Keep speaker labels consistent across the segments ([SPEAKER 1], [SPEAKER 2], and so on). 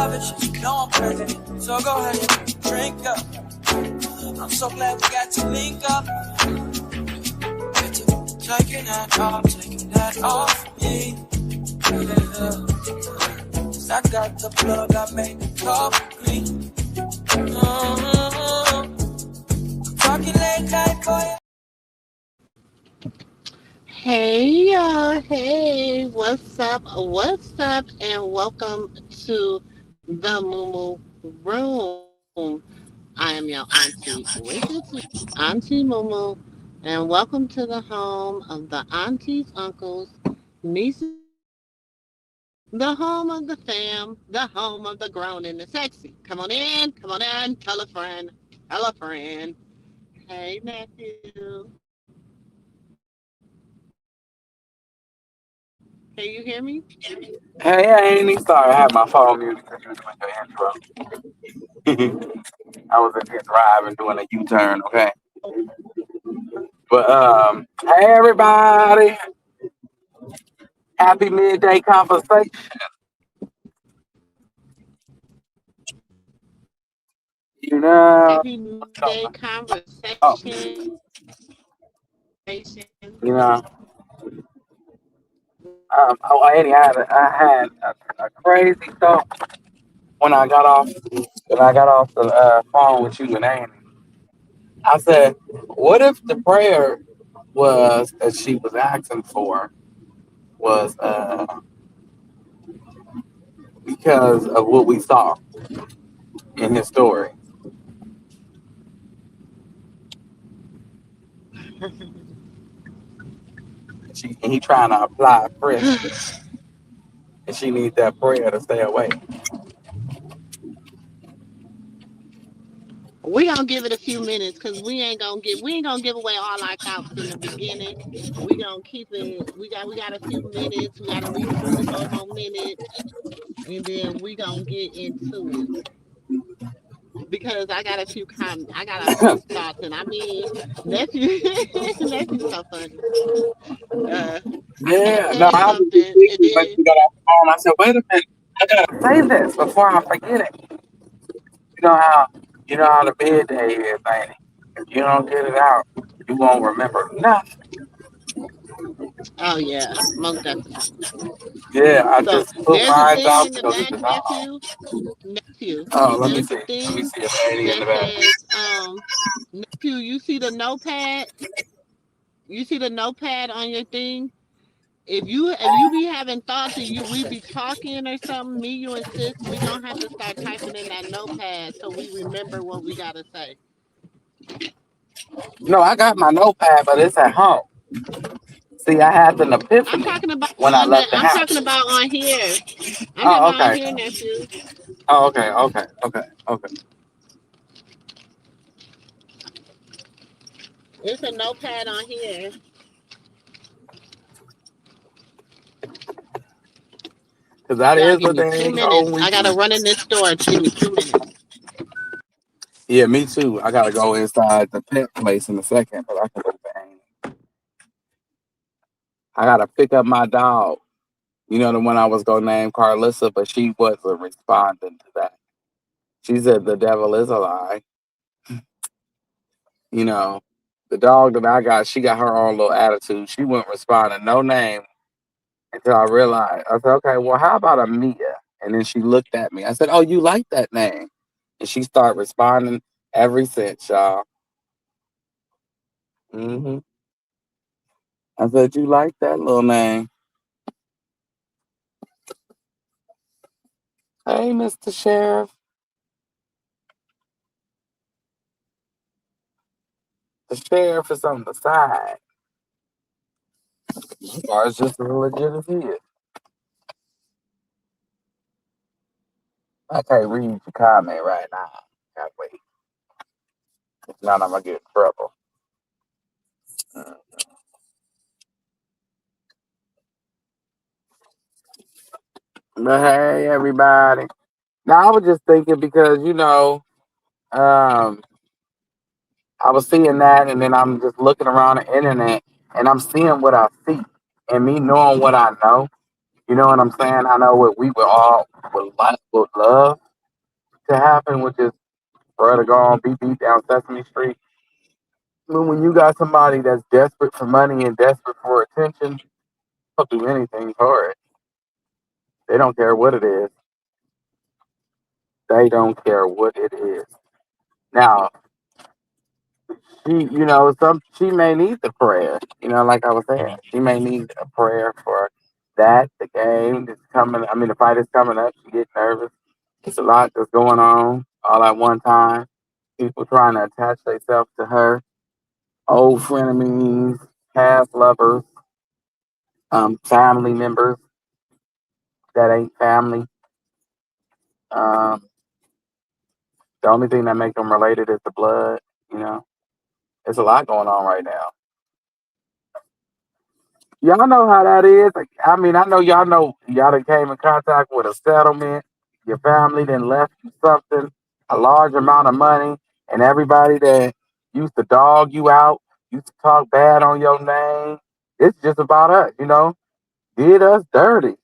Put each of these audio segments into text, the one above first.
[SPEAKER 1] private shit, you know I'm crazy. So go ahead and drink up. I'm so glad we got to link up. Taking that off me. I got the plug, I made the coffee. Talking late night for you.
[SPEAKER 2] Hey y'all, hey, what's up, and welcome to the Moo Room. I am your auntie with the tea, Auntie Moo, and welcome to the home of the aunties, uncles, nieces, and nephews, the home of the fam, the home of the grown and the sexy. Come on in, tell a friend, tell a friend. Hey nephew, can you hear me?
[SPEAKER 3] Hey, Annie. Sorry, I had my phone muted because you was doing your intro. I was in here driving, doing a U-turn, okay? But, hey, everybody. Happy midday conversation. You know,
[SPEAKER 2] Happy midday
[SPEAKER 3] oh,
[SPEAKER 2] conversation.
[SPEAKER 3] you know. Annie, I had a crazy thought when I got off the phone with you and Annie. I said, what if the prayer was that she was asking for was because of what we saw in his story. And he trying to apply pressure, and she needs that prayer to stay away.
[SPEAKER 2] We gonna give it a few minutes because we ain't gonna give away all our thoughts in the beginning. We gonna keep it. We got a few minutes. We got at least 3 to 4 more minutes, and then we gonna get into it because I got a few thoughts, and I mean nephew, nephew's so funny. I
[SPEAKER 3] Yeah, no,
[SPEAKER 2] said
[SPEAKER 3] I was just
[SPEAKER 2] something, and
[SPEAKER 3] thinking when
[SPEAKER 2] then
[SPEAKER 3] we got off the phone. I said, wait a minute, I gotta say this before I forget it. You know how the bed day is, Annie. If you don't get it out, you won't remember nothing.
[SPEAKER 2] oh yeah, most definitely.
[SPEAKER 3] Yeah, I
[SPEAKER 2] So
[SPEAKER 3] just put
[SPEAKER 2] there's a
[SPEAKER 3] my eyes
[SPEAKER 2] thing
[SPEAKER 3] out
[SPEAKER 2] in the
[SPEAKER 3] because
[SPEAKER 2] back,
[SPEAKER 3] it's
[SPEAKER 2] nephew.
[SPEAKER 3] oh, let me
[SPEAKER 2] There's
[SPEAKER 3] see.
[SPEAKER 2] a
[SPEAKER 3] Let me
[SPEAKER 2] thing
[SPEAKER 3] see if Annie in
[SPEAKER 2] that
[SPEAKER 3] the back.
[SPEAKER 2] says, nephew, you see the notepad? You see the notepad on your thing? If you be having thoughts and we be talking or something, me, you and sis, we gonna have to start typing in that notepad so we remember what we gotta say.
[SPEAKER 3] No, I got my notepad, but it's at home. See, I had an epiphany when I left the
[SPEAKER 2] I'm
[SPEAKER 3] house.
[SPEAKER 2] talking about on here. I'm talking
[SPEAKER 3] Oh,
[SPEAKER 2] about on
[SPEAKER 3] okay.
[SPEAKER 2] here, nephew.
[SPEAKER 3] Oh, okay.
[SPEAKER 2] It's a notepad on here.
[SPEAKER 3] Because that
[SPEAKER 2] Y'all
[SPEAKER 3] is
[SPEAKER 2] give
[SPEAKER 3] what
[SPEAKER 2] me
[SPEAKER 3] the
[SPEAKER 2] 2 minutes. I gotta
[SPEAKER 3] weekend.
[SPEAKER 2] run in this store. Give me 2 minutes.
[SPEAKER 3] Yeah, me too. I gotta go inside the pet place in a second, but I can go bang. I gotta pick up my dog. You know the one I was gonna name Carlissa, but she wasn't responding to that. She said the devil is a lie. You know, the dog that I got, she got her own little attitude. She wouldn't respond to no name until I realized. I said, okay, well, how about a Mia? And then she looked at me. I said, oh, you like that name? And she started responding ever since, y'all. hmm I said, you like that little name? Hey, Mr. Sheriff. The sheriff is on the side. Or it's just as legit as he is. I can't read your comment right now. Gotta wait. If not, I'm gonna get in trouble. Uh, But hey, everybody. Now I was just thinking because um, I was seeing that, and then I'm just looking around the internet, and I'm seeing what I see, and me knowing what I know. You know what I'm saying? I know what we were all. would love to happen with this for her to go on beat down Sesame Street. When you got somebody that's desperate for money and desperate for attention, they'll do anything for it. They don't care what it is. They don't care what it is. Now, she may need the prayer. Like I was saying, she may need a prayer for that. The game that's coming. I mean, the fight is coming up. She gets nervous. It's a lot that's going on all at one time. People trying to attach themselves to her. Old frenemies, past lovers, family members that ain't family. Um, the only thing that make them related is the blood. You know, there's a lot going on right now. Y'all know how that is. Like, I mean, I know y'all done came in contact with a settlement. Your family then left you something, a large amount of money, and everybody that used to dog you out, used to talk bad on your name. It's just about us. Did us dirty.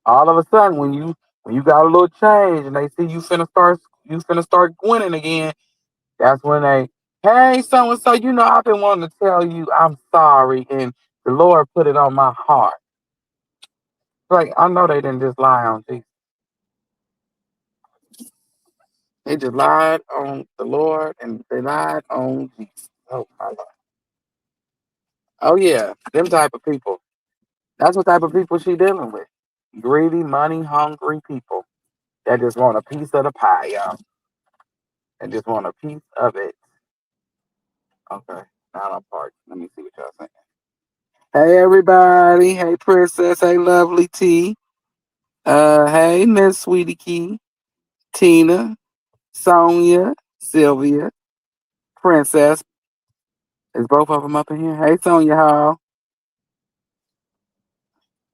[SPEAKER 3] All of a sudden, when you got a little change and they see you finna start winning again, that's when hey, so and so, I've been wanting to tell you I'm sorry, and the Lord put it on my heart. Like, I know they didn't just lie on Jesus. They just lied on the Lord and they lied on Jesus. Oh, my Lord. Oh, yeah. Them type of people. That's what type of people she dealing with. Greedy, money, hungry people that just want a piece of the pie, y'all. And just want a piece of it. Okay. Now I'm parked. Let me see what y'all saying. Hey, everybody. Hey, Princess. Hey, Lovely T. Hey, Miss Sweetie Key. Tina. Sonia. Sylvia. Princess. Is both of them up in here? Hey, Sonia Hall.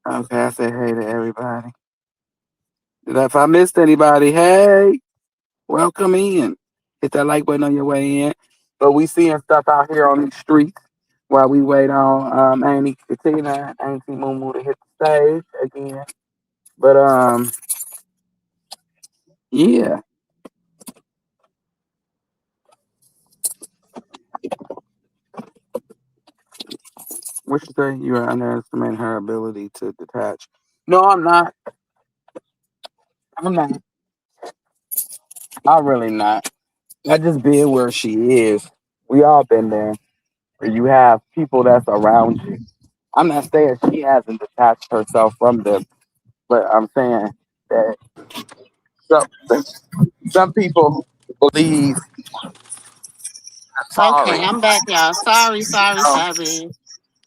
[SPEAKER 3] Okay, I said hey to everybody. If I missed anybody, hey, welcome in. Hit that like button on your way in. But we seeing stuff out here on these streets while we wait on Auntie Katina, Auntie Moo to hit the stage again. But yeah, what you say? You underestimate her ability to detach. No, I'm not. I'm not. I'm really not. I just being where she is. We all been there. Where you have people that's around you. I'm not saying she hasn't detached herself from them, but I'm saying that some some people believe sorry.
[SPEAKER 2] Okay, I'm back, y'all. Sorry,
[SPEAKER 3] You
[SPEAKER 2] sorry,
[SPEAKER 3] know,
[SPEAKER 2] sorry.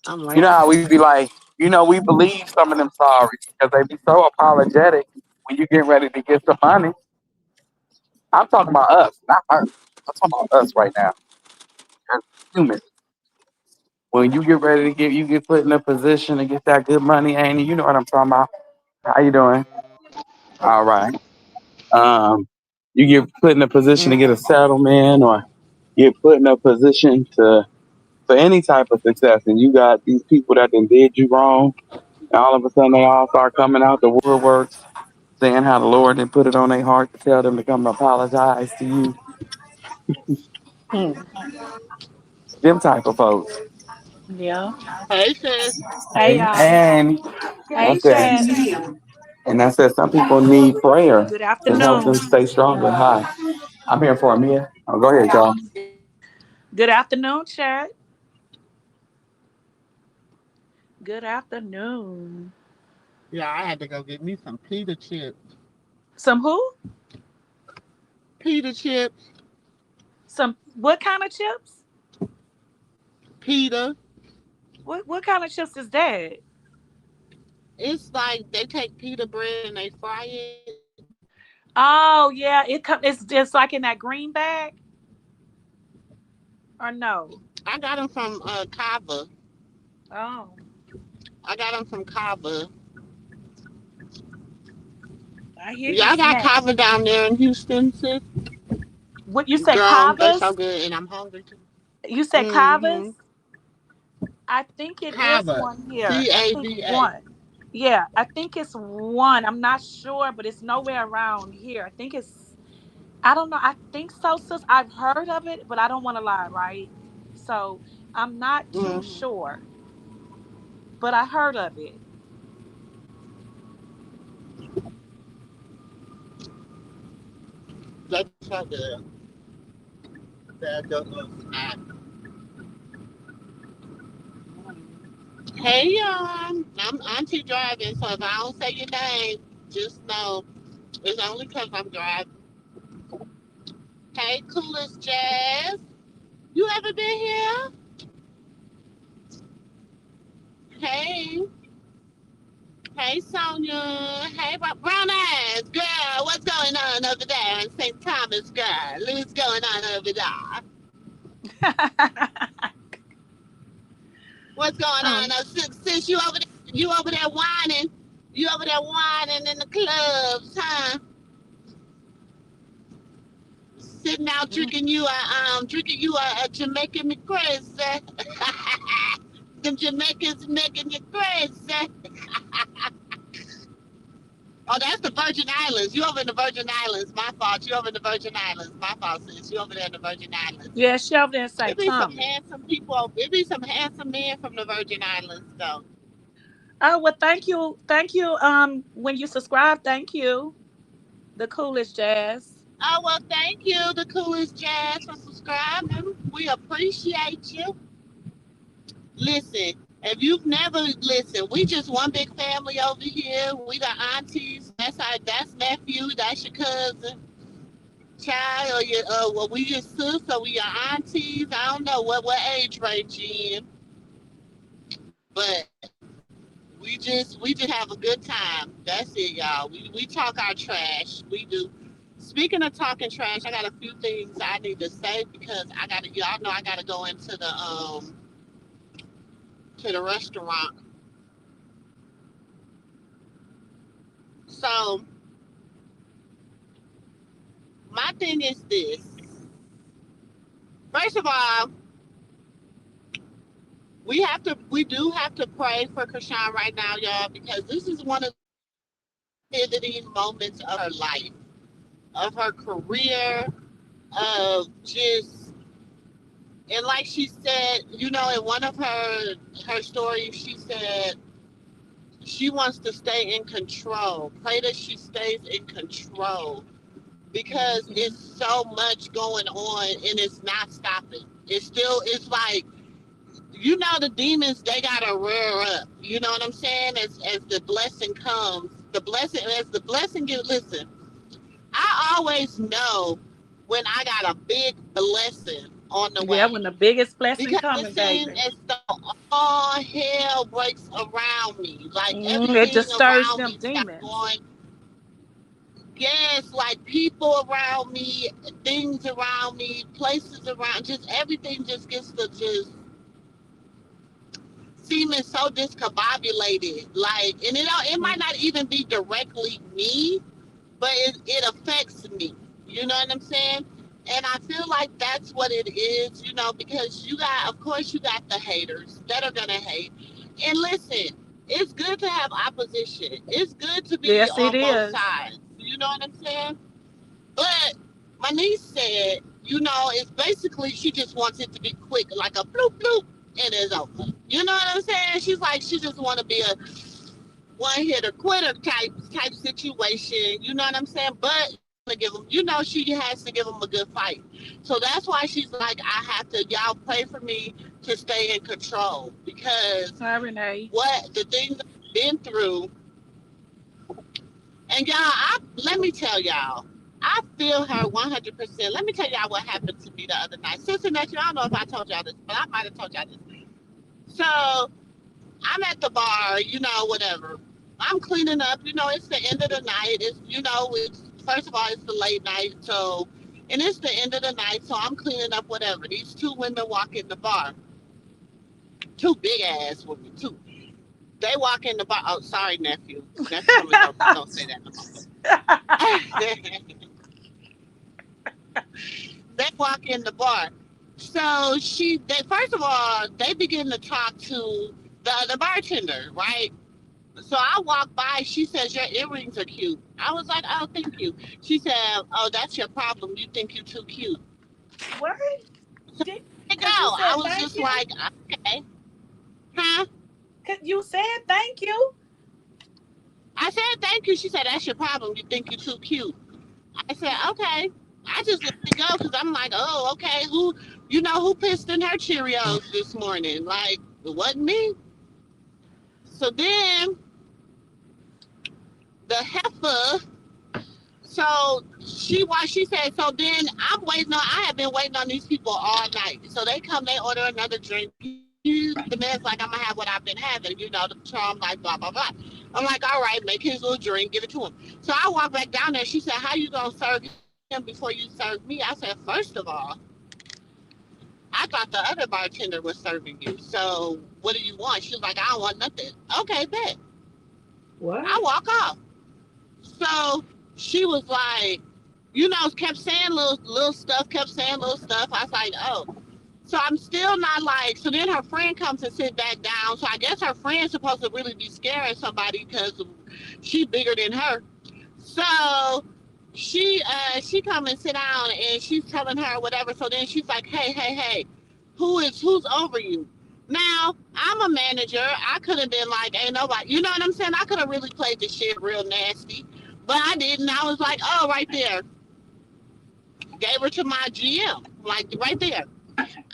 [SPEAKER 2] I'm
[SPEAKER 3] you
[SPEAKER 2] late.
[SPEAKER 3] know how we be like, we believe some of them sorry because they be so apologetic when you get ready to get some money. I'm talking about us, not her. I'm talking about us right now. As humans. When you get ready to get put in a position to get that good money, Annie, you know what I'm talking about. How you doing? All right. Um, you get put in a position to get a settlement or get put in a position to for any type of success, and you got these people that then did you wrong, and all of a sudden they all start coming out the woodworks saying how the Lord didn't put it on their heart to tell them to come apologize to you.
[SPEAKER 4] Hmm.
[SPEAKER 3] Them type of folks.
[SPEAKER 4] Yeah.
[SPEAKER 2] Hey, sis.
[SPEAKER 4] Hey
[SPEAKER 3] Hey,
[SPEAKER 4] y'all.
[SPEAKER 3] and I
[SPEAKER 4] Hey
[SPEAKER 3] said,
[SPEAKER 4] Chad.
[SPEAKER 3] some people need prayer
[SPEAKER 4] Good
[SPEAKER 3] to help them
[SPEAKER 4] afternoon.
[SPEAKER 3] stay stronger. Hi, I'm here for Amia. Oh, go ahead, y'all.
[SPEAKER 4] Good afternoon, Chad. Good afternoon.
[SPEAKER 2] Yeah, I had to go get me some pita chips.
[SPEAKER 4] Some who?
[SPEAKER 2] Pita chips.
[SPEAKER 4] Some what kind of chips?
[SPEAKER 2] Pita.
[SPEAKER 4] What kind of chips is that?
[SPEAKER 2] It's like they take pita bread and they fry it.
[SPEAKER 4] Oh yeah, it's just like in that green bag or no?
[SPEAKER 2] I got them from Kava.
[SPEAKER 4] Oh,
[SPEAKER 2] I got them from Kava.
[SPEAKER 4] I hear you,
[SPEAKER 2] Y'all got
[SPEAKER 4] snack.
[SPEAKER 2] Kava down there in Houston, sis?
[SPEAKER 4] What you said,
[SPEAKER 2] Girl, they so
[SPEAKER 4] kavas?
[SPEAKER 2] good, and I'm hungry too.
[SPEAKER 4] You said kavas?
[SPEAKER 2] Mm-hmm.
[SPEAKER 4] I think it is
[SPEAKER 2] Kava.
[SPEAKER 4] one here. I think
[SPEAKER 2] C-A-V-A.
[SPEAKER 4] one. Yeah, I think it's one. I'm not sure, but it's nowhere around here. I think it's, I don't know. I think so, sis. I've heard of it, but I don't want to lie, right? So I'm not too
[SPEAKER 2] Mm-hmm.
[SPEAKER 4] sure, but I heard of it.
[SPEAKER 2] That's not the Hey, I'm Auntie driving, so if I don't say your name, just know it's only because I'm driving. Hey, coolest Jazz. You ever been here? Hey. Hey, Sonia. Hey, brown eyes. Girl, what's going on over there in St. Thomas, girl? What's going on over there? What's going on?
[SPEAKER 4] um,
[SPEAKER 2] Since you over there whining. You over there whining in the clubs, huh? Sitting out drinking you a Jamaican crazy. Them Jamaicans making you crazy. Oh, that's the Virgin Islands. You over in the Virgin Islands. My fault. You over in the Virgin Islands. My fault, sis. You over there in the Virgin Islands.
[SPEAKER 4] yeah, shelved in
[SPEAKER 2] It
[SPEAKER 4] St.
[SPEAKER 2] be some
[SPEAKER 4] Thomas.
[SPEAKER 2] handsome people. It be some handsome men from the Virgin Islands, though.
[SPEAKER 4] Oh well, thank you, thank you. When you subscribe, thank you. The coolest jazz.
[SPEAKER 2] Oh, well, thank you, the coolest Jazz, for subscribing. We appreciate you. Listen, if you've never listened, we just one big family over here. We got aunties. That's nephew. That's your cousin, child, or your well, we your sister. We your aunties. I don't know what age range you in, but we just have a good time. That's it, y'all. We talk our trash. We do. Speaking of talking trash, I got a few things I need to say because y'all know I gotta go into the restaurant. So my thing is this. First of all, we do have to pray for Krishan right now, y'all, because this is one of the pivoting moments of her life, of her career, of just and like she said, in one of her stories, she said she wants to stay in control. Pray that she stays in control because it's so much going on and it's not stopping. It's like the demons, they gotta rear up. You know what I'm saying? As the blessing comes, as the blessing gets. Listen, I always know when I got a big blessing on the
[SPEAKER 4] Yeah, when
[SPEAKER 2] way
[SPEAKER 4] the biggest blessing
[SPEAKER 2] because it
[SPEAKER 4] coming,
[SPEAKER 2] seems
[SPEAKER 4] baby.
[SPEAKER 2] as though all hell breaks around me. Like
[SPEAKER 4] It
[SPEAKER 2] everything
[SPEAKER 4] disturbs
[SPEAKER 2] around
[SPEAKER 4] them
[SPEAKER 2] me starts
[SPEAKER 4] demons.
[SPEAKER 2] going. Yes, like people around me, things around me, places around, just everything just gets to just seeming so discombobulated. Like, and it might not even be directly me, but it affects me. You know what I'm saying? And I feel like that's what it is, because of course, you got the haters that are gonna hate. And listen, it's good to have opposition. It's good to be
[SPEAKER 4] Yes, it
[SPEAKER 2] on both
[SPEAKER 4] is.
[SPEAKER 2] sides. You know what I'm saying? But my niece said, it's basically she just wants it to be quick, like a bloop bloop, and it's over. You know what I'm saying? She's like, she just want to be a one hitter quitter type situation. You know what I'm saying? But to give them, she has to give them a good fight. So that's why she's like, y'all pray for me to stay in control because
[SPEAKER 4] Hi, Renee.
[SPEAKER 2] what the things I've been through. And y'all, let me tell y'all, I feel her 100%. Let me tell y'all what happened to me the other night. Sister Nephew, I don't know if I told y'all this, but I might have told y'all this. So I'm at the bar, whatever. I'm cleaning up. It's the end of the night. It's first of all, it's the late night. So, and it's the end of the night. So I'm cleaning up, whatever. These two women walk in the bar. Two big ass women, too. They walk in the bar. Oh, sorry, nephew. Nephew told me don't say that no more. They walk in the bar. So they first of all, they begin to talk to the bartender, right? So I walked by. She says, your earrings are cute. I was like, oh, thank you. She said, oh, that's your problem. You think you're too cute.
[SPEAKER 4] What?
[SPEAKER 2] So
[SPEAKER 4] Did
[SPEAKER 2] there you go.
[SPEAKER 4] because you
[SPEAKER 2] I
[SPEAKER 4] said
[SPEAKER 2] was
[SPEAKER 4] thank
[SPEAKER 2] just
[SPEAKER 4] you?
[SPEAKER 2] like, okay. Huh?
[SPEAKER 4] Cause you said thank you.
[SPEAKER 2] I said, thank you. She said, that's your problem. You think you're too cute. I said, okay. I just let it go because I'm like, oh, okay. Who pissed in her Cheerios this morning? Like, it wasn't me. So then the heifer, so she said, so then I have been waiting on these people all night. So they come, they order another drink. The man's like, I'm gonna have what I've been having, the charm, like blah blah blah. I'm like, all right, make his little drink, give it to him. So I walk back down there. She said, how you gonna serve him before you serve me? I said, first of all, I thought the other bartender was serving you. So what do you want? She was like, I don't want nothing. Okay, bet. I
[SPEAKER 4] What?
[SPEAKER 2] walk off. So she was like, kept saying little stuff, kept saying little stuff. I was like, oh. So I'm still not like. So then her friend comes and sit back down. So I guess her friend's supposed to really be scaring somebody because she bigger than her. So she come and sit down and she's telling her whatever. So then she's like, hey, who's over you? Now I'm a manager. I could have been like, ain't nobody. You know what I'm saying? I could have really played the shit real nasty, but I didn't. I was like, oh, right there. Gave her to my GM, like right there.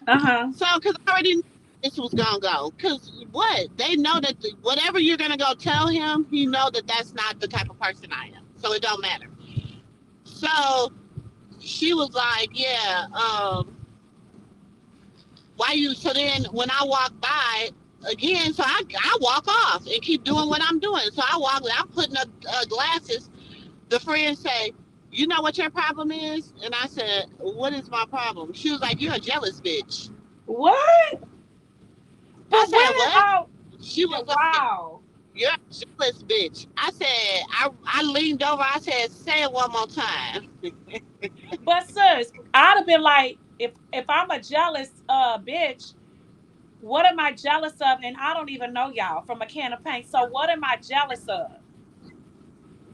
[SPEAKER 4] Uh-huh.
[SPEAKER 2] So because I already knew this was gonna go. Because what they know that whatever you're gonna go tell him, he know that that's not the type of person I am. So it don't matter. So she was like, yeah, why you? So then when I walk by again, so I walk off and keep doing what I'm doing. So I'm putting up glasses. The friend say, you know what your problem is? And I said, what is my problem? She was like, you're a jealous bitch.
[SPEAKER 4] What?
[SPEAKER 2] I
[SPEAKER 4] But
[SPEAKER 2] said,
[SPEAKER 4] where
[SPEAKER 2] what?
[SPEAKER 4] are
[SPEAKER 2] She was like,
[SPEAKER 4] wow.
[SPEAKER 2] you're a jealous bitch. I said, I leaned over. I said, say it one more time.
[SPEAKER 4] But sis, I'd have been like, if I'm a jealous bitch, what am I jealous of? And I don't even know y'all from a can of paint. So what am I jealous of?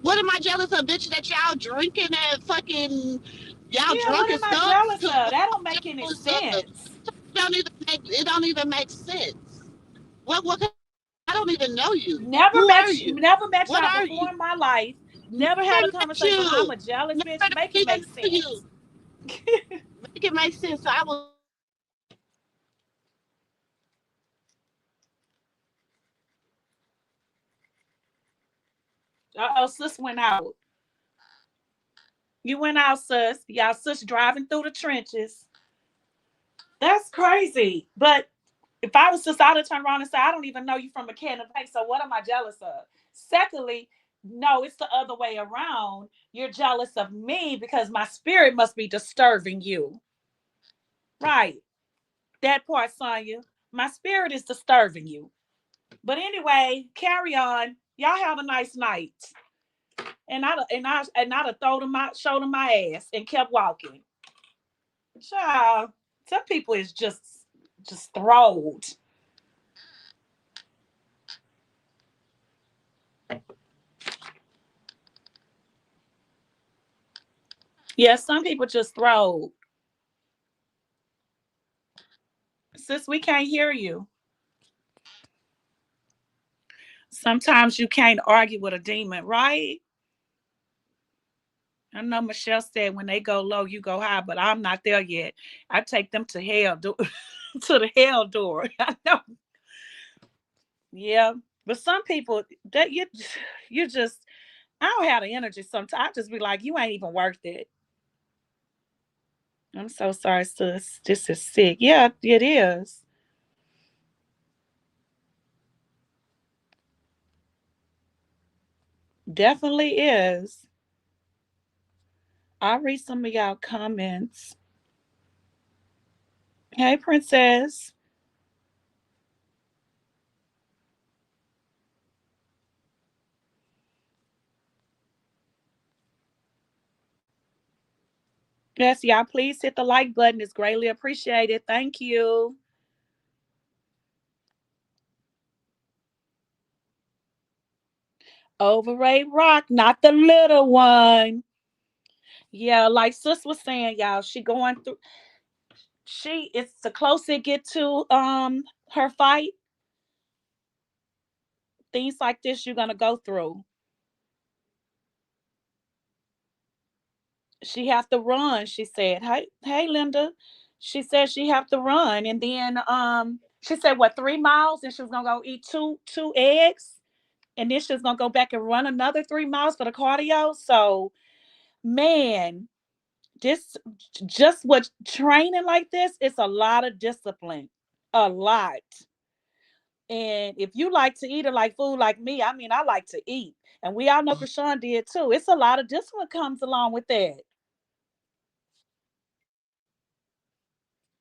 [SPEAKER 2] What am I jealous of, bitch? That y'all drinking that fucking y'all
[SPEAKER 4] Yeah,
[SPEAKER 2] drunk
[SPEAKER 4] what
[SPEAKER 2] as
[SPEAKER 4] am I
[SPEAKER 2] stuff?
[SPEAKER 4] jealous
[SPEAKER 2] Cause
[SPEAKER 4] of?
[SPEAKER 2] what
[SPEAKER 4] That
[SPEAKER 2] am
[SPEAKER 4] don't
[SPEAKER 2] I
[SPEAKER 4] make any
[SPEAKER 2] jealous of?
[SPEAKER 4] sense.
[SPEAKER 2] It don't even make sense. What I don't even know you. Who are you?
[SPEAKER 4] Never met
[SPEAKER 2] What
[SPEAKER 4] y'all
[SPEAKER 2] are
[SPEAKER 4] before
[SPEAKER 2] you?
[SPEAKER 4] in my life. Never had
[SPEAKER 2] Never
[SPEAKER 4] a
[SPEAKER 2] met
[SPEAKER 4] conversation. Well, I'm
[SPEAKER 2] you.
[SPEAKER 4] a jealous
[SPEAKER 2] Never
[SPEAKER 4] bitch. Make it
[SPEAKER 2] even
[SPEAKER 4] make
[SPEAKER 2] know you.
[SPEAKER 4] sense.
[SPEAKER 2] Make it make sense. So I was like, okay, well, I guess I'm gonna have to go on here and tell her that I'm jealous of her.
[SPEAKER 4] Uh-oh, sis went out. You went out, sis. Y'all sis driving through the trenches. That's crazy. But if I was sis, I'd have turned around and said, I don't even know you from a can of paint. So what am I jealous of? Secondly, no, it's the other way around. You're jealous of me because my spirit must be disturbing you. Right. That part, Sonya. My spirit is disturbing you. But anyway, carry on. Y'all have a nice night. And I'd have showed them my ass and kept walking. Child, some people is just thrilled. Yeah, some people just thrilled. Sis, we can't hear you. Sometimes you can't argue with a demon, right? I know Michelle said when they go low, you go high, but I'm not there yet. I take them to hell, to the hell door. I know. Yeah, but some people that you just I don't have the energy. Sometimes I just be like, you ain't even worth it. I'm so sorry, sis. This is sick. Yeah, it is. Definitely is. I'll read some of y'all comments. Hey, princess. Yes, y'all, please hit the like button. It's greatly appreciated. Thank you. Overrated rock, not the little one. Yeah, like sis was saying, y'all, she going through. She it's the closer it get to her fight, things like this you're gonna go through. She have to run. She said, "Hey, Linda." She said she have to run, and then she said what 3 miles, and she was gonna go eat two eggs, and then she was gonna go back and run another 3 miles for the cardio. So, man, this just what training like this, it's a lot of discipline, a lot. And if you like to eat or like food like me, I mean, I like to eat, and we all know Krishan did too. It's a lot of discipline comes along with that,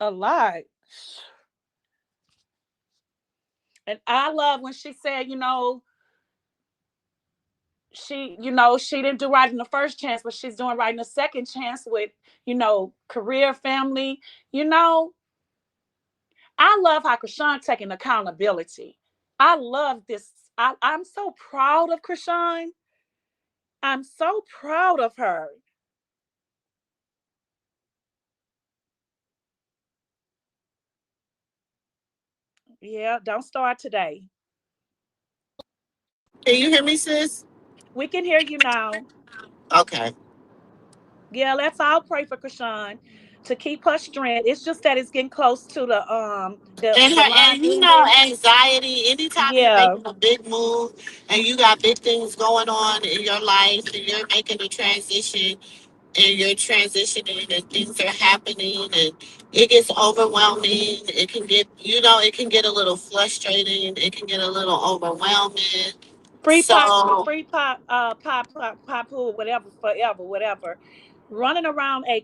[SPEAKER 4] a lot. And I love when she said, she didn't do right in the first chance, but she's doing right in the second chance with, career, family. You know, I love how Krishan taking accountability. I love this. I'm so proud of Krishan. I'm so proud of her. Yeah, don't start today.
[SPEAKER 2] Can you hear me, sis?
[SPEAKER 4] We can hear you now.
[SPEAKER 2] Okay.
[SPEAKER 4] Yeah, let's all pray for Krishan to keep her strength. It's just that it's getting close to
[SPEAKER 2] And
[SPEAKER 4] the
[SPEAKER 2] her,
[SPEAKER 4] line
[SPEAKER 2] and
[SPEAKER 4] ending.
[SPEAKER 2] anxiety. Anytime you're
[SPEAKER 4] Yeah.
[SPEAKER 2] making a big move and you got big things going on in your life, and you're making a transition, and you're transitioning, and things are happening, and it gets overwhelming. It can get a little frustrating. It can get a little overwhelming. So
[SPEAKER 4] Free pop, whatever, forever, whatever. Running around a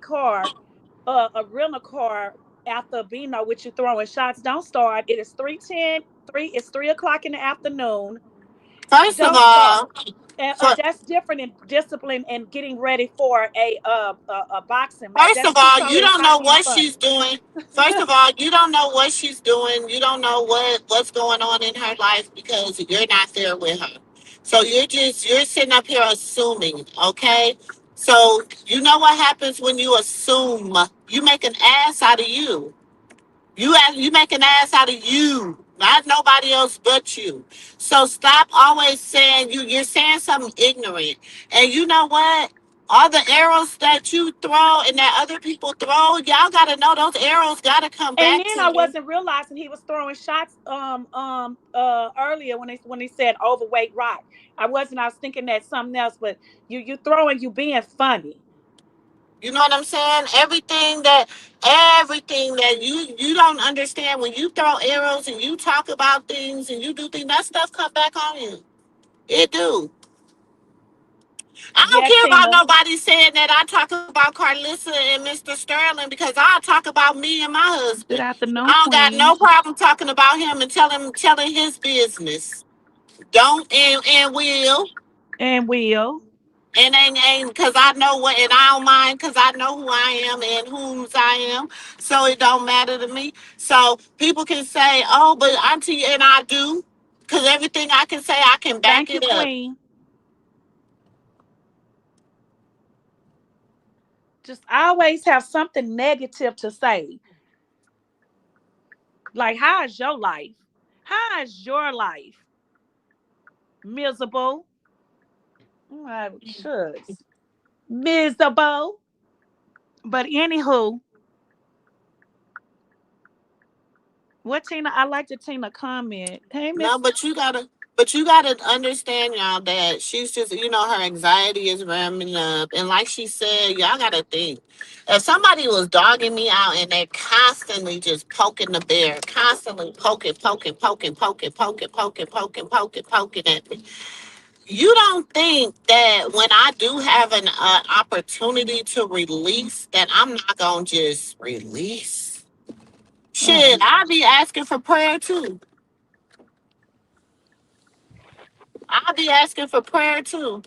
[SPEAKER 4] rental car after Beano with you throwing shots. Don't start. It is 3:10. It's 3 o'clock in the afternoon.
[SPEAKER 2] first of
[SPEAKER 4] Don't start.
[SPEAKER 2] all, for
[SPEAKER 4] That's different in discipline and getting ready for a boxing match.
[SPEAKER 2] First
[SPEAKER 4] That's
[SPEAKER 2] of
[SPEAKER 4] two
[SPEAKER 2] all, you
[SPEAKER 4] totally. It's
[SPEAKER 2] don't
[SPEAKER 4] not
[SPEAKER 2] know
[SPEAKER 4] being
[SPEAKER 2] what she's
[SPEAKER 4] funny.
[SPEAKER 2] doing. First of all, you don't know what she's doing. You don't know what's going on in her life because you're not there with her. So you're sitting up here assuming, okay? So you know what happens when you assume? You make an ass out of you. You make an ass out of you, not nobody else but you. So stop always saying you're saying something ignorant. And you know what? All the arrows that you throw and that other people throw, y'all gotta know those arrows gotta come
[SPEAKER 4] And
[SPEAKER 2] back
[SPEAKER 4] then
[SPEAKER 2] to
[SPEAKER 4] I
[SPEAKER 2] you.
[SPEAKER 4] wasn't realizing he was throwing shots earlier when he said overweight rock. I was thinking that something else, but you being funny.
[SPEAKER 2] You know what I'm saying? Everything that you don't understand when you throw arrows and you talk about things and you do things, that stuff come back on you. It do. I don't
[SPEAKER 4] Yeah,
[SPEAKER 2] care about
[SPEAKER 4] Tina.
[SPEAKER 2] nobody saying that I talk about Carlissa and Mr. Sterling because I talk about me and my
[SPEAKER 4] Good
[SPEAKER 2] husband.
[SPEAKER 4] afternoon,
[SPEAKER 2] I don't got no
[SPEAKER 4] Queen.
[SPEAKER 2] problem talking about him and telling his business. Don't and will
[SPEAKER 4] And Will.
[SPEAKER 2] and ain't because I know what and I don't mind because I know who I am and whose I am. So it don't matter to me. So people can say, "Oh, but Auntie," and I do because everything I can say, I can back
[SPEAKER 4] Thank you,
[SPEAKER 2] it up.
[SPEAKER 4] Queen. Just always have something negative to say. Like, how is your life? How is your life? Miserable. Shucks. Miserable. But anywho, what Tina? I like the Tina comment. Hey,
[SPEAKER 2] No,
[SPEAKER 4] Miss.
[SPEAKER 2] but you gotta understand, y'all, that she's just, her anxiety is ramming up, and like she said, y'all gotta think. If somebody was dogging me out and they're constantly just poking the bear, constantly poking at me, you don't think that when I do have an opportunity to release, that I'm not gonna just release? Shit,
[SPEAKER 4] Mm,
[SPEAKER 2] I'll be asking for prayer too. I'll be asking for prayer too.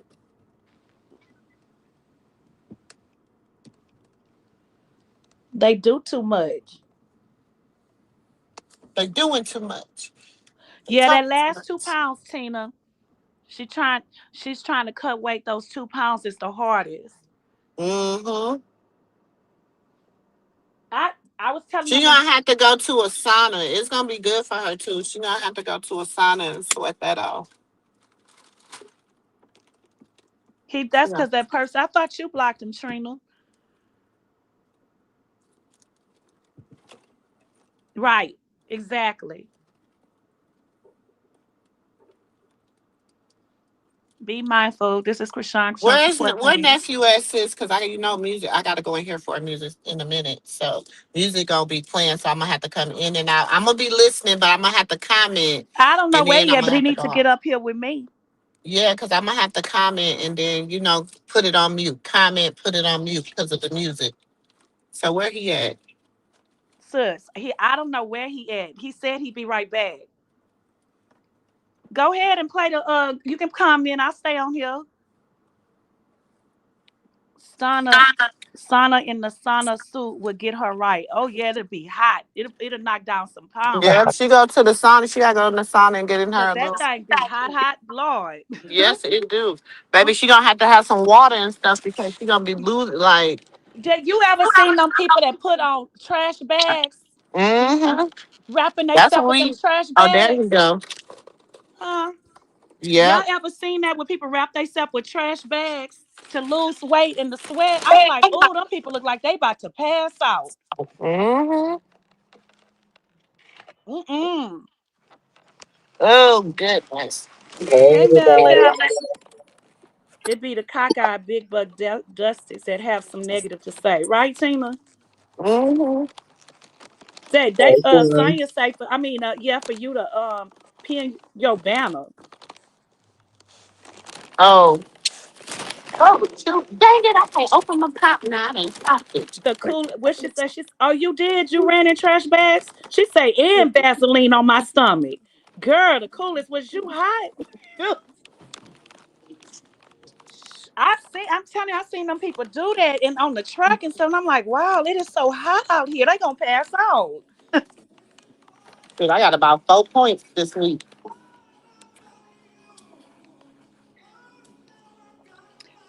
[SPEAKER 4] they do too much.
[SPEAKER 2] They're doing too much. They're
[SPEAKER 4] Yeah, that
[SPEAKER 2] talking too
[SPEAKER 4] last two
[SPEAKER 2] much.
[SPEAKER 4] pounds, Tina. She trying she's trying to cut weight. Those 2 pounds is the hardest.
[SPEAKER 2] Mm-hmm.
[SPEAKER 4] I was telling
[SPEAKER 2] She
[SPEAKER 4] them
[SPEAKER 2] gonna have to go to a sauna. It's gonna be good for her too. She gonna have to go to a sauna and sweat that off.
[SPEAKER 4] that's
[SPEAKER 2] Yeah.
[SPEAKER 4] because that person. I thought you blocked him, Trina. Right. Exactly. Be mindful. This is Krishan. Krishan support
[SPEAKER 2] Where
[SPEAKER 4] me.
[SPEAKER 2] nephew at, sis? Cause music. I gotta go in here for music in a minute. So music gonna be playing. So I'm gonna have to come in and out. I'm gonna be listening, but I'm gonna have to comment,
[SPEAKER 4] I don't know
[SPEAKER 2] and
[SPEAKER 4] where
[SPEAKER 2] then
[SPEAKER 4] he
[SPEAKER 2] I'm
[SPEAKER 4] at,
[SPEAKER 2] gonna
[SPEAKER 4] but he
[SPEAKER 2] have to
[SPEAKER 4] needs
[SPEAKER 2] go
[SPEAKER 4] to
[SPEAKER 2] off.
[SPEAKER 4] get up here with me.
[SPEAKER 2] Yeah, cause I'm gonna have to comment and then put it on mute. Comment, put it on mute because of the music. So where he at?
[SPEAKER 4] Sis, I don't know where he at. He said he'd be right back. Go ahead and play the you can come in. I'll stay on here. Sauna Sauna in the sauna suit would get her right. Oh yeah, it'll be hot. It'll knock down some
[SPEAKER 2] Yeah, if
[SPEAKER 4] pounds.
[SPEAKER 2] she go to the sauna, she gotta go to the sauna and get in
[SPEAKER 4] Cause
[SPEAKER 2] her a
[SPEAKER 4] that
[SPEAKER 2] little.
[SPEAKER 4] thing be hot, hot, Lord.
[SPEAKER 2] Yes, it do. Baby, she gonna have to have some water and stuff because she gonna be losing like.
[SPEAKER 4] Did you ever seen them people that put on trash bags,
[SPEAKER 2] Mm-hmm.
[SPEAKER 4] wrapping
[SPEAKER 2] That's what
[SPEAKER 4] themselves with them
[SPEAKER 2] we.
[SPEAKER 4] trash
[SPEAKER 2] Oh, there you
[SPEAKER 4] bags?
[SPEAKER 2] go.
[SPEAKER 4] Huh? Y'all
[SPEAKER 2] Yep.
[SPEAKER 4] ever seen that when people wrap themselves with trash bags to lose weight in the sweat? I be like, oh, them people look like they about to pass out.
[SPEAKER 2] Mm-hmm.
[SPEAKER 4] Mm-mm.
[SPEAKER 2] Oh goodness.
[SPEAKER 3] Hey,
[SPEAKER 4] Hey,
[SPEAKER 3] everybody.
[SPEAKER 4] Melly. It be the cockeyed big buck dustics that have some negative to say, right, Tina?
[SPEAKER 2] Mm-hmm.
[SPEAKER 4] They
[SPEAKER 3] Hey, Queen.
[SPEAKER 4] Sonya say for yeah, for you to pin your banner.
[SPEAKER 2] Oh. Oh, shoot. Dang it! I can't open my pop now. I done stopped it.
[SPEAKER 4] The cool what she said, oh, you did, you ran in trash bags? She say, and Vaseline on my stomach. Girl, the coolest was you hot. I'm telling you, I seen them people do that and on the truck and stuff. And I'm like, wow, it is so hot out here. They gonna pass out.
[SPEAKER 2] Dude, I got about 4 points this week.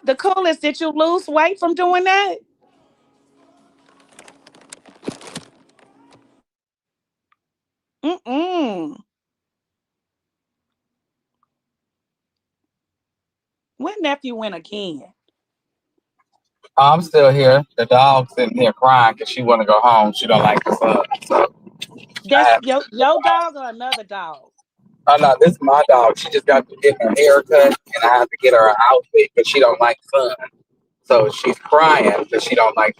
[SPEAKER 4] The coolest, did you lose weight from doing that? Mm-mm. When nephew went again.
[SPEAKER 3] I'm still here. The dog's sitting here crying because she want to go home. She don't like the sun. So I
[SPEAKER 4] That's
[SPEAKER 3] have.
[SPEAKER 4] your dog or another dog?
[SPEAKER 3] Oh no, this is my dog. She just got to get her hair cut, and I have to get her an outfit because she don't like sun. So she's crying because she don't like.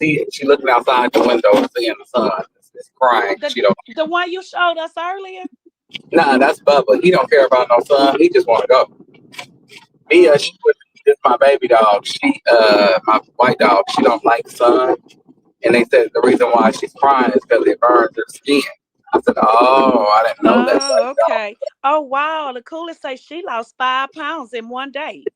[SPEAKER 3] She looking outside the window and seeing the sun. It's crying.
[SPEAKER 4] The
[SPEAKER 3] She don't.
[SPEAKER 4] the one you showed us earlier?
[SPEAKER 3] Nah, that's Bubba. He don't care about no sun. He just want to go. Mia,
[SPEAKER 4] Oh.
[SPEAKER 3] this is my baby dog. My white dog. She don't like sun, and they said the reason why she's crying is because it burns her skin. I said, oh, I didn't know that.
[SPEAKER 4] Oh, okay. Oh wow. The coolest say she lost 5 pounds in one day.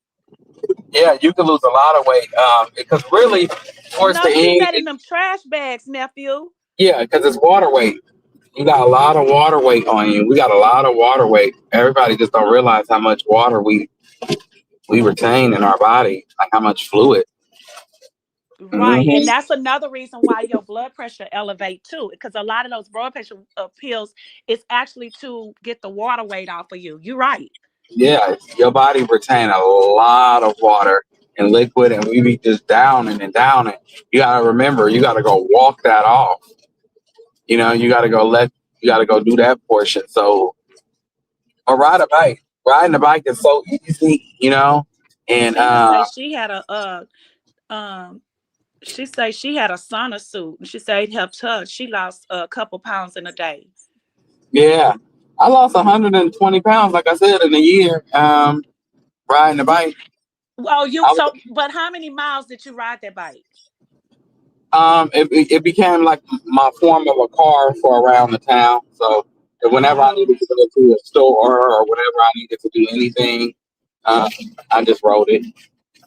[SPEAKER 3] Yeah, you can lose a lot of weight. Because really, towards
[SPEAKER 4] No,
[SPEAKER 3] the
[SPEAKER 4] she
[SPEAKER 3] end,
[SPEAKER 4] said in them trash bags, nephew.
[SPEAKER 3] yeah, because it's water weight. You got a lot of water weight on you. We got a lot of water weight. Everybody just don't realize how much water we retain in our body, like how much fluid.
[SPEAKER 4] Right. And
[SPEAKER 3] Hmm.
[SPEAKER 4] that's another reason why your blood pressure elevate too. Because a lot of those blood pressure pills is actually to get the water weight off of you. You're right.
[SPEAKER 3] Yeah, your body retain a lot of water and liquid, and we be just downing and downing. You gotta remember, you gotta go walk that off. You gotta go do that portion. So, or ride a bike. Riding a bike is so easy. And
[SPEAKER 4] Tina say she had um she say she had a sauna suit. And she said it helped her. She lost a couple pounds in a day.
[SPEAKER 3] yeah, I lost 120 pounds, like I said, in a year. Riding a bike.
[SPEAKER 4] Oh, you
[SPEAKER 3] I was
[SPEAKER 4] so but how many miles did you ride that bike?
[SPEAKER 3] it became like my form of a car for around the town. So whenever I needed
[SPEAKER 4] Oh.
[SPEAKER 3] to go to a store or whenever I needed to do anything, uh, I just rode it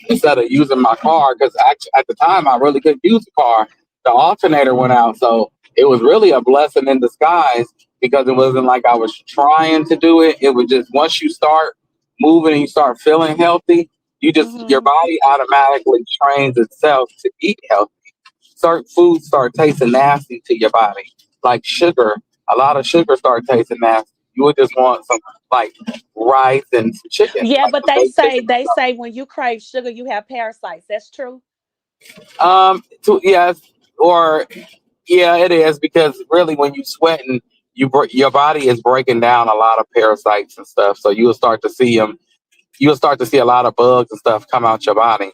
[SPEAKER 3] instead of using my car because actually at the time I really couldn't use the car. The alternator went out, so it was really a blessing in disguise because it wasn't like I was trying to do it. It was just once you start. moving and you start feeling healthy, your
[SPEAKER 4] Mhm.
[SPEAKER 3] body automatically trains itself to eat healthy. Certain foods start tasting nasty to your body, like sugar. A lot of sugar start tasting nasty. You would just want some like rice and some chicken,
[SPEAKER 4] Yeah,
[SPEAKER 3] like
[SPEAKER 4] but
[SPEAKER 3] some baked chicken.
[SPEAKER 4] they say when you crave sugar, you have parasites. That's true.
[SPEAKER 3] Yes, or yeah, it is because really when you sweating, your body is breaking down a lot of parasites and stuff. So you will start to see them. You'll start to see a lot of bugs and stuff come out your body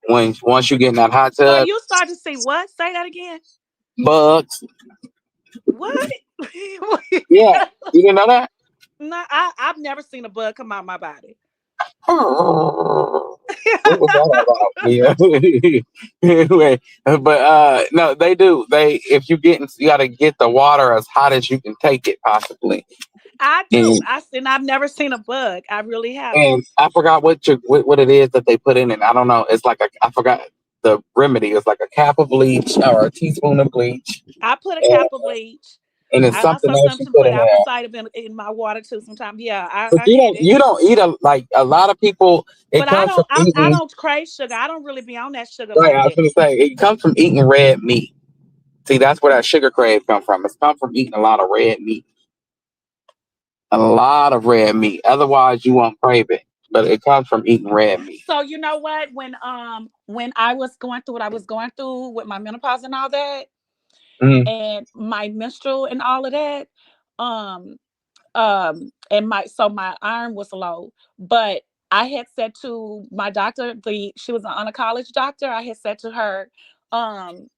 [SPEAKER 3] when once you get in that hot
[SPEAKER 4] So
[SPEAKER 3] tub.
[SPEAKER 4] you start to see what? Say that again.
[SPEAKER 3] Bugs,
[SPEAKER 4] What?
[SPEAKER 3] yeah, you didn't know that.
[SPEAKER 4] No, I've never seen a bug come out my body.
[SPEAKER 3] What was that about? Yeah. Anyway, but no, they do. They if you got to get the water as hot as you can take it, possibly.
[SPEAKER 4] I do.
[SPEAKER 3] And
[SPEAKER 4] I've never seen a bug. I really haven't.
[SPEAKER 3] and I forgot what it is that they put in it. I don't know. It's like I forgot the remedy. It's like a cap of bleach or a teaspoon of bleach,
[SPEAKER 4] I put a
[SPEAKER 3] and,
[SPEAKER 4] cap of bleach.
[SPEAKER 3] and it's
[SPEAKER 4] I
[SPEAKER 3] something
[SPEAKER 4] also
[SPEAKER 3] else you
[SPEAKER 4] sometimes
[SPEAKER 3] put
[SPEAKER 4] put
[SPEAKER 3] in
[SPEAKER 4] apple
[SPEAKER 3] there.
[SPEAKER 4] cider in my water too. Sometimes, yeah,
[SPEAKER 3] But
[SPEAKER 4] I get it.
[SPEAKER 3] you don't eat like a lot of people. It
[SPEAKER 4] But
[SPEAKER 3] comes from
[SPEAKER 4] I
[SPEAKER 3] eating.
[SPEAKER 4] don't crave sugar. I don't really be on that sugar
[SPEAKER 3] Right,
[SPEAKER 4] like
[SPEAKER 3] I was
[SPEAKER 4] that.
[SPEAKER 3] gonna say it comes from eating red meat. See, that's where that sugar crave come from. It's come from eating a lot of red meat, a lot of red meat. Otherwise, you won't crave it. But it comes from eating red meat.
[SPEAKER 4] So you know what? When I was going through what I was going through with my menopause and all that,
[SPEAKER 3] Mm,
[SPEAKER 4] and my menstrual and all of that, um, and my iron was low, but I had said to my doctor, the she was an college doctor, I had said to her, um,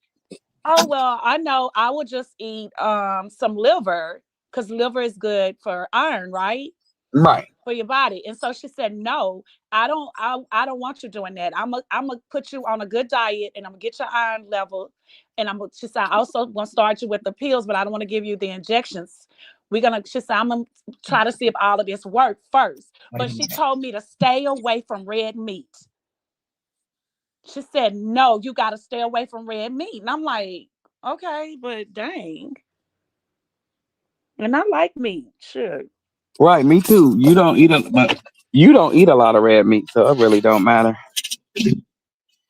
[SPEAKER 4] oh well, I know I would just eat some liver because liver is good for iron, right?
[SPEAKER 3] right,
[SPEAKER 4] For your body. And so she said, no, I don't want you doing that. I'm gonna put you on a good diet and I'm gonna get your iron level. And she said, I also want to start you with the pills, but I don't want to give you the injections. She said, I'm gonna try to see if all of this worked first. But she told me to stay away from red meat. She said, no, you gotta stay away from red meat. And I'm like, okay, but dang. And I like meat, sure.
[SPEAKER 3] right. Me too. But you don't eat a lot of red meat, so it really don't matter.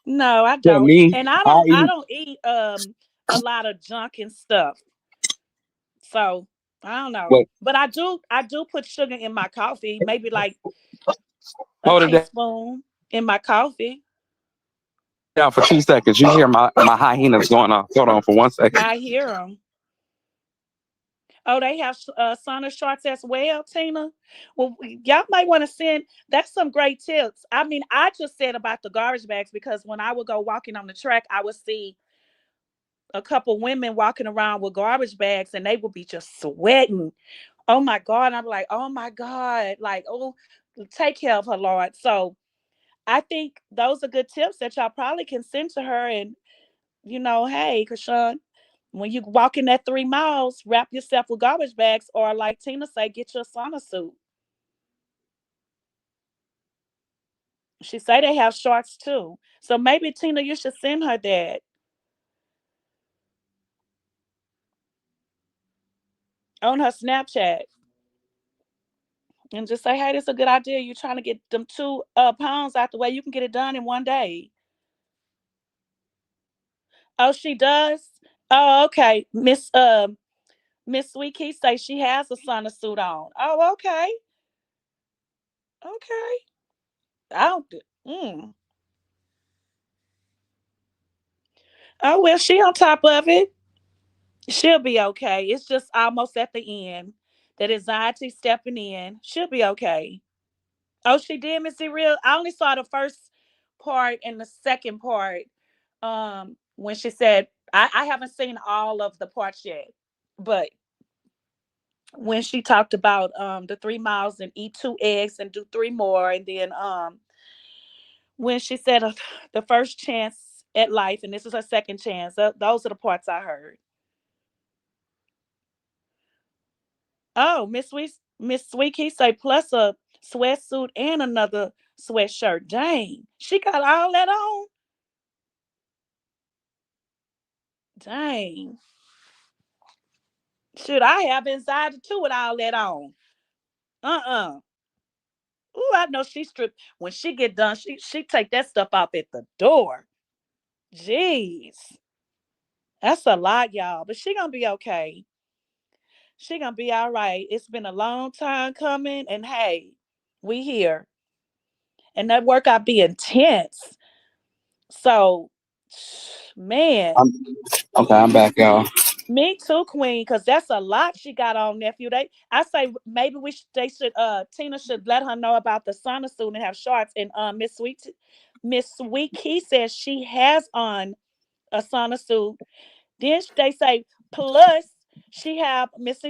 [SPEAKER 4] No, I
[SPEAKER 3] Yeah,
[SPEAKER 4] don't.
[SPEAKER 3] me,
[SPEAKER 4] And
[SPEAKER 3] I
[SPEAKER 4] I
[SPEAKER 3] eat.
[SPEAKER 4] don't eat a lot of junk and stuff. So I don't know.
[SPEAKER 3] Wait,
[SPEAKER 4] But I do put sugar in my coffee, maybe like a
[SPEAKER 3] hold it down.
[SPEAKER 4] teaspoon in my coffee.
[SPEAKER 3] Hold it down for 2 seconds. You hear my hyenas going off. Hold on for 1 second.
[SPEAKER 4] I hear them. Oh, they have sauna shorts as well, Tina. Well, y'all might want to send. That's some great tips. I mean, I just said about the garbage bags because when I would go walking on the track, I would see a couple women walking around with garbage bags, and they would be just sweating. Oh my God. I'm like, oh my God. Like, oh, take care of her, Lord. So I think those are good tips that y'all probably can send to her. And, hey, Kashawn, when you walk in that 3 miles, wrap yourself with garbage bags, or like Tina say, get your sauna suit. She say they have shorts too. So maybe Tina, you should send her that on her Snapchat and just say, hey, this is a good idea. You're trying to get them 2 pounds out the way. You can get it done in one day. Oh, she does? Oh, okay. Miss Sweet Key say she has a sauna suit on. Oh, okay. Okay. I don't mm. Oh well, she on top of it. She'll be okay. It's just almost at the end. That anxiety stepping in. She'll be okay. Oh, she did, Missy Real. I only saw the first part and the second part. When she said I haven't seen all of the parts yet. But when she talked about the 3 miles and eat 2 eggs and do three more, and then when she said the first chance at life and this is her second chance, those are the parts I heard. Oh, Miss Sweetie say plus a sweatsuit and another sweatshirt. Dang, she got all that on. Dang, should I have anxiety too with all that on? Uh-uh. Ooh, I know she strip when she get done. She take that stuff out at the door. Jeez, that's a lot, y'all. But she gonna be okay. She gonna be all right. It's been a long time coming, and hey, we here. And that workout be intense. So, man,
[SPEAKER 3] I'm, okay, I'm back, y'all.
[SPEAKER 4] me too, Queen, because that's a lot she got on, nephew. I say maybe they should Tina should let her know about the sauna suit and have shorts. And Miss Sweet Key says she has on a sauna suit. Then they say plus she have Miss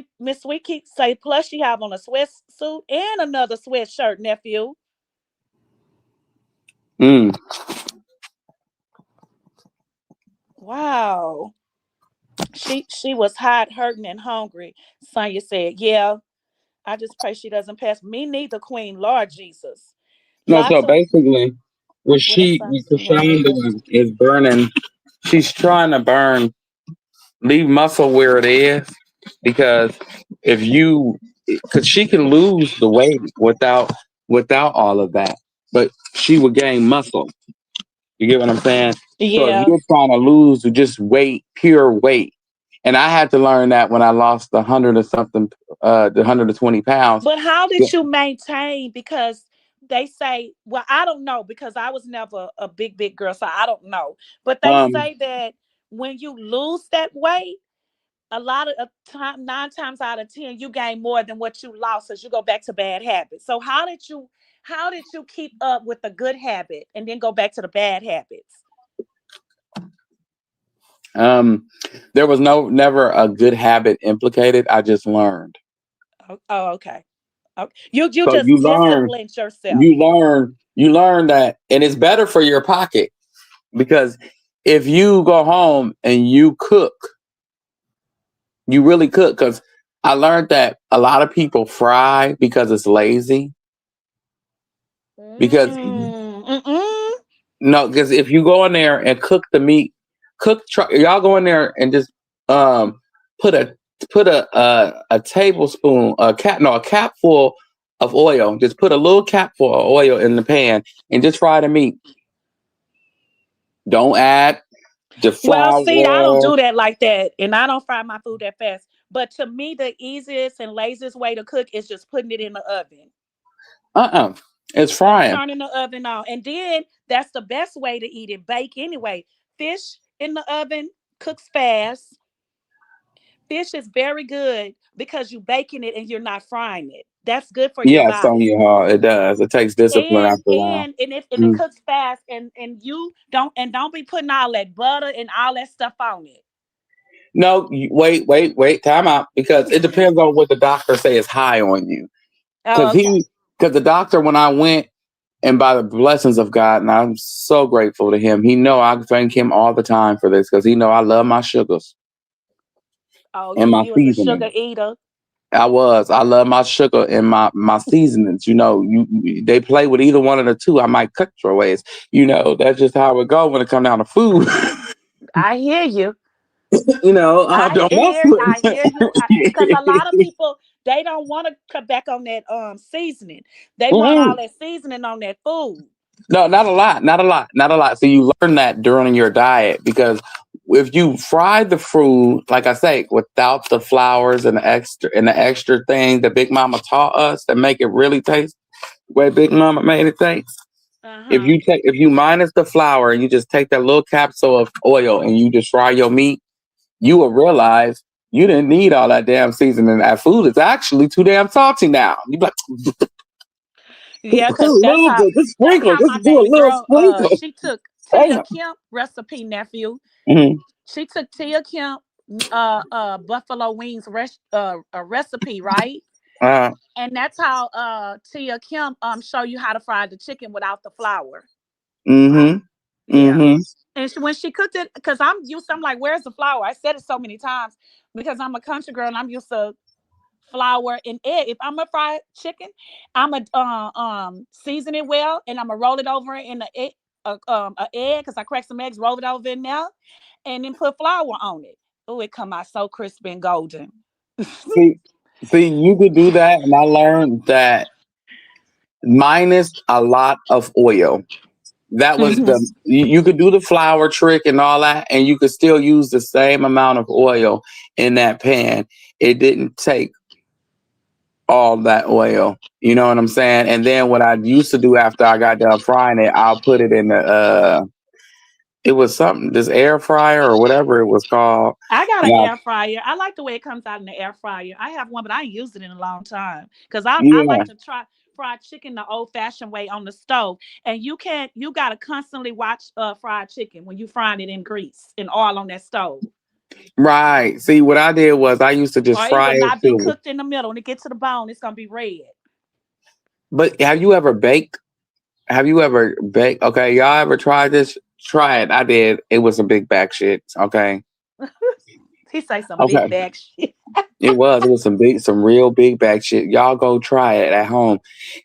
[SPEAKER 4] Sweet Key say plus she have on a sweatsuit and another sweatshirt, nephew.
[SPEAKER 3] Mm.
[SPEAKER 4] Wow. She was hot, hurting, and hungry. Sonya said, "Yeah, I just pray she doesn't pass. Me neither, Queen. Lord Jesus,
[SPEAKER 3] No, so
[SPEAKER 4] lots of
[SPEAKER 3] basically, what
[SPEAKER 4] what a son
[SPEAKER 3] Krishan doing is burning. She's trying to burn, leave muscle where it is, because if you, because she can lose the weight without all of that, but she would gain muscle. You get what I'm saying? So if
[SPEAKER 4] Yeah,
[SPEAKER 3] you're trying to lose just weight, pure weight, and I had to learn that when I lost the 100 or something, the 120 pounds.
[SPEAKER 4] but how
[SPEAKER 3] Yeah.
[SPEAKER 4] did you maintain? Because they say, well, I don't know because I was never a big girl, so I don't know. But they
[SPEAKER 3] Um,
[SPEAKER 4] say that when you lose that weight, a lot of time, 9 times out of 10, you gain more than what you lost as you go back to bad habits. So how did you keep up with a good habit and then go back to the bad habits?
[SPEAKER 3] um, there was never a good habit implicated. I just learned.
[SPEAKER 4] Oh, okay. Okay. You
[SPEAKER 3] So
[SPEAKER 4] just disciplined yourself.
[SPEAKER 3] you learn that, and it's better for your pocket because if you go home and you cook, you really cook. Because I learned that a lot of people fry because it's lazy. Because
[SPEAKER 4] Mm.
[SPEAKER 3] no, because if you go in there and cook the meat, y'all go in there and just um put a tablespoon, a cap full of oil. Just put a little cap full of oil in the pan and just fry the meat. Don't add the
[SPEAKER 4] Well, see, I don't
[SPEAKER 3] flour.
[SPEAKER 4] do that like that, and I don't fry my food that fast. But to me, the easiest and laziest way to cook is just putting it in the oven
[SPEAKER 3] It's
[SPEAKER 4] and
[SPEAKER 3] frying.
[SPEAKER 4] turning the oven on. And then that's the best way to eat it. Bake anyway. Fish in the oven cooks fast. Fish is very good because you baking it and you're not frying it. That's good for your
[SPEAKER 3] Yeah, it's on
[SPEAKER 4] body.
[SPEAKER 3] your heart. It does. It takes discipline
[SPEAKER 4] And
[SPEAKER 3] after a while.
[SPEAKER 4] and and it
[SPEAKER 3] Mm.
[SPEAKER 4] cooks fast and you don't be putting all that butter and all that stuff on it.
[SPEAKER 3] No, wait. Time out because it depends on what the doctor say is high on you.
[SPEAKER 4] Oh,
[SPEAKER 3] Because
[SPEAKER 4] okay.
[SPEAKER 3] because the doctor when I went, and by the blessings of God, and I'm so grateful to him. He know I thank him all the time for this because he know I love my sugars
[SPEAKER 4] Oh,
[SPEAKER 3] and my
[SPEAKER 4] you was a sugar
[SPEAKER 3] seasonings.
[SPEAKER 4] eater.
[SPEAKER 3] I love my sugar and my seasonings. They play with either one of the two. I might cut your ways. That's just how it go when it come down to food.
[SPEAKER 4] I hear you.
[SPEAKER 3] I don't mess
[SPEAKER 4] I
[SPEAKER 3] with.
[SPEAKER 4] hear you. Because a lot of people they don't want to cut back on that seasoning. They want all
[SPEAKER 3] Mm-mm.
[SPEAKER 4] that seasoning on that food.
[SPEAKER 3] No, not a lot, not a lot, not a lot. So you learn that during your diet because if you fry the fruit, like I say, without the flours and the extra things that Big Mama taught us that make it really taste the way Big Mama made it taste.
[SPEAKER 4] Uh-huh.
[SPEAKER 3] If you minus the flour and you just take that little capsule of oil and you just fry your meat, you will realize you didn't need all that damn seasoning. That food is actually too damn salty now. You be like,
[SPEAKER 4] Yeah,
[SPEAKER 3] a
[SPEAKER 4] because
[SPEAKER 3] little bit, just
[SPEAKER 4] that's
[SPEAKER 3] sprinkle,
[SPEAKER 4] how
[SPEAKER 3] just
[SPEAKER 4] my
[SPEAKER 3] do a
[SPEAKER 4] baby
[SPEAKER 3] little
[SPEAKER 4] girl
[SPEAKER 3] sprinkle.
[SPEAKER 4] she took Tia
[SPEAKER 3] Damn.
[SPEAKER 4] Kemp recipe, nephew.
[SPEAKER 3] Mhm.
[SPEAKER 4] She took Tia Kemp buffalo wings a recipe, right?
[SPEAKER 3] Uh,
[SPEAKER 4] And that's how Tia Kemp show you how to fry the chicken without the flour.
[SPEAKER 3] mm-hmm.
[SPEAKER 4] Yeah.
[SPEAKER 3] Mm-hmm.
[SPEAKER 4] And when she cooked it, because I'm like, where's the flour? I said it so many times because I'm a country girl and I'm used to flour and egg. If I'm gonna fry chicken, I'm gonna season it well and I'm gonna roll it over in a egg because I crack some eggs, roll it over in there, and then put flour on it. Oh, it come out so crispy and golden.
[SPEAKER 3] See, you could do that, and I learned that minus a lot of oil. That was
[SPEAKER 2] Hmm.
[SPEAKER 3] you could do the flour trick and all that, and you could still use the same amount of oil in that pan. It didn't take all that oil. You know what I'm saying? And then what I used to do after I got done frying it, I'll put it in the it was something this air fryer or whatever it was called.
[SPEAKER 4] I got an
[SPEAKER 3] And
[SPEAKER 4] air fryer. I like the way it comes out in the air fryer. I have one, but I ain't used it in a long time because I
[SPEAKER 3] yeah,
[SPEAKER 4] like to try fried chicken the old fashioned way on the stove. And you gotta constantly watch fried chicken when you frying it in grease and oil on that stove.
[SPEAKER 3] right. See, what I did was I used to just
[SPEAKER 4] Or it
[SPEAKER 3] fry
[SPEAKER 4] will
[SPEAKER 3] it
[SPEAKER 4] not be
[SPEAKER 3] too.
[SPEAKER 4] cooked in the middle. When it gets to the bone, it's gonna be red.
[SPEAKER 3] But have you ever baked? Have you ever baked? Okay, y'all ever tried this? Try it. I did. It was some big back shit. Okay.
[SPEAKER 4] He say some big
[SPEAKER 3] Okay.
[SPEAKER 4] bag shit.
[SPEAKER 3] It was. It was some real big back shit. Y'all go try it at home.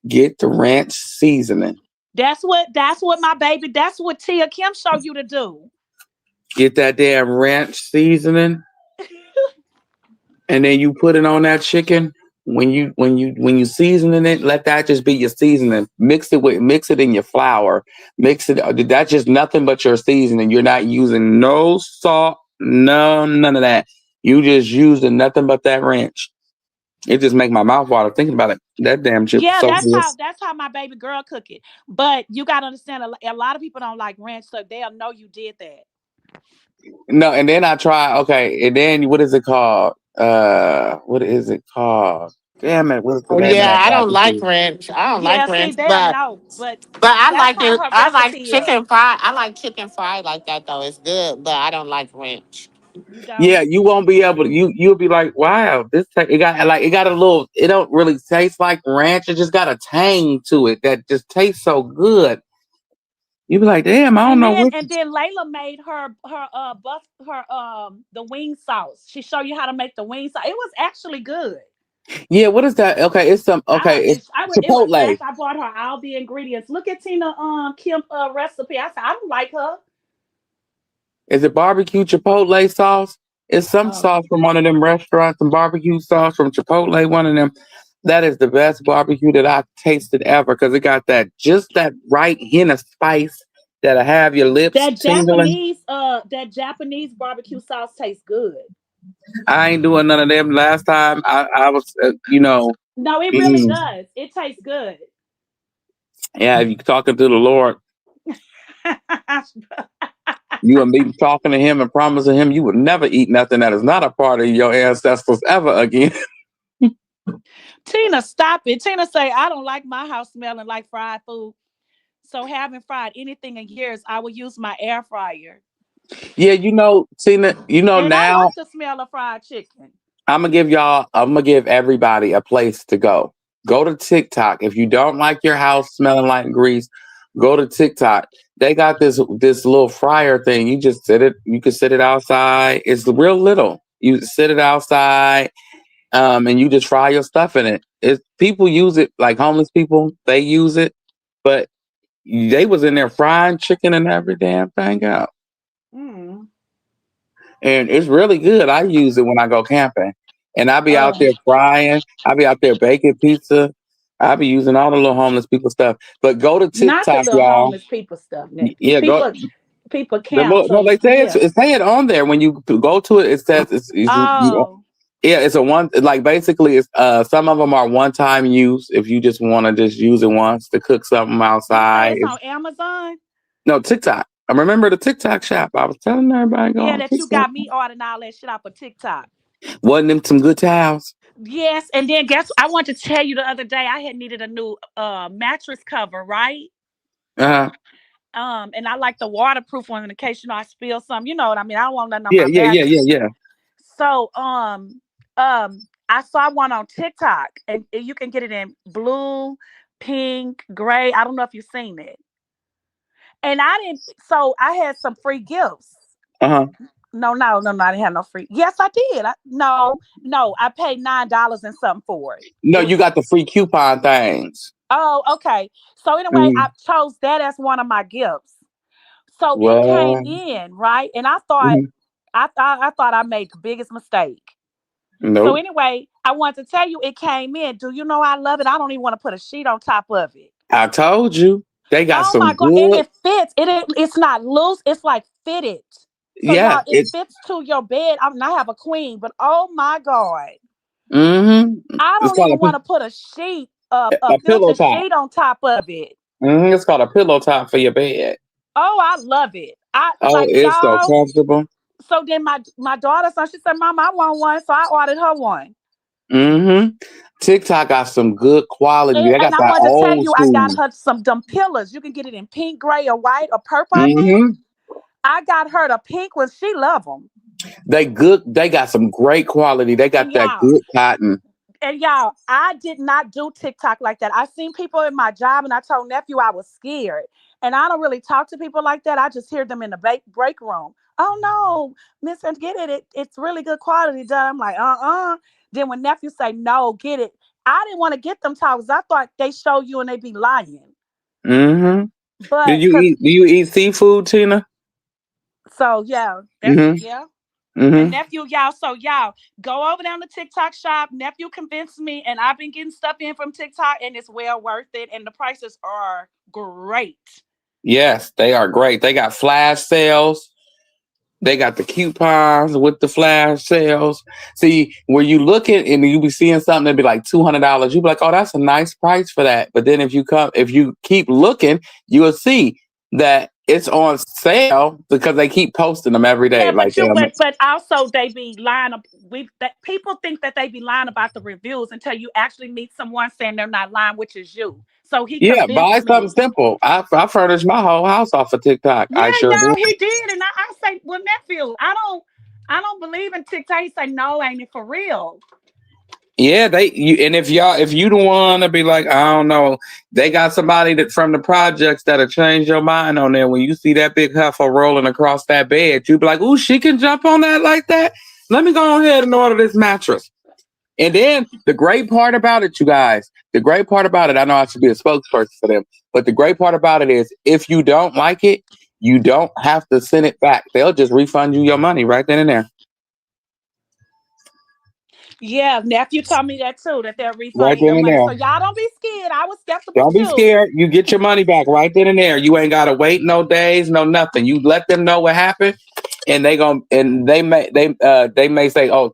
[SPEAKER 3] Get the ranch seasoning.
[SPEAKER 4] That's what my baby, that's what Tia Kim showed you to do.
[SPEAKER 3] Get that damn ranch seasoning, and then you put it on that chicken. When you seasoning it, let that just be your seasoning. Mix it in your flour. Mix it. That's just nothing but your seasoning. You're not using no salt, no none of that. You just using nothing but that ranch. It just make my mouth water thinking about it. That damn chip is
[SPEAKER 4] Yeah,
[SPEAKER 3] so
[SPEAKER 4] that's
[SPEAKER 3] good.
[SPEAKER 4] how my baby girl cook it. But you gotta understand, a lot of people don't like ranch, so they'll know you did that.
[SPEAKER 3] No, and then I try. Okay, and then what is it called? What is it called? Damn it! What's the name of
[SPEAKER 2] Yeah,
[SPEAKER 3] that
[SPEAKER 2] I don't like
[SPEAKER 3] barbecue?
[SPEAKER 2] ranch. I don't like
[SPEAKER 4] Yeah, see,
[SPEAKER 2] ranch,
[SPEAKER 4] they'll know, but
[SPEAKER 2] but I
[SPEAKER 4] that's
[SPEAKER 2] like
[SPEAKER 4] how
[SPEAKER 2] it.
[SPEAKER 4] her
[SPEAKER 2] I like
[SPEAKER 4] recipe is.
[SPEAKER 2] chicken fried. I like chicken fried like that though. It's good, but I don't like ranch.
[SPEAKER 4] You
[SPEAKER 3] Yeah,
[SPEAKER 4] don't?
[SPEAKER 3] you won't be able to. You'll be like, wow, it got a little. It don't really taste like ranch. It just got a tang to it that just tastes so good. You be like, damn, I don't
[SPEAKER 4] And
[SPEAKER 3] know
[SPEAKER 4] then
[SPEAKER 3] what.
[SPEAKER 4] and then Layla made the wing sauce. She showed you how to make the wing sauce. It was actually good.
[SPEAKER 3] Yeah, what is that? Okay, it's some. Okay, it's
[SPEAKER 4] It was
[SPEAKER 3] Chipotle.
[SPEAKER 4] fast. I bought her all the ingredients. Look at Tina Kim recipe. I said I don't like her.
[SPEAKER 3] Is it barbecue Chipotle sauce? It's some
[SPEAKER 4] Oh,
[SPEAKER 3] sauce from one of them restaurants, some barbecue sauce from Chipotle, one of them. That is the best barbecue that I've tasted ever because it got that right hint of spice that'll have your lips tingling.
[SPEAKER 4] that Japanese barbecue sauce tastes good.
[SPEAKER 3] I ain't doing none of them. Last time I was,
[SPEAKER 4] No, it really
[SPEAKER 3] mm,
[SPEAKER 4] does. It tastes good.
[SPEAKER 3] yeah, if you talking to the Lord, you and me talking to Him and promising Him you would never eat nothing that is not a part of your ancestors ever again.
[SPEAKER 4] Tina, stop it. Tina say I don't like my house smelling like fried food. So haven't fried anything in years, I will use my air fryer.
[SPEAKER 3] Yeah, Tina,
[SPEAKER 4] And I
[SPEAKER 3] now
[SPEAKER 4] like the smell of fried chicken.
[SPEAKER 3] I'm gonna give everybody a place to go. Go to TikTok. If you don't like your house smelling like grease, go to TikTok. They got this little fryer thing. You can sit it outside. It's real little. You sit it outside, and you just fry your stuff in it. People use it, like homeless people, they use it, but they was in there frying chicken and every damn thing out.
[SPEAKER 4] Mm.
[SPEAKER 3] And it's really good. I use it when I go camping, and I be out
[SPEAKER 4] Oh,
[SPEAKER 3] there frying. I be out there baking pizza. I be using all the little homeless people stuff. But go to
[SPEAKER 4] not the
[SPEAKER 3] TikTok,
[SPEAKER 4] little
[SPEAKER 3] y'all.
[SPEAKER 4] homeless people stuff. Nick.
[SPEAKER 3] Yeah, go.
[SPEAKER 4] People camp.
[SPEAKER 3] No,
[SPEAKER 4] So
[SPEAKER 3] they say
[SPEAKER 4] yeah.
[SPEAKER 3] it's say it on there when you go to it. It says
[SPEAKER 4] Oh,
[SPEAKER 3] yeah, it's a one like basically it's some of them are one time use if you just want to just use it once to cook something
[SPEAKER 4] you say
[SPEAKER 3] outside.
[SPEAKER 4] it's on Amazon?
[SPEAKER 3] No TikTok. I remember the TikTok shop. I was telling everybody go
[SPEAKER 4] Yeah,
[SPEAKER 3] on
[SPEAKER 4] that you
[SPEAKER 3] TikTok.
[SPEAKER 4] got me ordering all that shit off of TikTok.
[SPEAKER 3] Wasn't them some good towels?
[SPEAKER 4] Yes, and then guess I want to tell you the other day I had needed a new mattress cover, right?
[SPEAKER 3] Uh-huh.
[SPEAKER 4] And I like the waterproof one in case I spill some. You know what I mean? I don't want nothing on
[SPEAKER 3] Yeah,
[SPEAKER 4] my
[SPEAKER 3] yeah, yeah,
[SPEAKER 4] mattress.
[SPEAKER 3] yeah, yeah.
[SPEAKER 4] So I saw one on TikTok and you can get it in blue, pink, gray. I don't know if you've seen it. And I didn't so I had some free gifts.
[SPEAKER 3] Uh-huh.
[SPEAKER 4] No, I didn't have no free. Yes, I did. No, I paid $9 and something for it.
[SPEAKER 3] No,
[SPEAKER 4] It was
[SPEAKER 3] you got the free coupon things.
[SPEAKER 4] oh, okay. So anyway, I
[SPEAKER 3] Mm.
[SPEAKER 4] chose that as one of my gifts. So it came
[SPEAKER 3] Well,
[SPEAKER 4] in, right? And I thought
[SPEAKER 3] mhm.
[SPEAKER 4] I thought I made the biggest mistake. So
[SPEAKER 3] Nope.
[SPEAKER 4] anyway, I want to tell you, it came in. Do you know I love it? I don't even want to put a sheet on top of it.
[SPEAKER 3] I told you they got
[SPEAKER 4] Oh my
[SPEAKER 3] some
[SPEAKER 4] God. And
[SPEAKER 3] good.
[SPEAKER 4] it fits. It's not loose. It's like fitted. So
[SPEAKER 3] Yeah,
[SPEAKER 4] y'all, it fits to your bed. I have a queen, but oh my God. I
[SPEAKER 3] it's
[SPEAKER 4] don't
[SPEAKER 3] called
[SPEAKER 4] even want to put a sheet, a
[SPEAKER 3] a pillow
[SPEAKER 4] filter
[SPEAKER 3] top.
[SPEAKER 4] sheet on top of it.
[SPEAKER 3] It's called a pillow top for your bed.
[SPEAKER 4] Oh, I love it. I
[SPEAKER 3] Oh,
[SPEAKER 4] like
[SPEAKER 3] it's so
[SPEAKER 4] y'all.
[SPEAKER 3] comfortable.
[SPEAKER 4] So then my daughter, so she said, "Mom, I want one." So I ordered her one.
[SPEAKER 3] hmm TikTok got some good quality. They
[SPEAKER 4] And
[SPEAKER 3] got
[SPEAKER 4] I
[SPEAKER 3] that
[SPEAKER 4] wanted to tell
[SPEAKER 3] old
[SPEAKER 4] you, I got
[SPEAKER 3] school.
[SPEAKER 4] her some dumb pillows. You can get it in pink, gray, or white, or purple, I think.
[SPEAKER 3] hmm
[SPEAKER 4] I got her the pink one. She love them.
[SPEAKER 3] They good. They got some great quality. They got
[SPEAKER 4] And
[SPEAKER 3] that
[SPEAKER 4] y'all,
[SPEAKER 3] good cotton.
[SPEAKER 4] I did not do TikTok like that. I seen people in my job, and I told nephew I was scared. And I don't really talk to people like that. I just hear them in the break room. Oh no, Miss, get it. It's really good quality done. I'm like, Then when nephew say no, get it. I didn't want to get them towels. I thought they show you and they be lying.
[SPEAKER 3] hmm Do
[SPEAKER 4] But
[SPEAKER 3] you
[SPEAKER 4] cause
[SPEAKER 3] eat? Do you eat seafood, Tina?
[SPEAKER 4] so yeah, that's
[SPEAKER 3] hmm
[SPEAKER 4] yeah. And
[SPEAKER 3] hmm
[SPEAKER 4] nephew, y'all, so y'all go over down to TikTok shop. Nephew convinced me, and I've been getting stuff in from TikTok, and it's well worth it. And the prices are great.
[SPEAKER 3] Yes, they are great. They got flash sales. They got the coupons with the flash sales. See, where you look at and you be seeing something that be like $200, you be like, "Oh, that's a nice price for that." But then if you keep looking, you will see that it's on sale because they keep posting them every day.
[SPEAKER 4] Yeah,
[SPEAKER 3] Like,
[SPEAKER 4] but also they be lying. That people think that they be lying about the reviews until you actually meet someone saying they're not lying, which is you. So he
[SPEAKER 3] yeah, buy
[SPEAKER 4] convinced
[SPEAKER 3] something
[SPEAKER 4] me.
[SPEAKER 3] simple. I furnished my whole house off of TikTok.
[SPEAKER 4] Yeah,
[SPEAKER 3] I sure
[SPEAKER 4] y'all,
[SPEAKER 3] did.
[SPEAKER 4] he did, and I say, well, nephew, I don't believe in TikTok. He say, no, ain't it for real?
[SPEAKER 3] Yeah, and if you the one to be like, I don't know, they got somebody that from the projects that'll change your mind on there. When you see that big heifer rolling across that bed, you be like, "Ooh, she can jump on that like that. Let me go ahead and order this mattress." And then the great part about it, you guys, the great part about it, I know I should be a spokesperson for them, but the great part about it is if you don't like it, you don't have to send it back. They'll just refund you your money right then and there.
[SPEAKER 4] Yeah, nephew told me that too, that they're
[SPEAKER 3] Right
[SPEAKER 4] refunding
[SPEAKER 3] then
[SPEAKER 4] your
[SPEAKER 3] and
[SPEAKER 4] money.
[SPEAKER 3] there.
[SPEAKER 4] So y'all don't be scared. I was skeptical
[SPEAKER 3] Don't be
[SPEAKER 4] too.
[SPEAKER 3] scared. You get your money back right then and there. You ain't gotta wait no days, no nothing. You let them know what happened, and they may say, "Oh,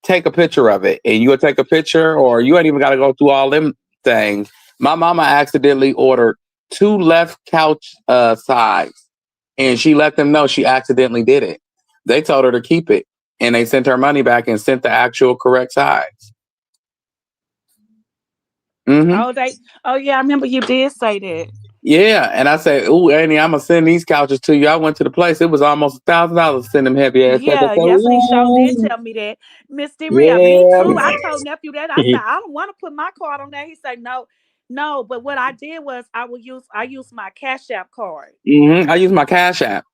[SPEAKER 3] take a picture of it," and you'll take a picture, or you ain't even gotta go through all them things. My mama accidentally ordered two left couch sides, and she let them know she accidentally did it. They told her to keep it, and they sent her money back and sent the actual correct sides. hmm
[SPEAKER 4] Oh, oh yeah, I remember you did say that.
[SPEAKER 3] Yeah, and I said, "Ooh, Annie, I'm gonna send these couches to you." I went to the place; it was almost $1,000 to send them heavy ass couches. I
[SPEAKER 4] Yeah,
[SPEAKER 3] said,
[SPEAKER 4] yes, he sure did
[SPEAKER 3] "Ooh,
[SPEAKER 4] tell me that. Miss Maria, me
[SPEAKER 3] yeah."
[SPEAKER 4] too. I told nephew that. I said, I don't want to put my card on there. He said, no, no. But what I did was I used my Cash App card.
[SPEAKER 3] I use my Cash App.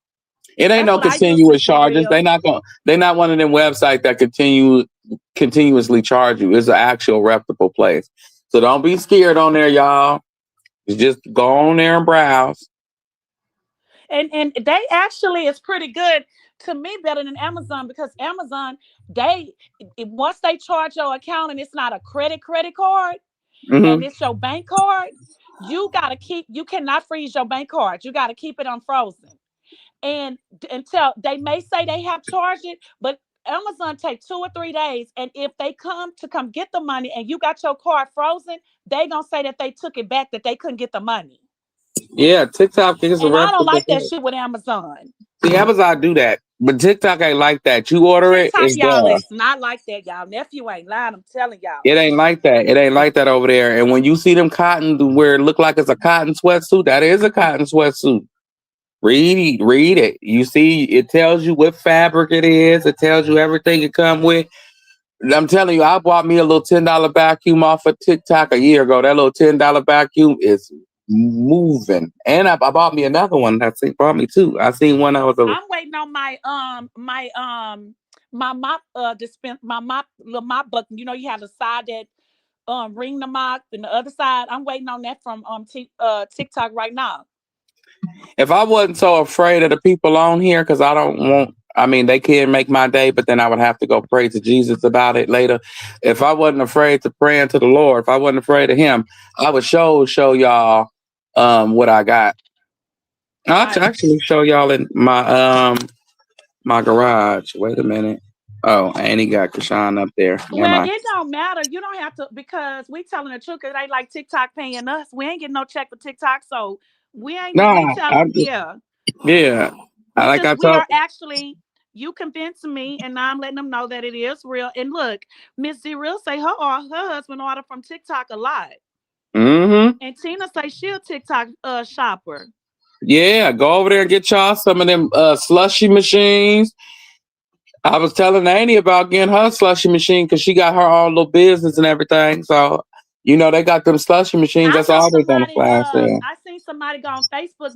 [SPEAKER 3] It ain't
[SPEAKER 4] That's
[SPEAKER 3] no
[SPEAKER 4] what I use,
[SPEAKER 3] continuous
[SPEAKER 4] Miss
[SPEAKER 3] charges.
[SPEAKER 4] Maria.
[SPEAKER 3] They not one of them websites that continuously charge you. It's an actual reputable place. So don't be scared on there, y'all. Just go on there and browse.
[SPEAKER 4] And they actually is pretty good to me, better than Amazon, because Amazon, once they charge your account and it's not a credit card and
[SPEAKER 3] hmm
[SPEAKER 4] it's your bank card, you cannot freeze your bank card. You gotta keep it unfrozen. And until they may say they have charged it, but Amazon take 2 or 3 days, and if they come get the money and you got your card frozen, they gonna say that they took it back, that they couldn't get the money.
[SPEAKER 3] Yeah, TikTok is a
[SPEAKER 4] And I don't
[SPEAKER 3] reputable
[SPEAKER 4] like that
[SPEAKER 3] place.
[SPEAKER 4] shit with Amazon.
[SPEAKER 3] See, Amazon do that, but TikTok ain't like that. You order it,
[SPEAKER 4] TikTok,
[SPEAKER 3] it's
[SPEAKER 4] y'all,
[SPEAKER 3] there.
[SPEAKER 4] is not like that, y'all. Nephew ain't lying. I'm telling y'all.
[SPEAKER 3] It ain't like that. It ain't like that over there. And when you see them cotton where it look like it's a cotton sweatsuit, that is a cotton sweatsuit. Read it. You see, it tells you what fabric it is. It tells you everything it come with. I'm telling you, I bought me a little $10 vacuum off of TikTok a year ago. That little $10 vacuum is moving. And I bought me another one. Bought me two. I seen one that was a
[SPEAKER 4] I'm waiting on my mop dispense my mop little mop button. You know, you have the side that ring the mop, and the other side. I'm waiting on that from TikTok right now.
[SPEAKER 3] if I wasn't so afraid of the people on here, because I don't want I mean, they can make my day, but then I would have to go pray to Jesus about it later. If I wasn't afraid to pray into the Lord, if I wasn't afraid of Him, I would show y'all what I got. I'll
[SPEAKER 4] Right.
[SPEAKER 3] actually show y'all in my garage. Wait a minute. Oh, and he got Krishan up there. Never
[SPEAKER 4] Well,
[SPEAKER 3] mind.
[SPEAKER 4] it don't matter. You don't have to because we telling the truth. Cause they like TikTok paying us. We ain't getting no check for TikTok, so we ain't.
[SPEAKER 3] No,
[SPEAKER 4] We tell
[SPEAKER 3] I'm just
[SPEAKER 4] yeah.
[SPEAKER 3] yeah.
[SPEAKER 4] We
[SPEAKER 3] Like
[SPEAKER 4] just
[SPEAKER 3] I
[SPEAKER 4] we
[SPEAKER 3] told.
[SPEAKER 4] are actually. You convinced me, and now I'm letting them know that it is real. And look, Miss Z Real say her husband order from TikTok a lot,
[SPEAKER 3] Mm-hmm.
[SPEAKER 4] and Tina say she a TikTok shopper.
[SPEAKER 3] Yeah, go over there and get y'all some of them slushy machines. I was telling Annie about getting her slushy machine because she got her own little business and everything. So, they got them slushy machines.
[SPEAKER 4] I
[SPEAKER 3] That's
[SPEAKER 4] know
[SPEAKER 3] always on the
[SPEAKER 4] somebody.
[SPEAKER 3] flash sale.
[SPEAKER 4] I seen somebody go on Facebook.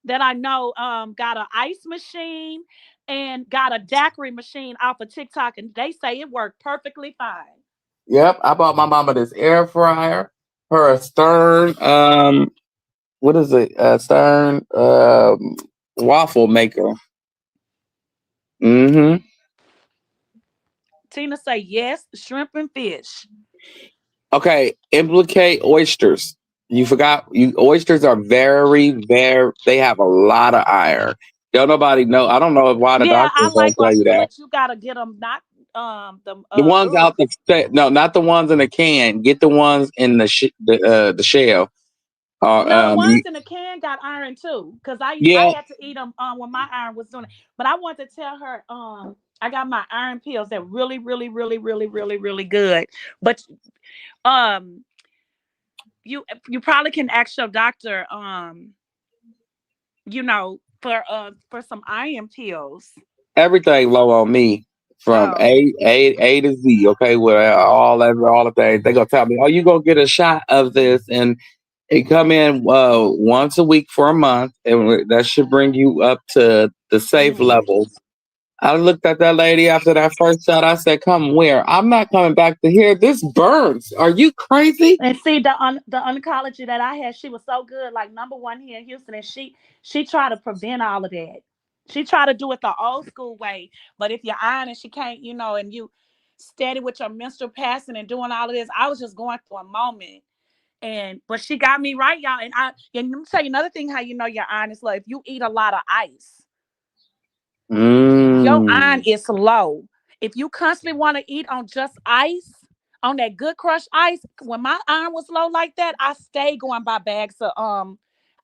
[SPEAKER 4] That I know. Got an ice machine and got a daiquiri machine off of TikTok, and they say it worked perfectly fine.
[SPEAKER 3] Yep, I bought my mama this air fryer, her a Stern, what is it? A Stern waffle maker. Mm-hmm.
[SPEAKER 4] Tina say yes, shrimp and fish.
[SPEAKER 3] Okay, implicate oysters. You forgot you oysters are very, very they have a lot of iron. Don't nobody know. I don't know why the
[SPEAKER 4] Yeah, I
[SPEAKER 3] doctors don't
[SPEAKER 4] like
[SPEAKER 3] tell you
[SPEAKER 4] oysters,
[SPEAKER 3] that.
[SPEAKER 4] but you gotta get them not the
[SPEAKER 3] The ones out no, not the ones in the can. Get the ones in the shell.
[SPEAKER 4] no, the ones
[SPEAKER 3] You,
[SPEAKER 4] in the can got iron too. Cause I
[SPEAKER 3] yeah,
[SPEAKER 4] had to eat them when my iron was doing it. But I want to tell her I got my iron pills that really, really, really, really, really, really good. But um you probably can ask your doctor for some iron pills.
[SPEAKER 3] everything low on me from
[SPEAKER 4] Oh.
[SPEAKER 3] A to Z. Okay, with all the things they gonna tell me. Oh, you gonna get a shot of this, and it come in once a week for a month, and that should bring you up to the safe
[SPEAKER 4] Mm.
[SPEAKER 3] levels. I looked at that lady after that first shot. I said, "Come where? I'm not coming back to here. This burns. Are you crazy?"
[SPEAKER 4] And see the oncology that I had, she was so good, like number one here in Houston, and she tried to prevent all of that. She tried to do it the old school way, but if you're iron and she can't, and you steady with your menstrual passing and doing all of this, I was just going through a moment, and but she got me right, y'all. And let me tell you another thing, how you know your iron is low. If you eat a lot of ice, your iron
[SPEAKER 3] Mm.
[SPEAKER 4] is low. If you constantly want to eat on just ice, on that good crushed ice, when my iron was low like that, I stayed going by bags of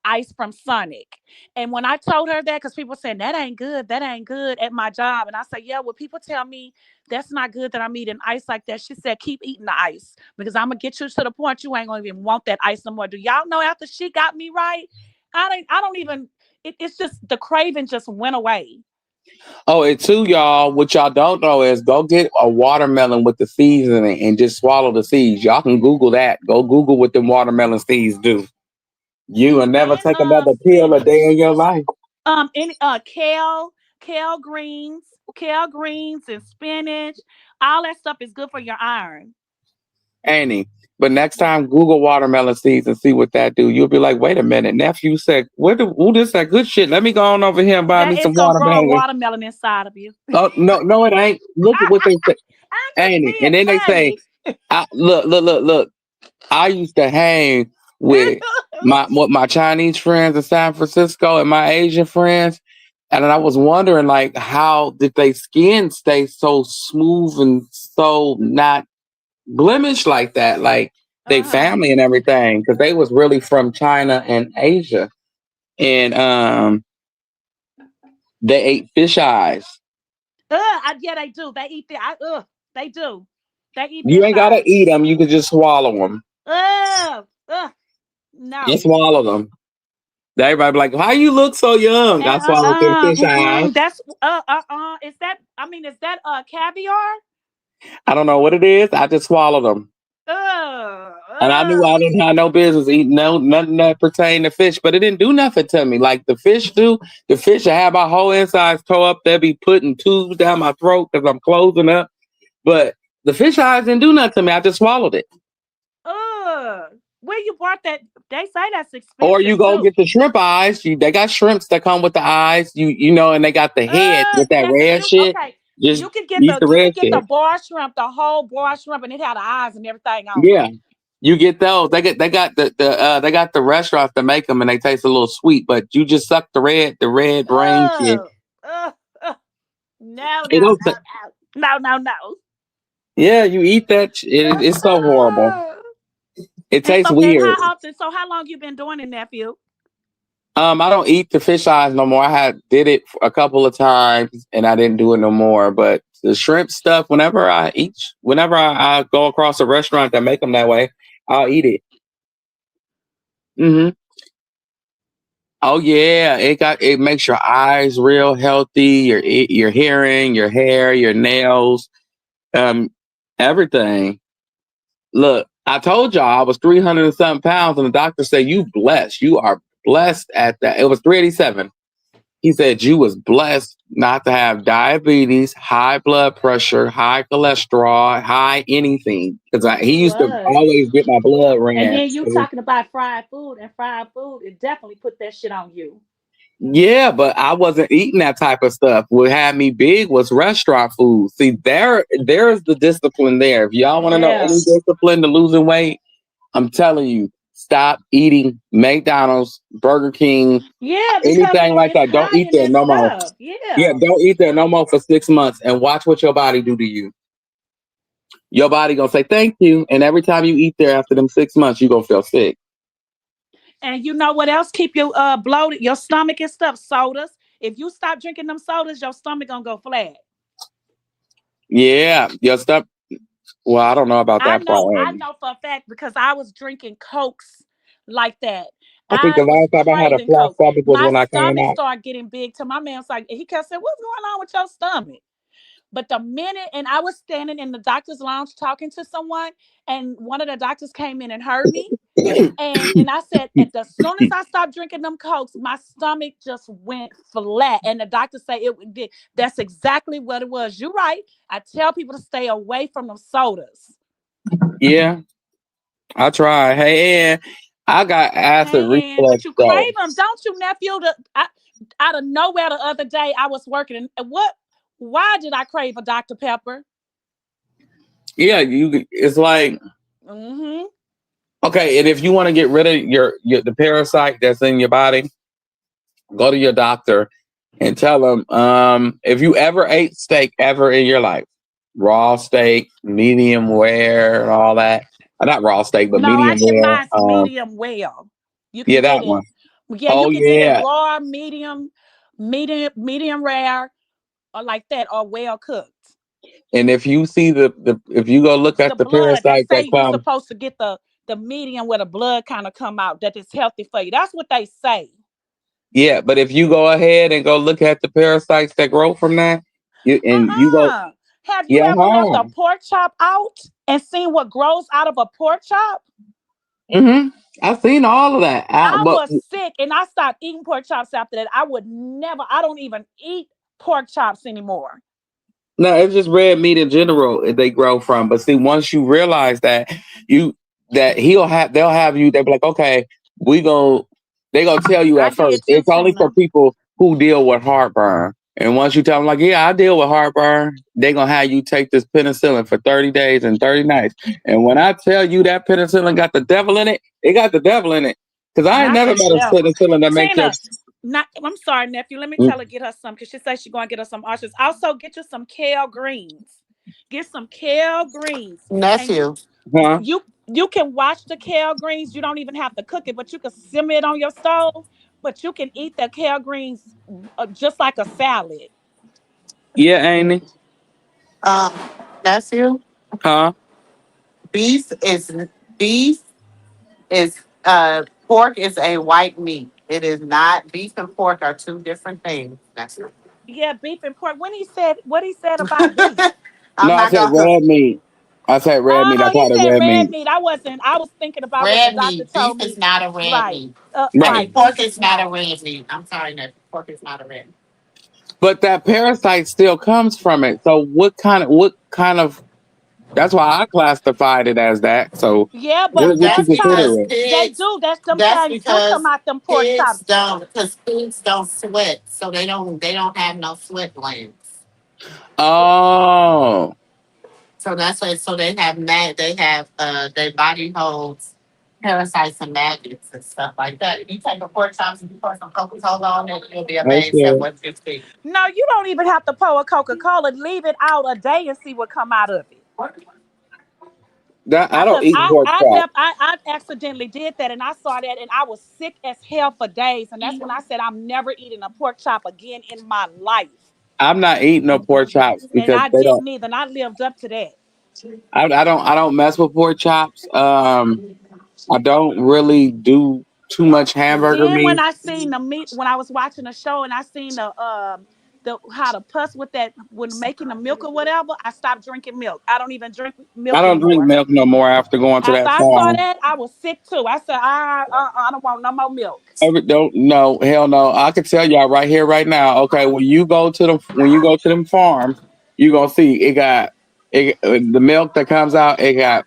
[SPEAKER 4] ice from Sonic. And when I told her that, because people saying that ain't good at my job. And I said, yeah, when people tell me that's not good that I'm eating ice like that, she said, keep eating the ice because I'm gonna get you to the point you ain't gonna even want that ice no more. Do y'all know after she got me right? I don't even it's just the craving just went away.
[SPEAKER 3] Oh, and two, y'all, what y'all don't know is go get a watermelon with the seeds in it and just swallow the seeds. Y'all can Google that. Go Google what the watermelon seeds do. You will never
[SPEAKER 4] And
[SPEAKER 3] take another pill a day
[SPEAKER 4] spinach.
[SPEAKER 3] in your life.
[SPEAKER 4] Any kale greens and spinach, all that stuff is good for your iron.
[SPEAKER 3] Annie. But next time, Google watermelon seeds and see what that do. You'll be like, wait a minute, nephew said, who this that good shit? Let me go on over here and buy
[SPEAKER 4] That
[SPEAKER 3] me
[SPEAKER 4] is
[SPEAKER 3] some
[SPEAKER 4] gonna grow a
[SPEAKER 3] watermelon.
[SPEAKER 4] watermelon inside of you.
[SPEAKER 3] Oh no, no, it ain't. Look at what they say,
[SPEAKER 4] I'm just
[SPEAKER 3] Annie.
[SPEAKER 4] being
[SPEAKER 3] And then they say,
[SPEAKER 4] funny.
[SPEAKER 3] look. I used to hang with my Chinese friends in San Francisco and my Asian friends, and I was wondering like how did they skin stay so smooth and so not blemished like that, like they
[SPEAKER 4] Uh-huh.
[SPEAKER 3] family and everything, because they was really from China and Asia, and they ate fish eyes.
[SPEAKER 4] Yeah, they do. They do. They eat
[SPEAKER 3] You
[SPEAKER 4] fish
[SPEAKER 3] ain't gotta
[SPEAKER 4] eyes.
[SPEAKER 3] eat them; you can just swallow them.
[SPEAKER 4] Ugh,
[SPEAKER 3] Just
[SPEAKER 4] no.
[SPEAKER 3] swallow them. Everybody be like, "Why you look so young?" I swallowed them fish eyes.
[SPEAKER 4] That's is that caviar?
[SPEAKER 3] I don't know what it is. I just swallowed them.
[SPEAKER 4] Ugh,
[SPEAKER 3] And I knew I
[SPEAKER 4] ugh.
[SPEAKER 3] didn't have no business eating nothing that pertained to fish, but it didn't do nothing to me. Like the fish do. The fish, I have my whole insides toe up. They'll be putting tubes down my throat because I'm closing up. But the fish eyes didn't do nothing to me. I just swallowed it.
[SPEAKER 4] Ugh. Where you bought that? They say that's
[SPEAKER 3] Or
[SPEAKER 4] expensive
[SPEAKER 3] you go
[SPEAKER 4] too.
[SPEAKER 3] get the shrimp eyes. They got shrimps that come with the eyes. And they got the head with that
[SPEAKER 4] That's
[SPEAKER 3] red
[SPEAKER 4] you
[SPEAKER 3] shit.
[SPEAKER 4] okay.
[SPEAKER 3] Just
[SPEAKER 4] You can get
[SPEAKER 3] eat
[SPEAKER 4] the
[SPEAKER 3] the
[SPEAKER 4] you can
[SPEAKER 3] red
[SPEAKER 4] get the
[SPEAKER 3] shit.
[SPEAKER 4] bar shrimp, the whole bar shrimp, and it had the eyes and everything on it.
[SPEAKER 3] Yeah, you get those. They got the restaurants that make them, and they taste a little sweet. But you just suck the red brain shit.
[SPEAKER 4] Oh, uh, uh, no,
[SPEAKER 3] It
[SPEAKER 4] no,
[SPEAKER 3] don't.
[SPEAKER 4] no, no, no, no, no.
[SPEAKER 3] Yeah, you eat that. It's so horrible.
[SPEAKER 4] Uh,
[SPEAKER 3] It
[SPEAKER 4] and
[SPEAKER 3] tastes
[SPEAKER 4] so, and
[SPEAKER 3] weird.
[SPEAKER 4] how often? So, how long you been doing it, nephew?
[SPEAKER 3] I don't eat the fish eyes no more. I had did it a couple of times, and I didn't do it no more. But the shrimp stuff, whenever I go across a restaurant that make them that way, I'll eat it. Hmm. Oh yeah, it makes your eyes real healthy, your hearing, your hair, your nails, um, everything. Look, I told y'all I was 300 and something pounds, and the doctor said you blessed. You are blessed at that. It was 387. He said you was blessed not to have diabetes, high blood pressure, high cholesterol, high anything. Because he
[SPEAKER 4] You
[SPEAKER 3] used to
[SPEAKER 4] was.
[SPEAKER 3] always get my blood
[SPEAKER 4] And
[SPEAKER 3] ran.
[SPEAKER 4] then you talking about fried food and fried food, it definitely put that shit on you.
[SPEAKER 3] Yeah, but I wasn't eating that type of stuff. What had me big was restaurant food. See, there's the discipline there. If y'all want to know any
[SPEAKER 4] Yeah.
[SPEAKER 3] discipline to losing weight, I'm telling you, stop eating McDonald's, Burger King,
[SPEAKER 4] Yeah, because
[SPEAKER 3] anything like
[SPEAKER 4] it's
[SPEAKER 3] that. Don't
[SPEAKER 4] high
[SPEAKER 3] eat
[SPEAKER 4] in
[SPEAKER 3] there
[SPEAKER 4] that
[SPEAKER 3] no more.
[SPEAKER 4] stuff.
[SPEAKER 3] Yeah,
[SPEAKER 4] Yeah.
[SPEAKER 3] don't eat there no more for 6 months and watch what your body do to you. Your body gonna say thank you, and every time you eat there after them 6 months, you gonna feel sick.
[SPEAKER 4] And you know what else keep you bloated? Your stomach and stuff. Sodas. If you stop drinking them sodas, your stomach gonna go flat.
[SPEAKER 3] Yeah, your stuff. Well, I don't know about that part.
[SPEAKER 4] I know for a fact because I was drinking cokes like that.
[SPEAKER 3] I think
[SPEAKER 4] I
[SPEAKER 3] the
[SPEAKER 4] was
[SPEAKER 3] last time I had a
[SPEAKER 4] craving
[SPEAKER 3] flat
[SPEAKER 4] cokes.
[SPEAKER 3] stomach was
[SPEAKER 4] My
[SPEAKER 3] when I came
[SPEAKER 4] stomach
[SPEAKER 3] out.
[SPEAKER 4] started getting big to my man's like he kept saying, "What's going on with your stomach?" But the minute, and I was standing in the doctor's lounge talking to someone, and one of the doctors came in and heard me. And I said, at the soon as I stopped drinking them cokes, my stomach just went flat. And the doctor said it did. That's exactly what it was. You're right. I tell people to stay away from them sodas.
[SPEAKER 3] Yeah, I tried. Hey, and I got acid
[SPEAKER 4] Hey, and but
[SPEAKER 3] reflux
[SPEAKER 4] you
[SPEAKER 3] though.
[SPEAKER 4] crave them, don't you, nephew? Out of nowhere, the other day I was working, and what? Why did I crave a Dr. Pepper?
[SPEAKER 3] Yeah, it's like
[SPEAKER 4] Mm-hmm.
[SPEAKER 3] okay, and if you want to get rid of your the parasite that's in your body, go to your doctor and tell them if you ever ate steak ever in your life, raw steak, medium rare, and all that. Not raw steak, but
[SPEAKER 4] No, I
[SPEAKER 3] medium
[SPEAKER 4] get
[SPEAKER 3] rare.
[SPEAKER 4] mine medium well. You can
[SPEAKER 3] Yeah,
[SPEAKER 4] get
[SPEAKER 3] that
[SPEAKER 4] it.
[SPEAKER 3] one.
[SPEAKER 4] Yeah, you
[SPEAKER 3] Oh
[SPEAKER 4] can get it
[SPEAKER 3] yeah.
[SPEAKER 4] raw, medium rare, or like that, or well cooked.
[SPEAKER 3] And if you see the if you go look
[SPEAKER 4] The
[SPEAKER 3] at the
[SPEAKER 4] blood, they
[SPEAKER 3] parasite that
[SPEAKER 4] say you're
[SPEAKER 3] come,
[SPEAKER 4] supposed to get the medium where the blood kind of come out. That is healthy for you. That's what they say.
[SPEAKER 3] yeah. But if you go ahead and go look at the parasites that grow from that, you go,
[SPEAKER 4] Uh-uh. Have you
[SPEAKER 3] yeah,
[SPEAKER 4] ever left a pork chop out and seen what grows out of a pork chop?
[SPEAKER 3] mm-hmm. I've seen all of that.
[SPEAKER 4] I
[SPEAKER 3] But
[SPEAKER 4] was sick and I stopped eating pork chops after that. I would never, I don't even eat pork chops anymore.
[SPEAKER 3] no, it's just red meat in general they grow from. But see, once you realize you that they'll have you, they'll be like, okay, we go they gonna tell you
[SPEAKER 4] I
[SPEAKER 3] at first.
[SPEAKER 4] did too,
[SPEAKER 3] It's only for
[SPEAKER 4] Tina.
[SPEAKER 3] people who deal with heartburn. And once you tell them like, yeah, I deal with heartburn, they gonna have you take this penicillin for 30 days and 30 nights. And when I tell you that penicillin got the devil in it, it got the devil in it. Cause I ain't
[SPEAKER 4] Not
[SPEAKER 3] never
[SPEAKER 4] the
[SPEAKER 3] met a
[SPEAKER 4] devil.
[SPEAKER 3] penicillin that make your
[SPEAKER 4] Tina, not I'm sorry, nephew. Let me
[SPEAKER 3] mm,
[SPEAKER 4] tell her get her some because she says she's gonna get her some oranges. Also, get you some kale greens. Get some kale greens. And
[SPEAKER 2] Nephew.
[SPEAKER 3] huh?
[SPEAKER 4] you can wash the kale greens. You don't even have to cook it, but you can simmer it on your stove. But you can eat the kale greens just like a salad.
[SPEAKER 3] Yeah, Amy.
[SPEAKER 2] Um, Nephew.
[SPEAKER 3] Huh?
[SPEAKER 2] Beef is beef is pork is a white meat. It is not beef and pork are two different things. Nephew.
[SPEAKER 4] Yeah, beef and pork. When he said what he said about beef.
[SPEAKER 2] I'm
[SPEAKER 3] No, I
[SPEAKER 2] not
[SPEAKER 3] said
[SPEAKER 2] gonna
[SPEAKER 3] red meat. I said red meat. I
[SPEAKER 4] Oh, he
[SPEAKER 3] called it
[SPEAKER 4] said
[SPEAKER 3] red
[SPEAKER 4] red
[SPEAKER 3] meat.
[SPEAKER 4] meat. I wasn't. I was thinking about what the
[SPEAKER 2] red
[SPEAKER 4] doctor
[SPEAKER 2] meat. Beef
[SPEAKER 4] told
[SPEAKER 2] is
[SPEAKER 4] me.
[SPEAKER 2] not a red
[SPEAKER 4] Right.
[SPEAKER 2] meat. I
[SPEAKER 3] Right.
[SPEAKER 2] mean
[SPEAKER 4] Right.
[SPEAKER 2] pork
[SPEAKER 4] Beef
[SPEAKER 2] is
[SPEAKER 4] is
[SPEAKER 2] not a
[SPEAKER 4] not.
[SPEAKER 2] red meat. I'm sorry, Nephew. Pork is not a red meat.
[SPEAKER 3] But that parasite still comes from it. So what kind of That's why I classified it as that. So,
[SPEAKER 4] Yeah, but
[SPEAKER 3] what you
[SPEAKER 2] That's
[SPEAKER 3] consider
[SPEAKER 2] because
[SPEAKER 4] sometimes
[SPEAKER 3] it?
[SPEAKER 4] they
[SPEAKER 2] pigs.
[SPEAKER 4] do. That's them
[SPEAKER 2] That's
[SPEAKER 4] things do come
[SPEAKER 2] because
[SPEAKER 4] out them pork chops.
[SPEAKER 2] pigs don't sweat, so they don't have no sweat glands.
[SPEAKER 3] Oh,
[SPEAKER 2] So that's why. So they have their body holds parasites and maggots and stuff like that. If you take a pork chops and you pour some Coca Cola on it, you'll be amazed at
[SPEAKER 3] okay.
[SPEAKER 2] what you see.
[SPEAKER 4] No, you don't even have to pour a Coca Cola. Leave it out a day and see what come out of it.
[SPEAKER 3] That I don't
[SPEAKER 4] Cause
[SPEAKER 3] eat
[SPEAKER 4] I
[SPEAKER 3] pork
[SPEAKER 4] I
[SPEAKER 3] chop.
[SPEAKER 4] left I accidentally did that and I saw that and I was sick as hell for days and that's when I said I'm never eating a pork chop again in my life.
[SPEAKER 3] I'm not eating no pork chops
[SPEAKER 4] And
[SPEAKER 3] because
[SPEAKER 4] I
[SPEAKER 3] they don't.
[SPEAKER 4] didn't either. And I lived up to that.
[SPEAKER 3] I don't mess with pork chops. I don't really do too much hamburger
[SPEAKER 4] Then when
[SPEAKER 3] meat.
[SPEAKER 4] I seen the meat, when I was watching the show and I seen the how to puss with that when making the milk or whatever, I stopped drinking milk. I don't even drink
[SPEAKER 3] I
[SPEAKER 4] milk
[SPEAKER 3] don't drink
[SPEAKER 4] anymore.
[SPEAKER 3] milk no more after going to
[SPEAKER 4] After
[SPEAKER 3] that
[SPEAKER 4] I saw
[SPEAKER 3] farm.
[SPEAKER 4] that, I was sick too. I said, I don't want no more milk.
[SPEAKER 3] Every don't no hell no. I can tell y'all right here right now. Okay, when you go to them farms, you gonna see the milk that comes out. It got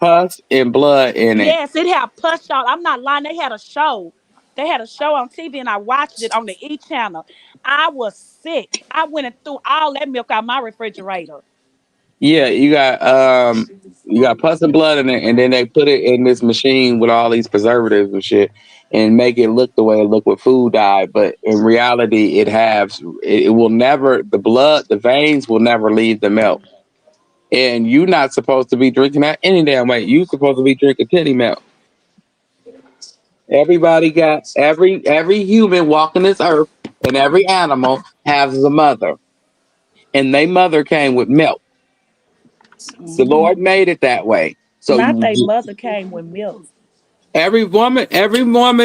[SPEAKER 3] pus and blood in it.
[SPEAKER 4] Yes, it had push out. I'm not lying. They had a show. They had a show on TV and I watched it on the E channel. I was sick. I went and threw all that milk out my refrigerator.
[SPEAKER 3] Yeah, you got pus and blood in it, and then they put it in this machine with all these preservatives and shit, and make it look the way it look with food dye. But in reality, it will never the veins will never leave the milk, and you're not supposed to be drinking that any damn way. You supposed to be drinking titty milk. Every human walking this earth and every animal has a mother, and they mother came with milk. The
[SPEAKER 4] Hmm.
[SPEAKER 3] Lord made it that way. So
[SPEAKER 4] Not they mother came with milk.
[SPEAKER 3] every woman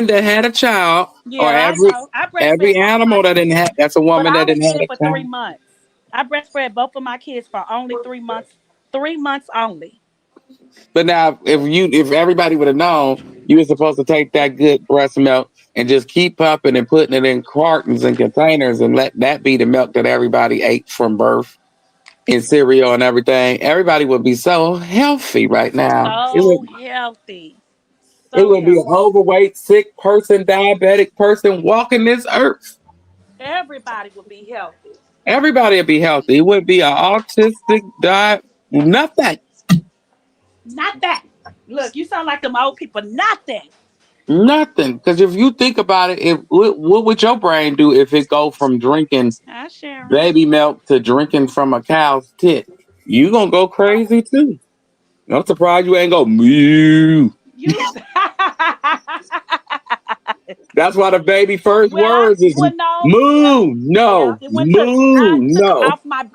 [SPEAKER 3] that had a child, or
[SPEAKER 4] Yeah, I know. I
[SPEAKER 3] every
[SPEAKER 4] breastfed both of my
[SPEAKER 3] animal that didn't
[SPEAKER 4] kids,
[SPEAKER 3] have that's a
[SPEAKER 4] but
[SPEAKER 3] woman
[SPEAKER 4] I
[SPEAKER 3] that
[SPEAKER 4] only
[SPEAKER 3] didn't have
[SPEAKER 4] did it for
[SPEAKER 3] a child.
[SPEAKER 4] 3 months. I breastfed both of my kids for only 3 months. 3 months only.
[SPEAKER 3] But now, if everybody would have known, you were supposed to take that good breast milk and just keep pumping and putting it in cartons and containers and let that be the milk that everybody ate from birth in cereal and everything. Everybody would be so healthy right now.
[SPEAKER 4] So healthy.
[SPEAKER 3] It
[SPEAKER 4] So
[SPEAKER 3] would be an
[SPEAKER 4] healthy.
[SPEAKER 3] overweight, sick person, diabetic person walking this earth.
[SPEAKER 4] Everybody would be healthy.
[SPEAKER 3] Everybody would be healthy. It wouldn't be an autistic diet. Nothing.
[SPEAKER 4] Not that. Look, you sound like them old people. Not that.
[SPEAKER 3] Nothing. Because if you think about it, if what would your brain do if it go from drinking
[SPEAKER 4] Hi, Sharon.
[SPEAKER 3] baby milk to drinking from a cow's tit? You gonna go crazy too. I'm surprised you ain't go moo.
[SPEAKER 4] You.
[SPEAKER 3] That's why the baby first
[SPEAKER 4] Well, I
[SPEAKER 3] words is
[SPEAKER 4] well no, yeah,
[SPEAKER 3] moo,
[SPEAKER 4] yeah.
[SPEAKER 3] no,
[SPEAKER 4] It went to I
[SPEAKER 3] moo,
[SPEAKER 4] took
[SPEAKER 3] no.
[SPEAKER 4] off my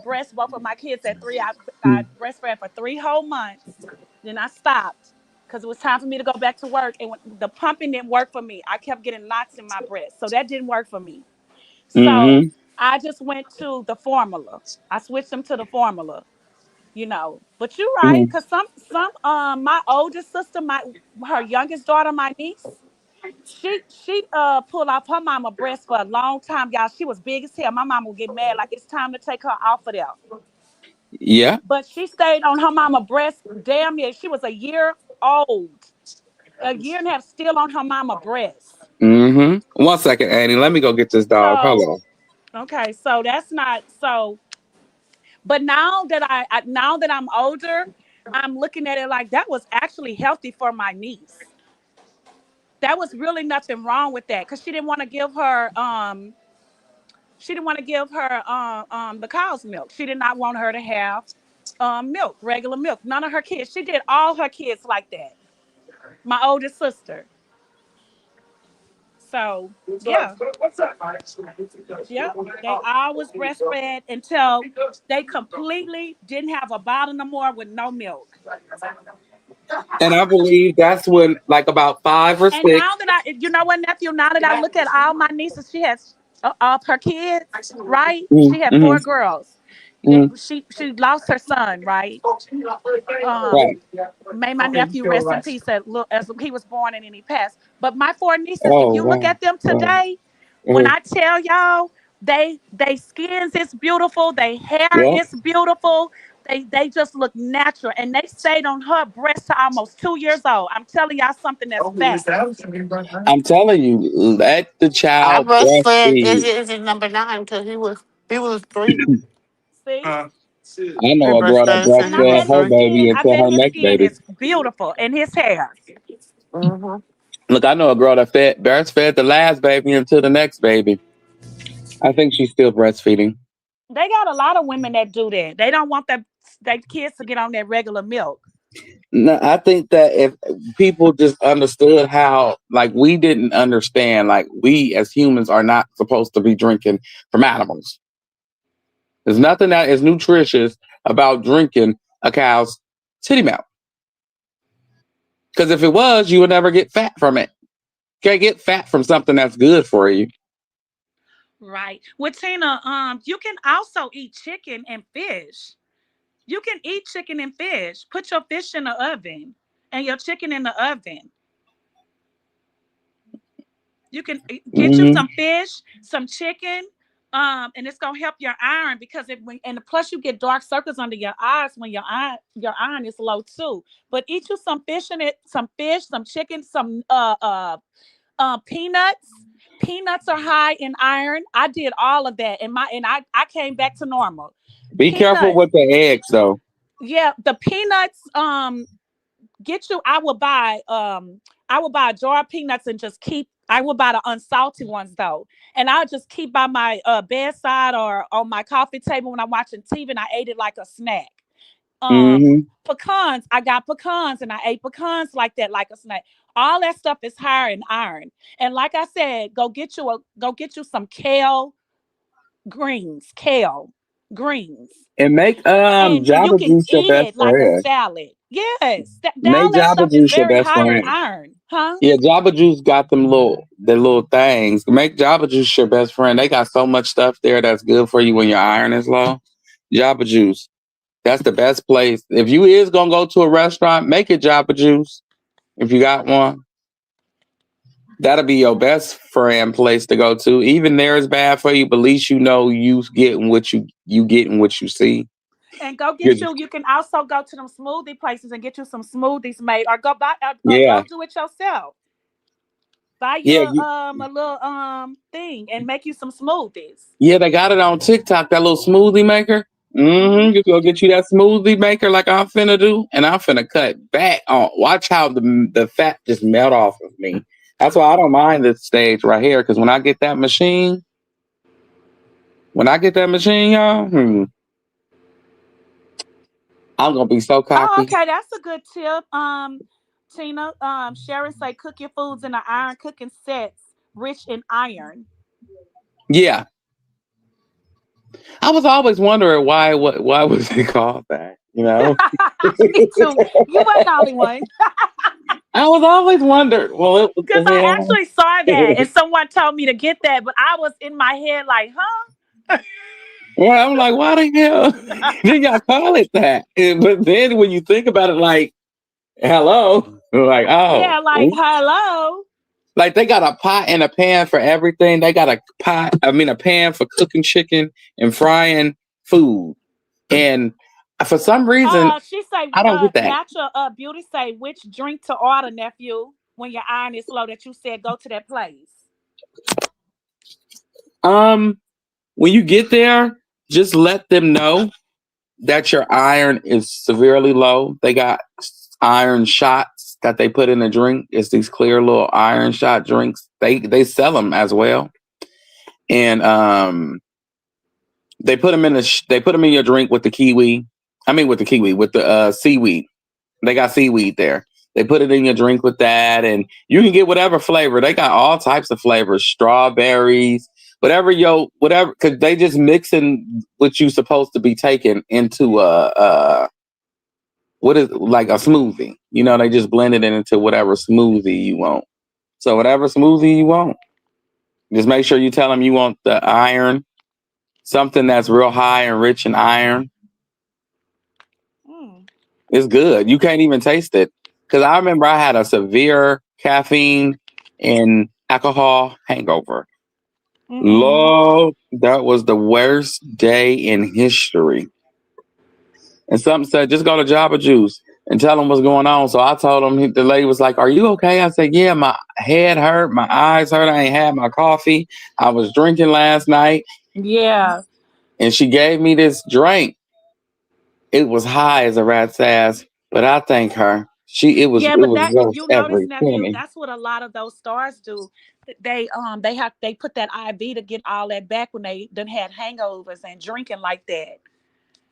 [SPEAKER 4] breast both of my kids at 3. I breastfed for 3 whole months. Then I stopped because it was time for me to go back to work, and when, the pumping didn't work for me. I kept getting knots in my breast, so that didn't work for me. So
[SPEAKER 3] Mm-hmm.
[SPEAKER 4] I just went to the formula. I switched them to the formula. But you're right,
[SPEAKER 3] Mm-hmm.
[SPEAKER 4] because some my oldest sister, my her youngest daughter, my niece. She pulled off her mama breast for a long time, y'all. She was big as hell. My mama would get mad, like it's time to take her off of there.
[SPEAKER 3] Yeah.
[SPEAKER 4] But she stayed on her mama breast damn near. She was a year old, a year and a half, still on her mama breast.
[SPEAKER 3] Mm-hmm. 1 second, Annie. Let me go get this dog. Hold
[SPEAKER 4] So
[SPEAKER 3] on.
[SPEAKER 4] okay, so that's not so. But now that I'm older, I'm looking at it like that was actually healthy for my niece. That was really nothing wrong with that because she didn't want to give her the cow's milk. She did not want her to have milk, regular milk. None of her kids. She did all her kids like that. My oldest sister. So yeah, yep. They always breastfed until they completely didn't have a bottle no more with no milk.
[SPEAKER 3] And I believe that's when, like, about five or
[SPEAKER 4] And
[SPEAKER 3] six.
[SPEAKER 4] now that you know what, nephew, now that I look at all my nieces, she has of her kids, right? She had
[SPEAKER 3] Mm-hmm.
[SPEAKER 4] 4 girls.
[SPEAKER 3] Mm-hmm.
[SPEAKER 4] She lost her son, right? Um,
[SPEAKER 3] Right.
[SPEAKER 4] May my nephew rest in peace as he was born and then he passed. But my 4 nieces, if
[SPEAKER 3] Oh
[SPEAKER 4] you look
[SPEAKER 3] wow.
[SPEAKER 4] at them
[SPEAKER 3] Wow.
[SPEAKER 4] today, when
[SPEAKER 3] Mhm.
[SPEAKER 4] I tell y'all they skins is beautiful, they hair
[SPEAKER 3] Yeah.
[SPEAKER 4] is beautiful, They just look natural, and they stayed on her breast to almost 2 years old. I'm telling y'all something that's fact.
[SPEAKER 3] I'm telling you, let the
[SPEAKER 2] I
[SPEAKER 3] child
[SPEAKER 2] breastfed
[SPEAKER 3] breastfeed.
[SPEAKER 2] is number 9 because he was 3.
[SPEAKER 4] See,
[SPEAKER 3] I
[SPEAKER 2] I
[SPEAKER 3] know a girl that
[SPEAKER 2] breastfed since
[SPEAKER 4] and
[SPEAKER 2] he
[SPEAKER 4] I
[SPEAKER 3] breastfed
[SPEAKER 2] was
[SPEAKER 4] bet
[SPEAKER 3] her
[SPEAKER 4] his
[SPEAKER 2] 3.
[SPEAKER 3] baby
[SPEAKER 4] skin. I
[SPEAKER 3] until
[SPEAKER 4] bet
[SPEAKER 3] her
[SPEAKER 4] his
[SPEAKER 3] next
[SPEAKER 4] skin
[SPEAKER 3] baby.
[SPEAKER 4] is beautiful, and his hair.
[SPEAKER 2] Mm-hmm.
[SPEAKER 3] Look, I know a girl that breastfed the last baby until the next baby. I think she's still breastfeeding.
[SPEAKER 4] They got a lot of women that do that. They don't want their kids to get on that regular milk.
[SPEAKER 3] No, I think that if people just understood how, like, we didn't understand, like, we as humans are not supposed to be drinking from animals. There's nothing that is nutritious about drinking a cow's titty milk. Because if it was, you would never get fat from it. Can't get fat from something that's good for you.
[SPEAKER 4] Right. Well, Tina, you can also eat chicken and fish. You can eat chicken and fish. Put your fish in the oven and your chicken in the oven. You can get you
[SPEAKER 3] Hmm.
[SPEAKER 4] some fish, some chicken, and it's gonna help your iron because and plus you get dark circles under your eyes when your iron is low too. But eat you some fish in it, some fish, some chicken, some peanuts. Peanuts are high in iron. I did all of that, and I came back to normal.
[SPEAKER 3] Be careful
[SPEAKER 4] Peanuts,
[SPEAKER 3] with the eggs, though.
[SPEAKER 4] yeah, the peanuts. Get you. I will buy a jar of peanuts and just keep. I will buy the unsalty ones though, and I'll just keep by my bedside or on my coffee table when I'm watching TV, and I ate it like a snack. um
[SPEAKER 3] Hmm.
[SPEAKER 4] Pecans, I got pecans and I ate pecans like that, like a snack. All that stuff is higher in iron. And like I said, go get you some kale greens,
[SPEAKER 3] And make
[SPEAKER 4] and you
[SPEAKER 3] Jamba
[SPEAKER 4] can
[SPEAKER 3] Juice your
[SPEAKER 4] eat
[SPEAKER 3] best
[SPEAKER 4] it like a
[SPEAKER 3] friend.
[SPEAKER 4] salad. Yes, all
[SPEAKER 3] Make
[SPEAKER 4] that
[SPEAKER 3] Jamba
[SPEAKER 4] stuff is
[SPEAKER 3] Juice your
[SPEAKER 4] very
[SPEAKER 3] best
[SPEAKER 4] high in
[SPEAKER 3] friend.
[SPEAKER 4] iron, huh?
[SPEAKER 3] Yeah, Jamba Juice got the little things. Make Jamba Juice your best friend. They got so much stuff there that's good for you when your iron is low. Jamba Juice. That's the best place. If you is gonna go to a restaurant, make it Jamba Juice. If you got one, that'll be your best friend place to go to. Even there is bad for you, but at least you know you getting what you see.
[SPEAKER 4] And go get
[SPEAKER 3] Good.
[SPEAKER 4] you can also go to them smoothie places and get you some smoothies made, or go buy or
[SPEAKER 3] Yeah,
[SPEAKER 4] go do it yourself. Buy
[SPEAKER 3] yeah,
[SPEAKER 4] your a little thing and make you some smoothies.
[SPEAKER 3] yeah. They got it on TikTok. That little smoothie maker.
[SPEAKER 4] Hmm.
[SPEAKER 3] You go get you that smoothie maker like I'm finna do, and I'm finna cut back on. Watch how the fat just melt off of me. That's why I don't mind this stage right here, because when I get that machine, y'all, I'm gonna be so
[SPEAKER 4] Oh,
[SPEAKER 3] cocky.
[SPEAKER 4] okay, that's a good tip. Tina, Sharon say cook your foods in the iron cooking sets rich in iron.
[SPEAKER 3] Yeah, I was always wondering why was it called that. You know,
[SPEAKER 4] Me too. You weren't the only one.
[SPEAKER 3] I was always wondered. Well, what
[SPEAKER 4] Because
[SPEAKER 3] the
[SPEAKER 4] I
[SPEAKER 3] hell?
[SPEAKER 4] actually saw that and someone told me to get that, but I was in my head like, huh?
[SPEAKER 3] Well, I'm like, why the hell did y'all call it that? But then when you think about it, like, hello, like, oh,
[SPEAKER 4] Yeah, like hello.
[SPEAKER 3] like they got a pot and a pan for everything. They got a pan for cooking chicken and frying food. And for some reason,
[SPEAKER 4] She say,
[SPEAKER 3] I don't get that.
[SPEAKER 4] natural beauty say which drink to order, nephew, when your iron is low that you said go to that place.
[SPEAKER 3] Um, when you get there, just let them know that your iron is severely low. They got iron shots that they put in a drink. It's these clear little iron shot drinks. They sell them as well, and they put them in your drink with the kiwi. I mean, with the kiwi, with the seaweed. They got seaweed there. They put it in your drink with that, and you can get whatever flavor. They got all types of flavors, strawberries, whatever, because they just mixing what you supposed to be taking into what is like a smoothie. You know, they just blended it into whatever smoothie you want. So whatever smoothie you want, just make sure you tell them you want the iron, something that's real high and rich in iron.
[SPEAKER 4] Mm,
[SPEAKER 3] It's good. You can't even taste it. Because I remember I had a severe caffeine and alcohol hangover.
[SPEAKER 4] mm-mm.
[SPEAKER 3] Lord, that was the worst day in history. and something said, just go to Java Juice and tell them what's going on. So I told him, the lady was like, are you okay? I said, yeah, my head hurt, my eyes hurt. I ain't had my coffee. I was drinking last night.
[SPEAKER 4] Yeah.
[SPEAKER 3] And she gave me this drink. It was high as a rat's ass, but I thank her.
[SPEAKER 4] Yeah,
[SPEAKER 3] It
[SPEAKER 4] but
[SPEAKER 3] was
[SPEAKER 4] that if
[SPEAKER 3] worth
[SPEAKER 4] you notice,
[SPEAKER 3] every
[SPEAKER 4] nephew,
[SPEAKER 3] penny.
[SPEAKER 4] that's what a lot of those stars do. They put that IV to get all that back when they done had hangovers and drinking like that.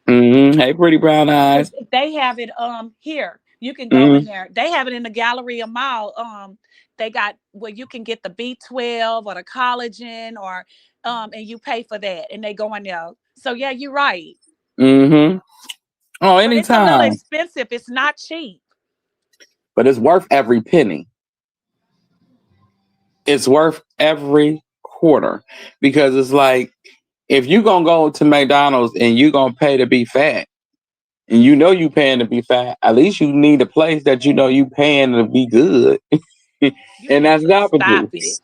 [SPEAKER 3] Hey, pretty brown
[SPEAKER 4] Cause
[SPEAKER 3] eyes.
[SPEAKER 4] they have it here. You can go in
[SPEAKER 3] hmm
[SPEAKER 4] there. They have it in the Galleria Mall. They got where you can get the B12 or the collagen or and you pay for that and they go in there. So yeah, you're right.
[SPEAKER 3] hmm Oh,
[SPEAKER 4] But it's a little
[SPEAKER 3] anytime.
[SPEAKER 4] expensive. It's not cheap.
[SPEAKER 3] But it's worth every penny. It's worth every quarter because it's like if you gonna go to McDonald's and you gonna pay to be fat, and you know you paying to be fat, at least you need a place that you know you paying to be good,
[SPEAKER 4] You
[SPEAKER 3] and
[SPEAKER 4] need
[SPEAKER 3] that's
[SPEAKER 4] to
[SPEAKER 3] Jamba
[SPEAKER 4] stop
[SPEAKER 3] Juice.
[SPEAKER 4] it.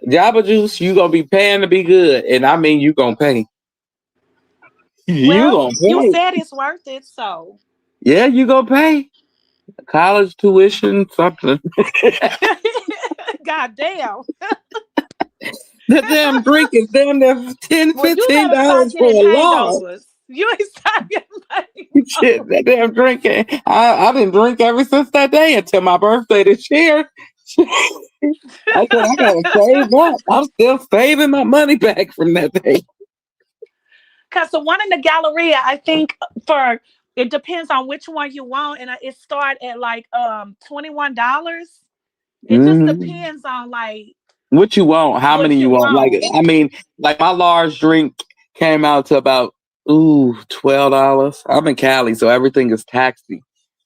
[SPEAKER 3] Jamba Juice, you gonna be paying to be good, and I mean you gonna pay. You
[SPEAKER 4] Well,
[SPEAKER 3] gonna
[SPEAKER 4] you
[SPEAKER 3] pay.
[SPEAKER 4] said it's worth it, so
[SPEAKER 3] Yeah, you gonna pay college tuition something.
[SPEAKER 4] God damn.
[SPEAKER 3] The damn drink is damn near 10
[SPEAKER 4] Well, you
[SPEAKER 3] fifteen
[SPEAKER 4] better start
[SPEAKER 3] dollars for
[SPEAKER 4] getting
[SPEAKER 3] a large.
[SPEAKER 4] hangovers. You ain't stop getting
[SPEAKER 3] Shit,
[SPEAKER 4] hangovers.
[SPEAKER 3] that damn drinking. I didn't drink ever since that day until my birthday this year. I said I gotta save up. I'm still saving my money back from that day.
[SPEAKER 4] Cause the one in the Galleria, I think for it depends on which one you want, and it start at like $21. It just
[SPEAKER 3] hmm
[SPEAKER 4] depends on like
[SPEAKER 3] What you want? How many
[SPEAKER 4] what
[SPEAKER 3] you
[SPEAKER 4] you
[SPEAKER 3] want? Like
[SPEAKER 4] want.
[SPEAKER 3] I mean, like my large drink came out to about $12. I'm in Cali, so everything is taxi.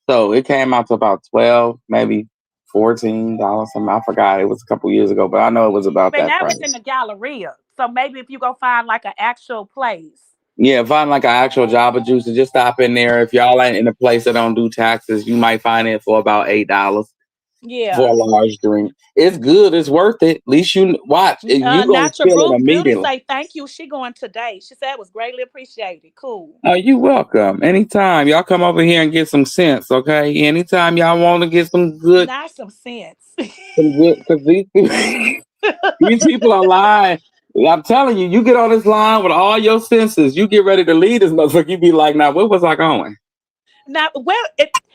[SPEAKER 3] So it came out to about 12, maybe $14. Something I forgot. It was a couple years ago, but I know it was about
[SPEAKER 4] And
[SPEAKER 3] that
[SPEAKER 4] that was in
[SPEAKER 3] price.
[SPEAKER 4] the Galleria. So maybe if you go find like an actual place.
[SPEAKER 3] Yeah, find like an actual Java Juice and just stop in there. If y'all ain't in a place that don't do taxes, you might find it for about $8 for
[SPEAKER 4] Yeah.
[SPEAKER 3] a large drink. It's good. It's worth it. At least you watch. You gonna
[SPEAKER 4] Natural
[SPEAKER 3] feel it
[SPEAKER 4] Beauty
[SPEAKER 3] immediately.
[SPEAKER 4] say thank you. She going today. She said it was greatly appreciated. Cool.
[SPEAKER 3] Oh, you welcome. Anytime y'all come over here and get some sense, okay? Anytime y'all want to get
[SPEAKER 4] Not some sense.
[SPEAKER 3] some good, because these people are lying. I'm telling you, you get on this line with all your senses, you get ready to lead this motherfucker. You be like, now, where was I going?
[SPEAKER 4] Now, well,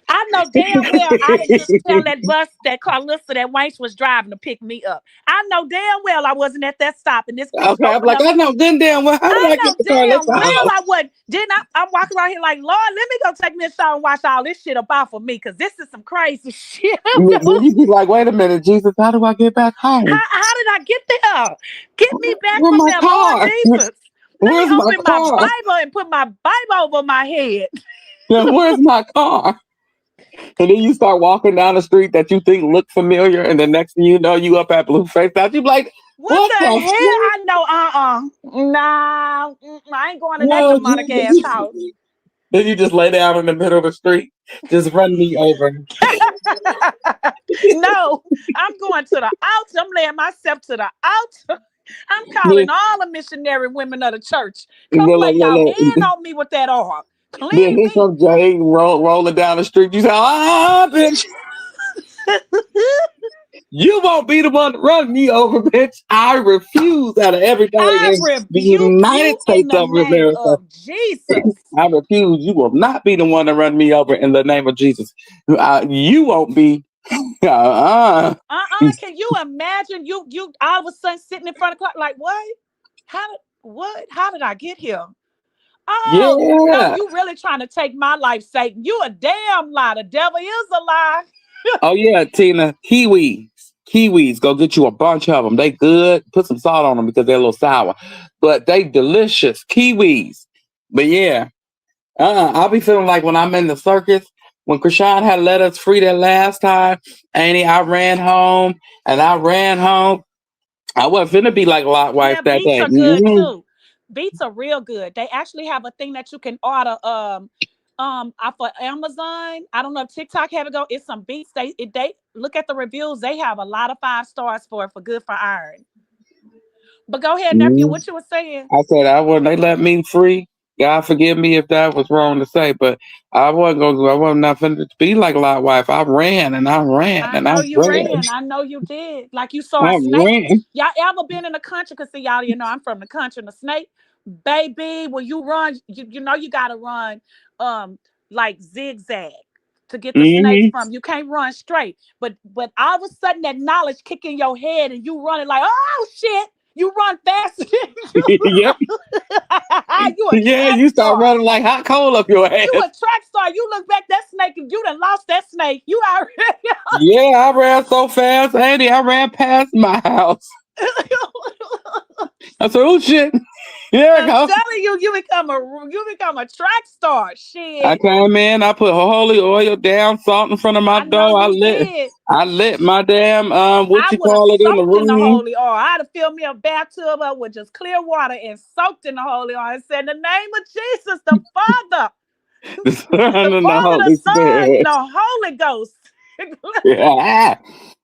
[SPEAKER 4] I know damn well I didn't just tell that bus that Carlissa that Wanch was driving to pick me up. I know damn well I wasn't at that stop, and this bitch
[SPEAKER 3] Okay, I'm
[SPEAKER 4] opened
[SPEAKER 3] like,
[SPEAKER 4] up.
[SPEAKER 3] I know then damn well. How did
[SPEAKER 4] I
[SPEAKER 3] I get
[SPEAKER 4] know
[SPEAKER 3] the car? Let's
[SPEAKER 4] damn well
[SPEAKER 3] house?
[SPEAKER 4] I wasn't. Didn't I'm walking around here like, Lord, let me go take me a shower and wash all this shit up off of me, because this is some crazy shit.
[SPEAKER 3] Then you be like, wait a minute, Jesus, how do I get back home?
[SPEAKER 4] How did I get there? Get me back
[SPEAKER 3] Where's
[SPEAKER 4] from
[SPEAKER 3] my
[SPEAKER 4] there, Lord
[SPEAKER 3] car?
[SPEAKER 4] Jesus. Let me
[SPEAKER 3] Where's my
[SPEAKER 4] open my
[SPEAKER 3] car?
[SPEAKER 4] Bible and put my Bible over my head.
[SPEAKER 3] Now, where's my car? And then you start walking down the street that you think look familiar, and the next thing you know, you up at Blueface. Now you be like,
[SPEAKER 4] What
[SPEAKER 3] what
[SPEAKER 4] the
[SPEAKER 3] the
[SPEAKER 4] hell?
[SPEAKER 3] fuck?
[SPEAKER 4] I know, nah, I ain't going to that
[SPEAKER 3] No,
[SPEAKER 4] demonic ass
[SPEAKER 3] Jesus.
[SPEAKER 4] house.
[SPEAKER 3] Then you just lay down in the middle of the street. Just run me over.
[SPEAKER 4] No, I'm going to the altar. I'm laying myself to the altar. I'm calling
[SPEAKER 3] Then,
[SPEAKER 4] all the missionary women of the church. Come
[SPEAKER 3] look,
[SPEAKER 4] lay
[SPEAKER 3] look, look,
[SPEAKER 4] your
[SPEAKER 3] look.
[SPEAKER 4] hand on me with that oil.
[SPEAKER 3] Then
[SPEAKER 4] Clean
[SPEAKER 3] here's
[SPEAKER 4] me.
[SPEAKER 3] some Jay rolling down the street. You say, bitch, you won't be the one to run me over, bitch. I refuse out of everybody
[SPEAKER 4] I
[SPEAKER 3] in the
[SPEAKER 4] rebuke
[SPEAKER 3] United
[SPEAKER 4] you in
[SPEAKER 3] States
[SPEAKER 4] the
[SPEAKER 3] of
[SPEAKER 4] name
[SPEAKER 3] America.
[SPEAKER 4] of Jesus.
[SPEAKER 3] I refuse. You will not be the one to run me over in the name of Jesus. You won't be. Uh-uh.
[SPEAKER 4] Can you imagine you all of a sudden sitting in front of the clock like what? How did I get here? Oh no,
[SPEAKER 3] Yeah.
[SPEAKER 4] you really trying to take my life, Satan. You a damn lie. The devil is a lie.
[SPEAKER 3] Oh yeah, Tina. Kiwis. Kiwis. Go get you a bunch of them. They good. Put some salt on them because they're a little sour, but they delicious. Kiwis. But yeah, I'll be feeling like when I'm in the circus, when Krishan had let us free that last time, Annie, I ran home and I ran home. I wasn't finna be like Lot wife
[SPEAKER 4] Yeah,
[SPEAKER 3] that
[SPEAKER 4] beats
[SPEAKER 3] day.
[SPEAKER 4] are good too. Beats are real good. They actually have a thing that you can order off of Amazon. I don't know if TikTok have it go. It's some beats. They look at the reviews. They have a lot of 5 stars for good for iron. But go ahead, nephew.
[SPEAKER 3] Mhm.
[SPEAKER 4] What you were saying?
[SPEAKER 3] I said I wouldn't. They let me free. God forgive me if that was wrong to say, but I wasn't gonna go. I wasn't not finna be like Lot wife. I ran and I ran
[SPEAKER 4] I
[SPEAKER 3] and I
[SPEAKER 4] know you
[SPEAKER 3] ran.
[SPEAKER 4] ran. I know you did. Like you saw a
[SPEAKER 3] I
[SPEAKER 4] snake.
[SPEAKER 3] ran.
[SPEAKER 4] Y'all ever been in the country? Cause see, y'all, I'm from the country. And the snake, baby, when you run, you know you gotta run, um, like zigzag to get the snakes
[SPEAKER 3] Hmm.
[SPEAKER 4] from. You can't run straight. But all of a sudden that knowledge kick in your head and you running like, oh shit, you run faster than
[SPEAKER 3] Yep.
[SPEAKER 4] you a
[SPEAKER 3] Yeah,
[SPEAKER 4] track
[SPEAKER 3] you start
[SPEAKER 4] star.
[SPEAKER 3] running like hot coal up your
[SPEAKER 4] You a
[SPEAKER 3] ass.
[SPEAKER 4] track star. You look back that snake and you done lost that snake. You already.
[SPEAKER 3] Yeah, I ran so fast, Andy. I ran past my house. I said, "Oh shit, here it
[SPEAKER 4] I'm
[SPEAKER 3] goes."
[SPEAKER 4] telling you, you become a track star.
[SPEAKER 3] I
[SPEAKER 4] Shit,
[SPEAKER 3] came in. I put holy oil down, salt in front of my
[SPEAKER 4] I know
[SPEAKER 3] door.
[SPEAKER 4] you did.
[SPEAKER 3] I lit my damn what
[SPEAKER 4] I
[SPEAKER 3] you
[SPEAKER 4] would have
[SPEAKER 3] call it in the
[SPEAKER 4] soaked in the
[SPEAKER 3] room.
[SPEAKER 4] holy oil. I'd have filled me a bathtub up with just clear water and soaked in the holy oil and said, "In the name of Jesus, the Father,
[SPEAKER 3] The Son
[SPEAKER 4] the
[SPEAKER 3] and the
[SPEAKER 4] Father, the
[SPEAKER 3] Holy
[SPEAKER 4] Son, and
[SPEAKER 3] Spirit.
[SPEAKER 4] the Holy Ghost."
[SPEAKER 3] Yeah.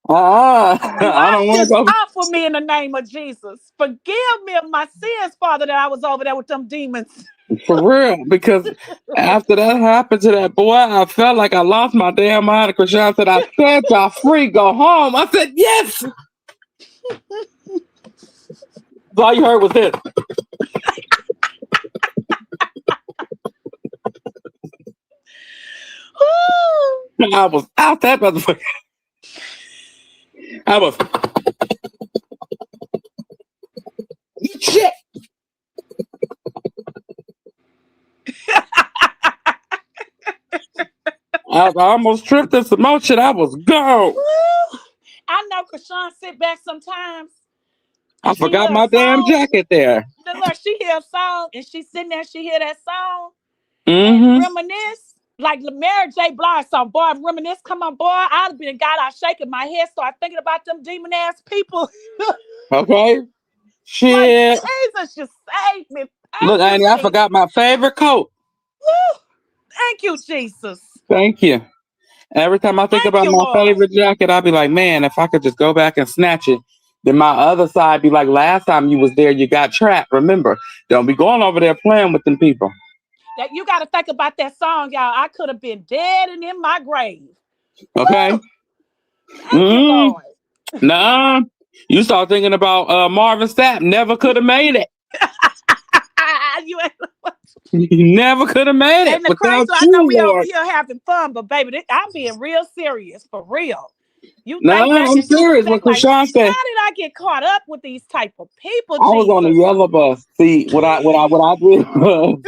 [SPEAKER 3] I don't
[SPEAKER 4] Wash
[SPEAKER 3] want to
[SPEAKER 4] this
[SPEAKER 3] go.
[SPEAKER 4] off of me in the name of Jesus. Forgive me of my sins, Father, that I was over there with them demons.
[SPEAKER 3] For real, because after that happened to that boy, I felt like I lost my damn mind. Krishan said, I said y'all free, go home. I said, yes. So all you heard was this. I was out that motherfucker. I was, shit. I almost tripped and some more shit. I was gone.
[SPEAKER 4] I know Krishan sit back sometimes
[SPEAKER 3] I
[SPEAKER 4] and she
[SPEAKER 3] forgot
[SPEAKER 4] hear a
[SPEAKER 3] my damn
[SPEAKER 4] song.
[SPEAKER 3] jacket there.
[SPEAKER 4] Look, she hear a song and she sitting there, she hear that song and
[SPEAKER 3] Mm-hmm.
[SPEAKER 4] reminisce. Like Mary J. Blige song, boy, reminisce. Come on, boy. I'd have been got out shaking my head, start thinking about them demon ass people.
[SPEAKER 3] Okay.
[SPEAKER 4] Like,
[SPEAKER 3] Shit.
[SPEAKER 4] Jesus, just save me.
[SPEAKER 3] Look,
[SPEAKER 4] Thank you,
[SPEAKER 3] Annie, I
[SPEAKER 4] Jesus.
[SPEAKER 3] forgot my favorite coat.
[SPEAKER 4] Woo. Thank you, Jesus.
[SPEAKER 3] Thank you. Every time I think
[SPEAKER 4] Thank
[SPEAKER 3] about
[SPEAKER 4] you,
[SPEAKER 3] my
[SPEAKER 4] Lord.
[SPEAKER 3] favorite jacket, I'll be like, man, if I could just go back and snatch it. Then my other side be like, last time you was there, you got trapped. Remember, don't be going over there playing with them people.
[SPEAKER 4] That you got to think about that song, y'all. I could have been dead and in my grave.
[SPEAKER 3] Okay?
[SPEAKER 4] Woo. Thank you,
[SPEAKER 3] Mm,
[SPEAKER 4] Lord.
[SPEAKER 3] nah. You start thinking about Marvin Sapp. Never could have made it.
[SPEAKER 4] You ain't.
[SPEAKER 3] Never could have made it
[SPEAKER 4] And the crazy,
[SPEAKER 3] without
[SPEAKER 4] I know
[SPEAKER 3] you,
[SPEAKER 4] we over
[SPEAKER 3] Lord.
[SPEAKER 4] here having fun, but baby, I'm being real serious for real. You
[SPEAKER 3] Nah,
[SPEAKER 4] think back
[SPEAKER 3] I'm
[SPEAKER 4] and you look
[SPEAKER 3] serious. When
[SPEAKER 4] back like,
[SPEAKER 3] Krishan said,
[SPEAKER 4] how did I get caught up with these type of people,
[SPEAKER 3] I was on the
[SPEAKER 4] Jesus?
[SPEAKER 3] yellow bus. See, what I did was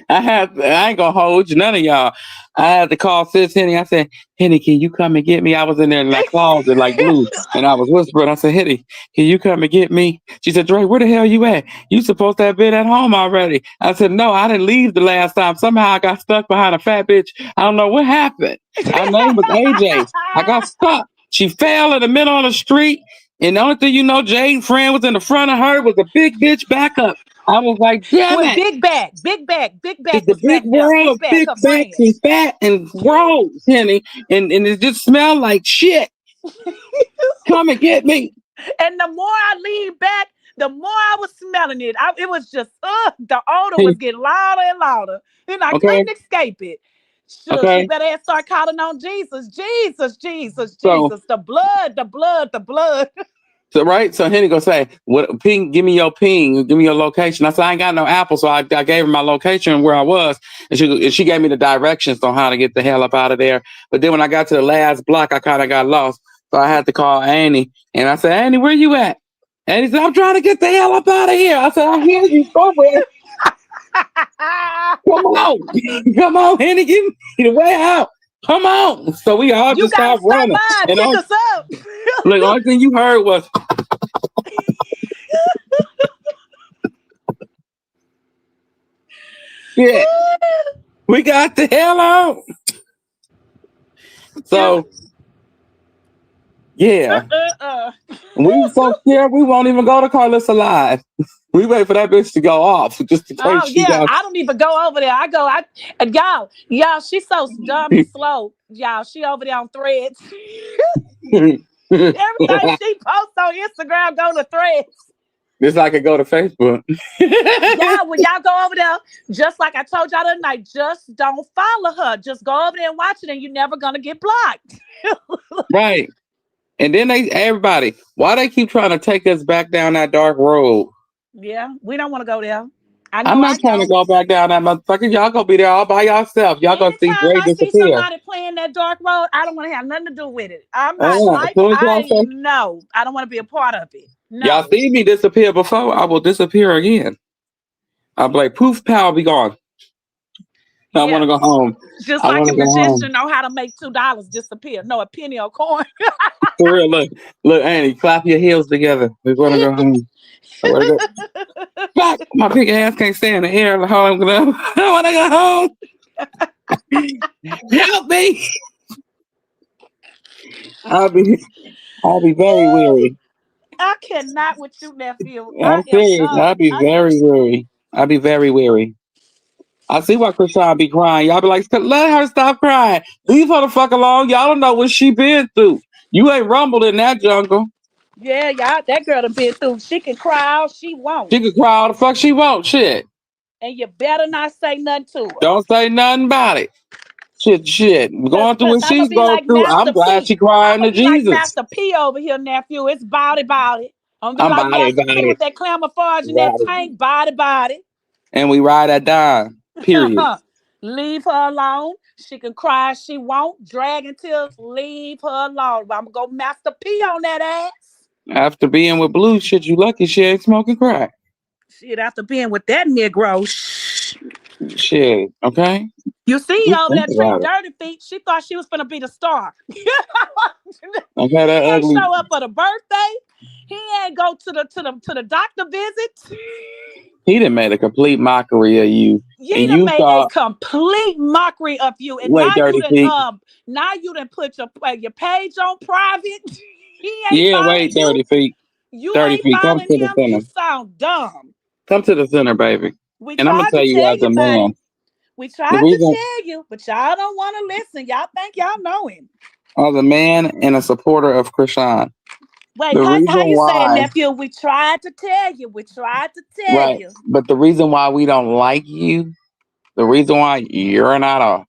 [SPEAKER 3] I ain't gonna hold you, none of y'all. I had to call Sis Henny. I said, Henny, can you come and get me? I was in there in that closet like blue. And I was whispering. I said, Henny, can you come and get me? She said, Dre, where the hell you at? You supposed to have been at home already. I said, no, I didn't leave the last time. Somehow I got stuck behind a fat bitch. I don't know what happened. Her name was AJ. I got stuck. She fell in the middle of the street. And the only thing you know, Jade's friend was in the front of her was a big bitch backup. I was like, damn
[SPEAKER 4] With
[SPEAKER 3] it.
[SPEAKER 4] Big
[SPEAKER 3] It's
[SPEAKER 4] Back
[SPEAKER 3] the
[SPEAKER 4] was
[SPEAKER 3] big
[SPEAKER 4] back there.
[SPEAKER 3] world
[SPEAKER 4] Big
[SPEAKER 3] of
[SPEAKER 4] Back,
[SPEAKER 3] big
[SPEAKER 4] her
[SPEAKER 3] backs
[SPEAKER 4] friend.
[SPEAKER 3] and fat and gross, Kenny. And it just smelled like shit. Come and get me.
[SPEAKER 4] And the more I leaned back, the more I was smelling it. It was just, the odor was getting louder and louder. And I
[SPEAKER 3] Okay.
[SPEAKER 4] couldn't escape it. Shush, you
[SPEAKER 3] Okay.
[SPEAKER 4] better start calling on Jesus. Jesus, Jesus,
[SPEAKER 3] So
[SPEAKER 4] Jesus. The blood, the blood, the blood.
[SPEAKER 3] right. So Henny gonna say, "What ping? Give me your ping. Give me your location." I said, "I ain't got no Apple," so I gave her my location where I was, and she gave me the directions on how to get the hell up out of there. But then when I got to the last block, I kind of got lost, so I had to call Annie, and I said, "Annie, where you at?" And he said, "I'm trying to get the hell up out of here." I said, "I hear you somewhere. Come on, come on, Annie, give me the way out. Come on." So we all
[SPEAKER 4] You
[SPEAKER 3] just
[SPEAKER 4] got to
[SPEAKER 3] started
[SPEAKER 4] stop
[SPEAKER 3] running,
[SPEAKER 4] by and
[SPEAKER 3] and
[SPEAKER 4] pick us up.
[SPEAKER 3] the only thing you heard was, "Yeah, we got the hell out."
[SPEAKER 4] Yeah.
[SPEAKER 3] So yeah,
[SPEAKER 4] Uh.
[SPEAKER 3] we were so scared we won't even go to Carlissa Live. We wait for that bitch to go off just in case
[SPEAKER 4] Oh
[SPEAKER 3] she
[SPEAKER 4] yeah,
[SPEAKER 3] got.
[SPEAKER 4] I don't even go over there. And y'all, she's so dumb and slow. Y'all, she over there on threads. Everything she posts on Instagram go to threads.
[SPEAKER 3] This I could go to Facebook.
[SPEAKER 4] Yeah, when y'all go over there, just like I told y'all the other night, just don't follow her. Just go over there and watch it, and you're never gonna get blocked.
[SPEAKER 3] Right. And then everybody, why they keep trying to take us back down that dark road?
[SPEAKER 4] Yeah, we don't want to go there. I
[SPEAKER 3] I'm
[SPEAKER 4] know
[SPEAKER 3] not
[SPEAKER 4] I
[SPEAKER 3] trying to
[SPEAKER 4] don't.
[SPEAKER 3] go back down that motherfucker. Y'all gonna be there all by yourself. Y'all gonna see
[SPEAKER 4] Anytime
[SPEAKER 3] Dre
[SPEAKER 4] I see
[SPEAKER 3] disappear.
[SPEAKER 4] somebody playing that dark road, I don't want to have nothing to do with it. I'm not
[SPEAKER 3] As
[SPEAKER 4] like
[SPEAKER 3] soon as y'all
[SPEAKER 4] I
[SPEAKER 3] say
[SPEAKER 4] no. I don't want to be a part of it.
[SPEAKER 3] y'all
[SPEAKER 4] No.
[SPEAKER 3] see me disappear before, I will disappear again. I'm like poof, pow, be gone. I want
[SPEAKER 4] Yeah.
[SPEAKER 3] to go home.
[SPEAKER 4] Just
[SPEAKER 3] I
[SPEAKER 4] like
[SPEAKER 3] want
[SPEAKER 4] the
[SPEAKER 3] to go home.
[SPEAKER 4] magician know how to make $2 disappear. No, a penny or coin.
[SPEAKER 3] For real, look, Annie, clap your heels together. We want to go home. I want to go. Fuck, my big ass can't stay in the air. Like, how I'm gonna, I want to go home. Help me. I'll be, I'll be very weary.
[SPEAKER 4] I cannot with you, nephew. I
[SPEAKER 3] I'm
[SPEAKER 4] am
[SPEAKER 3] serious.
[SPEAKER 4] done.
[SPEAKER 3] I'll be
[SPEAKER 4] I
[SPEAKER 3] very weary. I'll be very weary. I see why Krishan be crying. Y'all be like, let her stop crying. Leave her the fuck alone. Y'all don't know what she been through. You ain't rumbled in that jungle.
[SPEAKER 4] yeah, y'all. That girl done been through. She can cry all she
[SPEAKER 3] She
[SPEAKER 4] wants,
[SPEAKER 3] can cry all the fuck she want. Shit.
[SPEAKER 4] and you better not say nothing to her.
[SPEAKER 3] Don't say nothing about it. Shit.
[SPEAKER 4] Cause,
[SPEAKER 3] Going through
[SPEAKER 4] cause
[SPEAKER 3] what
[SPEAKER 4] I'm gonna
[SPEAKER 3] she's
[SPEAKER 4] be
[SPEAKER 3] going
[SPEAKER 4] like
[SPEAKER 3] through. I'm
[SPEAKER 4] Master
[SPEAKER 3] glad she
[SPEAKER 4] P. I'm
[SPEAKER 3] crying
[SPEAKER 4] gonna
[SPEAKER 3] to
[SPEAKER 4] be like
[SPEAKER 3] Jesus.
[SPEAKER 4] Master P over here, nephew. It's body. I'm gonna be
[SPEAKER 3] I'm
[SPEAKER 4] like
[SPEAKER 3] about it,
[SPEAKER 4] Master
[SPEAKER 3] about
[SPEAKER 4] P
[SPEAKER 3] it.
[SPEAKER 4] with that camouflage and that
[SPEAKER 3] About it.
[SPEAKER 4] tank body.
[SPEAKER 3] And we ride that dime. Period.
[SPEAKER 4] Leave her alone. She can cry if she won't. Dragging tears. Leave her alone. I'm gonna go Master P on that ass.
[SPEAKER 3] After being with Blue, shit, you lucky she ain't smoking crack.
[SPEAKER 4] Shit, after being with that Negro, shh.
[SPEAKER 3] Shit, okay?
[SPEAKER 4] You see
[SPEAKER 3] You
[SPEAKER 4] over
[SPEAKER 3] think
[SPEAKER 4] there treating
[SPEAKER 3] about it.
[SPEAKER 4] Dirty Feet. She thought she was gonna be the star. He
[SPEAKER 3] Okay, that
[SPEAKER 4] ain't
[SPEAKER 3] ugly.
[SPEAKER 4] show up for the birthday. He ain't go to the doctor visit.
[SPEAKER 3] He done made a complete mockery of you.
[SPEAKER 4] You
[SPEAKER 3] And
[SPEAKER 4] done
[SPEAKER 3] you
[SPEAKER 4] made a
[SPEAKER 3] thought,
[SPEAKER 4] complete mockery of you, and
[SPEAKER 3] wait, Dirty Feet.
[SPEAKER 4] now you done put your page on private. He ain't
[SPEAKER 3] Yeah,
[SPEAKER 4] following
[SPEAKER 3] wait,
[SPEAKER 4] you.
[SPEAKER 3] 30 feet.
[SPEAKER 4] You
[SPEAKER 3] 30
[SPEAKER 4] ain't
[SPEAKER 3] feet. Come
[SPEAKER 4] following
[SPEAKER 3] to the
[SPEAKER 4] him. You
[SPEAKER 3] center.
[SPEAKER 4] sound dumb.
[SPEAKER 3] Come to the center, baby.
[SPEAKER 4] We
[SPEAKER 3] And I'm going
[SPEAKER 4] tried
[SPEAKER 3] to tell
[SPEAKER 4] to
[SPEAKER 3] you
[SPEAKER 4] tell
[SPEAKER 3] as a
[SPEAKER 4] you, buddy.
[SPEAKER 3] man,
[SPEAKER 4] We
[SPEAKER 3] the
[SPEAKER 4] tried to
[SPEAKER 3] reason,
[SPEAKER 4] tell you, but y'all don't want to listen. Y'all think y'all know him.
[SPEAKER 3] as a man and a supporter of Krishan,
[SPEAKER 4] Wait,
[SPEAKER 3] the
[SPEAKER 4] how
[SPEAKER 3] reason
[SPEAKER 4] you say it,
[SPEAKER 3] why,
[SPEAKER 4] nephew? We tried to tell you. We tried to tell
[SPEAKER 3] right,
[SPEAKER 4] you.
[SPEAKER 3] but the reason why we don't like you, the reason why you're not a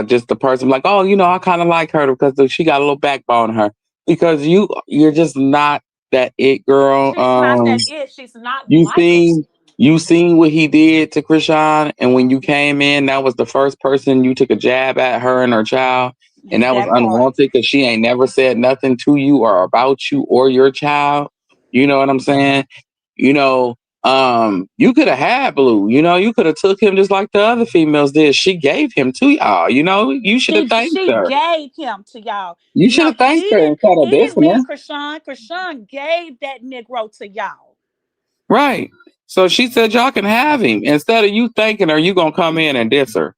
[SPEAKER 3] just the person like, oh, I kind of like her because she got a little backbone in her. Because you're just not that it girl.
[SPEAKER 4] She's not that it. She's not
[SPEAKER 3] You
[SPEAKER 4] likable.
[SPEAKER 3] seen you seen what he did to Krishan, and when you came in, that was the first person you took a jab at her and her child, and that was
[SPEAKER 4] That part.
[SPEAKER 3] unwanted because she ain't never said nothing to you or about you or your child. You know what I'm saying? You know, you could have had Blue. You could have took him just like the other females did. She gave him to y'all. You should have thanked
[SPEAKER 4] She
[SPEAKER 3] her.
[SPEAKER 4] gave him to y'all.
[SPEAKER 3] You should
[SPEAKER 4] No,
[SPEAKER 3] have thanked her instead of
[SPEAKER 4] he didn't
[SPEAKER 3] dissing her.
[SPEAKER 4] miss Krishan. Krishan gave that Negro to y'all.
[SPEAKER 3] Right. So she said y'all can have him. Instead of you thanking her, you gonna come in and diss her.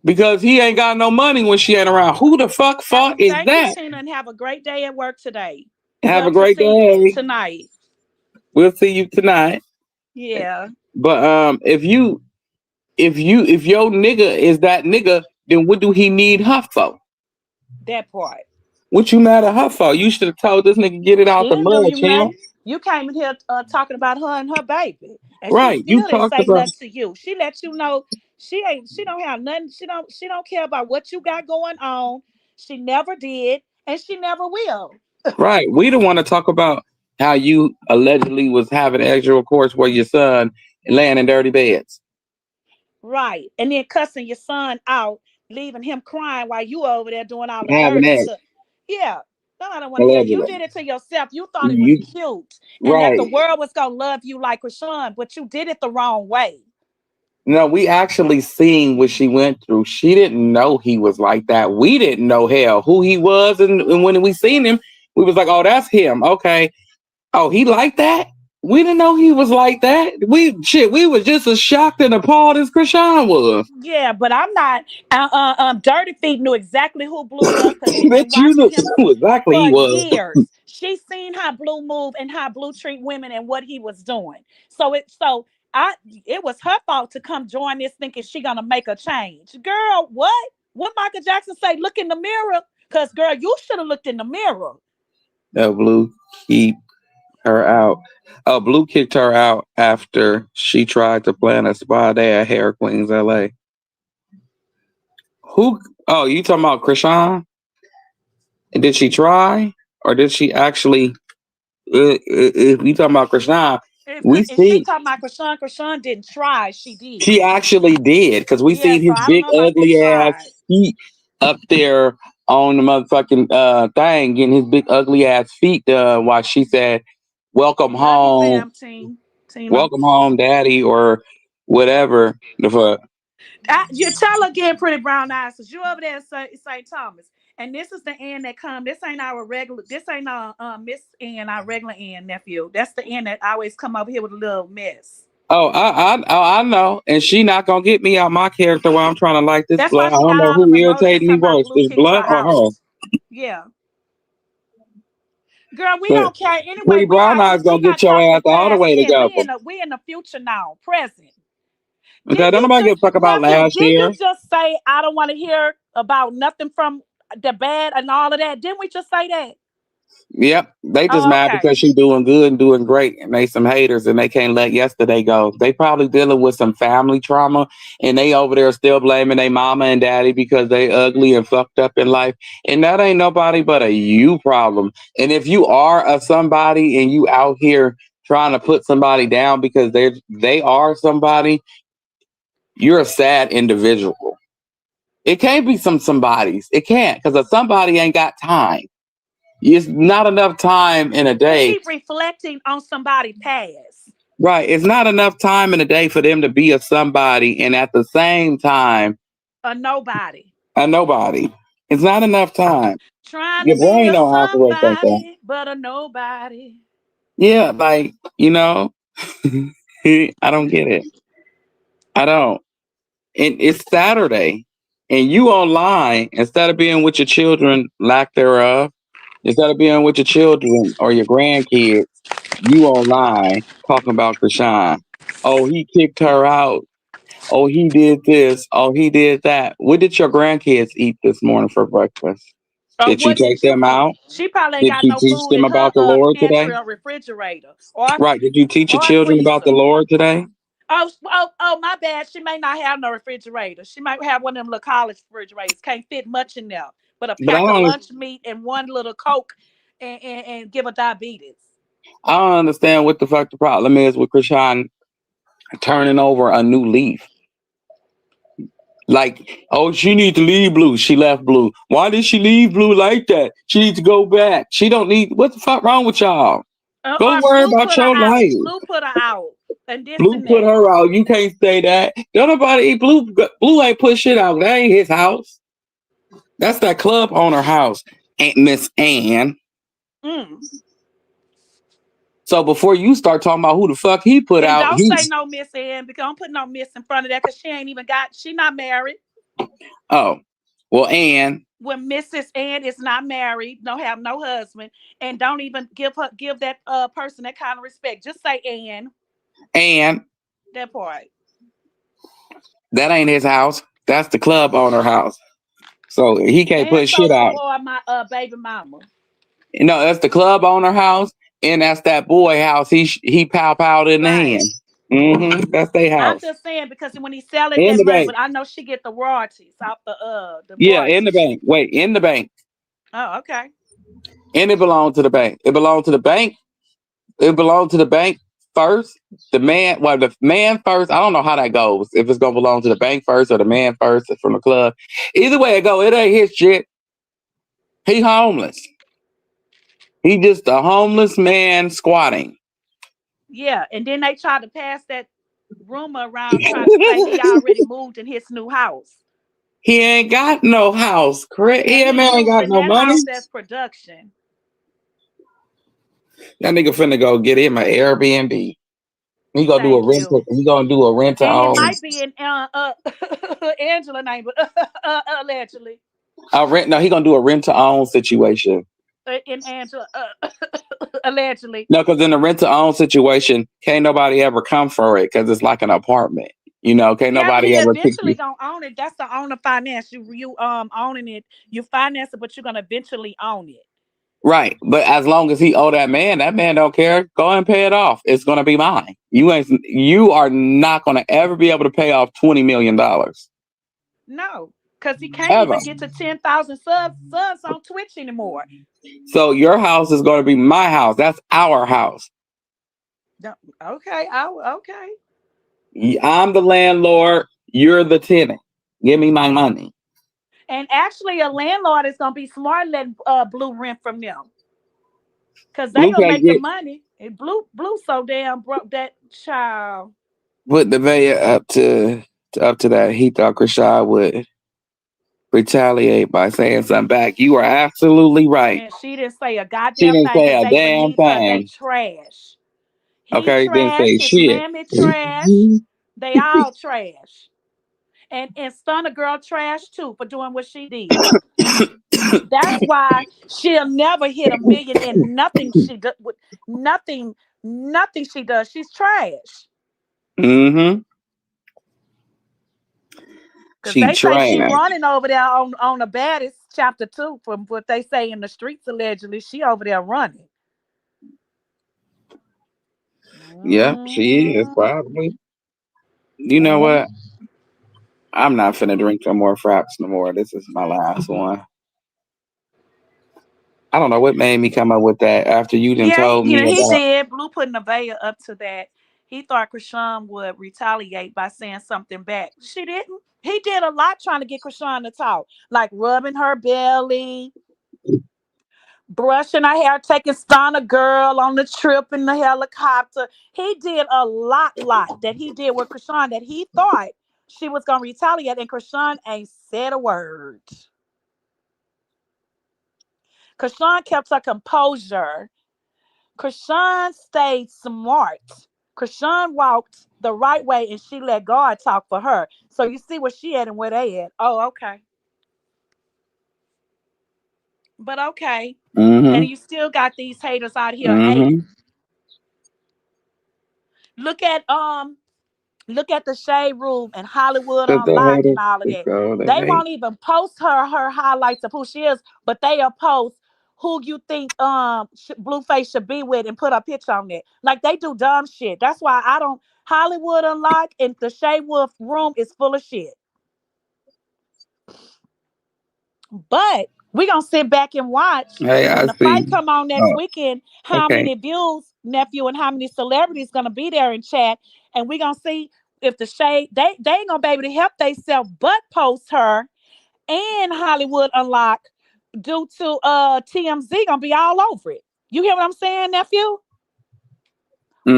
[SPEAKER 3] Because he ain't got no money when she ain't around. Who the fuck fault is
[SPEAKER 4] Thank you,
[SPEAKER 3] that?
[SPEAKER 4] Tina, and have a great day at work today.
[SPEAKER 3] Have a
[SPEAKER 4] Well, to
[SPEAKER 3] great
[SPEAKER 4] see you
[SPEAKER 3] day.
[SPEAKER 4] tonight.
[SPEAKER 3] We'll see you tonight.
[SPEAKER 4] Yeah,
[SPEAKER 3] But if your nigga is that nigga, then what do he need her for?
[SPEAKER 4] that part.
[SPEAKER 3] What you mad at her for? You should have told this nigga get it
[SPEAKER 4] She
[SPEAKER 3] out the
[SPEAKER 4] didn't do
[SPEAKER 3] mud,
[SPEAKER 4] you
[SPEAKER 3] champ.
[SPEAKER 4] nothing. You came in here talking about her and her baby, and she
[SPEAKER 3] Right. You
[SPEAKER 4] still didn't
[SPEAKER 3] talked
[SPEAKER 4] say
[SPEAKER 3] about
[SPEAKER 4] nothing to you. She let you know she ain't. She don't have nothing. She don't care about what you got going on. She never did, and she never will.
[SPEAKER 3] right. We don't want to talk about how you allegedly was having extra course with your son and laying in dirty beds.
[SPEAKER 4] Right, and then cussing your son out, leaving him crying while you over there doing all the
[SPEAKER 3] Having
[SPEAKER 4] dirty
[SPEAKER 3] ex,
[SPEAKER 4] to. Yeah, no, I don't want to hear. You
[SPEAKER 3] allegedly.
[SPEAKER 4] did it to yourself. You thought it was
[SPEAKER 3] You
[SPEAKER 4] cute, and that
[SPEAKER 3] right.
[SPEAKER 4] the world was gonna love you like Rashawn, but you did it the wrong way.
[SPEAKER 3] No, we actually seen what she went through. She didn't know he was like that. We didn't know hell who he was, and when we seen him, we was like, "Oh, that's him." Okay. Oh, he like that? We didn't know he was like that. We was just as shocked and appalled as Krishan was.
[SPEAKER 4] Yeah, but I'm not. Dirty Feet knew exactly who Blue was because she's been
[SPEAKER 3] Bitch, you
[SPEAKER 4] watching
[SPEAKER 3] knew
[SPEAKER 4] him
[SPEAKER 3] who exactly he
[SPEAKER 4] for
[SPEAKER 3] was.
[SPEAKER 4] years. She's seen how Blue move and how Blue treat women and what he was doing. It was her fault to come join this thinking she gonna make a change. Girl, what? What Michael Jackson say? Look in the mirror, cause girl, you should have looked in the mirror.
[SPEAKER 3] Blue, keep her out. Oh, Blue kicked her out after she tried to plan a spa day at Hair Queens LA. Who? Oh, you talking about Krishan? And did she try, or did she actually? If you talking about Krishan, we
[SPEAKER 4] If she
[SPEAKER 3] see
[SPEAKER 4] talking about Krishan, Krishan didn't try. She did.
[SPEAKER 3] she actually did because we
[SPEAKER 4] Yeah,
[SPEAKER 3] seen
[SPEAKER 4] so
[SPEAKER 3] his
[SPEAKER 4] I don't
[SPEAKER 3] big
[SPEAKER 4] know about that
[SPEAKER 3] ugly ass
[SPEAKER 4] tried.
[SPEAKER 3] feet up there on the motherfucking thing, getting his big ugly ass feet done. While she said, "Welcome
[SPEAKER 4] Love you,
[SPEAKER 3] home,
[SPEAKER 4] fam team. Tina.
[SPEAKER 3] welcome home, daddy," or whatever the fuck.
[SPEAKER 4] You tell her again, pretty brown eyes, cause you over there at St. Thomas. And this is the end that come. This ain't our regular. This ain't our Miss Ann, our regular Ann nephew. That's the end that always come over here with a little mess.
[SPEAKER 3] Oh, I know, and she not gonna get me out my character while I'm trying to like this
[SPEAKER 4] That's why
[SPEAKER 3] blunt. I
[SPEAKER 4] she
[SPEAKER 3] don't
[SPEAKER 4] got
[SPEAKER 3] know
[SPEAKER 4] all
[SPEAKER 3] who
[SPEAKER 4] them emojis
[SPEAKER 3] irritated me
[SPEAKER 4] talking about
[SPEAKER 3] worse,
[SPEAKER 4] Blue
[SPEAKER 3] this
[SPEAKER 4] kicked her
[SPEAKER 3] blunt or her.
[SPEAKER 4] out. Yeah. Girl, we
[SPEAKER 3] But
[SPEAKER 4] don't care anyway.
[SPEAKER 3] Pretty Brown Eyes
[SPEAKER 4] We
[SPEAKER 3] gonna
[SPEAKER 4] not
[SPEAKER 3] get your
[SPEAKER 4] talking
[SPEAKER 3] ass all the
[SPEAKER 4] past
[SPEAKER 3] way
[SPEAKER 4] ten.
[SPEAKER 3] together.
[SPEAKER 4] We in the future now, present.
[SPEAKER 3] Okay,
[SPEAKER 4] Didn't
[SPEAKER 3] don't
[SPEAKER 4] you
[SPEAKER 3] nobody
[SPEAKER 4] just
[SPEAKER 3] give a fuck about
[SPEAKER 4] look it?
[SPEAKER 3] last
[SPEAKER 4] Didn't
[SPEAKER 3] year.
[SPEAKER 4] you just say I don't want to hear about nothing from the bad and all of that? Didn't we just say that?
[SPEAKER 3] Yep, they just
[SPEAKER 4] Oh,
[SPEAKER 3] mad
[SPEAKER 4] okay.
[SPEAKER 3] because she doing good and doing great, and they some haters, and they can't let yesterday go. They probably dealing with some family trauma, and they over there still blaming their mama and daddy because they ugly and fucked up in life, and that ain't nobody but a you problem. And if you are a somebody and you out here trying to put somebody down because they are somebody, you're a sad individual. It can't be somebodies. It can't because a somebody ain't got time. It's not enough time in a
[SPEAKER 4] They
[SPEAKER 3] day.
[SPEAKER 4] keep reflecting on somebody past.
[SPEAKER 3] Right. It's not enough time in a day for them to be a somebody and at the same time
[SPEAKER 4] A nobody.
[SPEAKER 3] a nobody. It's not enough time.
[SPEAKER 4] Trying to
[SPEAKER 3] Your
[SPEAKER 4] be
[SPEAKER 3] brain
[SPEAKER 4] a
[SPEAKER 3] don't operate like that.
[SPEAKER 4] somebody, but a nobody.
[SPEAKER 3] Yeah, like, I don't get it. I don't. And it's Saturday and you online instead of being with your children, lack thereof, instead of being with your children or your grandkids, you online talking about Krishan. Oh, he kicked her out. Oh, he did this. Oh, he did that. What did your grandkids eat this morning for breakfast? Did you
[SPEAKER 4] What
[SPEAKER 3] take
[SPEAKER 4] did you
[SPEAKER 3] them
[SPEAKER 4] eat?
[SPEAKER 3] out?
[SPEAKER 4] She probably ain't
[SPEAKER 3] Did
[SPEAKER 4] got
[SPEAKER 3] you
[SPEAKER 4] no
[SPEAKER 3] teach
[SPEAKER 4] food
[SPEAKER 3] them
[SPEAKER 4] in her
[SPEAKER 3] about the Lord today?
[SPEAKER 4] pantry or refrigerator or
[SPEAKER 3] Right. Did you teach your children about the
[SPEAKER 4] freezer.
[SPEAKER 3] Lord today?
[SPEAKER 4] My bad. She may not have no refrigerator. She might have one of them little college refrigerators. Can't fit much in there, but a
[SPEAKER 3] But
[SPEAKER 4] pack of lunch meat and one little Coke and give her diabetes.
[SPEAKER 3] I don't understand what the fuck the problem is with Krishan turning over a new leaf. Like, oh, she needs to leave Blue. She left Blue. Why did she leave Blue like that? She needs to go back. She don't need. What the fuck wrong with y'all? Go
[SPEAKER 4] Or
[SPEAKER 3] worry
[SPEAKER 4] Blue
[SPEAKER 3] about
[SPEAKER 4] put her
[SPEAKER 3] your
[SPEAKER 4] out.
[SPEAKER 3] life.
[SPEAKER 4] Blue put her out. And this
[SPEAKER 3] Blue
[SPEAKER 4] and
[SPEAKER 3] put
[SPEAKER 4] that.
[SPEAKER 3] her out. You can't say that. Don't nobody. Blue ain't put shit out. That ain't his house. That's that club owner house, Aunt Miss Ann.
[SPEAKER 4] Mm.
[SPEAKER 3] So before you start talking about who the fuck he put
[SPEAKER 4] And
[SPEAKER 3] out,
[SPEAKER 4] don't
[SPEAKER 3] he
[SPEAKER 4] say no Miss Ann because don't put no Miss in front of that because she not married.
[SPEAKER 3] oh well, Ann
[SPEAKER 4] When Mrs. Ann is not married, don't have no husband, and don't even give that person that kind of respect. Just say Ann.
[SPEAKER 3] Ann,
[SPEAKER 4] That part.
[SPEAKER 3] that ain't his house. That's the club owner house. So he can't
[SPEAKER 4] And
[SPEAKER 3] put shit
[SPEAKER 4] Soldier
[SPEAKER 3] out.
[SPEAKER 4] Boy, my baby mama.
[SPEAKER 3] That's the club owner house, and that's that boy house. He pow powed in the hand.
[SPEAKER 4] Right.
[SPEAKER 3] That's their
[SPEAKER 4] I'm
[SPEAKER 3] house
[SPEAKER 4] just saying because when he sell it
[SPEAKER 3] in
[SPEAKER 4] that
[SPEAKER 3] the
[SPEAKER 4] much,
[SPEAKER 3] bank.
[SPEAKER 4] but I know she get the royalties off the
[SPEAKER 3] Yeah, in the
[SPEAKER 4] royalties.
[SPEAKER 3] bank. Wait, in the bank,
[SPEAKER 4] Oh, okay.
[SPEAKER 3] and it belonged to the bank. It belonged to the bank. It belonged to the bank first. The man first. I don't know how that goes. If it's gonna belong to the bank first or the man first from the club. Either way it go, it ain't his shit. He homeless. He just a homeless man squatting.
[SPEAKER 4] Yeah, and then they tried to pass that rumor around trying to say he already moved in his new house.
[SPEAKER 3] He ain't got no house. Correct?
[SPEAKER 4] And
[SPEAKER 3] Yeah,
[SPEAKER 4] he
[SPEAKER 3] man ain't got
[SPEAKER 4] using
[SPEAKER 3] no
[SPEAKER 4] that
[SPEAKER 3] money.
[SPEAKER 4] house as production.
[SPEAKER 3] That nigga finna go get him an Airbnb. He gonna do a
[SPEAKER 4] Thank you.
[SPEAKER 3] rental. He gonna do a rent to
[SPEAKER 4] And it
[SPEAKER 3] own.
[SPEAKER 4] might be in Angela name, but allegedly
[SPEAKER 3] A rent. No, he gonna do a rent to own situation.
[SPEAKER 4] in Angela allegedly.
[SPEAKER 3] No, because in a rent to own situation, can't nobody ever come for it because it's like an apartment. Can't
[SPEAKER 4] Yeah,
[SPEAKER 3] nobody
[SPEAKER 4] he
[SPEAKER 3] ever pick you.
[SPEAKER 4] eventually gonna own it. That's the owner finance. You owning it. You finance it, but you're gonna eventually own it.
[SPEAKER 3] Right. But as long as he owe that man don't care. Go and pay it off. It's gonna be mine. You are not gonna ever be able to pay off $20 million.
[SPEAKER 4] No, because he can't
[SPEAKER 3] Ever.
[SPEAKER 4] even get to 10,000 subs on Twitch anymore.
[SPEAKER 3] So your house is gonna be my house. That's our house.
[SPEAKER 4] Okay, okay.
[SPEAKER 3] I'm the landlord. You're the tenant. Give me my money.
[SPEAKER 4] And actually, a landlord is gonna be smart letting Blue rent from them, cause they
[SPEAKER 3] Blue
[SPEAKER 4] gonna
[SPEAKER 3] can't
[SPEAKER 4] make the
[SPEAKER 3] get
[SPEAKER 4] money. And Blue so damn broke that child.
[SPEAKER 3] put the mayor up to that. He thought Krishad would retaliate by saying something back. You are absolutely right.
[SPEAKER 4] And she didn't say a
[SPEAKER 3] She
[SPEAKER 4] goddamn
[SPEAKER 3] didn't
[SPEAKER 4] thing
[SPEAKER 3] say
[SPEAKER 4] because
[SPEAKER 3] a
[SPEAKER 4] they
[SPEAKER 3] damn
[SPEAKER 4] beneath her. They
[SPEAKER 3] thing.
[SPEAKER 4] trash. He
[SPEAKER 3] Okay, didn't
[SPEAKER 4] trash.
[SPEAKER 3] say
[SPEAKER 4] His
[SPEAKER 3] shit.
[SPEAKER 4] mammy trash. They all trash. And Stunner Girl trash too for doing what she did. That's why she'll never hit a million in nothing she does. Nothing, nothing she does. She's trash.
[SPEAKER 3] Mm-hmm.
[SPEAKER 4] Cause
[SPEAKER 3] She
[SPEAKER 4] they say she
[SPEAKER 3] trained.
[SPEAKER 4] running over there on the baddest chapter 2 from what they say in the streets allegedly. She over there running.
[SPEAKER 3] Yep, she is
[SPEAKER 4] Mhm.
[SPEAKER 3] probably. You know
[SPEAKER 4] Mhm.
[SPEAKER 3] what? I'm not finna drink no more fraps no more. This is my last one. I don't know what made me come up with that after you done
[SPEAKER 4] Yeah,
[SPEAKER 3] told me
[SPEAKER 4] he
[SPEAKER 3] about.
[SPEAKER 4] did. Blue put Nevaeh up to that. He thought Krishan would retaliate by saying something back. She didn't. He did a lot trying to get Krishan to talk, like rubbing her belly, brushing her hair, taking Stunner Girl on the trip in the helicopter. He did a lot that he did with Krishan that he thought she was gonna retaliate, and Krishan ain't said a word. Krishan kept her composure. Krishan stayed smart. Krishan walked the right way and she let God talk for her. So you see where she at and where they at. Oh, okay. But okay. And
[SPEAKER 3] Mm-hmm.
[SPEAKER 4] you still got these haters out here hating.
[SPEAKER 3] Mm-hmm.
[SPEAKER 4] Look at look at the Shade Room and Hollywood
[SPEAKER 3] Cause the
[SPEAKER 4] Unlocked and
[SPEAKER 3] haters
[SPEAKER 4] all of
[SPEAKER 3] is
[SPEAKER 4] that.
[SPEAKER 3] all they
[SPEAKER 4] They
[SPEAKER 3] hate.
[SPEAKER 4] won't even post her highlights of who she is, but they'll post who you think Blueface should be with and put a picture on it. Like they do dumb shit. That's why I don't Hollywood Unlocked and the Shade Wolf room is full of shit. But we gonna sit back and watch
[SPEAKER 3] Hey, I
[SPEAKER 4] when the fight
[SPEAKER 3] see.
[SPEAKER 4] come on next
[SPEAKER 3] Oh,
[SPEAKER 4] weekend. How
[SPEAKER 3] okay.
[SPEAKER 4] many views, nephew, and how many celebrities gonna be there in chat, and we gonna see if the shade they ain't gonna be able to help themselves but post her and Hollywood Unlock due to TMZ gonna be all over it. You hear what I'm saying, nephew?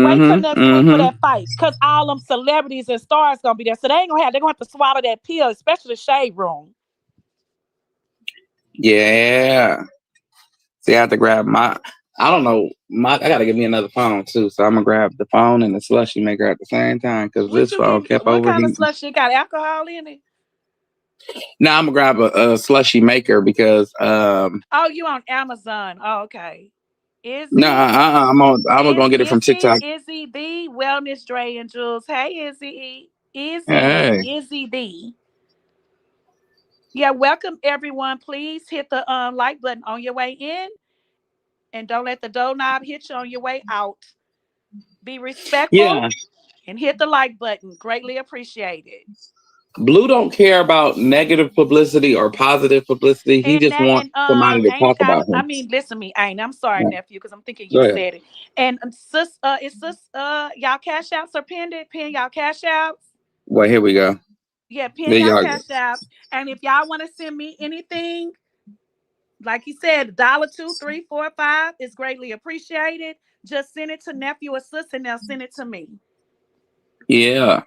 [SPEAKER 4] Wait till
[SPEAKER 3] Mm-hmm.
[SPEAKER 4] next week for
[SPEAKER 3] Mm-hmm.
[SPEAKER 4] that fight, cause all them celebrities and stars gonna be there, so they gonna have to swallow that pill, especially the shade room.
[SPEAKER 3] Yeah. See, I have to grab my. I don't know. I gotta give me another phone too, so I'm gonna grab the phone and the slushy maker at the same time because
[SPEAKER 4] What
[SPEAKER 3] this
[SPEAKER 4] you
[SPEAKER 3] phone
[SPEAKER 4] getting?
[SPEAKER 3] kept
[SPEAKER 4] What kind of
[SPEAKER 3] overheating.
[SPEAKER 4] slush? It got alcohol in it?
[SPEAKER 3] Now I'm gonna grab a slushy maker because
[SPEAKER 4] Oh, you on Amazon? Oh, okay.
[SPEAKER 3] no,
[SPEAKER 4] Izzy,
[SPEAKER 3] I'm gonna get it from TikTok.
[SPEAKER 4] Izzy the Wellness Dre and Jules. Hey,
[SPEAKER 3] Hey,
[SPEAKER 4] Izzy the. Yeah, welcome everyone. Please hit the like button on your way in, and don't let the doorknob hit you on your way out. Be respectful
[SPEAKER 3] yeah.
[SPEAKER 4] and hit the like button. Greatly appreciated.
[SPEAKER 3] Blue don't care about negative publicity or positive publicity. He
[SPEAKER 4] And
[SPEAKER 3] just
[SPEAKER 4] that
[SPEAKER 3] wants
[SPEAKER 4] and
[SPEAKER 3] somebody to
[SPEAKER 4] ain't
[SPEAKER 3] talk
[SPEAKER 4] it kind
[SPEAKER 3] about
[SPEAKER 4] of I
[SPEAKER 3] him.
[SPEAKER 4] mean, listen to me, ain't I'm sorry,
[SPEAKER 3] Yeah.
[SPEAKER 4] nephew, because I'm thinking
[SPEAKER 3] Go
[SPEAKER 4] you
[SPEAKER 3] ahead.
[SPEAKER 4] said it. And sis is sis y'all cash outs are pinned it, pin y'all cash outs.
[SPEAKER 3] Well, here we go.
[SPEAKER 4] Yeah, pin
[SPEAKER 3] There
[SPEAKER 4] y'all
[SPEAKER 3] y'all go.
[SPEAKER 4] cash outs. And if y'all want to send me anything, like you said, dollar two, three, four, five is greatly appreciated. Just send it to nephew or sis and they'll send it to me.
[SPEAKER 3] Yeah.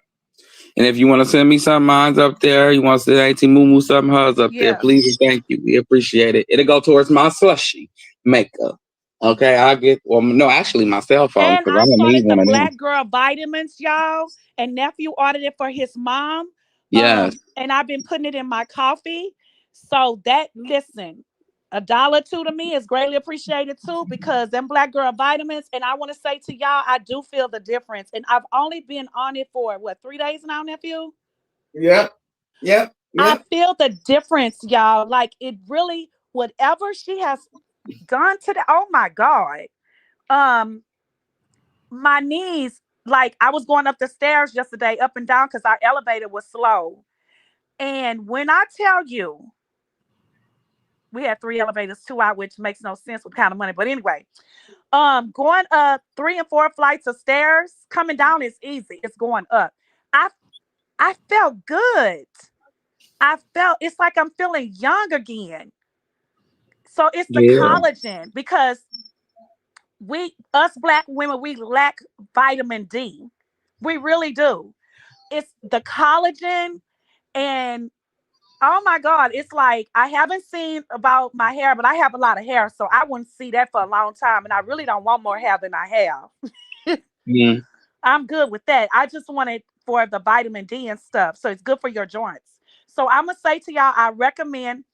[SPEAKER 3] And if you want to send me some mine's up there, you want to send Auntie Moo something, hers up there,
[SPEAKER 4] Yeah.
[SPEAKER 3] please and thank you. We appreciate it. It'll go towards my slushy makeup. Okay, I get well no, actually my cell phone
[SPEAKER 4] And
[SPEAKER 3] because
[SPEAKER 4] I
[SPEAKER 3] I don't need
[SPEAKER 4] started the
[SPEAKER 3] one of them.
[SPEAKER 4] Black Girl vitamins, y'all. And nephew ordered it for his mom.
[SPEAKER 3] Yes.
[SPEAKER 4] And I've been putting it in my coffee. So that listen, a dollar two to me is greatly appreciated too, because them Black Girl vitamins. And I want to say to y'all, I do feel the difference. And I've only been on it for what, 3 days now, nephew?
[SPEAKER 3] Yep. Yep.
[SPEAKER 4] I
[SPEAKER 3] Yep.
[SPEAKER 4] feel the difference, y'all. Like it really, whatever she has. done to the, oh my God. Um, my knees, like I was going up the stairs yesterday, up and down, because our elevator was slow. And when I tell you, we had three elevators, two out, which makes no sense with kind of money. But anyway, going up 3 and 4 flights of stairs, coming down is easy. It's going up. I I felt good. I felt it's like I'm feeling young again. So it's the
[SPEAKER 3] Yeah.
[SPEAKER 4] collagen, because us black women, we lack vitamin D. We really do. It's the collagen, and oh my God, it's like I haven't seen about my hair, but I have a lot of hair, so I wouldn't see that for a long time. And I really don't want more hair than I have.
[SPEAKER 3] Mm.
[SPEAKER 4] I'm good with that. I just want it for the vitamin D and stuff. So it's good for your joints. So I'm gonna say to y'all, I recommend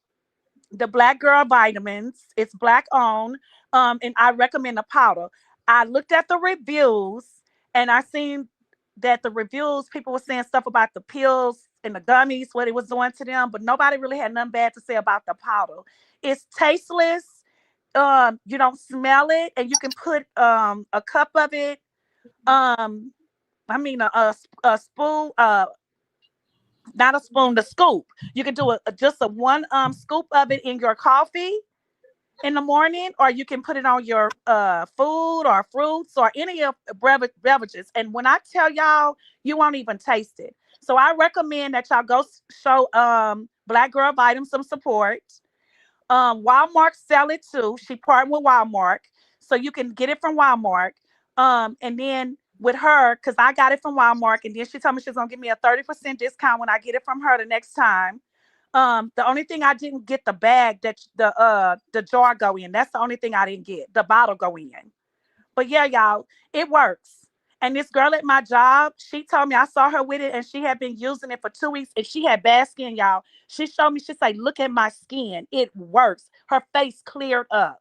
[SPEAKER 4] the Black Girl vitamins. It's black owned. And I recommend the powder. I looked at the reviews, and I seen that the reviews, people were saying stuff about the pills and the gummies, what it was doing to them, but nobody really had nothing bad to say about the powder. It's tasteless. You don't smell it, and you can put a cup of it. Um, I mean a spoon, not a spoon, the scoop. You can do just a one scoop of it in your coffee in the morning, or you can put it on your food or fruits or any of the beverages. And when I tell y'all, you won't even taste it. So I recommend that y'all go show Black Girl Vitamin some support. Walmart sell it too. She partnered with Walmart, so you can get it from Walmart. And then with her, because I got it from Walmart, and then she told me she's gonna give me a 30% discount when I get it from her the next time. The only thing I didn't get the bag that the jar go in. That's the only thing I didn't get. The bottle go in. But yeah, y'all, it works. And this girl at my job, she told me, I saw her with it, and she had been using it for 2 weeks, and she had bad skin, y'all. She showed me, she said, look at my skin. It works. Her face cleared up.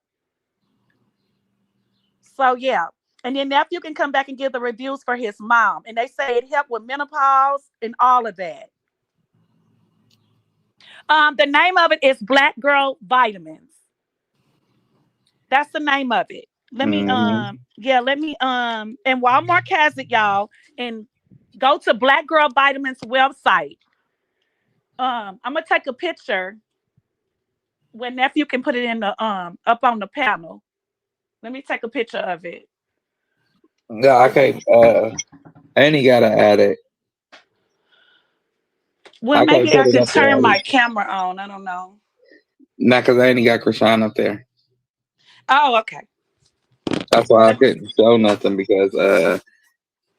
[SPEAKER 4] So yeah. And then nephew can come back and give the reviews for his mom. And they say it helped with menopause and all of that. The name of it is Black Girl Vitamins. That's the name of it. Let me
[SPEAKER 3] Hmm.
[SPEAKER 4] yeah, let me and Walmart has it, y'all. And go to Black Girl Vitamins website. I'm gonna take a picture when nephew can put it in the up on the panel. Let me take a picture of it.
[SPEAKER 3] Yeah, I can't. And he gotta add it.
[SPEAKER 4] Well,
[SPEAKER 3] I can't
[SPEAKER 4] maybe I
[SPEAKER 3] put it
[SPEAKER 4] could
[SPEAKER 3] up there.
[SPEAKER 4] turn my camera on. I don't know.
[SPEAKER 3] Not because I ain't got Krishan up there.
[SPEAKER 4] Oh, okay.
[SPEAKER 3] That's why I
[SPEAKER 4] Let me,
[SPEAKER 3] couldn't show nothing because
[SPEAKER 4] oh,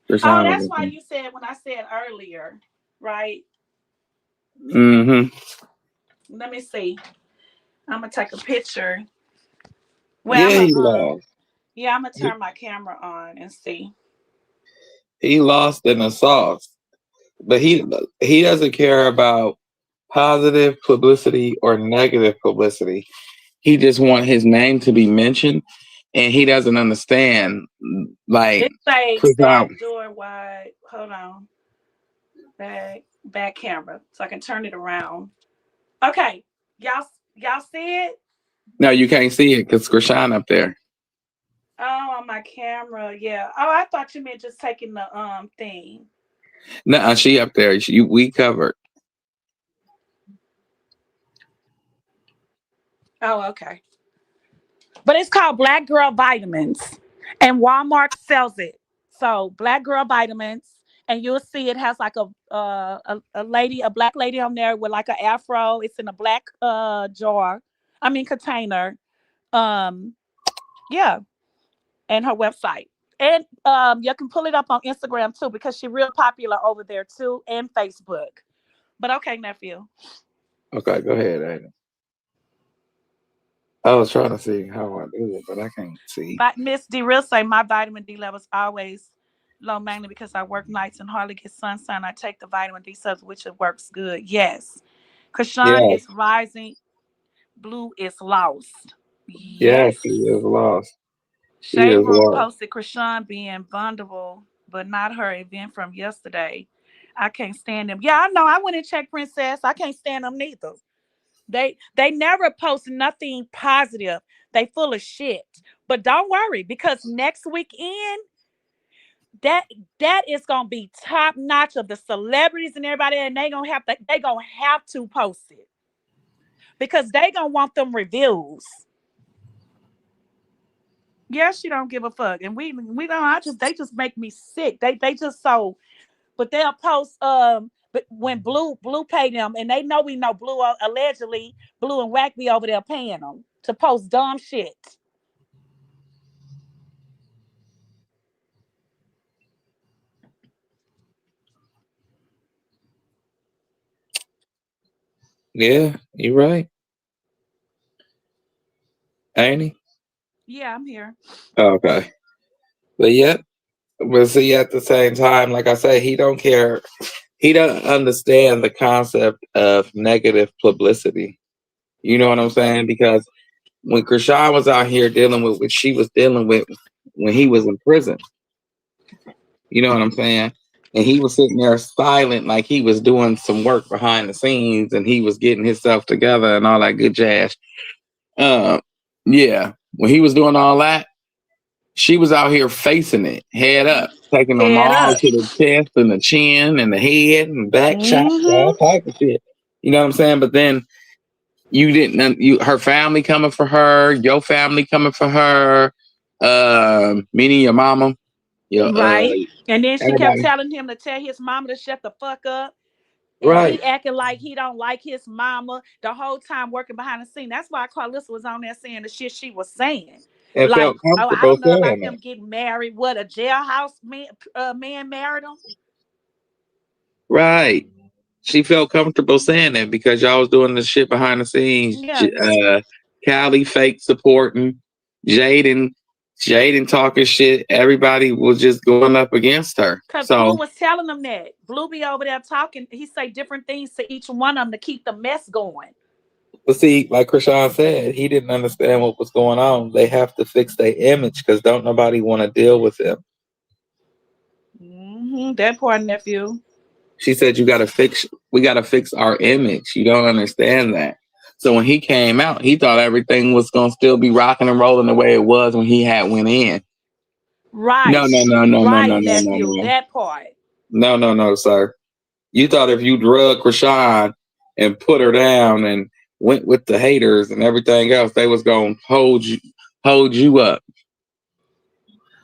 [SPEAKER 3] Krishan
[SPEAKER 4] that's
[SPEAKER 3] was
[SPEAKER 4] why
[SPEAKER 3] in.
[SPEAKER 4] you said when I said earlier, right?
[SPEAKER 3] Mm-hmm.
[SPEAKER 4] Let me see. I'm gonna take a picture. Well,
[SPEAKER 3] Yeah, he lost.
[SPEAKER 4] yeah, I'm gonna
[SPEAKER 3] He,
[SPEAKER 4] turn my camera on and see.
[SPEAKER 3] he lost in the sauce, but he doesn't care about positive publicity or negative publicity. He just want his name to be mentioned, and he doesn't understand. Like,
[SPEAKER 4] It say
[SPEAKER 3] Krishan,
[SPEAKER 4] back door wide. Hold on. Back camera. So I can turn it around. Okay. Y'all see it?
[SPEAKER 3] no, you can't see it because Krishan up there.
[SPEAKER 4] Oh, on my camera. Yeah. Oh, I thought you meant just taking the thing.
[SPEAKER 3] No, she up there. We covered.
[SPEAKER 4] Oh, okay. But it's called Black Girl Vitamins. And Walmart sells it. So Black Girl Vitamins. And you'll see it has like a lady, a black lady on there with like an afro. It's in a black jar. I mean container. Um, yeah. And her website. And you can pull it up on Instagram too, because she's real popular over there too, and Facebook. But okay, nephew.
[SPEAKER 3] Okay, go ahead, Aiden. I was trying to see how I do it, but I can't see.
[SPEAKER 4] But Miss D real say my vitamin D levels always low, mainly because I work nights and hardly get sunshine. I take the vitamin D subs, which it works good. Yes. Krishan
[SPEAKER 3] Yeah,
[SPEAKER 4] is rising, blue is lost.
[SPEAKER 3] yes, he is
[SPEAKER 4] Yes.
[SPEAKER 3] lost. He
[SPEAKER 4] Shade
[SPEAKER 3] is
[SPEAKER 4] Room
[SPEAKER 3] lost.
[SPEAKER 4] posted Krishan being vulnerable, but not her event from yesterday. I can't stand them. Yeah, I know. I went and checked Princess. I can't stand them neither. They never post nothing positive. They full of shit. But don't worry, because next weekend, that that is gonna be top notch of the celebrities and everybody, and they gonna have to post it because they gonna want them reviews. Yeah, she don't give a fuck, and we don't. They just make me sick. They just so, but they'll post But when Blue pay them, and they know we know Blue allegedly Blue and Wack be over there paying them to post dumb shit.
[SPEAKER 3] Yeah, you're right, ain't he?
[SPEAKER 4] Yeah, I'm here.
[SPEAKER 3] Okay, but yep. But see, at the same time, like I say, he don't care. He don't understand the concept of negative publicity. You know what I'm saying? Because when Krishan was out here dealing with what she was dealing with when he was in prison, you know what I'm saying? And he was sitting there silent, like he was doing some work behind the scenes and he was getting himself together and all that good jazz. Uh, yeah, when he was doing all that, she was out here facing it head up, taking them
[SPEAKER 4] Head
[SPEAKER 3] all
[SPEAKER 4] up.
[SPEAKER 3] to the chest and the chin and the head and back shots, all
[SPEAKER 4] Mm-hmm.
[SPEAKER 3] type of shit. You know what I'm saying? But then you didn't. Her family coming for her, your family coming for her, meaning your mama, your
[SPEAKER 4] Right. And then she kept
[SPEAKER 3] everybody.
[SPEAKER 4] telling him to tell his mama to shut the fuck up. And
[SPEAKER 3] Right.
[SPEAKER 4] he acting like he don't like his mama the whole time working behind the scene. That's why Carlissa was on there saying the shit she was saying.
[SPEAKER 3] And
[SPEAKER 4] Like,
[SPEAKER 3] felt
[SPEAKER 4] oh, I
[SPEAKER 3] comfortable
[SPEAKER 4] don't know about
[SPEAKER 3] saying
[SPEAKER 4] them
[SPEAKER 3] that.
[SPEAKER 4] getting married. What, a jailhouse man married him?
[SPEAKER 3] Right. She felt comfortable saying that because y'all was doing the shit behind the scenes.
[SPEAKER 4] Yeah.
[SPEAKER 3] Callie fake supporting, Jaden, Jaden talking shit. Everybody was just going up against her.
[SPEAKER 4] Because Blue
[SPEAKER 3] So,
[SPEAKER 4] was telling them that. Blue be over there talking. He say different things to each one of them to keep the mess going.
[SPEAKER 3] but see, like Krishan said, he didn't understand what was going on. They have to fix their image because don't nobody want to deal with them.
[SPEAKER 4] That poor nephew.
[SPEAKER 3] She said, we got to fix our image. You don't understand that. So when he came out, he thought everything was going to still be rocking and rolling the way it was when he had went in. No,
[SPEAKER 4] Right.
[SPEAKER 3] no, no, no, no,
[SPEAKER 4] Right,
[SPEAKER 3] no, no, no,
[SPEAKER 4] nephew.
[SPEAKER 3] no.
[SPEAKER 4] That part.
[SPEAKER 3] No, no, no, sir. You thought if you drug Rashawn and put her down and went with the haters and everything else, they was gonna hold you up.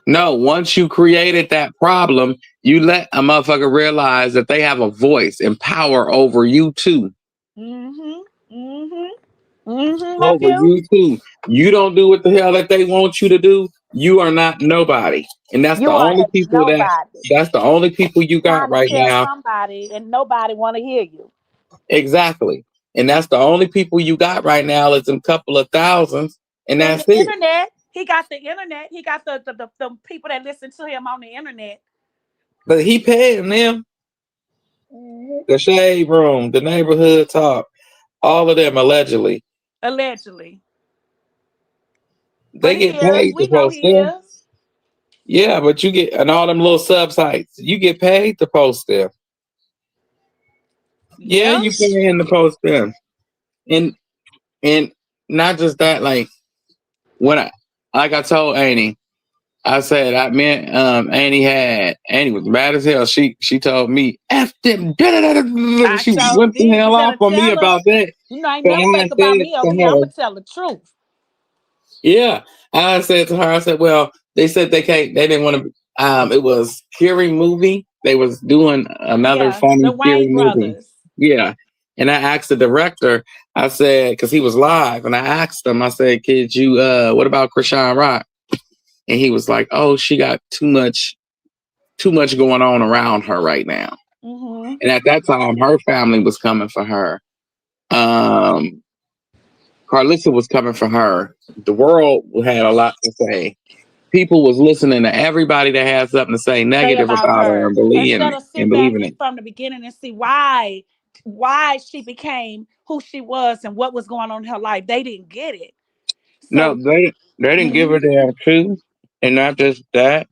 [SPEAKER 3] No, once you created that problem, you let a motherfucker realize that they have a voice and power over you too.
[SPEAKER 4] Mm-hmm. Mm-hmm.
[SPEAKER 3] Over
[SPEAKER 4] Nephew.
[SPEAKER 3] you too. You don't do what the hell that they want you to do. You are not nobody, and
[SPEAKER 4] You are nobody.
[SPEAKER 3] that's the only people you got
[SPEAKER 4] Trying to
[SPEAKER 3] right
[SPEAKER 4] tell
[SPEAKER 3] now.
[SPEAKER 4] somebody and nobody want to hear you.
[SPEAKER 3] Exactly. And that's the only people you got right now is a couple of thousands, and
[SPEAKER 4] And the
[SPEAKER 3] that's it.
[SPEAKER 4] internet. He got the internet. He got the people that listen to him on the internet.
[SPEAKER 3] But he paying them, the shade room, the neighborhood talk, all of them allegedly.
[SPEAKER 4] Allegedly. But
[SPEAKER 3] They
[SPEAKER 4] he
[SPEAKER 3] get
[SPEAKER 4] is.
[SPEAKER 3] paid
[SPEAKER 4] We
[SPEAKER 3] to
[SPEAKER 4] know
[SPEAKER 3] post
[SPEAKER 4] he
[SPEAKER 3] them.
[SPEAKER 4] is.
[SPEAKER 3] Yeah, but you get and all them little sub sites, you get paid to post them. Yeah,
[SPEAKER 4] Yeah.
[SPEAKER 3] you paying to post them. And and not just that, when like I told Annie, I said I meant Annie was mad as hell. She told me F them.
[SPEAKER 4] I
[SPEAKER 3] She
[SPEAKER 4] sure
[SPEAKER 3] went the
[SPEAKER 4] did. You
[SPEAKER 3] hell off
[SPEAKER 4] better
[SPEAKER 3] on me
[SPEAKER 4] tell her.
[SPEAKER 3] about that.
[SPEAKER 4] You know, ain't
[SPEAKER 3] But
[SPEAKER 4] nothing
[SPEAKER 3] I
[SPEAKER 4] fake about
[SPEAKER 3] said
[SPEAKER 4] me
[SPEAKER 3] to
[SPEAKER 4] over here. I'm
[SPEAKER 3] her,
[SPEAKER 4] gonna tell the truth.
[SPEAKER 3] yeah, I said to her, I said, well, they said they can't. They didn't want to. It was Scary Movie. They was doing another
[SPEAKER 4] Yeah.
[SPEAKER 3] funny
[SPEAKER 4] The
[SPEAKER 3] Scary
[SPEAKER 4] Wayne
[SPEAKER 3] Movie.
[SPEAKER 4] brothers.
[SPEAKER 3] Yeah, and I asked the director. I said because he was live, and I asked him. I said, "Could you? What about Krishan Rock?" And he was like, "Oh, she got too much going on around her right now."
[SPEAKER 4] Mm-hmm.
[SPEAKER 3] And at that time, her family was coming for her. Um, Carlissa was coming for her. The world had a lot to say. People was listening to everybody that had something to say
[SPEAKER 4] Say
[SPEAKER 3] negative
[SPEAKER 4] about
[SPEAKER 3] about her
[SPEAKER 4] her
[SPEAKER 3] and believing
[SPEAKER 4] instead
[SPEAKER 3] it
[SPEAKER 4] of
[SPEAKER 3] and
[SPEAKER 4] sit back
[SPEAKER 3] believing it.
[SPEAKER 4] from the beginning and see why she became who she was and what was going on in her life. They didn't get it.
[SPEAKER 3] No,
[SPEAKER 4] So
[SPEAKER 3] they didn't give her damn truth, and not just that.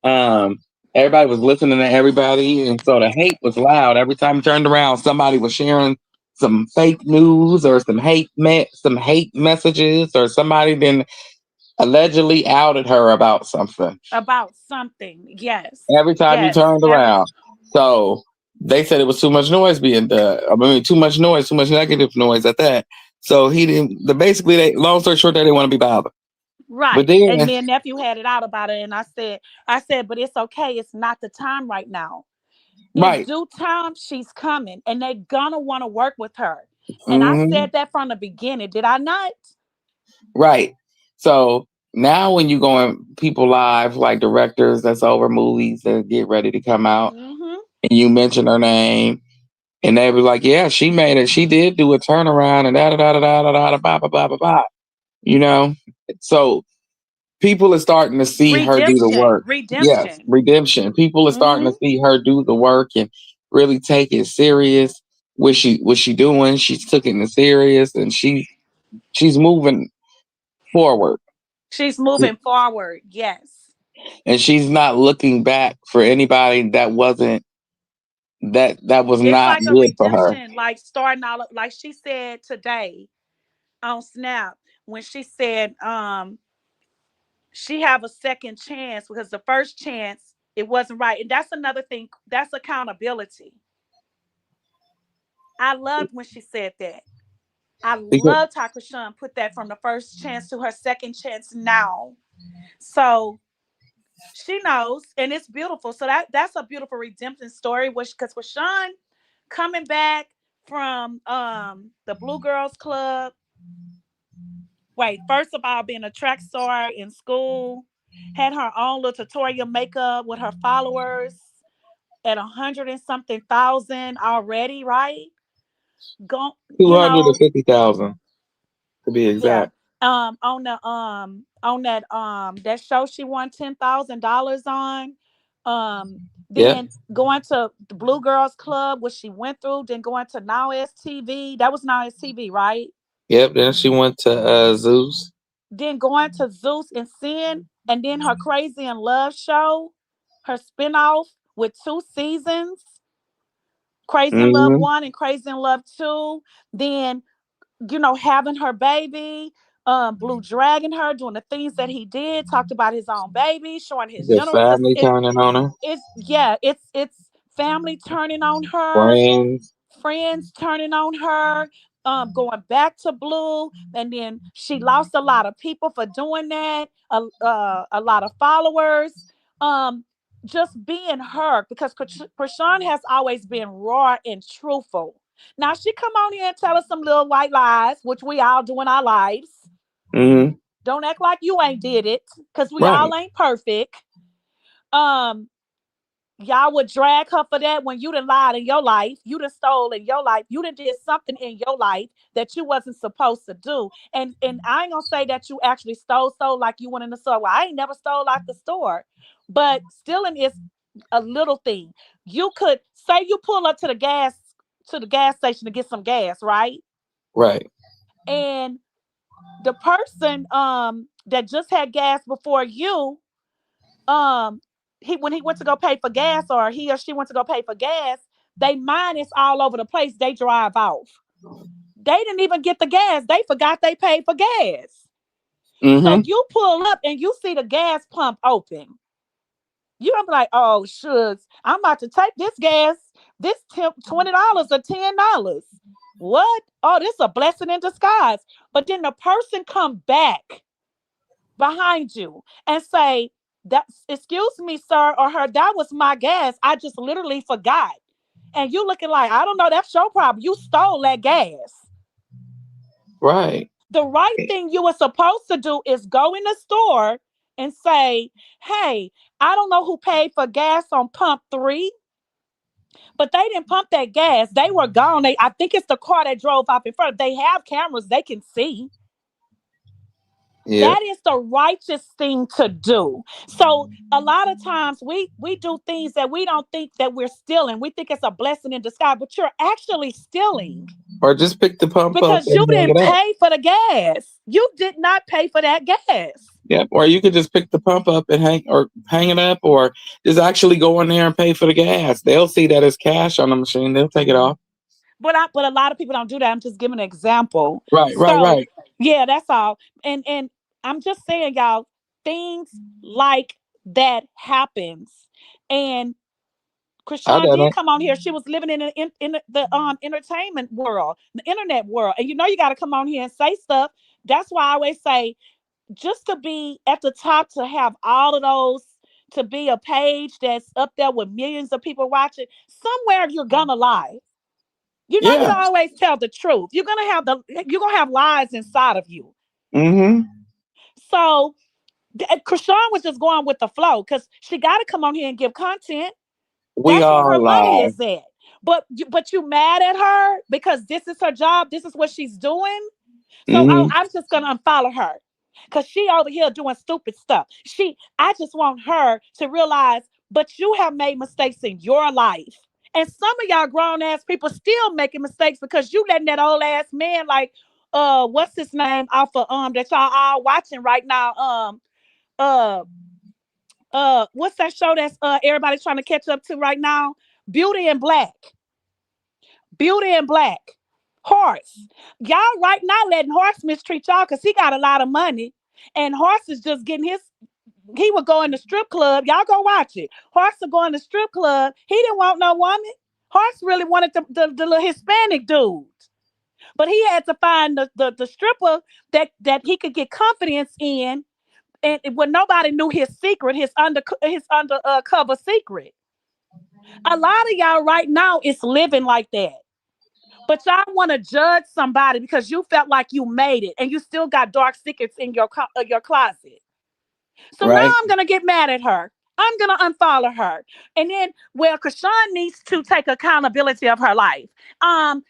[SPEAKER 3] Um, Everybody was listening to everybody, and so the hate was loud. Every time you turned around, somebody was sharing some fake news or some hate messages, or somebody then allegedly outed her about something.
[SPEAKER 4] About something. Yes.
[SPEAKER 3] Every time you
[SPEAKER 4] Yes.
[SPEAKER 3] turned around. So they said it was too much noise being done. I mean, too much noise, too much negative noise at that. So he didn't. Basically, long story short, they didn't want to be bothered. But
[SPEAKER 4] Right. And
[SPEAKER 3] then,
[SPEAKER 4] me and nephew had it out about it. And but it's okay. It's not the time right now. In
[SPEAKER 3] right,
[SPEAKER 4] due time, she's coming and they're gonna want to work with her. And I
[SPEAKER 3] hmm
[SPEAKER 4] said that from the beginning. Did I not?
[SPEAKER 3] right. So now, when you go in people live, like directors that's over movies that get ready to come out,
[SPEAKER 4] Mm-hmm.
[SPEAKER 3] and you mention her name, and they be like, "Yeah, she made it. She did do a turnaround, and da da da da da da da blah blah blah blah blah." You know, so people are starting to see her do the
[SPEAKER 4] Redemption.
[SPEAKER 3] work. Yes,
[SPEAKER 4] Redemption.
[SPEAKER 3] redemption. People are starting to
[SPEAKER 4] Mm-hmm.
[SPEAKER 3] see her do the work and really take it serious. What she doing? She's taking it serious, and she's moving forward,
[SPEAKER 4] She's moving forward. Yes.
[SPEAKER 3] and she's not looking back for anybody that was
[SPEAKER 4] It's
[SPEAKER 3] not
[SPEAKER 4] like a
[SPEAKER 3] good for her.
[SPEAKER 4] redemption, like starting out like she said today on Snap when she said she have a second chance because the first chance it wasn't right. And that's another thing. That's accountability. I loved when she said that. I
[SPEAKER 3] Because
[SPEAKER 4] loved how Krishan put that from the first chance to her second chance now. So she knows, and it's beautiful. So that's a beautiful redemption story. Which because Krishan coming back from the Blue Girls Club. Wait, first of all, being a track star in school, had her own little tutorial makeup with her followers at 100 and something thousand already, right? Go,
[SPEAKER 3] two hundred and 50,000 to be
[SPEAKER 4] yeah.
[SPEAKER 3] exact.
[SPEAKER 4] On that show she won $10,000 on.
[SPEAKER 3] Yep,
[SPEAKER 4] Then going to the Blue Girls Club, which she went through, then going to Now STV. That was Now STV, right?
[SPEAKER 3] yep. Then she went to Zeus.
[SPEAKER 4] Then going to Zeus and Sin, and then her Crazy in Love show, her spinoff with 2 seasons, Crazy in Love
[SPEAKER 3] Hmm
[SPEAKER 4] 1 and Crazy in Love 2. Then, having her baby, Blue Dragon her, doing the things that he did, talked about his own baby, showing his
[SPEAKER 3] The
[SPEAKER 4] uterus.
[SPEAKER 3] family turning on her.
[SPEAKER 4] It's family turning on her,
[SPEAKER 3] Friends.
[SPEAKER 4] friends turning on her, going back to Blue, and then she lost a lot of people for doing that, a lot of followers. Um, just being her because Krishan has always been raw and truthful. Now she come on here and tell us some little white lies, which we all do in our lives.
[SPEAKER 3] Hmm
[SPEAKER 4] Don't act like you ain't did it, because we
[SPEAKER 3] Right,
[SPEAKER 4] all ain't perfect. Um, Y'all would drag her for that when you done lied in your life, you done stole in your life, you done did something in your life that you wasn't supposed to do. And I ain't gonna say that you actually stole like you went in the store. Well, I ain't never stole out the store, but stealing is a little thing. You could say you pull up to the gas station to get some gas, right?
[SPEAKER 3] right.
[SPEAKER 4] And the person that just had gas before you, um he when he went to go pay for gas, or he or she went to go pay for gas, they mind is all over the place. They drive off. They didn't even get the gas. They forgot they paid for gas. So
[SPEAKER 3] Hmm
[SPEAKER 4] you pull up and you see the gas pump open. You gonna be like, oh shucks, I'm about to take this gas. This $20 or $10. What? Oh, this is a blessing in disguise. But then the person come back behind you and say, that, excuse me, sir, or her, that was my gas. I just literally forgot. And you looking like, I don't know, that's your problem. You stole that gas.
[SPEAKER 3] Right.
[SPEAKER 4] The right thing you were supposed to do is go in the store and say, hey, I don't know who paid for gas on pump 3, but they didn't pump that gas. They were gone. I think it's the car that drove up in front. They have cameras, they can see.
[SPEAKER 3] Yep.
[SPEAKER 4] That is the righteous thing to do. So a lot of times we do things that we don't think that we're stealing. We think it's a blessing in disguise, but you're actually stealing
[SPEAKER 3] Or just pick the pump up
[SPEAKER 4] because you
[SPEAKER 3] and hang
[SPEAKER 4] didn't
[SPEAKER 3] it up.
[SPEAKER 4] pay for the gas. You did not pay for that gas.
[SPEAKER 3] Yep. Or you could just pick the pump up and hang it up, or just actually go in there and pay for the gas. They'll see that as cash on the machine. They'll take it off.
[SPEAKER 4] but a lot of people don't do that. I'm just giving an example.
[SPEAKER 3] Right, right,
[SPEAKER 4] So
[SPEAKER 3] right.
[SPEAKER 4] yeah, that's all. And I'm just saying, y'all, things like that happens. And
[SPEAKER 3] I
[SPEAKER 4] Krishan
[SPEAKER 3] done
[SPEAKER 4] did
[SPEAKER 3] it.
[SPEAKER 4] come on here. She was living in the entertainment world, the internet world, and you know you got to come on here and say stuff. That's why I always say, just to be at the top, to have all of those, to be a page that's up there with millions of people watching. Somewhere you're gonna lie. You know, you
[SPEAKER 3] Yeah.
[SPEAKER 4] don't always tell the truth. You're gonna have lies inside of you.
[SPEAKER 3] Mm-hmm.
[SPEAKER 4] So Krishan was just going with the flow because she got to come on here and give content.
[SPEAKER 3] We
[SPEAKER 4] That's where
[SPEAKER 3] are
[SPEAKER 4] her money
[SPEAKER 3] alive.
[SPEAKER 4] is at. But you mad at her because this is her job. This is what she's doing. So
[SPEAKER 3] Mm-hmm.
[SPEAKER 4] I'm just gonna unfollow her because she over here doing stupid stuff. I just want her to realize, but you have made mistakes in your life. And some of y'all grown ass people still making mistakes because you letting that old ass man like what's his name off of that y'all all watching right now. Uh what's that show that's everybody's trying to catch up to right now? Beauty and Black. Beauty and Black. Horse. Y'all right now letting Horse mistreat y'all because he got a lot of money. And Horse is just getting his. He would go in the strip club. Y'all go watch it. Horse would go in the strip club. He didn't want no woman. Horse really wanted the little Hispanic dude. But he had to find the stripper that he could get confidence in, and when nobody knew his secret, his undercover secret. A lot of y'all right now is living like that. But y'all want to judge somebody because you felt like you made it and you still got dark secrets in your closet. So now
[SPEAKER 3] Right.
[SPEAKER 4] I'm gonna get mad at her. I'm gonna unfollow her. And then, well, Krishan needs to take accountability of her life.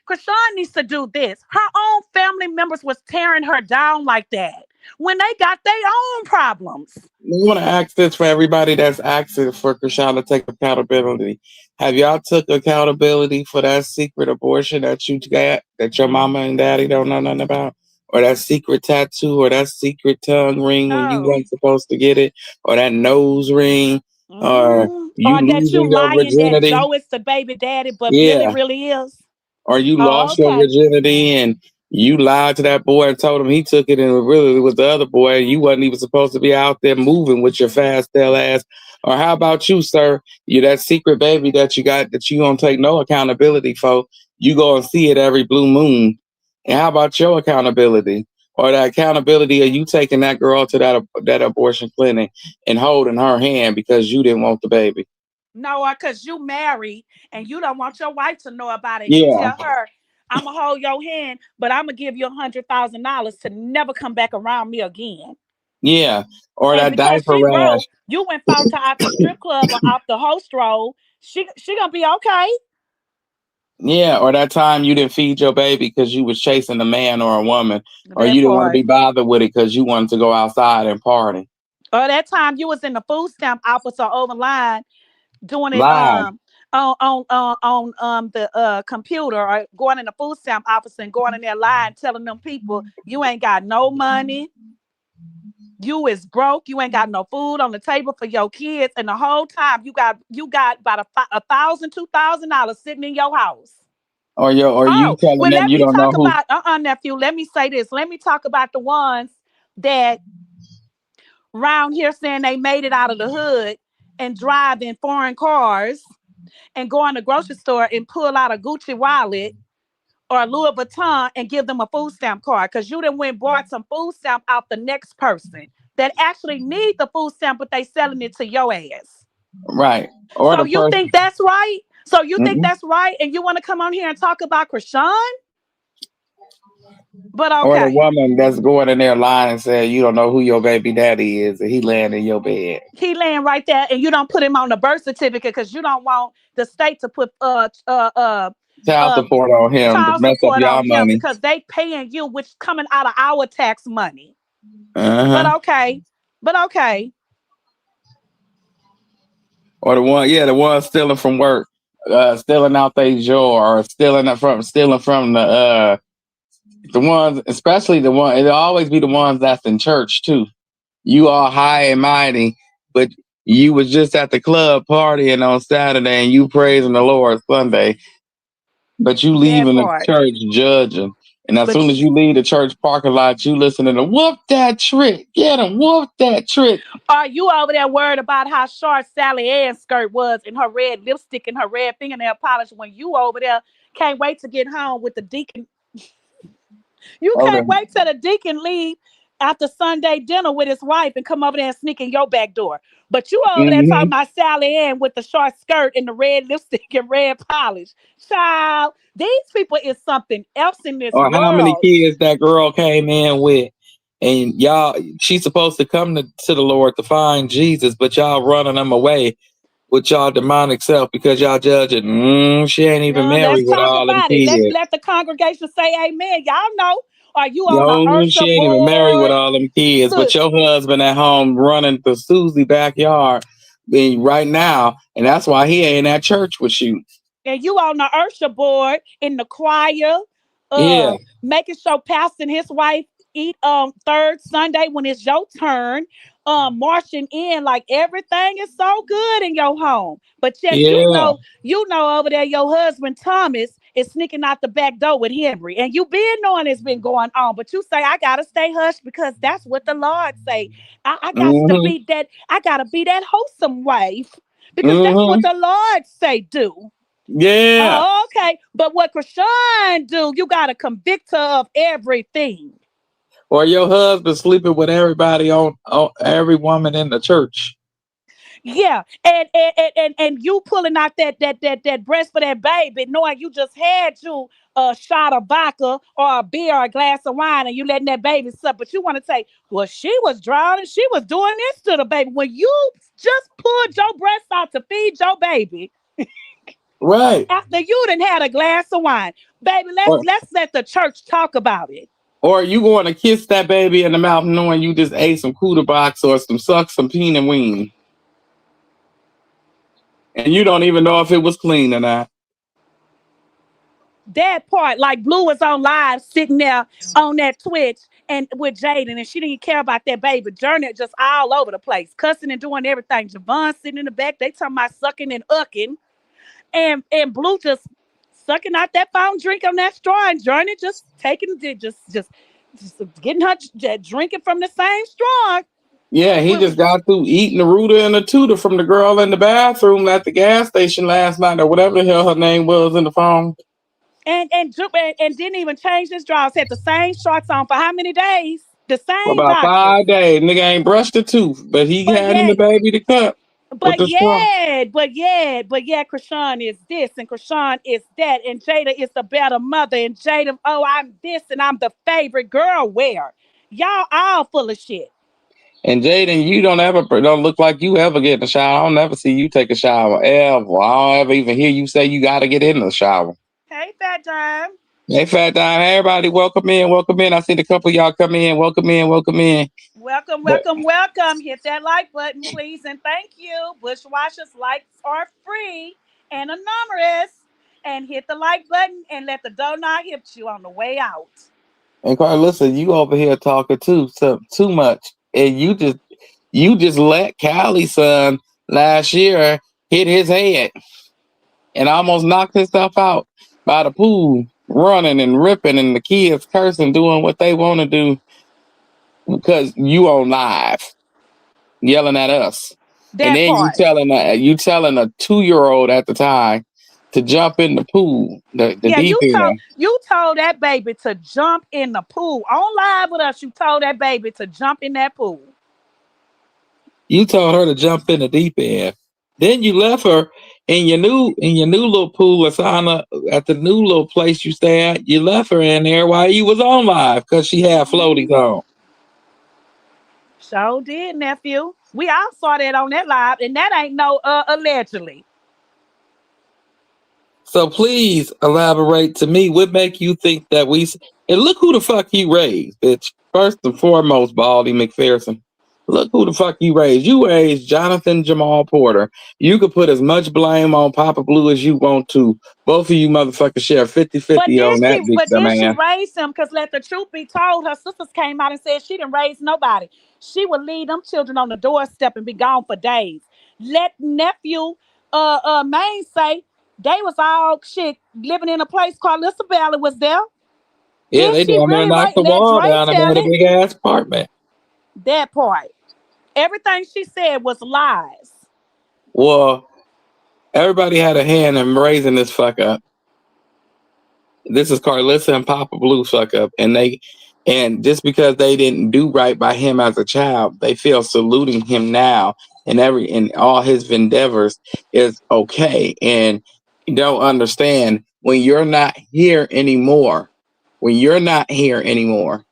[SPEAKER 4] Krishan needs to do this. Her own family members was tearing her down like that when they got their own problems.
[SPEAKER 3] I want to ask this for everybody that's asking for Krishan to take accountability. Have y'all took accountability for that secret abortion that you got that your mama and daddy don't know nothing about? Or that secret tattoo or that secret tongue ring when you
[SPEAKER 4] Oh.
[SPEAKER 3] weren't supposed to get it? Or that nose ring? Or you
[SPEAKER 4] Or that you
[SPEAKER 3] losing your
[SPEAKER 4] lying that
[SPEAKER 3] virginity?
[SPEAKER 4] Joe is the baby daddy, but Billy
[SPEAKER 3] Yeah.
[SPEAKER 4] really is.
[SPEAKER 3] Or you
[SPEAKER 4] Oh,
[SPEAKER 3] lost your
[SPEAKER 4] okay.
[SPEAKER 3] virginity and you lied to that boy and told him he took it and really it was the other boy and you wasn't even supposed to be out there moving with your fast tail ass. Or how about you, sir? You that secret baby that you got that you don't take no accountability for. You go and see it every blue moon. And how about your accountability? Or the accountability of you taking that girl to that abortion clinic and holding her hand because you didn't want the baby.
[SPEAKER 4] No, because you married and you don't want your wife to know about it. You
[SPEAKER 3] Yeah.
[SPEAKER 4] tell her, I'm going to hold your hand, but I'm going to give you $100,000 to never come back around me again.
[SPEAKER 3] Yeah. Or
[SPEAKER 4] And
[SPEAKER 3] that
[SPEAKER 4] because
[SPEAKER 3] diaper
[SPEAKER 4] she
[SPEAKER 3] rash.
[SPEAKER 4] broke, you went found her out the strip club or off the host roll. She going to be okay.
[SPEAKER 3] Yeah, or that time you didn't feed your baby because you was chasing a man or a woman, or
[SPEAKER 4] That
[SPEAKER 3] you didn't want to
[SPEAKER 4] part.
[SPEAKER 3] be bothered with it because you wanted to go outside and party.
[SPEAKER 4] Or that time you was in the food stamp office or over line doing it
[SPEAKER 3] Live.
[SPEAKER 4] on the computer, or going in the food stamp office and going in there lying, telling them people you ain't got no money, you is broke, you ain't got no food on the table for your kids, and the whole time you got about $1,000 $2,000 sitting in your house.
[SPEAKER 3] Or you
[SPEAKER 4] Oh
[SPEAKER 3] telling
[SPEAKER 4] well,
[SPEAKER 3] them
[SPEAKER 4] let
[SPEAKER 3] you
[SPEAKER 4] me
[SPEAKER 3] don't know
[SPEAKER 4] talk
[SPEAKER 3] who.
[SPEAKER 4] about nephew. Let me say this. Let me talk about the ones that round here saying they made it out of the hood and drive in foreign cars and go in the grocery store and pull out a Gucci wallet or a Louis Vuitton and give them a food stamp card because you done went and bought some food stamp out the next person that actually need the food stamp, but they selling it to your ass.
[SPEAKER 3] Right. Or
[SPEAKER 4] So
[SPEAKER 3] the
[SPEAKER 4] you
[SPEAKER 3] person.
[SPEAKER 4] think that's right? So you think
[SPEAKER 3] Mm-mm.
[SPEAKER 4] that's right? And you want to come on here and talk about Krishan? But
[SPEAKER 3] Or the
[SPEAKER 4] okay,
[SPEAKER 3] woman that's going in there lying and saying you don't know who your baby daddy is and he laying in your bed.
[SPEAKER 4] he laying right there, and you don't put him on the birth certificate because you don't want the state to put
[SPEAKER 3] Child
[SPEAKER 4] uh
[SPEAKER 3] support on him to
[SPEAKER 4] child
[SPEAKER 3] mess up
[SPEAKER 4] support
[SPEAKER 3] y'all
[SPEAKER 4] on him
[SPEAKER 3] money.
[SPEAKER 4] because they paying you, which coming out of our tax money. But
[SPEAKER 3] Uh-huh.
[SPEAKER 4] okay, but okay.
[SPEAKER 3] Or the one stealing from work, stealing out their drawer or stealing from the ones, especially the one, it'll always be the ones that's in church too. You are high and mighty, but you was just at the club partying on Saturday and you praising the Lord Sunday. but you
[SPEAKER 4] That
[SPEAKER 3] leaving the
[SPEAKER 4] part.
[SPEAKER 3] church judging. And as
[SPEAKER 4] But
[SPEAKER 3] soon as you leave the church parking lot, you listening to whoop that trick. Get him, whoop that trick.
[SPEAKER 4] are you over there worried about how short Sally Ann's skirt was and her red lipstick and her red fingernail polish when you over there can't wait to get home with the deacon. You
[SPEAKER 3] Okay.
[SPEAKER 4] can't wait till the deacon leave after Sunday dinner with his wife and come over there and sneak in your back door. But you over there talking
[SPEAKER 3] Hmm.
[SPEAKER 4] about Sally Ann with the short skirt and the red lipstick and red polish. Child, these people is something else in this
[SPEAKER 3] Or how many
[SPEAKER 4] world.
[SPEAKER 3] kids that girl came in with. And y'all, she's supposed to come to the Lord to find Jesus, but y'all running them away with y'all demonic self because y'all judging. She ain't even
[SPEAKER 4] Let's
[SPEAKER 3] married with
[SPEAKER 4] talk
[SPEAKER 3] all them
[SPEAKER 4] about it.
[SPEAKER 3] kids.
[SPEAKER 4] Let the congregation say amen. Y'all know. Are you on the
[SPEAKER 3] Yo, she
[SPEAKER 4] Ursha
[SPEAKER 3] ain't even married with
[SPEAKER 4] board?
[SPEAKER 3] all them kids, but
[SPEAKER 4] Look,
[SPEAKER 3] your husband at home running the Susie backyard right now, and that's why he ain't at church with you.
[SPEAKER 4] and you on the Ursha board in the choir,
[SPEAKER 3] Yeah,
[SPEAKER 4] making sure Pastor and his wife eat third Sunday when it's your turn, marching in like everything is so good in your home. But yet
[SPEAKER 3] yeah.
[SPEAKER 4] you know over there your husband Thomas is sneaking out the back door with Henry. And you been knowing it's been going on, but you say, I gotta stay hushed because that's what the Lord say. I got to
[SPEAKER 3] Hmm.
[SPEAKER 4] be that, I gotta be that wholesome wife. Because that's what
[SPEAKER 3] Hmm.
[SPEAKER 4] the Lord say do.
[SPEAKER 3] Yeah.
[SPEAKER 4] Oh, okay. But what Krishan do, you gotta convict her of everything.
[SPEAKER 3] Or your husband sleeping with everybody on every woman in the church.
[SPEAKER 4] Yeah. And you pulling out that breast for that baby, knowing you just had you a shot of vodka or a beer or a glass of wine and you letting that baby suck. But you want to say, well, she was drowning, she was doing this to the baby. When you just pulled your breast out to feed your baby
[SPEAKER 3] Right.
[SPEAKER 4] after you done had a glass of wine. Baby,
[SPEAKER 3] Or
[SPEAKER 4] let's let the church talk about it.
[SPEAKER 3] or you going to kiss that baby in the mouth knowing you just ate some cooter box or some peanut wing. And you don't even know if it was clean or not.
[SPEAKER 4] That part, like Blue was on live sitting there on that Twitch and with Jaden, and she didn't care about that baby. Journey just all over the place, cussing and doing everything. Javon sitting in the back, they talking about sucking and ucking, and Blue just sucking out that fountain drink on that straw, and Journey just taking it, just getting her drinking from the same straw.
[SPEAKER 3] Yeah, he just got through eating the rooter and the tutor from the girl in the bathroom at the gas station last night or whatever the hell her name was in the phone.
[SPEAKER 4] And didn't even change his drawers. Had the same shorts on for how many days? The
[SPEAKER 3] For
[SPEAKER 4] same
[SPEAKER 3] about
[SPEAKER 4] boxes.
[SPEAKER 3] 5 days. Nigga ain't brushed a tooth, but he
[SPEAKER 4] But
[SPEAKER 3] had in the
[SPEAKER 4] yet
[SPEAKER 3] baby to cut with the straw.
[SPEAKER 4] Krishan is this and Krishan is that, and Jada is the better mother, and Jada, oh, I'm this and I'm the favorite girl. Where y'all all full of shit.
[SPEAKER 3] And Jaden, you don't look like you ever get in the shower. I don't never see you take a shower ever. I don't ever even hear you say you got to get in the shower.
[SPEAKER 4] Hey, fat time.
[SPEAKER 3] Hey, Fat Dime, hey, everybody, welcome in, welcome in. I seen a couple of y'all come in, welcome in, welcome in.
[SPEAKER 4] Welcome,
[SPEAKER 3] But
[SPEAKER 4] welcome, welcome. Hit that like button, please, and thank you. Bushwashers likes are free and anonymous. And hit the like button and let the donut hit you on the way out.
[SPEAKER 3] and Carl, listen, you over here talking too much, and you just let Callie's son last year hit his head and almost knocked himself out by the pool, running and ripping, and the kids cursing, doing what they want to do because you on live yelling at us, and
[SPEAKER 4] That
[SPEAKER 3] then
[SPEAKER 4] part.
[SPEAKER 3] you telling a 2 year old at the time to jump in the pool, the
[SPEAKER 4] Yeah,
[SPEAKER 3] deep end.
[SPEAKER 4] you told that baby to jump in the pool. On live with us, you told that baby to jump in that pool.
[SPEAKER 3] You told her to jump in the deep end. Then you left her in your new little pool asana at the new little place you stay at. You left her in there while you was on live because she had floaties on.
[SPEAKER 4] So did, nephew. We all saw that on that live, and that ain't no allegedly.
[SPEAKER 3] So please elaborate to me. What make you think that and look who the fuck you raised, bitch. First and foremost, Baldy McPherson. Look who the fuck you raised. You raised Jonathan Jamal Porter. You could put as much blame on Papa Blue as you want to. Both of you motherfuckers share 50-50 on that big
[SPEAKER 4] But
[SPEAKER 3] dumb
[SPEAKER 4] did she
[SPEAKER 3] ass.
[SPEAKER 4] raise him? Because let the truth be told, her sisters came out and said she didn't raise nobody. She would leave them children on the doorstep and be gone for days. Let nephew Maine say. They was all shit living in a place called Isabella was there.
[SPEAKER 3] Yeah,
[SPEAKER 4] Did
[SPEAKER 3] they
[SPEAKER 4] she
[SPEAKER 3] damn near
[SPEAKER 4] really
[SPEAKER 3] knocked
[SPEAKER 4] right?
[SPEAKER 3] the
[SPEAKER 4] Let
[SPEAKER 3] wall
[SPEAKER 4] Dre
[SPEAKER 3] down and
[SPEAKER 4] tell
[SPEAKER 3] made a
[SPEAKER 4] it.
[SPEAKER 3] big ass apartment.
[SPEAKER 4] That part. Everything she said was lies.
[SPEAKER 3] Well, everybody had a hand in raising this fuck up. This is Carlissa and Papa Blue fuck up, and just because they didn't do right by him as a child, they feel saluting him now and every in all his endeavors is okay. And you don't understand when you're not here anymore. When you're not here anymore,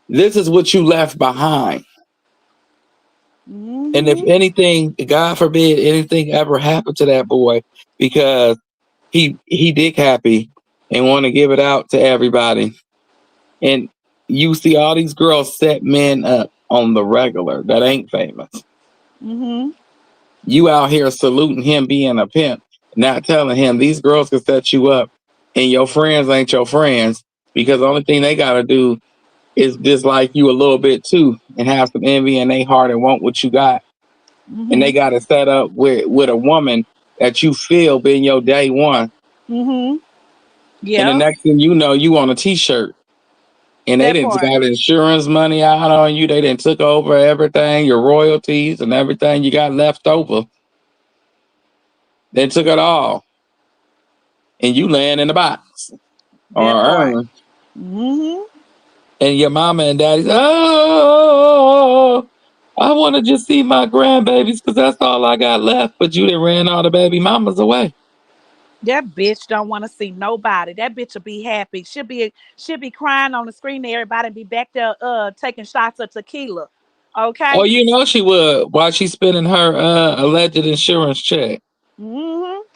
[SPEAKER 3] this is what you left behind. And if
[SPEAKER 4] Mm-hmm.
[SPEAKER 3] anything, God forbid, anything ever happened to that boy, because he dick happy and want to give it out to everybody. And you see all these girls set men up on the regular that ain't famous.
[SPEAKER 4] Mm-hmm.
[SPEAKER 3] You out here saluting him being a pimp, not telling him these girls can set you up and your friends ain't your friends because the only thing they gotta do is dislike you a little bit too and have some envy in their heart and want what you got. And they
[SPEAKER 4] Mm-hmm.
[SPEAKER 3] gotta set up with a woman that you feel being your day one.
[SPEAKER 4] Mm-hmm.
[SPEAKER 3] And the
[SPEAKER 4] Yeah.
[SPEAKER 3] next thing you know, you on a t-shirt. And they
[SPEAKER 4] That
[SPEAKER 3] didn't
[SPEAKER 4] part.
[SPEAKER 3] got insurance money out on you. They didn't took over everything, your royalties and everything you got left over. They took it all, and you laying in the box or
[SPEAKER 4] That part.
[SPEAKER 3] urn.
[SPEAKER 4] Mm-hmm.
[SPEAKER 3] And your mama and daddy's, oh, I want to just see my grandbabies because that's all I got left. But you done ran all the baby mamas away.
[SPEAKER 4] That bitch don't want to see nobody. That bitch will be happy. She'll be crying on the screen to everybody and be back there taking shots of tequila.
[SPEAKER 3] Oh,
[SPEAKER 4] Okay?
[SPEAKER 3] you know she would while she's spending her alleged insurance check.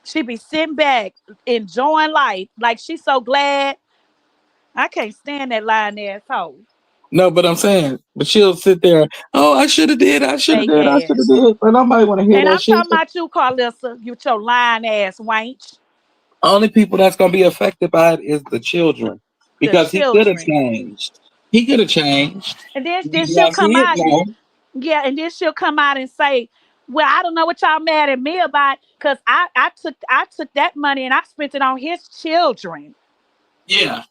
[SPEAKER 4] She be sitting back, enjoying life. Like she's so glad. I can't stand that lying asshole.
[SPEAKER 3] No, but I'm saying, but she'll sit there. Oh, I should have did. I should have
[SPEAKER 4] Fake
[SPEAKER 3] did. I should have
[SPEAKER 4] ass.
[SPEAKER 3] did. But nobody want to hear
[SPEAKER 4] And
[SPEAKER 3] that
[SPEAKER 4] I'm
[SPEAKER 3] shit.
[SPEAKER 4] talking about you, Carlissa. You with your lying ass wench.
[SPEAKER 3] Only people that's gonna be affected by it is the children,
[SPEAKER 4] The
[SPEAKER 3] because he could have
[SPEAKER 4] children.
[SPEAKER 3] changed. He could have changed.
[SPEAKER 4] And then she'll
[SPEAKER 3] Once
[SPEAKER 4] come
[SPEAKER 3] he
[SPEAKER 4] out.
[SPEAKER 3] know,
[SPEAKER 4] Yeah, and then she'll come out and say, "Well, I don't know what y'all mad at me about, cause I took that money and I spent it on his children."
[SPEAKER 3] yeah,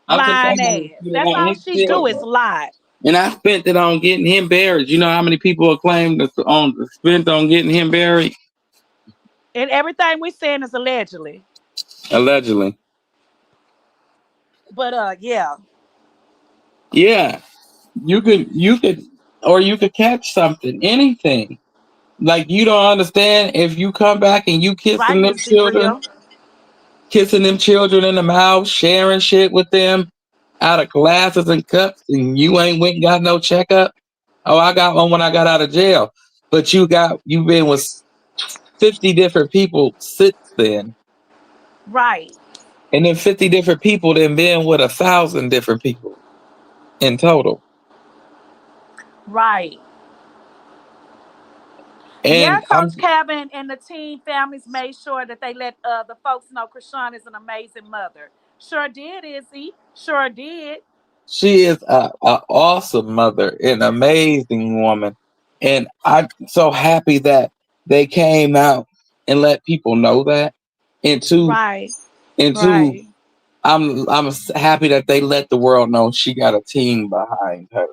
[SPEAKER 3] I took that
[SPEAKER 4] Lying
[SPEAKER 3] money
[SPEAKER 4] ass.
[SPEAKER 3] and put it
[SPEAKER 4] That's
[SPEAKER 3] on
[SPEAKER 4] all
[SPEAKER 3] his
[SPEAKER 4] she do is
[SPEAKER 3] children,
[SPEAKER 4] lie.
[SPEAKER 3] and I spent it on getting him buried. You know how many people have claimed on spent on getting him buried?
[SPEAKER 4] And everything we saying is allegedly.
[SPEAKER 3] Allegedly.
[SPEAKER 4] But yeah.
[SPEAKER 3] Yeah, you could, or you could catch something, anything. Like you don't understand if you come back and you
[SPEAKER 4] Right, Miss D Real.
[SPEAKER 3] kissing them children in the mouth, sharing shit with them out of glasses and cups, and you ain't went and got no checkup. Oh, I got one when I got out of jail, but you've been with 50 different people since then,
[SPEAKER 4] Right.
[SPEAKER 3] and then 50 different people then been with 1,000 different people in total.
[SPEAKER 4] Right. Yeah,
[SPEAKER 3] And
[SPEAKER 4] Coach Cabin and the team families made sure that they let the folks know Krishan is an amazing mother. Sure did, Izzy. Sure did.
[SPEAKER 3] she is a awesome mother, an amazing woman, and I'm so happy that they came out and let people know that. And two,
[SPEAKER 4] Right.
[SPEAKER 3] and two,
[SPEAKER 4] Right.
[SPEAKER 3] I'm happy that they let the world know she got a team behind her.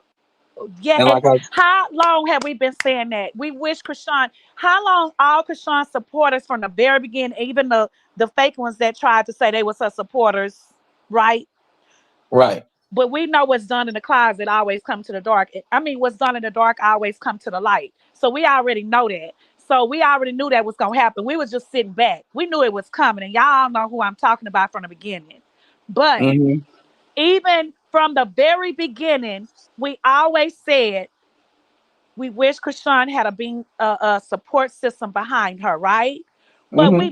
[SPEAKER 4] Yeah,
[SPEAKER 3] And
[SPEAKER 4] and
[SPEAKER 3] like I,
[SPEAKER 4] how long have we been saying that? We wish Krishan, how long all Krishan supporters from the very beginning, even the fake ones that tried to say they was her supporters, right?
[SPEAKER 3] right,
[SPEAKER 4] But we know what's done in the closet always come to the dark. I mean, what's done in the dark always come to the light. So we already know that. So we already knew that was gonna happen. We was just sitting back. We knew it was coming, and y'all know who I'm talking about from the beginning. But
[SPEAKER 3] hmm,
[SPEAKER 4] even from the very beginning, we always said we wish Krishan had a support system behind her, right? But
[SPEAKER 3] hmm,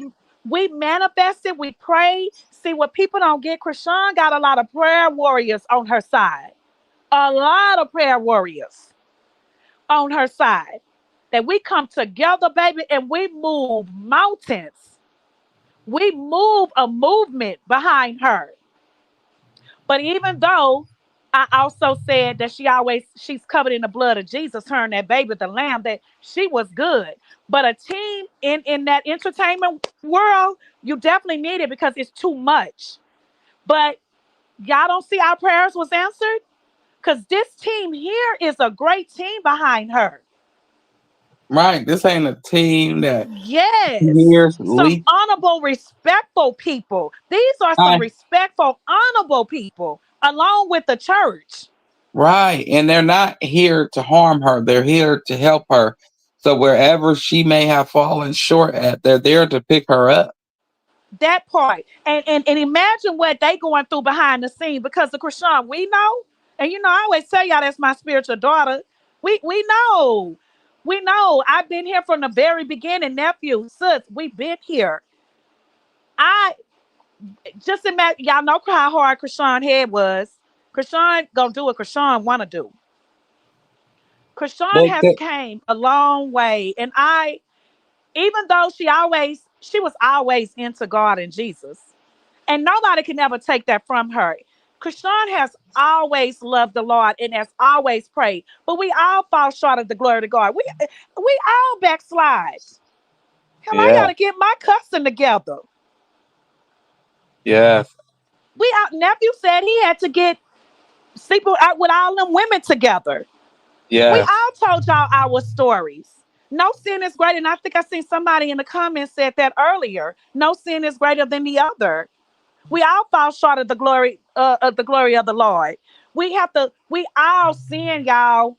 [SPEAKER 4] we manifested, we prayed. See, what people don't get, Krishan got a lot of prayer warriors on her side. A lot of prayer warriors on her side. That we come together, baby, and we move mountains. We move a movement behind her. But even though I also said that she's covered in the blood of Jesus, her and that baby, the lamb, that she was good. But a team in that entertainment world, you definitely need it because it's too much. But y'all don't see our prayers was answered? Because this team here is a great team behind her.
[SPEAKER 3] Right. This ain't a team that
[SPEAKER 4] Yes.
[SPEAKER 3] hears
[SPEAKER 4] Some
[SPEAKER 3] leak.
[SPEAKER 4] honorable, respectful people. These are some
[SPEAKER 3] Right.
[SPEAKER 4] respectful, honorable people, along with the church.
[SPEAKER 3] Right. And they're not here to harm her. They're here to help her. So wherever she may have fallen short at, they're there to pick her up.
[SPEAKER 4] That part. And imagine what they going through behind the scene because of Krishan. We know. And I always tell y'all that's my spiritual daughter. We know. We know. I've been here from the very beginning, nephew, sis. We've been here. I just imagine y'all know how hard Krishan head was. Krishan gonna do what Krishan wanna do. Krishan
[SPEAKER 3] But
[SPEAKER 4] has came a long way. And even though she was always into God and Jesus. And nobody can ever take that from her. Krishan has always loved the Lord and has always prayed. But we all fall short of the glory of God. We all backslide. Hell, I
[SPEAKER 3] yeah,
[SPEAKER 4] gotta get my cussing together.
[SPEAKER 3] yes,
[SPEAKER 4] We out nephew said he had to get sleeping out with all them women together. We
[SPEAKER 3] yes.
[SPEAKER 4] all told y'all our stories. No sin is greater, and I think I seen somebody in the comments said that earlier. No sin is greater than the other. We all fall short of the glory of the Lord. We all sin, y'all.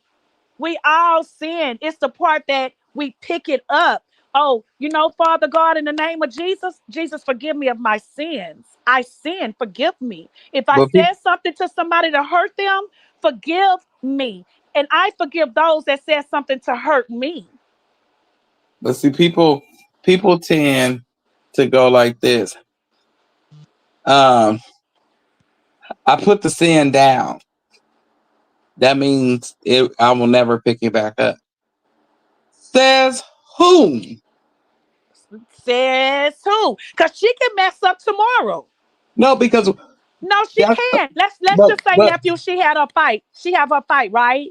[SPEAKER 4] We all sin. It's the part that we pick it up. Oh, Father God, in the name of Jesus, Jesus, forgive me of my sins. I sin, forgive me. If I
[SPEAKER 3] But
[SPEAKER 4] said something to somebody to hurt them, forgive me. And I forgive those that said something to hurt me.
[SPEAKER 3] see, people tend to go like this. Um, I put the sin down. That means I will never pick it back up. Says who?
[SPEAKER 4] Says who? Because she can mess up tomorrow.
[SPEAKER 3] No, because
[SPEAKER 4] No, she
[SPEAKER 3] that's
[SPEAKER 4] can't. Let's
[SPEAKER 3] but
[SPEAKER 4] just say,
[SPEAKER 3] but
[SPEAKER 4] nephew, she had a fight. She have her fight, right?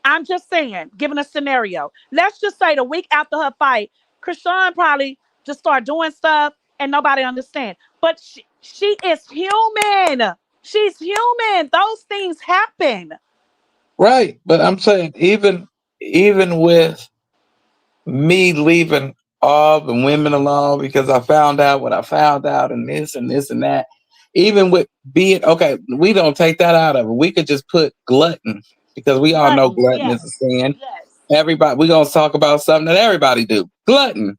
[SPEAKER 4] I'm just saying, giving a scenario. Let's just say the week after her fight, Krishan probably just start doing stuff and nobody understand. But she is human. She's human. Those things happen.
[SPEAKER 3] right. But I'm saying even with me leaving all the women alone because I found out what I found out and this and that. Even with being okay, we don't take that out of it. We could just put glutton because we all know
[SPEAKER 4] Glutton,
[SPEAKER 3] glutton is a
[SPEAKER 4] yes,
[SPEAKER 3] sin.
[SPEAKER 4] yes.
[SPEAKER 3] Everybody, we gonna talk about something that everybody do. Glutton.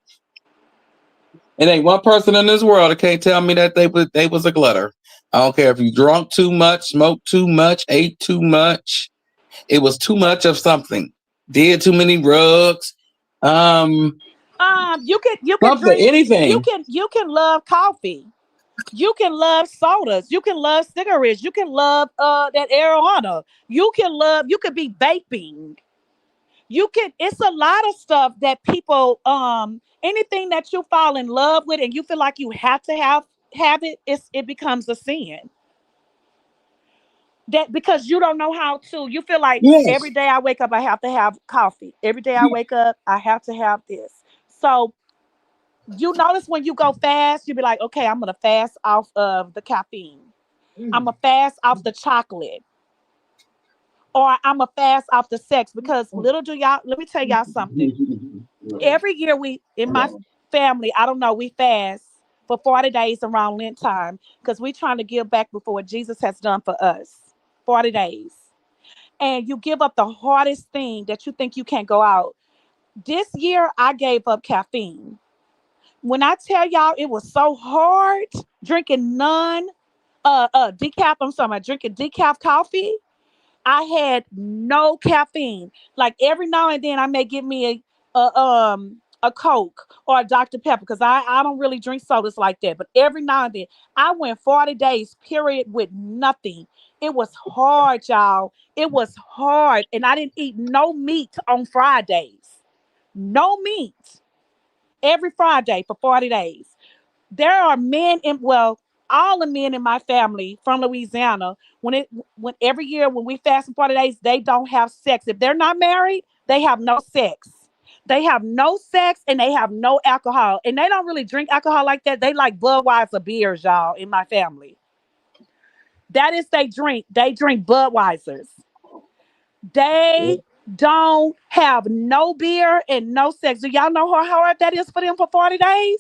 [SPEAKER 3] It ain't one person in this world that can't tell me that they was a glutter. I don't care if you drunk too much, smoked too much, ate too much. It was too much of something. Did too many drugs. Um,
[SPEAKER 4] You can
[SPEAKER 3] something,
[SPEAKER 4] drink. You
[SPEAKER 3] anything.
[SPEAKER 4] can you can love coffee. You can love sodas. You can love cigarettes. You can love that marijuana. You could be vaping. It's a lot of stuff that people anything that you fall in love with and you feel like you have to have it becomes a sin. That because you don't know how to, you feel like
[SPEAKER 3] Yes.
[SPEAKER 4] every day I wake up I have to have coffee. Every day I wake up I have to have this. So you notice when you go fast, you be like, okay, I'm gonna fast off of the caffeine. I'm gonna fast off the chocolate. Or I'm gonna fast off the sex because little do y'all, let me tell y'all something. Every year we in my family, I don't know, we fast for 40 days around Lent time because we trying to give back before what Jesus has done for us. 40 days. And you give up the hardest thing that you think you can't go out. This year I gave up caffeine. When I tell y'all it was so hard drinking decaf, I'm sorry, drinking decaf coffee. I had no caffeine. Like every now and then, I may give me a Coke or a Dr Pepper because I don't really drink sodas like that. But every now and then, I went 40 days period with nothing. It was hard, y'all. It was hard, and I didn't eat no meat on Fridays. No meat every Friday for 40 days. There are men in well. all the men in my family from Louisiana, when every year when we fast and 40 days, they don't have sex. If they're not married, they have no sex. They have no sex and they have no alcohol. And they don't really drink alcohol like that. They like Budweiser beers, y'all, in my family. That is they drink. They drink Budweisers. They don't have no beer and no sex. Do y'all know how hard that is for them for 40 days?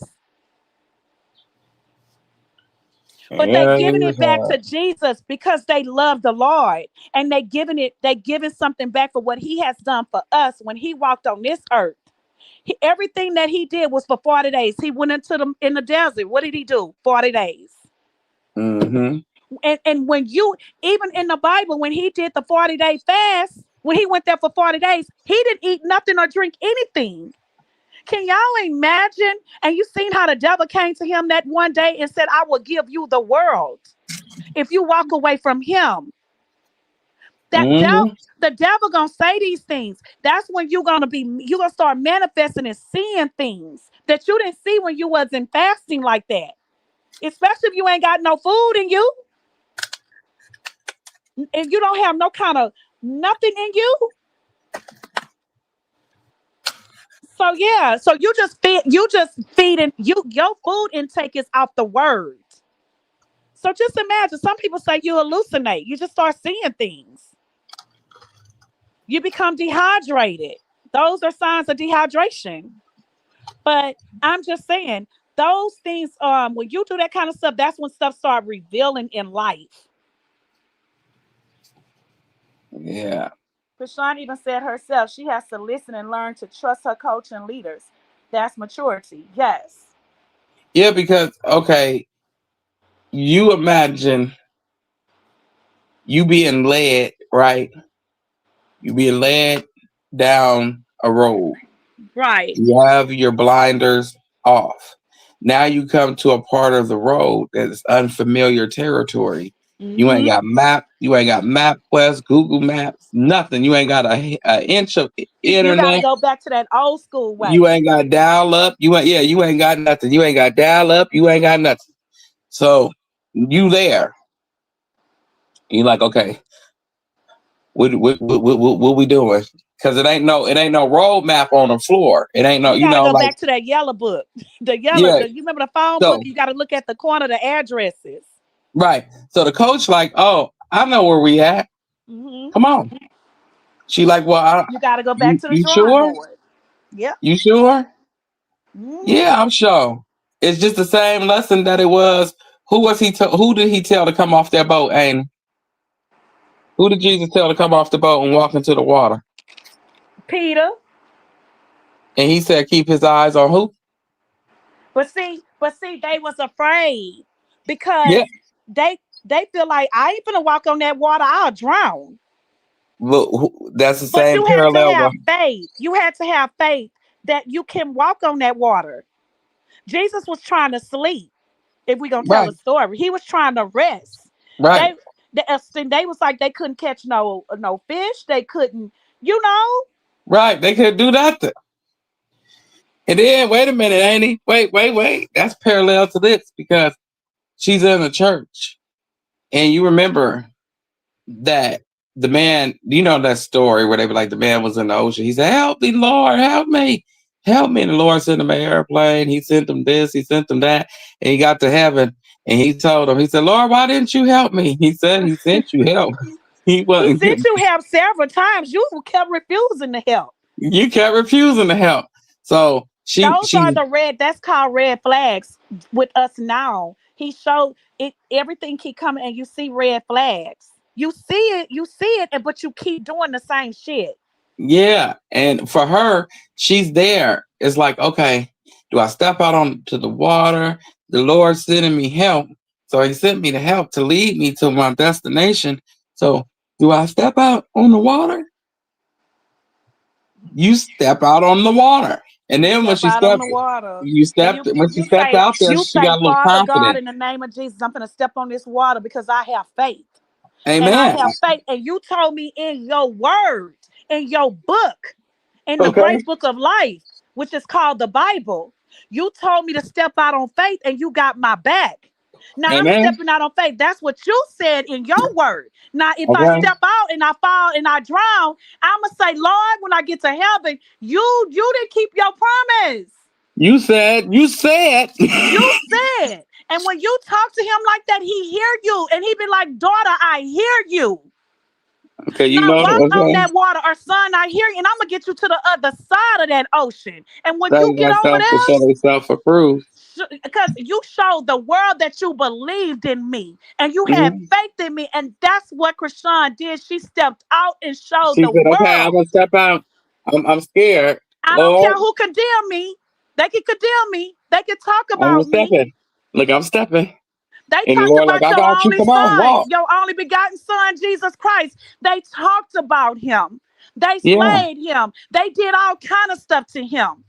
[SPEAKER 4] But they
[SPEAKER 3] Yeah, that
[SPEAKER 4] giving
[SPEAKER 3] is
[SPEAKER 4] it back
[SPEAKER 3] hard.
[SPEAKER 4] to Jesus because they love the Lord. And they giving something back for what he has done for us when he walked on this earth. Everything that he did was for 40 days. He went into the in the desert. What did he do? 40 days.
[SPEAKER 3] Mm-hmm.
[SPEAKER 4] And when you, even in the Bible, when he did the 40-day fast, when he went there for 40 days, he didn't eat nothing or drink anything. Can y'all imagine? And you seen how the devil came to him that one day and said, I will give you the world if you walk away from him. That devil,
[SPEAKER 3] Mm-hmm.
[SPEAKER 4] the devil gonna say these things. That's when you're gonna start manifesting and seeing things that you didn't see when you wasn't fasting like that. Especially if you ain't got no food in you and you don't have no kind of nothing in you. So yeah, so you just feeding your food intake is off the word. So just imagine some people say you hallucinate. You just start seeing things. You become dehydrated. Those are signs of dehydration. But I'm just saying, those things, when you do that kind of stuff, that's when stuff start revealing in life.
[SPEAKER 3] Yeah.
[SPEAKER 4] Krishan even said herself, she has to listen and learn to trust her coach and leaders. That's maturity. Yes.
[SPEAKER 3] Yeah, because okay, you imagine you being led, right? You being led down a road.
[SPEAKER 4] Right.
[SPEAKER 3] You have your blinders off. Now you come to a part of the road that is unfamiliar territory. You ain't
[SPEAKER 4] Mm-hmm.
[SPEAKER 3] got map. You ain't got MapQuest, Google Maps, nothing. You ain't got a inch of
[SPEAKER 4] You got to
[SPEAKER 3] internet.
[SPEAKER 4] go back to that old school
[SPEAKER 3] You
[SPEAKER 4] way.
[SPEAKER 3] ain't got dial up. You ain't yeah. You ain't got nothing. You ain't got dial up. You ain't got nothing. So you there. You like okay. What we doing? Because it ain't no road map on the floor. It ain't no
[SPEAKER 4] You got to go
[SPEAKER 3] like
[SPEAKER 4] back to that yellow book.
[SPEAKER 3] yeah.
[SPEAKER 4] You remember the phone book?
[SPEAKER 3] So
[SPEAKER 4] You got to look at the corner, the addresses.
[SPEAKER 3] right. So the coach like, oh, I know where we at.
[SPEAKER 4] Hmm.
[SPEAKER 3] Come on. She like, well,
[SPEAKER 4] You got to go back
[SPEAKER 3] you
[SPEAKER 4] to the
[SPEAKER 3] you
[SPEAKER 4] drawing
[SPEAKER 3] sure?
[SPEAKER 4] board. Yep.
[SPEAKER 3] You sure?
[SPEAKER 4] Hmm.
[SPEAKER 3] Yeah, I'm sure. It's just the same lesson that it was. Who was he? Who did he tell to come off that boat? And who did Jesus tell to come off the boat and walk into the water?
[SPEAKER 4] Peter.
[SPEAKER 3] And he said, keep his eyes on who?
[SPEAKER 4] But see, they was afraid because
[SPEAKER 3] Yeah,
[SPEAKER 4] they feel like I ain't gonna walk on that water, I'll drown.
[SPEAKER 3] but that's the
[SPEAKER 4] But
[SPEAKER 3] same
[SPEAKER 4] you had to
[SPEAKER 3] parallel.
[SPEAKER 4] have faith. You had to have faith that you can walk on that water. Jesus was trying to sleep. If we gonna tell
[SPEAKER 3] Right,
[SPEAKER 4] a story, he was trying to rest.
[SPEAKER 3] right,
[SPEAKER 4] They they was like they couldn't catch no fish. They couldn't, you know.
[SPEAKER 3] right. They could do that. And then wait a minute, ain't he? Wait. That's parallel to this because she's in a church. And you remember that the man, you know that story where they were like the man was in the ocean. He said, help me, Lord, help me. Help me. And the Lord sent him an airplane. He sent him this, he sent him that. And he got to heaven and he told him, he said, Lord, why didn't you help me? He said he sent you help. He
[SPEAKER 4] He
[SPEAKER 3] wasn't
[SPEAKER 4] sent you help several times. You kept refusing to help.
[SPEAKER 3] you kept refusing to help. So
[SPEAKER 4] Those are
[SPEAKER 3] she
[SPEAKER 4] the red. That's called red flags with us now. He showed it. Everything keep coming, and you see red flags. You see it, but you keep doing the same shit.
[SPEAKER 3] yeah, and for her, she's there. It's like, okay, do I step out onto the water? The Lord sending me help. So he sent me to help to lead me to my destination. So do I step out on the water? You step out on the water. And then
[SPEAKER 4] Step out on the water, and
[SPEAKER 3] when she stepped out there,
[SPEAKER 4] you
[SPEAKER 3] she
[SPEAKER 4] say,
[SPEAKER 3] got a little
[SPEAKER 4] Father God,
[SPEAKER 3] confident.
[SPEAKER 4] in the name of Jesus, I'm gonna step on this water because I have faith. And I
[SPEAKER 3] Amen.
[SPEAKER 4] have faith. And you told me in your word, in your book, in the
[SPEAKER 3] Okay.
[SPEAKER 4] great book of life, which is called the Bible, you told me to step out on faith and you got my back. Now I'm
[SPEAKER 3] Amen.
[SPEAKER 4] stepping out on faith. That's what you said in your word. Now, if I
[SPEAKER 3] Okay.
[SPEAKER 4] step out and I fall and I drown, I'ma say, Lord, when I get to heaven, you didn't keep your promise.
[SPEAKER 3] You said.
[SPEAKER 4] You said. And when you talk to him like that, he hear you and he be like, daughter, I hear you.
[SPEAKER 3] Okay, you
[SPEAKER 4] Now
[SPEAKER 3] know
[SPEAKER 4] walk on
[SPEAKER 3] okay.
[SPEAKER 4] that water, or son, I hear you, and I'm gonna get you to the other side of that ocean. And when you
[SPEAKER 3] Study
[SPEAKER 4] get over
[SPEAKER 3] thyself to show
[SPEAKER 4] there,
[SPEAKER 3] thyself approved.
[SPEAKER 4] because you showed the world that you believed in me and you had
[SPEAKER 3] Mhm.
[SPEAKER 4] faith in me, and that's what Krishan did. She stepped out and showed
[SPEAKER 3] She
[SPEAKER 4] the
[SPEAKER 3] said, "Okay, I'm
[SPEAKER 4] world.
[SPEAKER 3] gonna step out. I'm scared,
[SPEAKER 4] I don't care
[SPEAKER 3] Lord.
[SPEAKER 4] who condemn me. They can condemn me. They can talk
[SPEAKER 3] I'm
[SPEAKER 4] about me.
[SPEAKER 3] stepping. Look, I'm stepping."
[SPEAKER 4] They
[SPEAKER 3] And the
[SPEAKER 4] talked
[SPEAKER 3] Lord, like,
[SPEAKER 4] about
[SPEAKER 3] I
[SPEAKER 4] your
[SPEAKER 3] got you.
[SPEAKER 4] only
[SPEAKER 3] Come on,
[SPEAKER 4] son,
[SPEAKER 3] walk.
[SPEAKER 4] your only begotten son, Jesus Christ. They talked about him. They
[SPEAKER 3] Yeah,
[SPEAKER 4] slayed him. They did all kind of stuff to him.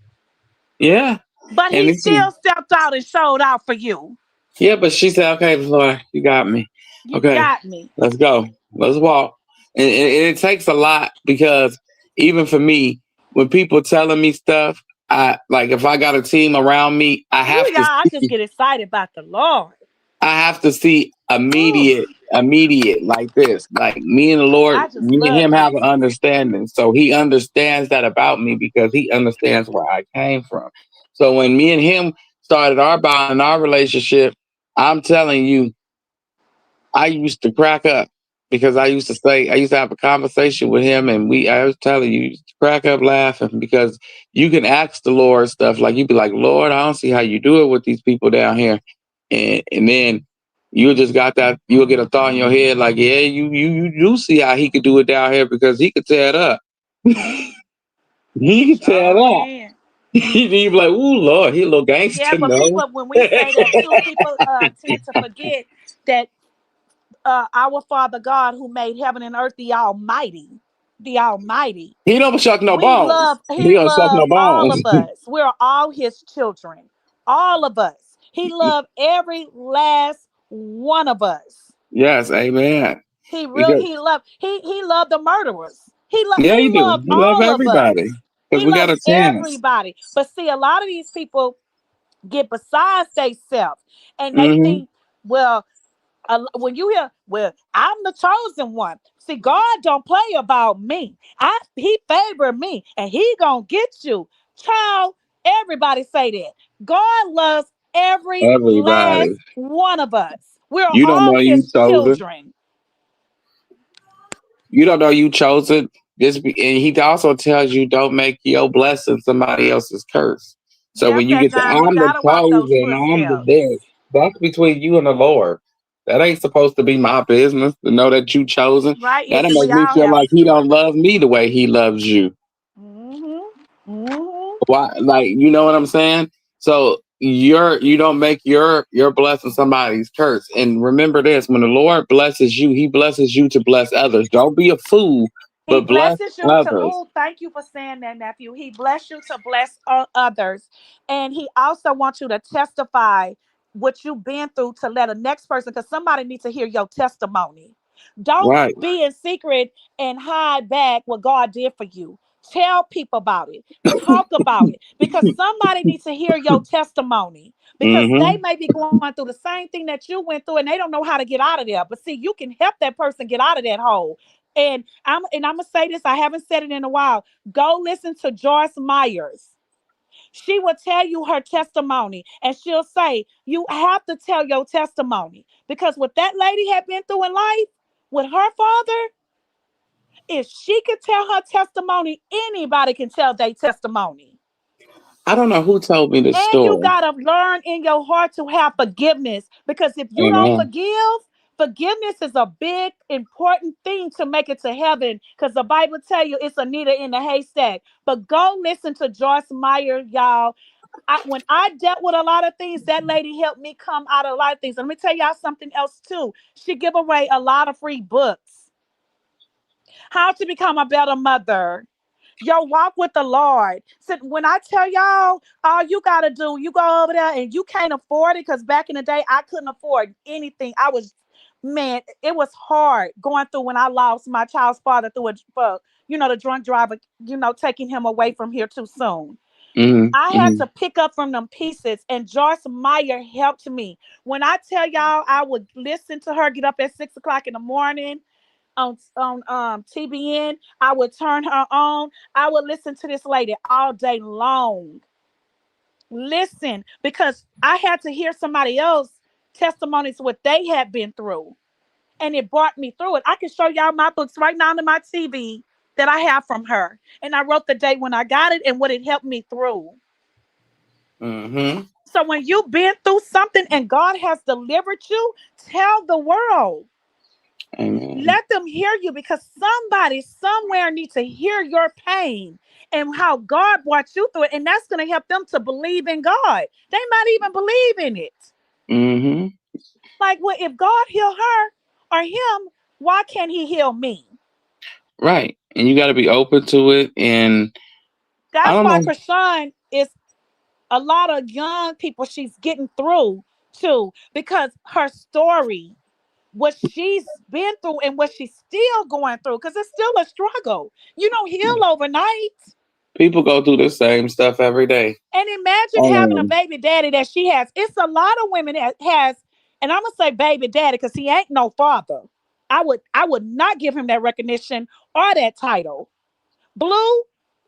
[SPEAKER 3] yeah.
[SPEAKER 4] But
[SPEAKER 3] And
[SPEAKER 4] he
[SPEAKER 3] then she,
[SPEAKER 4] still stepped out and showed out for you.
[SPEAKER 3] yeah, but she said, "Okay, Lord, you got me.
[SPEAKER 4] You
[SPEAKER 3] Okay,
[SPEAKER 4] got me.
[SPEAKER 3] let's go. Let's walk." And it takes a lot because even for me, when people telling me stuff, I like if I got a team around me,
[SPEAKER 4] Ooh, y'all, I just get excited about the Lord.
[SPEAKER 3] I have to see
[SPEAKER 4] Ooh,
[SPEAKER 3] immediate like this. Like me and the Lord,
[SPEAKER 4] I just
[SPEAKER 3] me and
[SPEAKER 4] love
[SPEAKER 3] him have an
[SPEAKER 4] Jesus.
[SPEAKER 3] understanding. So he understands that about me because he understands where I came from. So when me and him started our bond and our relationship, I'm telling you, I used to crack up because I used to have a conversation with him, and I was telling you, used to crack up laughing because you can ask the Lord stuff like you'd be like, Lord, I don't see how you do it with these people down here, and then you just got that you'll get a thought in your head like, yeah, you do see how he could do it down here because he could tear it up. He could tear it
[SPEAKER 4] Sure
[SPEAKER 3] up.
[SPEAKER 4] can.
[SPEAKER 3] You'd be like, ooh, Lord, he a little
[SPEAKER 4] Yeah,
[SPEAKER 3] gangster,
[SPEAKER 4] but
[SPEAKER 3] no?
[SPEAKER 4] people, when we say that too, people tend to forget that our Father God, who made heaven and earth, the Almighty,
[SPEAKER 3] He don't shuck no
[SPEAKER 4] we
[SPEAKER 3] bones.
[SPEAKER 4] love. He
[SPEAKER 3] He don't shuck
[SPEAKER 4] loved
[SPEAKER 3] no
[SPEAKER 4] all of
[SPEAKER 3] bones.
[SPEAKER 4] us. We're all His children, all of us. He loved every last one of us.
[SPEAKER 3] Yes, amen. Because
[SPEAKER 4] He loved the murderers.
[SPEAKER 3] yeah,
[SPEAKER 4] He
[SPEAKER 3] you do.
[SPEAKER 4] loved
[SPEAKER 3] You love
[SPEAKER 4] all of
[SPEAKER 3] everybody
[SPEAKER 4] us.
[SPEAKER 3] because
[SPEAKER 4] He
[SPEAKER 3] we got
[SPEAKER 4] loves
[SPEAKER 3] a chance.
[SPEAKER 4] everybody. But see, a lot of these people get besides themselves and they
[SPEAKER 3] Hmm.
[SPEAKER 4] think, well, when you hear, well, I'm the chosen one. See, God don't play about me. He favored me, and He gonna get you, child. Everybody say that. God loves every last
[SPEAKER 3] Everybody.
[SPEAKER 4] one of us. We're
[SPEAKER 3] You don't
[SPEAKER 4] all
[SPEAKER 3] know you
[SPEAKER 4] His
[SPEAKER 3] chosen.
[SPEAKER 4] children.
[SPEAKER 3] You don't know you chosen. And he also tells you don't make your blessing somebody else's curse. So
[SPEAKER 4] Yep,
[SPEAKER 3] when you
[SPEAKER 4] that
[SPEAKER 3] get to
[SPEAKER 4] time you
[SPEAKER 3] I'm the
[SPEAKER 4] gotta walk those
[SPEAKER 3] chosen, I'm the
[SPEAKER 4] footsteps.
[SPEAKER 3] this, that's between you and the Lord. That ain't supposed to be my business to know that you chosen.
[SPEAKER 4] Right?
[SPEAKER 3] That'll
[SPEAKER 4] We
[SPEAKER 3] make me
[SPEAKER 4] all
[SPEAKER 3] feel
[SPEAKER 4] have
[SPEAKER 3] like
[SPEAKER 4] to
[SPEAKER 3] he
[SPEAKER 4] do
[SPEAKER 3] don't
[SPEAKER 4] it.
[SPEAKER 3] love me the way he loves you.
[SPEAKER 4] Mhm. Mhm.
[SPEAKER 3] Why? Like you know what I'm saying? So you don't make your blessing somebody's curse. And remember this: when the Lord blesses you, He blesses you to bless others. Don't be a fool,
[SPEAKER 4] He
[SPEAKER 3] but bless
[SPEAKER 4] blesses you to,
[SPEAKER 3] others.
[SPEAKER 4] oh, thank you for saying that, nephew. He bless you to bless others. And he also wants you to testify what you've been through to let a next person, because somebody needs to hear your testimony. Don't
[SPEAKER 3] Right.
[SPEAKER 4] be in secret and hide back what God did for you. Tell people about it. Talk about it because somebody needs to hear your testimony because they
[SPEAKER 3] Mm-hmm.
[SPEAKER 4] may be going through the same thing that you went through and they don't know how to get out of there. But see, you can help that person get out of that hole. And I'm gonna say this. I haven't said it in a while. Go listen to Joyce Myers. She will tell you her testimony, and she'll say you have to tell your testimony because what that lady had been through in life with her father, if she could tell her testimony, anybody can tell their testimony.
[SPEAKER 3] I don't know who told me this
[SPEAKER 4] And you
[SPEAKER 3] story.
[SPEAKER 4] got to learn in your heart to have forgiveness because if you don't
[SPEAKER 3] Amen.
[SPEAKER 4] forgive, forgiveness is a big, important thing to make it to heaven because the Bible tell you it's a needle in the haystack. But go listen to Joyce Meyer, y'all. When I dealt with a lot of things, that lady helped me come out of a lot of things. And let me tell y'all something else too. She give away a lot of free books. How to become a better mother, your walk with the Lord. So when I tell y'all, all you gotta do, you go over there and you can't afford it. Because back in the day, I couldn't afford anything. Man, it was hard going through when I lost my child's father through the drunk driver, taking him away from here too soon.
[SPEAKER 3] Mm-hmm.
[SPEAKER 4] I had
[SPEAKER 3] Mm-hmm.
[SPEAKER 4] to pick up from them pieces, and Joyce Meyer helped me. When I tell y'all, I would listen to her get up at 6 o'clock in the morning on TBN. I would turn her on. I would listen to this lady all day long. Listen, because I had to hear somebody else testimonies what they had been through, and it brought me through it. I can show y'all my books right now on my TV that I have from her, and I wrote the date when I got it and what it helped me through.
[SPEAKER 3] Mm-hmm.
[SPEAKER 4] So when you've been through something and God has delivered you, tell the world.
[SPEAKER 3] Amen.
[SPEAKER 4] Let them hear you, because somebody somewhere needs to hear your pain and how God brought you through it. And that's going to help them to believe in God. They might even believe in it.
[SPEAKER 3] Mm-hmm.
[SPEAKER 4] Like, well, if God heal her or him, why can't he heal me?
[SPEAKER 3] Right. And you got to be open to it. And I
[SPEAKER 4] That's
[SPEAKER 3] don't
[SPEAKER 4] why
[SPEAKER 3] know.
[SPEAKER 4] Krishan is a lot of young people she's getting through to, because her story, what she's been through and what she's still going through, because it's still a struggle. You don't heal overnight.
[SPEAKER 3] People go through the same stuff every day.
[SPEAKER 4] And imagine having a baby daddy that she has. It's a lot of women that has, and I'm gonna say baby daddy because he ain't no father. I would not give him that recognition or that title. Blue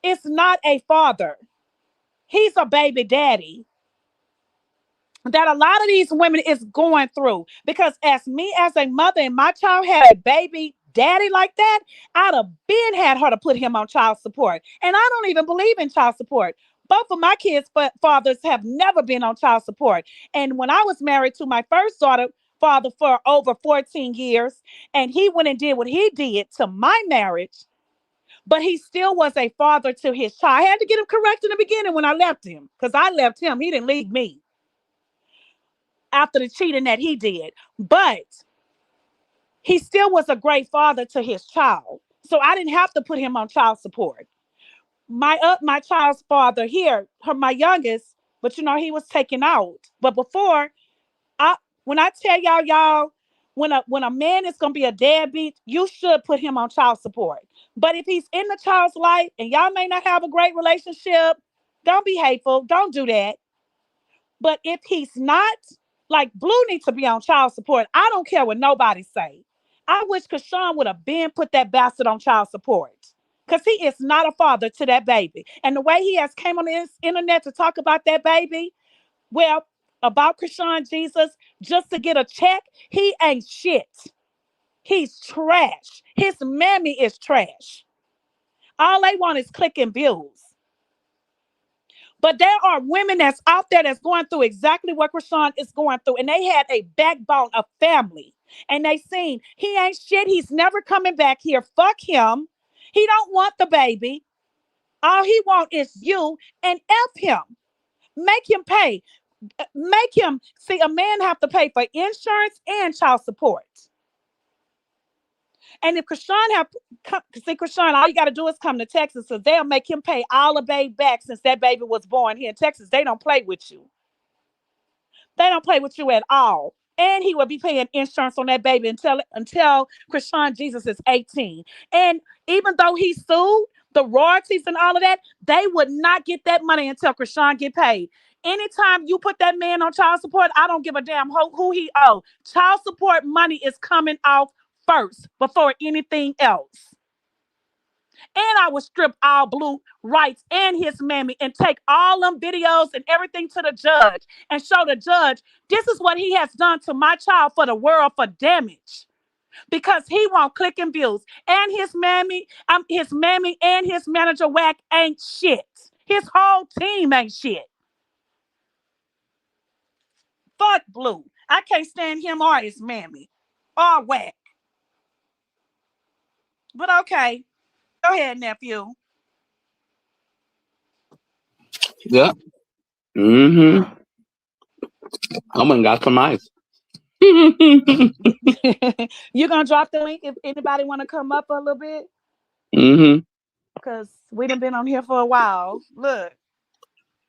[SPEAKER 4] is not a father. He's a baby daddy that a lot of these women is going through, because as me as a mother and my child had a baby daddy like that, I'd have been had her to put him on child support, and I don't even believe in child support. Both of my kids fathers have never been on child support, and when I was married to my first daughter father for over 14 years, and he went and did what he did to my marriage, but he still was a father to his child. I had to get him correct in the beginning when I left him, because I left him, he didn't leave me after the cheating that he did. But he still was a great father to his child. So I didn't have to put him on child support. My child's father here, my youngest, but he was taken out. But before, I when I tell y'all, when a man is gonna be a deadbeat, you should put him on child support. But if he's in the child's life and y'all may not have a great relationship, don't be hateful. Don't do that. But if he's not, like Blue needs to be on child support. I don't care what nobody say. I wish Kashawn would have been put that bastard on child support. Because he is not a father to that baby. And the way he has came on this internet to talk about that baby, well, about Krishan Jesus, just to get a check, he ain't shit. He's trash. His mammy is trash. All they want is clicking views. But there are women that's out there that's going through exactly what Krishan is going through. And they had a backbone of family. And they seen he ain't shit. He's never coming back here. Fuck him. He don't want the baby. All he want is you, and F him. Make him pay. Make him see, a man have to pay for insurance and child support. And if Krishan have see Krishan, all you got to do is come to Texas, so they'll make him pay all the baby back since that baby was born here in Texas. They don't play with you. They don't play with you at all. And he will be paying insurance on that baby until Krishan Jesus is 18. And even though he sued, the royalties and all of that, they would not get that money until Krishan get paid. Anytime you put that man on child support, I don't give a damn who he owe. Child support money is coming off first before anything else. And I would strip all Blue rights and his mammy and take all them videos and everything to the judge and show the judge this is what he has done to my child for the world for damage. Because he won't click and views. And his mammy and his manager Whack ain't shit. His whole team ain't shit. Fuck Blue. I can't stand him or his mammy. Or Whack. But okay. Go ahead, nephew.
[SPEAKER 3] Yeah. Mm-hmm. I went and got some ice.
[SPEAKER 4] You gonna drop the link if anybody want to come up a little bit?
[SPEAKER 3] Mm-hmm.
[SPEAKER 4] Because we done been on here for a while. Look.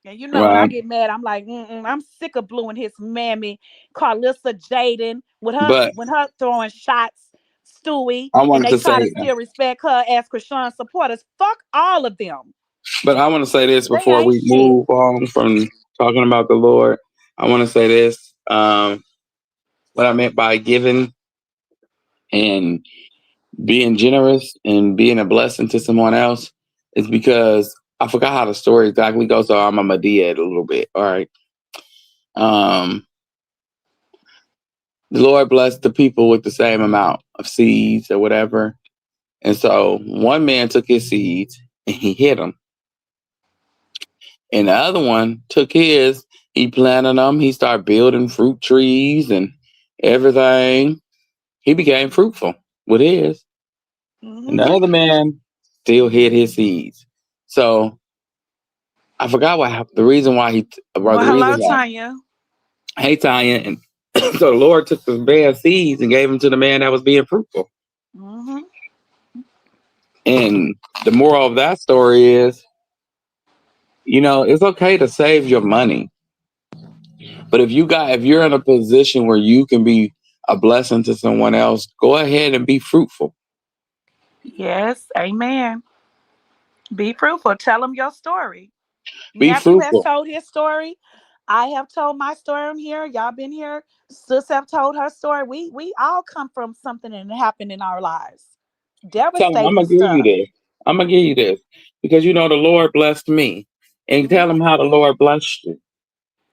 [SPEAKER 4] And when I
[SPEAKER 3] Right.
[SPEAKER 4] get mad, I'm like, I'm sick of Blue and his mammy, Carlissa Jaden, with her
[SPEAKER 3] But
[SPEAKER 4] when her throwing shots, Stewie,
[SPEAKER 3] I
[SPEAKER 4] and
[SPEAKER 3] wanted
[SPEAKER 4] they
[SPEAKER 3] to
[SPEAKER 4] try to
[SPEAKER 3] say,
[SPEAKER 4] still respect her as Krishan supporters. Fuck all of them.
[SPEAKER 3] But I want to say this
[SPEAKER 4] They
[SPEAKER 3] before
[SPEAKER 4] ain't
[SPEAKER 3] we
[SPEAKER 4] shit.
[SPEAKER 3] move on from talking about the Lord. I want to say this. What I meant by giving and being generous and being a blessing to someone else is because I forgot how the story exactly goes. So I'm a Medea it a little bit. All right. Um, the Lord blessed the people with the same amount of seeds or whatever. And so one man took his seeds and he hid them. And the other one took his, he planted them, he started building fruit trees and everything. He became fruitful with his. And the
[SPEAKER 4] Hmm.
[SPEAKER 3] other man still hid his seeds. So I forgot what happened. The reason why
[SPEAKER 4] Well,
[SPEAKER 3] the reason
[SPEAKER 4] hello,
[SPEAKER 3] why,
[SPEAKER 4] Tanya.
[SPEAKER 3] hey, Tanya. And so the Lord took the man's seeds and gave them to the man that was being fruitful.
[SPEAKER 4] Hmm.
[SPEAKER 3] And the moral of that story is, it's okay to save your money. But if you're in a position where you can be a blessing to someone else, go ahead and be fruitful.
[SPEAKER 4] Yes, amen. Be fruitful. Tell them your story.
[SPEAKER 3] Be
[SPEAKER 4] Nephew has
[SPEAKER 3] fruitful.
[SPEAKER 4] told his story. I have told my story on here. Y'all been here. Sis have told her story. We all come from something that happened in our lives.
[SPEAKER 3] Tell them I'm
[SPEAKER 4] Devastating
[SPEAKER 3] gonna give you
[SPEAKER 4] stuff.
[SPEAKER 3] this. I'm gonna give you this because the Lord blessed me, and tell them
[SPEAKER 4] Hmm.
[SPEAKER 3] how the Lord blessed you.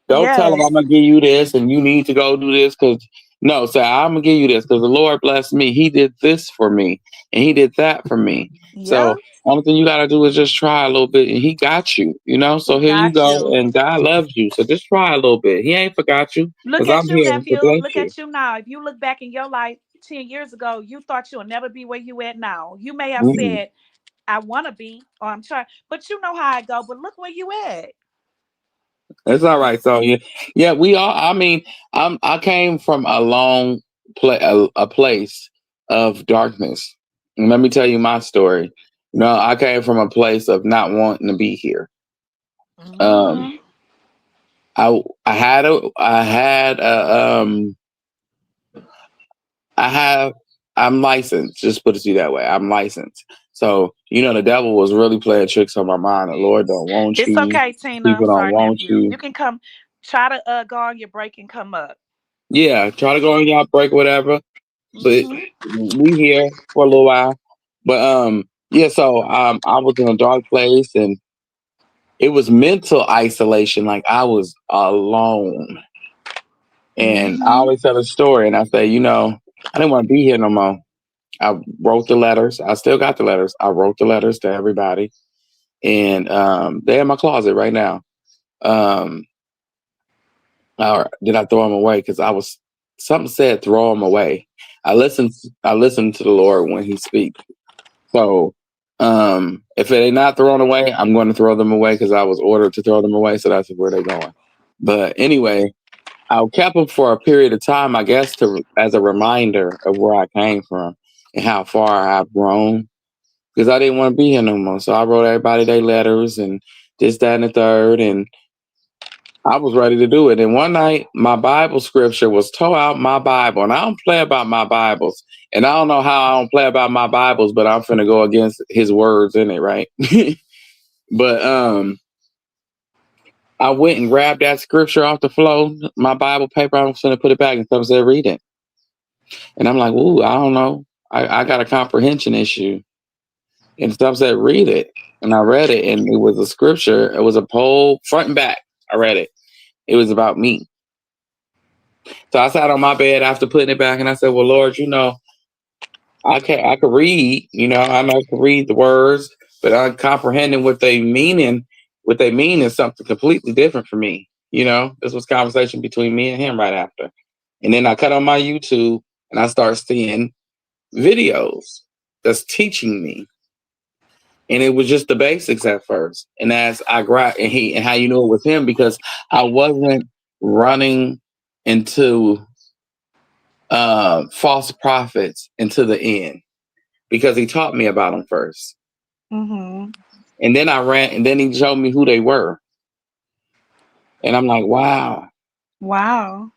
[SPEAKER 3] Don't tell them
[SPEAKER 4] Yes.
[SPEAKER 3] I'm gonna give you this and you need to go do this because no, say I'm gonna give you this because the Lord blessed me. He did this for me and he did that for me.
[SPEAKER 4] Yeah.
[SPEAKER 3] So only thing you gotta do is just try a little bit and he got you, So
[SPEAKER 4] He
[SPEAKER 3] here you
[SPEAKER 4] got
[SPEAKER 3] go
[SPEAKER 4] you.
[SPEAKER 3] and God loves you. So just try a little bit. He ain't forgot you
[SPEAKER 4] Look
[SPEAKER 3] because
[SPEAKER 4] at
[SPEAKER 3] I'm
[SPEAKER 4] you,
[SPEAKER 3] here to
[SPEAKER 4] nephew.
[SPEAKER 3] bless
[SPEAKER 4] Look
[SPEAKER 3] you.
[SPEAKER 4] at you now. If you look back in your life 10 years ago, you thought you'll never be where you at now. You may have
[SPEAKER 3] Mm-mm.
[SPEAKER 4] said, I want to be, or I'm trying, but you know how I go. But look where you at.
[SPEAKER 3] It's all right. So yeah, we all. I mean, I came from a a place of darkness. And let me tell you my story. I came from a place of not wanting to be here. Um,
[SPEAKER 4] Hmm.
[SPEAKER 3] I had a I have I'm licensed. Just put it to you that way. I'm licensed. So the devil was really playing tricks on my mind. The Lord don't want
[SPEAKER 4] It's
[SPEAKER 3] you.
[SPEAKER 4] okay, Tina.
[SPEAKER 3] People don't
[SPEAKER 4] Sorry,
[SPEAKER 3] want
[SPEAKER 4] nephew.
[SPEAKER 3] you.
[SPEAKER 4] You can come, try to go on your break and come up.
[SPEAKER 3] Yeah, try to go on y'all break, whatever. But
[SPEAKER 4] Hmm.
[SPEAKER 3] we here for a little while. But yeah, so I was in a dark place and it was mental isolation, like I was alone. And I
[SPEAKER 4] Hmm.
[SPEAKER 3] always tell a story and I say, I didn't want to be here no more. I wrote the letters. I still got the letters. I wrote the letters to everybody. And they're in my closet right now. Um or did I throw them away? Because something said throw them away. I listened to the Lord when he speaks. So if it ain't not thrown away, I'm going to throw them away because I was ordered to throw them away. So that's where they're going. But anyway, I kept them for a period of time, I guess, to as a reminder of where I came from and how far I've grown because I didn't want to be here no more. So I wrote everybody their letters and this, that, and the third. And I was ready to do it. And one night, my Bible scripture was tore out my Bible. And I don't play about my Bibles. And I don't know how I don't play about my Bibles, but I'm finna go against his words in it, right? But I went and grabbed that scripture off the floor, my Bible paper. I was finna put it back and someone said, read it. And I'm like, ooh, I don't know. I got a comprehension issue. And some said, read it. And I read it, and it was a scripture. It was a whole front and back. I read it. It was about me. So I sat on my bed after putting it back and I said, well, Lord, I could read, I know I can read the words, but I'm comprehending what they mean is something completely different for me. This was conversation between me and him right after. And then I cut on my YouTube and I start seeing videos that's teaching me. And it was just the basics at first. And as I grabbed and how you knew it was him, because I wasn't running into false prophets into the end because he taught me about them first.
[SPEAKER 4] Hmm.
[SPEAKER 3] And then I ran and then he showed me who they were. And I'm like, wow,
[SPEAKER 4] Wow.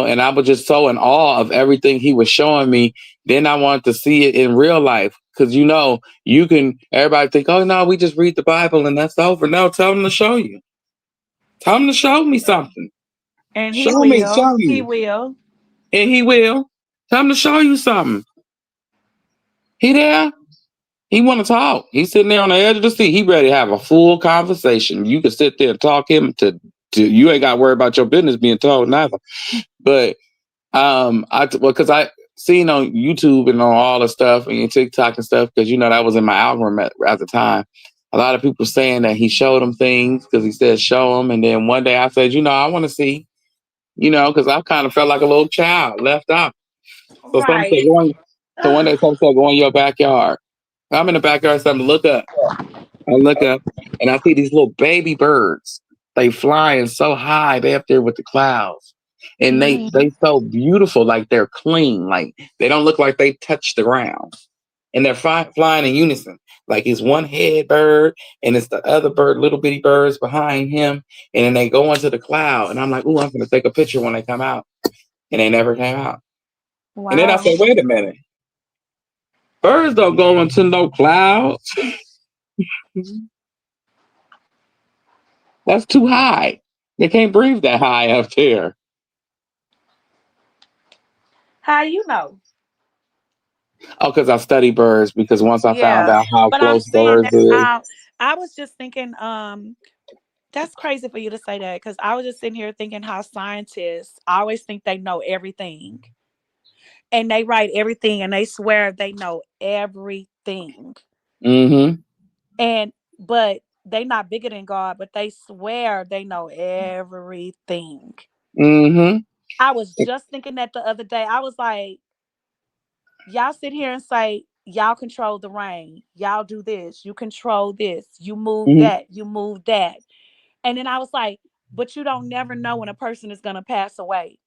[SPEAKER 3] and I was just so in awe of everything he was showing me. Then I wanted to see it in real life because you can. Everybody think, oh no, we just read the Bible and that's over. No, tell them to show you. Tell them to show me something.
[SPEAKER 4] And he
[SPEAKER 3] Show me
[SPEAKER 4] will. He
[SPEAKER 3] something,
[SPEAKER 4] will.
[SPEAKER 3] and he will. Tell him to show you something. He there. He want to talk. He's sitting there on the edge of the seat. He ready to have a full conversation. You can sit there and talk him to you ain't got to worry about your business being told neither. But because I seen on YouTube and on all the stuff and TikTok and stuff, because that was in my algorithm at the time. A lot of people saying that he showed them things because he said show them, and then one day I said, I want to see, because I kind of felt like a little child left out. So some said
[SPEAKER 4] Right.
[SPEAKER 3] so one day some said go in your backyard. I'm in the backyard, something to look up. I look up and I see these little baby birds. They flying so high. They up there with the clouds. And they so beautiful, like they're clean. Like they don't look like they touch the ground. And they're flying in unison. Like it's one head bird and it's the other bird, little bitty birds behind him. And then they go into the cloud. And I'm like, ooh, I'm going to take a picture when they come out. And they never came out. And then I
[SPEAKER 4] Wow.
[SPEAKER 3] said, wait a minute. Birds don't go into no clouds. That's too high. They can't breathe that high up there.
[SPEAKER 4] How you know?
[SPEAKER 3] Oh, because I study birds. Because once I found
[SPEAKER 4] Yeah.
[SPEAKER 3] out how
[SPEAKER 4] But I'm
[SPEAKER 3] close
[SPEAKER 4] saying
[SPEAKER 3] birds
[SPEAKER 4] that's
[SPEAKER 3] is.
[SPEAKER 4] I was just thinking, that's crazy for you to say that because I was just sitting here thinking how scientists always think they know everything and they write everything and they swear they know everything.
[SPEAKER 3] Mm-hmm.
[SPEAKER 4] And but they not bigger than God, but they swear they know everything.
[SPEAKER 3] Mm-hmm.
[SPEAKER 4] I was just thinking that the other day. I was like, y'all sit here and say, y'all control the rain. Y'all do this. You control this. You move
[SPEAKER 3] Mm-hmm.
[SPEAKER 4] that. You move that. And then I was like, but you don't never know when a person is going to pass away.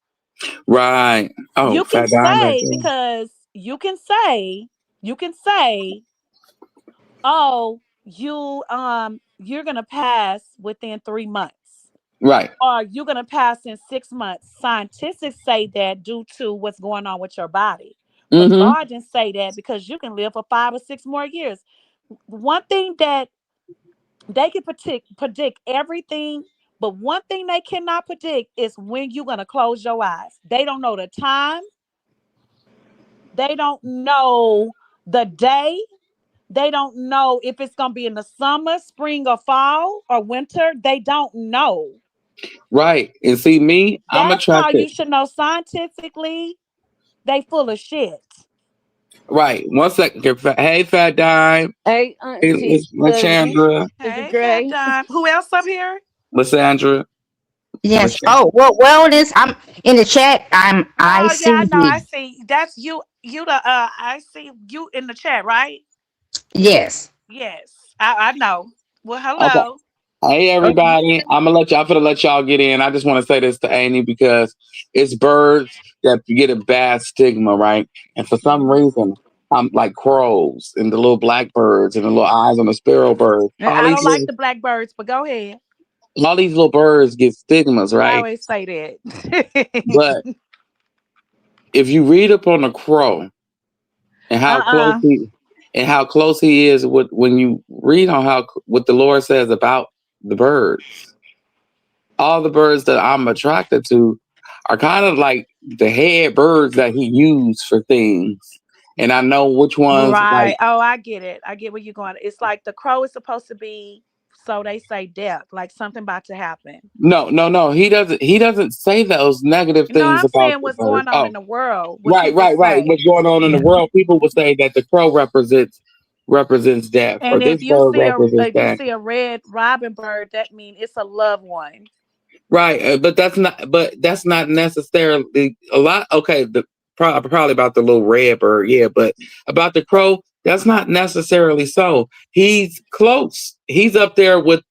[SPEAKER 3] Right. Oh,
[SPEAKER 4] You can
[SPEAKER 3] fat dime right
[SPEAKER 4] say,
[SPEAKER 3] there.
[SPEAKER 4] because you can say, oh, you're going to pass within 3 months.
[SPEAKER 3] Right.
[SPEAKER 4] Or you're going to pass in 6 months. Scientists say that due to what's going on with your body. But
[SPEAKER 3] Mm-hmm.
[SPEAKER 4] God didn't say that because you can live for 5 or 6 more years. One thing that they can predict everything, but one thing they cannot predict is when you're going to close your eyes. They don't know the time. They don't know the day. They don't know if it's going to be in the summer, spring, or fall, or winter. They don't know.
[SPEAKER 3] Right. And see me, I'm
[SPEAKER 4] That's how
[SPEAKER 3] attracted.
[SPEAKER 4] you should know scientifically. They full of shit.
[SPEAKER 3] Right. 1 second. Hey, fat dime.
[SPEAKER 5] Hey,
[SPEAKER 3] Hey,
[SPEAKER 5] Auntie, cousin,
[SPEAKER 3] Lysandra.
[SPEAKER 5] Cousin
[SPEAKER 4] Hey, Fat
[SPEAKER 5] Gray.
[SPEAKER 4] Dime. Who else up here?
[SPEAKER 3] Lysandra.
[SPEAKER 6] Yes.
[SPEAKER 3] Lysandra.
[SPEAKER 6] Oh, well, wellness. I'm in the chat. I
[SPEAKER 4] Oh yeah,
[SPEAKER 6] see
[SPEAKER 4] I know. I
[SPEAKER 6] the
[SPEAKER 4] see. That's you. You the I see you in the chat, right?
[SPEAKER 6] yes.
[SPEAKER 4] Yes, I know. Well,
[SPEAKER 3] Okay.
[SPEAKER 4] hello.
[SPEAKER 3] Hey everybody, I'm gonna let y'all get in. I just want to say this to Amy because it's birds that get a bad stigma, right? And for some reason, I'm like crows and the little blackbirds and the little eyes on the sparrow birds.
[SPEAKER 4] I don't like the blackbirds, but go ahead.
[SPEAKER 3] All these little birds get stigmas,
[SPEAKER 4] You
[SPEAKER 3] right?
[SPEAKER 4] always say that.
[SPEAKER 3] But if you read up on a crow and
[SPEAKER 4] uh-uh.
[SPEAKER 3] how close he is with when you read on how what the Lord says about the birds, all the birds that I'm attracted to are kind of like the head birds that he used for things. And I know which ones like
[SPEAKER 4] Right. Oh, I get it. I get where you're going. It's like the crow is supposed to be, so they say, death, like something about to happen.
[SPEAKER 3] no. He doesn't say those negative
[SPEAKER 4] No,
[SPEAKER 3] things
[SPEAKER 4] I'm
[SPEAKER 3] about
[SPEAKER 4] saying
[SPEAKER 3] the
[SPEAKER 4] what's
[SPEAKER 3] bird.
[SPEAKER 4] going on
[SPEAKER 3] Oh,
[SPEAKER 4] in the world, what
[SPEAKER 3] right,
[SPEAKER 4] people
[SPEAKER 3] right, right.
[SPEAKER 4] say.
[SPEAKER 3] What's going on in the world? People will say that the crow represents death, or
[SPEAKER 4] And
[SPEAKER 3] this bird represents
[SPEAKER 4] if you
[SPEAKER 3] that.
[SPEAKER 4] see a red robin bird, that means it's a loved one.
[SPEAKER 3] Right, but that's not necessarily a lot. Okay, probably about the little red bird, yeah, but about the crow, that's not necessarily so. He's close. He's up there with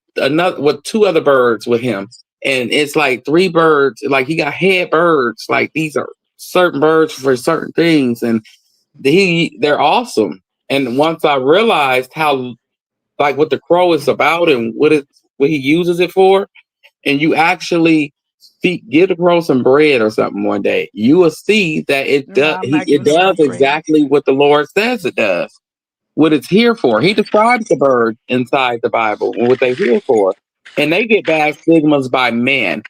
[SPEAKER 3] two other birds with him, and it's like three birds. Like he got head birds. Like these are certain birds for certain things, and they're awesome. And once I realized how like what the crow is about and what he uses it for, and you actually get a crow some bread or something one day, you will see that
[SPEAKER 4] No, I'm not
[SPEAKER 3] it
[SPEAKER 4] giving
[SPEAKER 3] does
[SPEAKER 4] enough bread.
[SPEAKER 3] exactly what the Lord says it does. what it's here for. He describes the birds inside the Bible and what they're here for. And they get bad stigmas by men.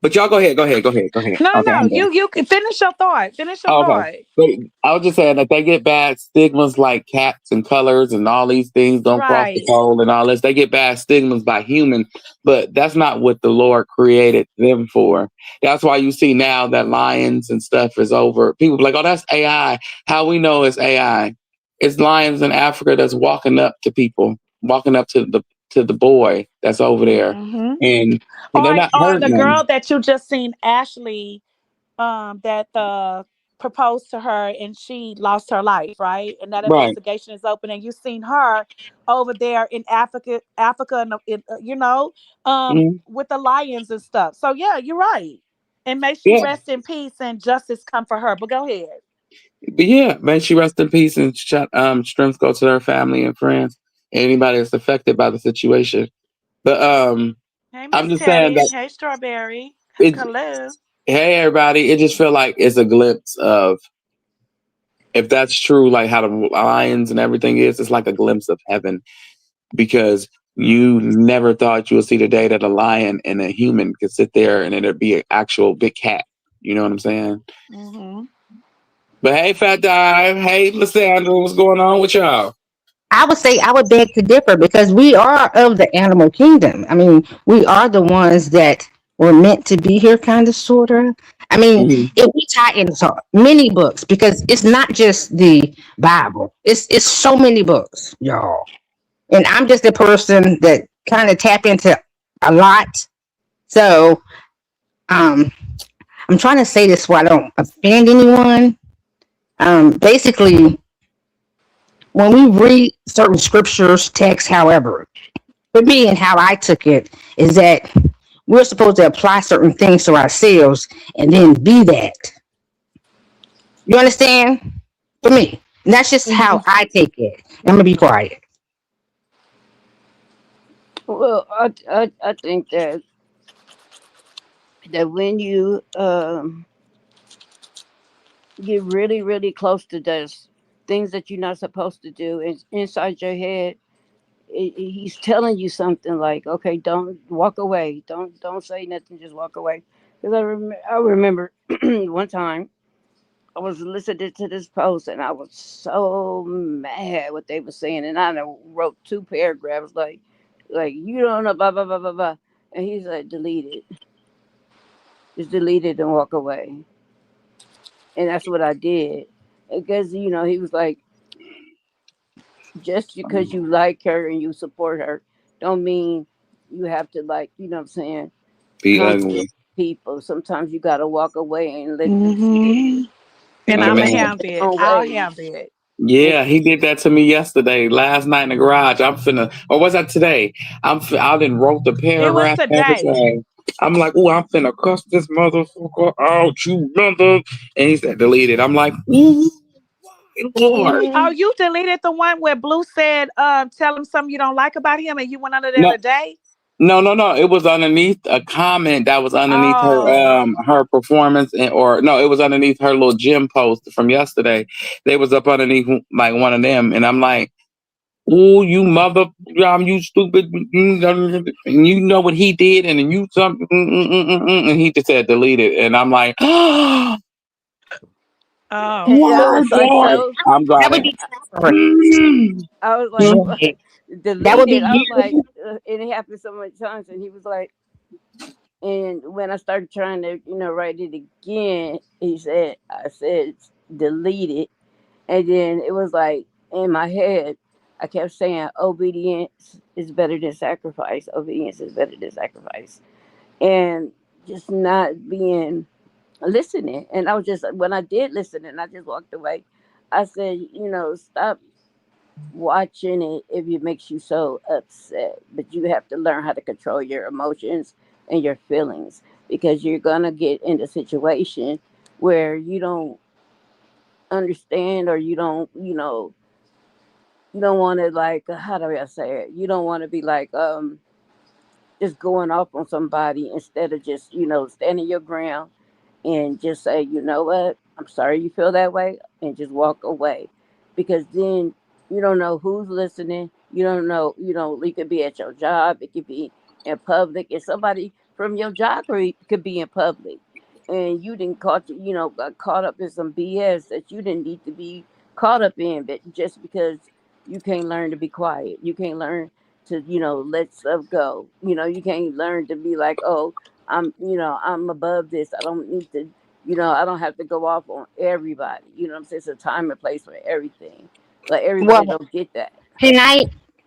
[SPEAKER 3] But y'all go ahead, go ahead, go ahead, go ahead.
[SPEAKER 4] No,
[SPEAKER 3] Okay,
[SPEAKER 4] no,
[SPEAKER 3] I'm
[SPEAKER 4] no.
[SPEAKER 3] done.
[SPEAKER 4] You can finish your thought. Finish your
[SPEAKER 3] Oh, okay.
[SPEAKER 4] thought.
[SPEAKER 3] But I was just saying that they get bad stigmas like cats and colors and all these things don't cross the
[SPEAKER 4] Right.
[SPEAKER 3] pole and all this. They get bad stigmas by humans, but that's not what the Lord created them for. That's why you see now that lions and stuff is over. People be like, oh, that's AI. How we know it's AI? It's lions in Africa that's walking up to people, walking up to the boy that's over there,
[SPEAKER 4] Mm-hmm.
[SPEAKER 3] and they're
[SPEAKER 4] Or
[SPEAKER 3] not
[SPEAKER 4] or the
[SPEAKER 3] hurting
[SPEAKER 4] girl
[SPEAKER 3] them.
[SPEAKER 4] that you just seen, Ashley, that proposed to her and she lost her life, right? And that
[SPEAKER 3] Right.
[SPEAKER 4] investigation is open, and you seen her over there in Africa,
[SPEAKER 3] Mhm.
[SPEAKER 4] with the lions and stuff. So yeah, you're right. And may she
[SPEAKER 3] Yeah.
[SPEAKER 4] rest in peace and justice come for her. But go ahead.
[SPEAKER 3] But yeah, may she rest in peace and strength go to her family and friends, anybody that's affected by the situation. But
[SPEAKER 4] Hey,
[SPEAKER 3] I'm
[SPEAKER 4] Miss
[SPEAKER 3] just saying
[SPEAKER 4] Teddy.
[SPEAKER 3] that
[SPEAKER 4] Hey, Strawberry.
[SPEAKER 3] it.
[SPEAKER 4] Hello.
[SPEAKER 3] Hey, everybody! It just feel like it's a glimpse of, if that's true, like how the lions and everything is. It's like a glimpse of heaven because you never thought you would see the day that a lion and a human could sit there and it'd be an actual big cat. You know what I'm saying?
[SPEAKER 4] Mm-hmm.
[SPEAKER 3] But hey, Fat Dive. Hey, Lysandra, what's going on with y'all?
[SPEAKER 6] I would say I would beg to differ because we are of the animal kingdom. I mean, we are the ones that were meant to be here, kind of, sort of. I mean,
[SPEAKER 3] Mhm.
[SPEAKER 6] if we tie into many books, because it's not just the Bible, it's so many books, y'all. And I'm just a person that kind of tap into a lot. So um, I'm trying to say this so I don't offend anyone. Basically, when we read certain scriptures, text, however, for me and how I took it is that we're supposed to apply certain things to ourselves and then be that. You understand? For me. And that's just how I take it. I'm gonna be quiet.
[SPEAKER 5] Well, I think that when you get really really close to those things that you're not supposed to do, and inside your head, he's telling you something like, okay, don't walk away, don't say nothing, just walk away. Because I remember one time I was listening to this post and I was so mad what they were saying, and I done wrote two paragraphs like you don't know blah blah blah blah blah, and he's like delete it, just delete it and walk away, and that's what I did. Because he was like, just because you like her and you support her, don't mean you have to, like, what I'm saying,
[SPEAKER 3] Be
[SPEAKER 5] condemn
[SPEAKER 3] ugly.
[SPEAKER 5] people. Sometimes you got to walk away and let them see it
[SPEAKER 4] Mm-hmm. And I'm
[SPEAKER 5] their
[SPEAKER 4] a
[SPEAKER 3] Amen.
[SPEAKER 4] handle it.
[SPEAKER 5] own
[SPEAKER 4] I'll
[SPEAKER 5] way.
[SPEAKER 4] handle it.
[SPEAKER 5] And
[SPEAKER 3] Yeah, he did that to me yesterday, last night in the garage. I'm finna, or was that today? I didn't wrote the
[SPEAKER 4] It was
[SPEAKER 3] paragraph and
[SPEAKER 4] today.
[SPEAKER 3] everything. I'm like, oh, I'm finna cuss this motherfucker out, you mother. And he said, delete it. I'm like, ooh, Lord.
[SPEAKER 4] Oh,
[SPEAKER 5] mm,
[SPEAKER 4] you deleted the one where Blue said, tell him something you don't like about him, and you went under there
[SPEAKER 3] No,
[SPEAKER 4] today?
[SPEAKER 3] no, no, no. It was underneath a comment that was underneath
[SPEAKER 4] Oh.
[SPEAKER 3] her performance, or no, it was underneath her little gym post from yesterday. They was up underneath like one of them, and I'm like, oh, you mother, you stupid, and you know what he did, and then you something, and he just said delete it, and I'm like, oh
[SPEAKER 4] Oh.
[SPEAKER 5] and I
[SPEAKER 3] Lord,
[SPEAKER 5] was like,
[SPEAKER 3] Lord,
[SPEAKER 5] so
[SPEAKER 3] I'm
[SPEAKER 6] That would
[SPEAKER 3] driving.
[SPEAKER 6] be tampering.
[SPEAKER 5] I was like,
[SPEAKER 3] Mm.
[SPEAKER 5] what?
[SPEAKER 6] Right. That would
[SPEAKER 5] Delete
[SPEAKER 6] be
[SPEAKER 5] it. I was like,
[SPEAKER 6] you.
[SPEAKER 5] and it happened so many times, and he was like, and when I started trying to, write it again, I said, delete it. And then it was like in my head, I kept saying, obedience is better than sacrifice. Obedience is better than sacrifice. And just not being listening. And I was just, when I did listen and I just walked away, I said, stop watching it if it makes you so upset. But you have to learn how to control your emotions and your feelings, because you're going to get in a situation where you don't understand, or you don't want to, like, how do I say it, you don't want to be like just going off on somebody, instead of just standing your ground and just say, you know what, I'm sorry you feel that way, and just walk away. Because then You don't know who's listening. You don't know, you could be at your job, it could be in public, and somebody from your job could be in public. And you didn't got caught up in some BS that you didn't need to be caught up in, but just because you can't learn to be quiet. You can't learn to, let stuff go. You can't learn to be like, oh, I'm above this. I don't need to, I don't have to go off on everybody. You know what I'm saying? It's a time and place for everything, but everybody
[SPEAKER 6] Well,
[SPEAKER 5] don't get that.
[SPEAKER 6] can I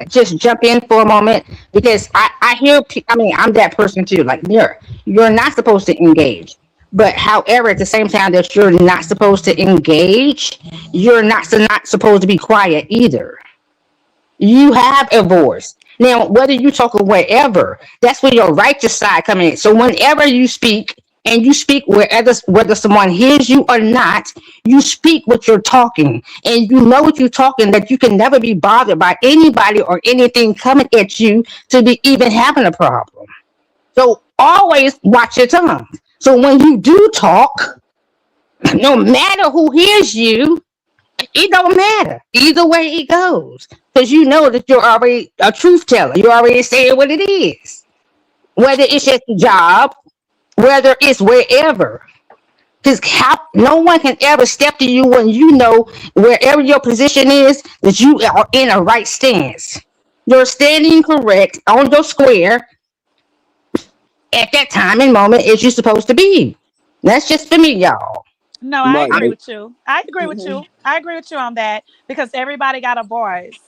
[SPEAKER 6] just jump in for a moment? Because I hear, I mean, I'm that person too. Like, you're not supposed to engage. But however, at the same time that you're not supposed to engage, you're not supposed to be quiet either. You have a voice. Now, whether you talk or wherever, that's where your righteous side come in. So whenever you speak, and you speak whether someone hears you or not, you speak what you're talking, and you know what you're talking, that you can never be bothered by anybody or anything coming at you to be even having a problem. So always watch your tongue. So when you do talk, no matter who hears you, it don't matter. Either way it goes. Because you know that you're already a truth teller. You already saying what it is. Whether it's at the job, whether it's wherever. Because no one can ever step to you when you know wherever your position is that you are in a right stance. You're standing correct on your square at that time and moment as you're supposed to be. That's just for me, y'all.
[SPEAKER 4] No, I
[SPEAKER 3] Right.
[SPEAKER 4] agree
[SPEAKER 3] But
[SPEAKER 4] with you. I agree with
[SPEAKER 5] Hmm.
[SPEAKER 4] you. I agree with you on that because everybody got a voice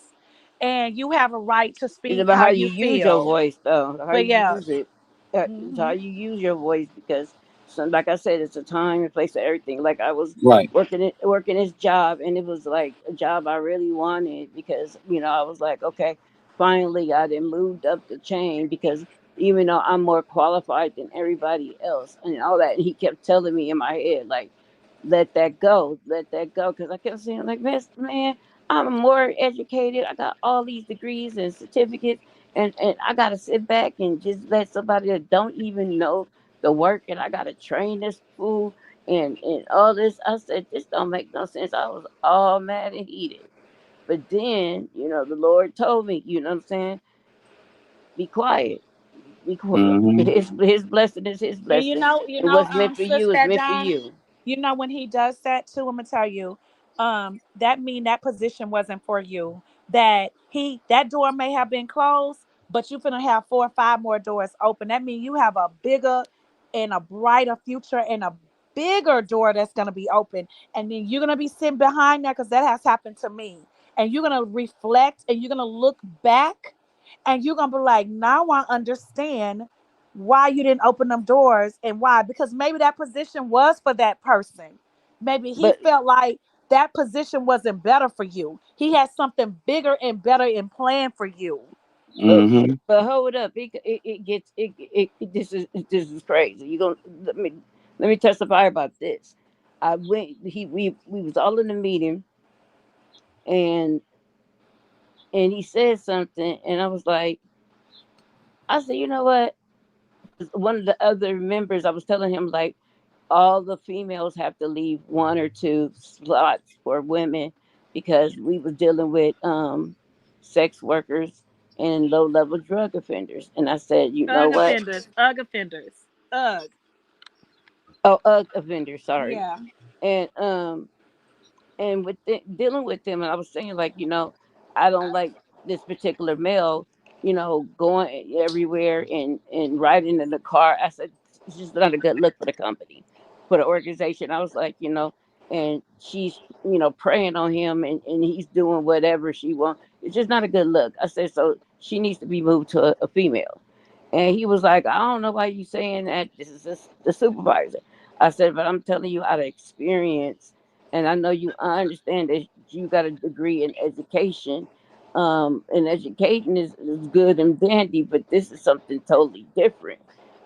[SPEAKER 4] and you have a right to
[SPEAKER 5] It's
[SPEAKER 4] speak
[SPEAKER 5] about
[SPEAKER 4] how
[SPEAKER 5] how you
[SPEAKER 4] you
[SPEAKER 5] use your
[SPEAKER 4] feel.
[SPEAKER 5] voice, though. How
[SPEAKER 4] But
[SPEAKER 5] you
[SPEAKER 4] yeah.
[SPEAKER 5] use it. It's how
[SPEAKER 4] Hmm.
[SPEAKER 5] you use your voice, because, like I said, it's a time and place for everything. Like I was
[SPEAKER 3] right.
[SPEAKER 5] working this job, and it was like a job I really wanted, because I was like, okay, finally I done moved up the chain, because even though I'm more qualified than everybody else and all that, and he kept telling me in my head like, let that go, because I kept saying like, man, I'm more educated. I got all these degrees and certificates, and I gotta sit back and just let somebody that don't even know the work, and I gotta train this fool and all this. I said, this don't make no sense. I was all mad and heated. But then, the Lord told me, what I'm saying, be quiet. Be quiet.
[SPEAKER 3] Hmm.
[SPEAKER 5] His blessing is his
[SPEAKER 4] And
[SPEAKER 5] blessing.
[SPEAKER 4] you
[SPEAKER 5] It
[SPEAKER 4] know,
[SPEAKER 5] was meant for
[SPEAKER 4] sis
[SPEAKER 5] you. It's
[SPEAKER 4] that
[SPEAKER 5] meant for
[SPEAKER 4] John,
[SPEAKER 5] you.
[SPEAKER 4] when he does that too, I'm gonna tell you, that mean that position wasn't for you. That door may have been closed, but you finna have 4 or 5 more doors open. That mean you have a bigger and a brighter future and a bigger door that's gonna be open. And then you're gonna be sitting behind that because that has happened to me. And you're gonna reflect and you're gonna look back and you're gonna be like, now I understand why you didn't open them doors and why. Because maybe that position was for that person. Maybe he
[SPEAKER 5] But
[SPEAKER 4] felt like that position wasn't better for you. He had something bigger and better in plan for you.
[SPEAKER 5] but
[SPEAKER 3] Hmm.
[SPEAKER 5] but hold up. It gets this is crazy. You gonna let me testify about this. I went. We was all in the meeting, and he said something, and I was like, I said, you know what? One of the other members, I was telling him like, all the females have to leave 1 or 2 slots for women, because we was dealing with sex workers and low level drug offenders. And I said, you know
[SPEAKER 4] Ugh
[SPEAKER 5] what?
[SPEAKER 4] offenders. Ugh offenders. Ugh.
[SPEAKER 5] Oh, offenders, sorry.
[SPEAKER 4] Yeah.
[SPEAKER 5] And with dealing with them, and I was saying like, I don't like this particular male, going everywhere and riding in the car. I said, it's just not a good look for the company, for the organization. I was like, and she's, preying on him, and he's doing whatever she wants. It's just not a good look. I said, so she needs to be moved to a female. And he was like, I don't know why you saying that. This is the supervisor. I said, but I'm telling you out of experience, and I understand that you got a degree in education, and education is good and dandy, but this is something totally different.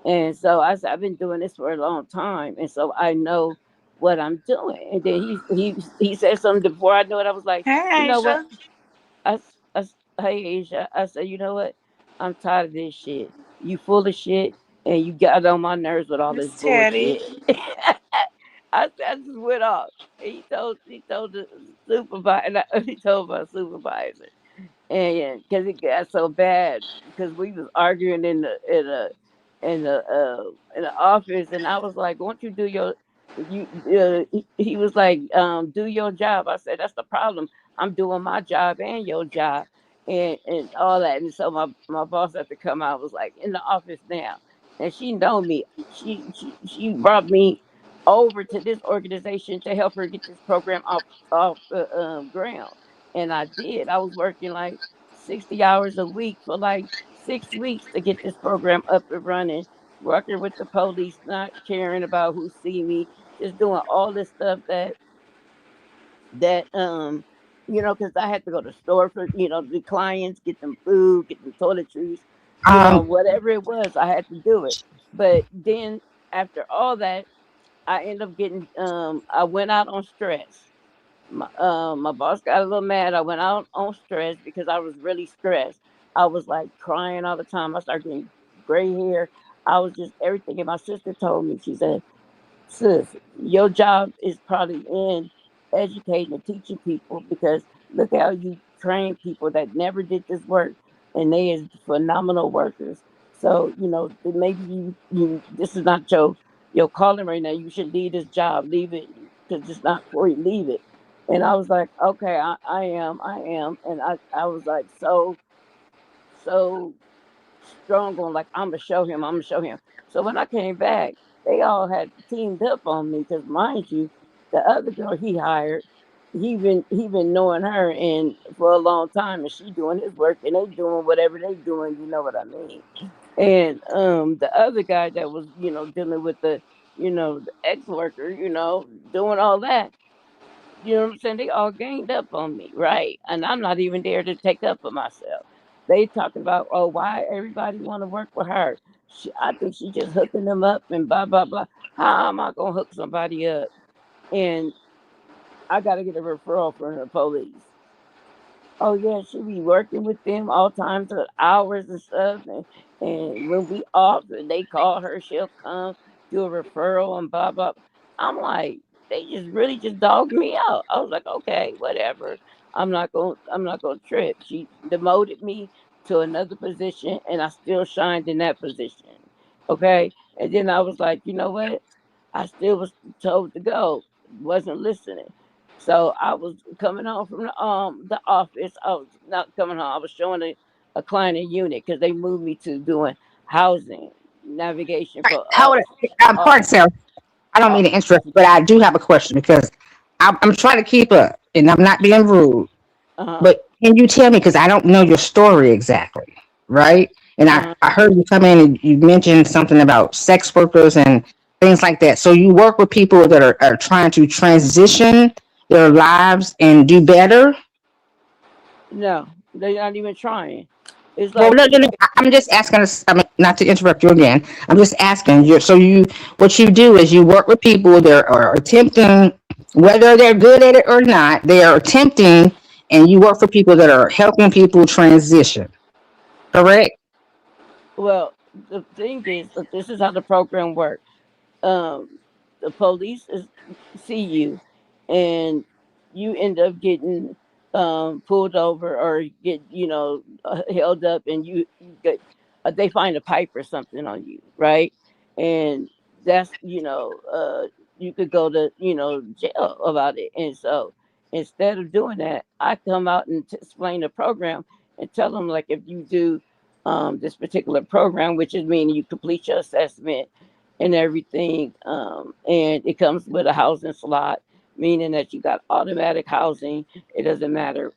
[SPEAKER 5] And so I said, I've been doing this for a long time, and so I know what I'm doing. And then he said something before I know it. I was like, you
[SPEAKER 4] Hey
[SPEAKER 5] know what?
[SPEAKER 4] Asia.
[SPEAKER 5] Hey Asia, I said, you know what? I'm tired of this shit. You full of shit, and you got on my nerves with all this
[SPEAKER 4] Miss Teddy.
[SPEAKER 5] bullshit. I just went off. He told the supervisor. He told my supervisor, and because it got so bad because we was arguing in the office, and I was like, "Won't you do your you?" He was like, "Do your job." I said, "That's the problem. I'm doing my job and your job, and all that." And so my boss had to come out. Was like in the office now, and she know me. She brought me over to this organization to help her get this program off the ground, and I did. I was working like 60 hours a week for like 6 weeks to get this program up and running, working with the police, not caring about who see me, just doing all this stuff that because I had to go to the store for the clients, get them food, get them toiletries,
[SPEAKER 6] Um,
[SPEAKER 5] whatever it was, I had to do it. But then after all that, I ended up getting I went out on stress. My boss got a little mad. I went out on stress because I was really stressed. I was like crying all the time. I started getting gray hair. I was just everything. And my sister told me, she said, "Sis, your job is probably in educating and teaching people because look how you train people that never did this work and they is phenomenal workers. So, then maybe you this is not your calling right now. You should leave this job, leave it because it's not for you, leave it." And I was like, okay, I am. And I was like so strong on like I'm gonna show him. So when I came back, they all had teamed up on me because mind you, the other girl he hired, he been knowing her and for a long time, and she doing his work and they doing whatever they doing. You know what I mean? And the other guy that was dealing with the ex worker, doing all that. You know what I'm saying? They all ganged up on me, right? And I'm not even there to take up for myself. They talking about, oh, why everybody want to work with her? I think she just hooking them up and blah blah blah. How am I gonna hook somebody up? And I got to get a referral from the police. Oh yeah, she be working with them all times of hours and stuff. And when we off and they call her, she'll come do a referral and blah blah. I'm like, they just really just dogged me out. I was like, okay, whatever. I'm not gonna trip. She demoted me to another position and I still shined in that position. Okay. And then I was like, you know what? I still was told to go, wasn't listening. So I was coming home from the office. I was not coming home. I was showing a client a unit because they moved me to doing housing navigation for
[SPEAKER 6] hold it.
[SPEAKER 5] all
[SPEAKER 6] Pardon, Sarah. I don't mean
[SPEAKER 5] all
[SPEAKER 6] to interrupt, but I do have a question because I'm trying to keep up, and I'm not being rude.
[SPEAKER 5] uh
[SPEAKER 6] But can you tell me, because I don't know your story exactly, right? And
[SPEAKER 5] uh
[SPEAKER 6] I heard you come in and you mentioned something about sex workers and things like that. So you work with people that are trying to transition their lives and do better.
[SPEAKER 5] no, they're not even trying. It's
[SPEAKER 6] Well,
[SPEAKER 5] like
[SPEAKER 6] no, no, no. I'm just asking. I mean, not to interrupt you again. I'm just asking. What you do is you work with people that are attempting, whether they're good at it or not, they are attempting, and you work for people that are helping people transition. Correct?
[SPEAKER 5] well, the thing is that this is how the program works. um, the police see you, and you end up getting pulled over or get held up, and you get they find a pipe or something on you, right? And that's you could go to jail about it. And so instead of doing that, I come out and explain the program and tell them like if you do this particular program, which is meaning you complete your assessment and everything. And it comes with a housing slot, meaning that you got automatic housing. It doesn't matter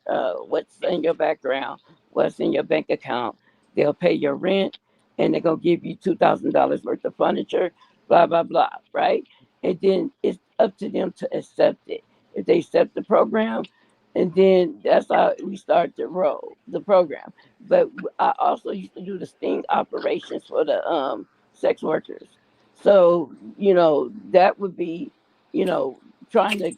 [SPEAKER 5] what's in your background, what's in your bank account. They'll pay your rent, and they're gonna give you $2,000 worth of furniture. Blah blah blah. Right, and then it's up to them to accept it. If they accept the program, and then that's how we start to roll the program. But I also used to do the sting operations for the sex workers. So, that would be, trying to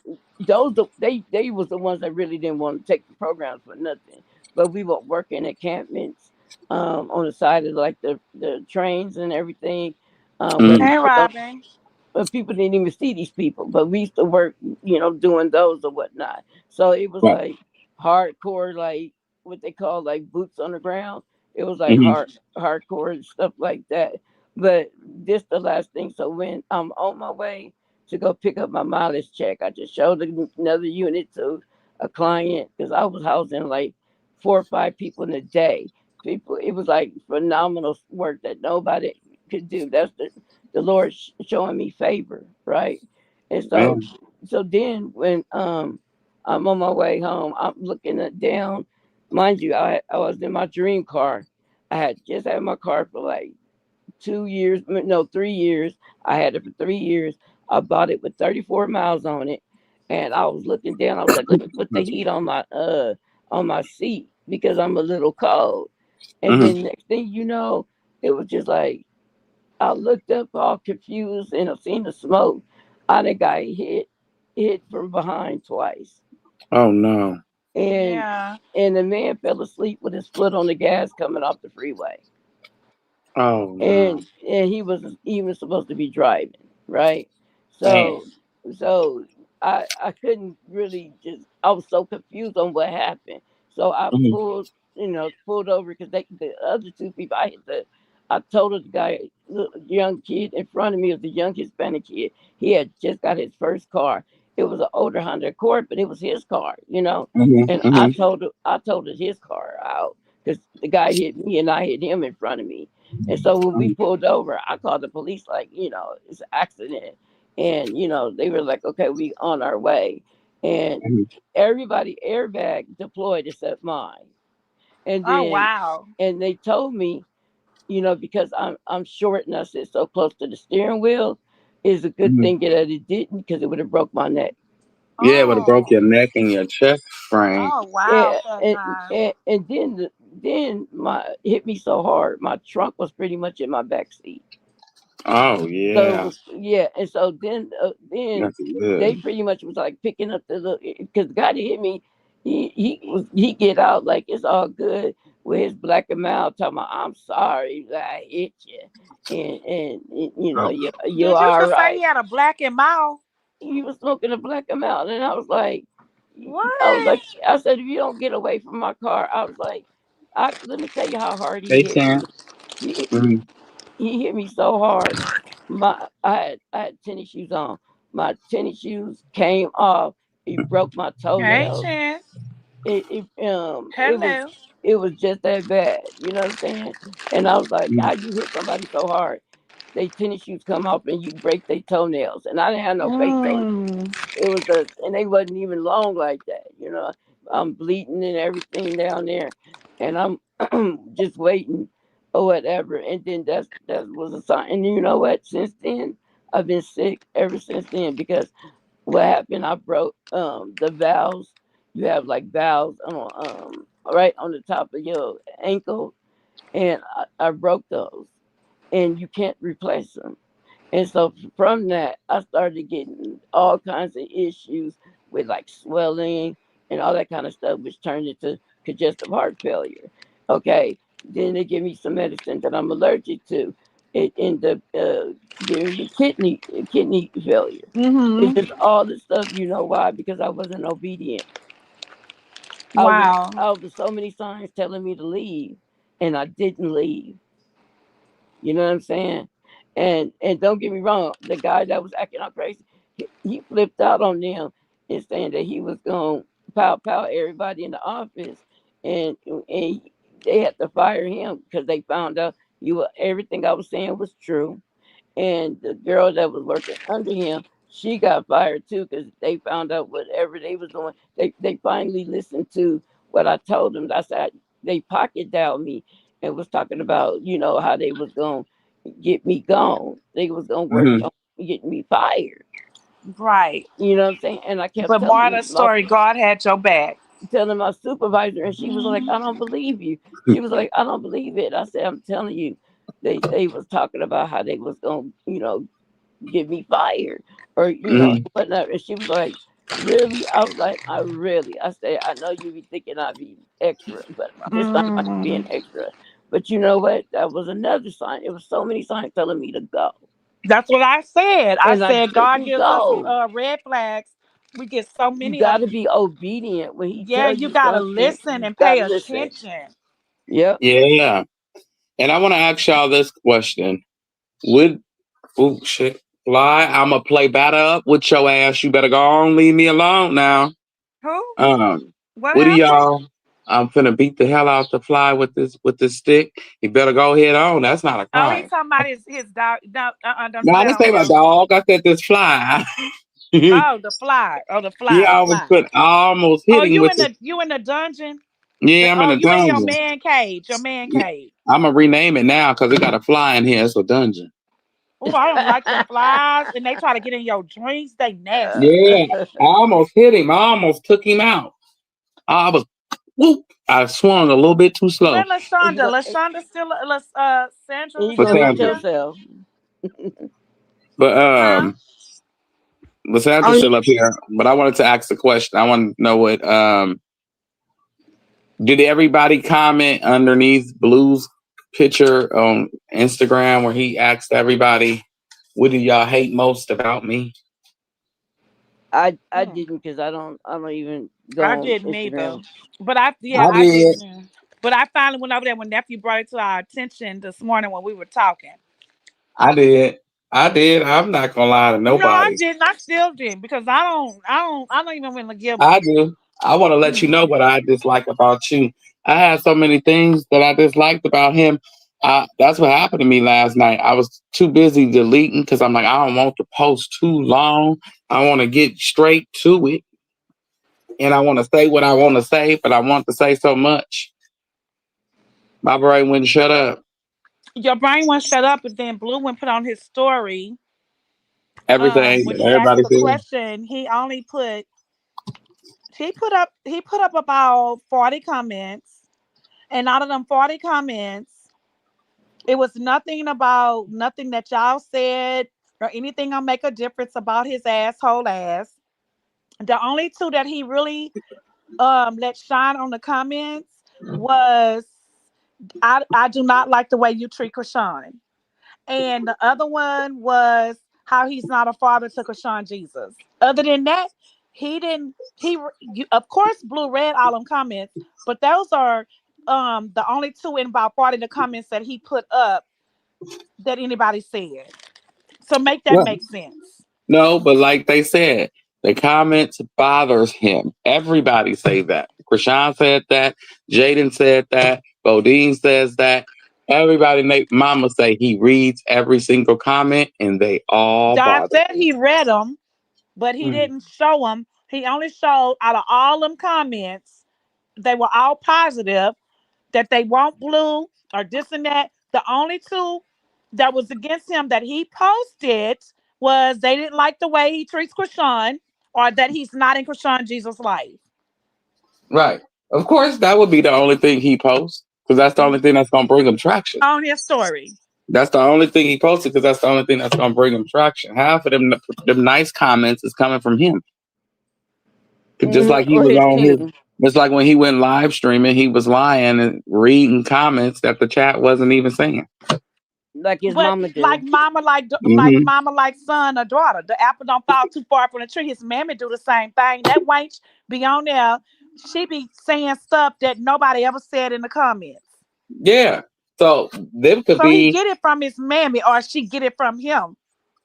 [SPEAKER 5] they was the ones that really didn't want to take the programs for nothing. But we were working encampments on the side of like the trains and everything, where
[SPEAKER 3] Mm.
[SPEAKER 4] Hey,
[SPEAKER 5] people don't
[SPEAKER 4] Robin.
[SPEAKER 5] people didn't even see these people, but we used to work, doing those or whatnot. So it was
[SPEAKER 3] Right.
[SPEAKER 5] like hardcore, like what they call like boots on the ground. It was like
[SPEAKER 3] Hmm.
[SPEAKER 5] hardcore and stuff like that. But this the last thing. So when I'm on my way to go pick up my mileage check, I just showed another unit to a client because I was housing like 4 or 5 people in a day. People, it was like phenomenal work that nobody could do. That's the Lord showing me favor, right? And so,
[SPEAKER 3] Man.
[SPEAKER 5] so then when I'm on my way home, I'm looking at down. Mind you, I was in my dream car. I had just had my car for like 2 years, no, 3 years. I had it for 3 years. I bought it with 34 miles on it, and I was looking down. I was like, let me put the heat on my seat because I'm a little cold. And
[SPEAKER 3] Hmm.
[SPEAKER 5] then next thing you know, it was just like I looked up all confused and I seen the smoke. I done got hit from behind twice.
[SPEAKER 3] Oh no.
[SPEAKER 5] And
[SPEAKER 4] Yeah.
[SPEAKER 5] and the man fell asleep with his foot on the gas coming off the freeway.
[SPEAKER 3] Oh no.
[SPEAKER 5] And he was even supposed to be driving, right?
[SPEAKER 3] Man.
[SPEAKER 5] So I couldn't really just, I was so confused on what happened. So I
[SPEAKER 3] Hmm.
[SPEAKER 5] pulled over because the other 2 people I hit I told the guy, the young kid in front of me was the young Hispanic kid. He had just got his first car. It was an older Honda Accord, but it was his car.
[SPEAKER 3] Hmm.
[SPEAKER 5] And
[SPEAKER 3] Hmm.
[SPEAKER 5] I told his car out because the guy hit me and I hit him in front of me. And so when we pulled over, I called the police like, it's an accident. And, they were like, okay, we on our way. And
[SPEAKER 3] Hmm.
[SPEAKER 5] everybody airbag deployed except mine. And
[SPEAKER 4] Oh
[SPEAKER 5] then
[SPEAKER 4] wow.
[SPEAKER 5] and they told me, because I'm short and I sit so close to the steering wheel, is a good
[SPEAKER 3] Hmm.
[SPEAKER 5] thing that it didn't because it would have broke my neck.
[SPEAKER 3] Yeah, it would have broke
[SPEAKER 4] Oh.
[SPEAKER 3] your neck and your chest frame.
[SPEAKER 4] Oh wow,
[SPEAKER 5] Yeah,
[SPEAKER 4] that time.
[SPEAKER 5] and then my hit me so hard, my trunk was pretty much in my back seat.
[SPEAKER 3] Oh
[SPEAKER 5] So it
[SPEAKER 3] yeah.
[SPEAKER 5] was, yeah, and so then
[SPEAKER 3] That's good.
[SPEAKER 5] they pretty much was like picking up because the guy that hit me, he get out like it's all good with his black and mild talking about I'm sorry that I hit you, and
[SPEAKER 3] Oh.
[SPEAKER 5] you're
[SPEAKER 4] Did you
[SPEAKER 5] all
[SPEAKER 4] just say he
[SPEAKER 5] right.
[SPEAKER 4] had a black and mouth?
[SPEAKER 5] He was smoking a black and mild, and
[SPEAKER 4] What?
[SPEAKER 5] I said if you don't get away from my car, I was like, let me tell you how hard he
[SPEAKER 3] They
[SPEAKER 5] hit
[SPEAKER 3] can.
[SPEAKER 5] me. He
[SPEAKER 3] Hmm.
[SPEAKER 5] he hit me so hard. I had tennis shoes on. My tennis shoes came off. He broke my
[SPEAKER 4] Hey,
[SPEAKER 5] toenails.
[SPEAKER 4] Chan.
[SPEAKER 5] It was
[SPEAKER 4] Hello.
[SPEAKER 5] it was just that bad. You know what I'm saying? And I was like,
[SPEAKER 3] Hmm.
[SPEAKER 5] how you hit somebody so hard? They tennis shoes come off and you break their toenails. And I didn't have no fake toenails.
[SPEAKER 4] Mm.
[SPEAKER 5] It was and they wasn't even long like that. I'm bleeding and everything down there, and I'm just waiting or whatever. And then that was a sign. And you know what? Since then, I've been sick ever since then because what happened? I broke the valves. You have like valves on right on the top of your ankle, and I broke those, and you can't replace them. And so from that, I started getting all kinds of issues with like swelling and all that kind of stuff, which turned into congestive heart failure. Okay. Then they give me some medicine that I'm allergic to. It ended up giving me kidney failure. It's
[SPEAKER 4] Mm-hmm.
[SPEAKER 5] just all this stuff. You know why? Because I wasn't obedient.
[SPEAKER 4] Wow.
[SPEAKER 5] I was so many signs telling me to leave, and I didn't leave. You know what I'm saying? And don't get me wrong, the guy that was acting out crazy, he flipped out on them and saying that he was going to pow everybody in the office, and they had to fire him because they found out everything I was saying was true, and the girl that was working under him, she got fired too because they found out whatever they was doing. They finally listened to what I told them. I said they pocket dialed me and was talking about how they was gonna get me gone. They was gonna work
[SPEAKER 3] Hmm.
[SPEAKER 5] on getting me fired.
[SPEAKER 4] Right.
[SPEAKER 5] You know what I'm saying? And I kept
[SPEAKER 4] But more of the story, God had your back.
[SPEAKER 5] telling my supervisor, and she was like,
[SPEAKER 4] Mm-hmm.
[SPEAKER 5] "I don't believe you." She was like, "I don't believe it." I said, "I'm telling you." They was talking about how they was gonna get me fired or
[SPEAKER 3] Hmm.
[SPEAKER 5] whatnot. And she was like, really? I was like, I really. I said, I know you be thinking I'd be extra, but this time I ain't being
[SPEAKER 4] Mm.
[SPEAKER 5] extra. But you know what? That was another sign. It was so many signs telling me to go.
[SPEAKER 4] That's what I said. I
[SPEAKER 5] And I
[SPEAKER 4] said God
[SPEAKER 5] couldn't
[SPEAKER 4] gives us
[SPEAKER 5] go.
[SPEAKER 4] red flags. We get so
[SPEAKER 5] You
[SPEAKER 4] many
[SPEAKER 5] got
[SPEAKER 4] of
[SPEAKER 5] to
[SPEAKER 4] them.
[SPEAKER 5] be obedient when he
[SPEAKER 4] Yeah,
[SPEAKER 5] tells
[SPEAKER 4] you
[SPEAKER 5] you
[SPEAKER 4] gotta
[SPEAKER 5] something.
[SPEAKER 4] listen
[SPEAKER 5] You
[SPEAKER 4] and
[SPEAKER 5] got
[SPEAKER 4] pay
[SPEAKER 5] to listen.
[SPEAKER 4] attention.
[SPEAKER 5] Yep.
[SPEAKER 3] Yeah. And I want to ask y'all this question. Would, oh, shit, fly, I'm going to play batter up with your ass. You better go on, leave me alone now.
[SPEAKER 4] Who?
[SPEAKER 3] Um,
[SPEAKER 4] What
[SPEAKER 3] what do
[SPEAKER 4] happened?
[SPEAKER 3] y'all? I'm finna beat the hell out the fly with this stick. You better go head on. That's not a
[SPEAKER 4] Oh, he's
[SPEAKER 3] crime.
[SPEAKER 4] talking about his dog. No, don't
[SPEAKER 3] No,
[SPEAKER 4] do
[SPEAKER 3] I
[SPEAKER 4] that
[SPEAKER 3] didn't
[SPEAKER 4] on
[SPEAKER 3] say my
[SPEAKER 4] him.
[SPEAKER 3] dog. I said this fly.
[SPEAKER 4] Oh, the fly. Oh, the
[SPEAKER 3] Yeah,
[SPEAKER 4] fly. The fly.
[SPEAKER 3] I almost
[SPEAKER 4] Oh,
[SPEAKER 3] hit him with the.
[SPEAKER 4] you in the dungeon?
[SPEAKER 3] Yeah, I'm in
[SPEAKER 4] Oh,
[SPEAKER 3] a
[SPEAKER 4] you in your
[SPEAKER 3] dungeon.
[SPEAKER 4] man cage? Your man
[SPEAKER 3] Yeah,
[SPEAKER 4] cage.
[SPEAKER 3] I'm gonna rename it now because it got a fly in here. It's a dungeon.
[SPEAKER 4] Oh, I don't like them flies, and they try to get in your drinks. They nasty.
[SPEAKER 3] Yeah, I almost hit him. I almost took him out. I was whoop. I swung a little bit too
[SPEAKER 4] Where
[SPEAKER 3] slow.
[SPEAKER 5] you
[SPEAKER 4] Lashonda?
[SPEAKER 5] go,
[SPEAKER 4] Lashonda still, Sandra
[SPEAKER 5] you
[SPEAKER 3] For
[SPEAKER 5] gonna
[SPEAKER 4] still up
[SPEAKER 5] hit
[SPEAKER 3] Sandra,
[SPEAKER 4] here?
[SPEAKER 5] yourself.
[SPEAKER 3] but
[SPEAKER 4] Huh?
[SPEAKER 3] Sandra's
[SPEAKER 6] Oh,
[SPEAKER 3] still up here. But I wanted to ask the question. I want to know what did everybody comment underneath Blue's picture on Instagram where he asked everybody, what do y'all hate most about me?
[SPEAKER 5] I
[SPEAKER 4] Hmm.
[SPEAKER 5] didn't because I don't even go
[SPEAKER 4] I
[SPEAKER 5] on
[SPEAKER 4] didn't either.
[SPEAKER 5] Instagram.
[SPEAKER 4] But yeah,
[SPEAKER 3] I
[SPEAKER 4] I
[SPEAKER 3] did.
[SPEAKER 4] didn't. But I finally went over there when nephew brought it to our attention this morning when we were talking.
[SPEAKER 3] I did. I did. I'm not gonna lie to
[SPEAKER 4] No, I
[SPEAKER 3] nobody.
[SPEAKER 4] didn't. I still didn't because I don't even want to give.
[SPEAKER 3] I do. I want to let you know what I dislike about you. I had so many things that I disliked about him. That's what happened to me last night. I was too busy deleting because I'm like, I don't want to post too long. I want to get straight to it. And I want to say what I want to say, but I want to say so much. My brain wouldn't shut up.
[SPEAKER 4] Your brain won't shut up, and then Blue went put on his story.
[SPEAKER 3] Everything
[SPEAKER 4] When
[SPEAKER 3] that
[SPEAKER 4] he asked
[SPEAKER 3] everybody
[SPEAKER 4] the
[SPEAKER 3] said.
[SPEAKER 4] question, he put up about 40 comments, and out of them 40 comments, it was nothing that y'all said or anything gonna make a difference about his asshole ass. The only two that he really let shine on the comments was I do not like the way you treat Krishan. And the other one was how he's not a father to Krishan Jesus. Other than that, he didn't of course Blue read all them comments, but those are the only two in about 40 of the comments that he put up that anybody said. So make that
[SPEAKER 3] Well,
[SPEAKER 4] make sense.
[SPEAKER 3] no, but like they said, the comments bothers him. Everybody say that. Krishan said that. Jaden said that. Bodine says that. Everybody, mama say he reads every single comment, and they all
[SPEAKER 4] I
[SPEAKER 3] bother
[SPEAKER 4] said
[SPEAKER 3] him.
[SPEAKER 4] he read them, but he
[SPEAKER 3] Mm.
[SPEAKER 4] didn't show them. He only showed out of all them comments, they were all positive that they want Blue or this and that. The only two that was against him that he posted was they didn't like the way he treats Krishan or that he's not in Krishan Jesus' life
[SPEAKER 3] Right. Of course, that would be the only thing he posts because that's the only thing that's gonna bring him traction.
[SPEAKER 4] on his story.
[SPEAKER 3] That's the only thing he posted because that's the only thing that's gonna bring him traction. Half of them nice comments is coming from him. Just like he
[SPEAKER 5] Or
[SPEAKER 3] was
[SPEAKER 5] his
[SPEAKER 3] on his,
[SPEAKER 5] team.
[SPEAKER 3] it's like when he went live streaming, he was lying and reading comments that the chat wasn't even saying.
[SPEAKER 5] Like his
[SPEAKER 4] But
[SPEAKER 5] mama do.
[SPEAKER 3] Hmm.
[SPEAKER 4] mama like son or daughter. The apple don't fall too far from the tree. His mammy do the same thing. That wench be on there. She be saying stuff that nobody ever said in the comments.
[SPEAKER 3] Yeah. So them could
[SPEAKER 4] So he
[SPEAKER 3] be
[SPEAKER 4] get it from his mammy or she get it from him.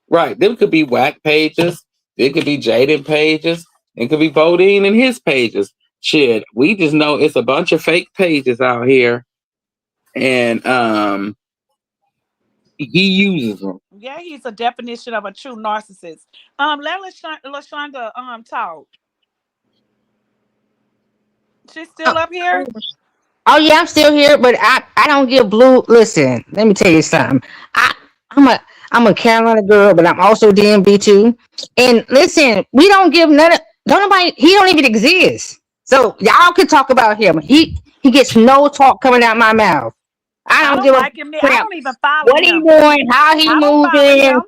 [SPEAKER 3] right. Them could be whack pages. It could be Jaden pages. It could be Bodine and his pages. Shit, we just know it's a bunch of fake pages out here, and he uses them.
[SPEAKER 4] Yeah, he's a definition of a true narcissist. Let Lashonda talk. She's
[SPEAKER 6] oh,
[SPEAKER 4] still up here.
[SPEAKER 6] oh, yeah, I'm still here, but I don't give Blue. Listen, let me tell you something. I I'm a I'm a Carolina girl, but I'm also DMV too. And listen, we don't give none of don't nobody. He don't even exist. So y'all can talk about him. He gets no talk coming out my mouth. I
[SPEAKER 4] I
[SPEAKER 6] don't
[SPEAKER 4] don't
[SPEAKER 6] give a
[SPEAKER 4] like him. I
[SPEAKER 6] crap
[SPEAKER 4] don't even follow
[SPEAKER 6] what he
[SPEAKER 4] him.
[SPEAKER 6] doing, how he
[SPEAKER 4] I don't follow
[SPEAKER 6] moving,
[SPEAKER 4] him.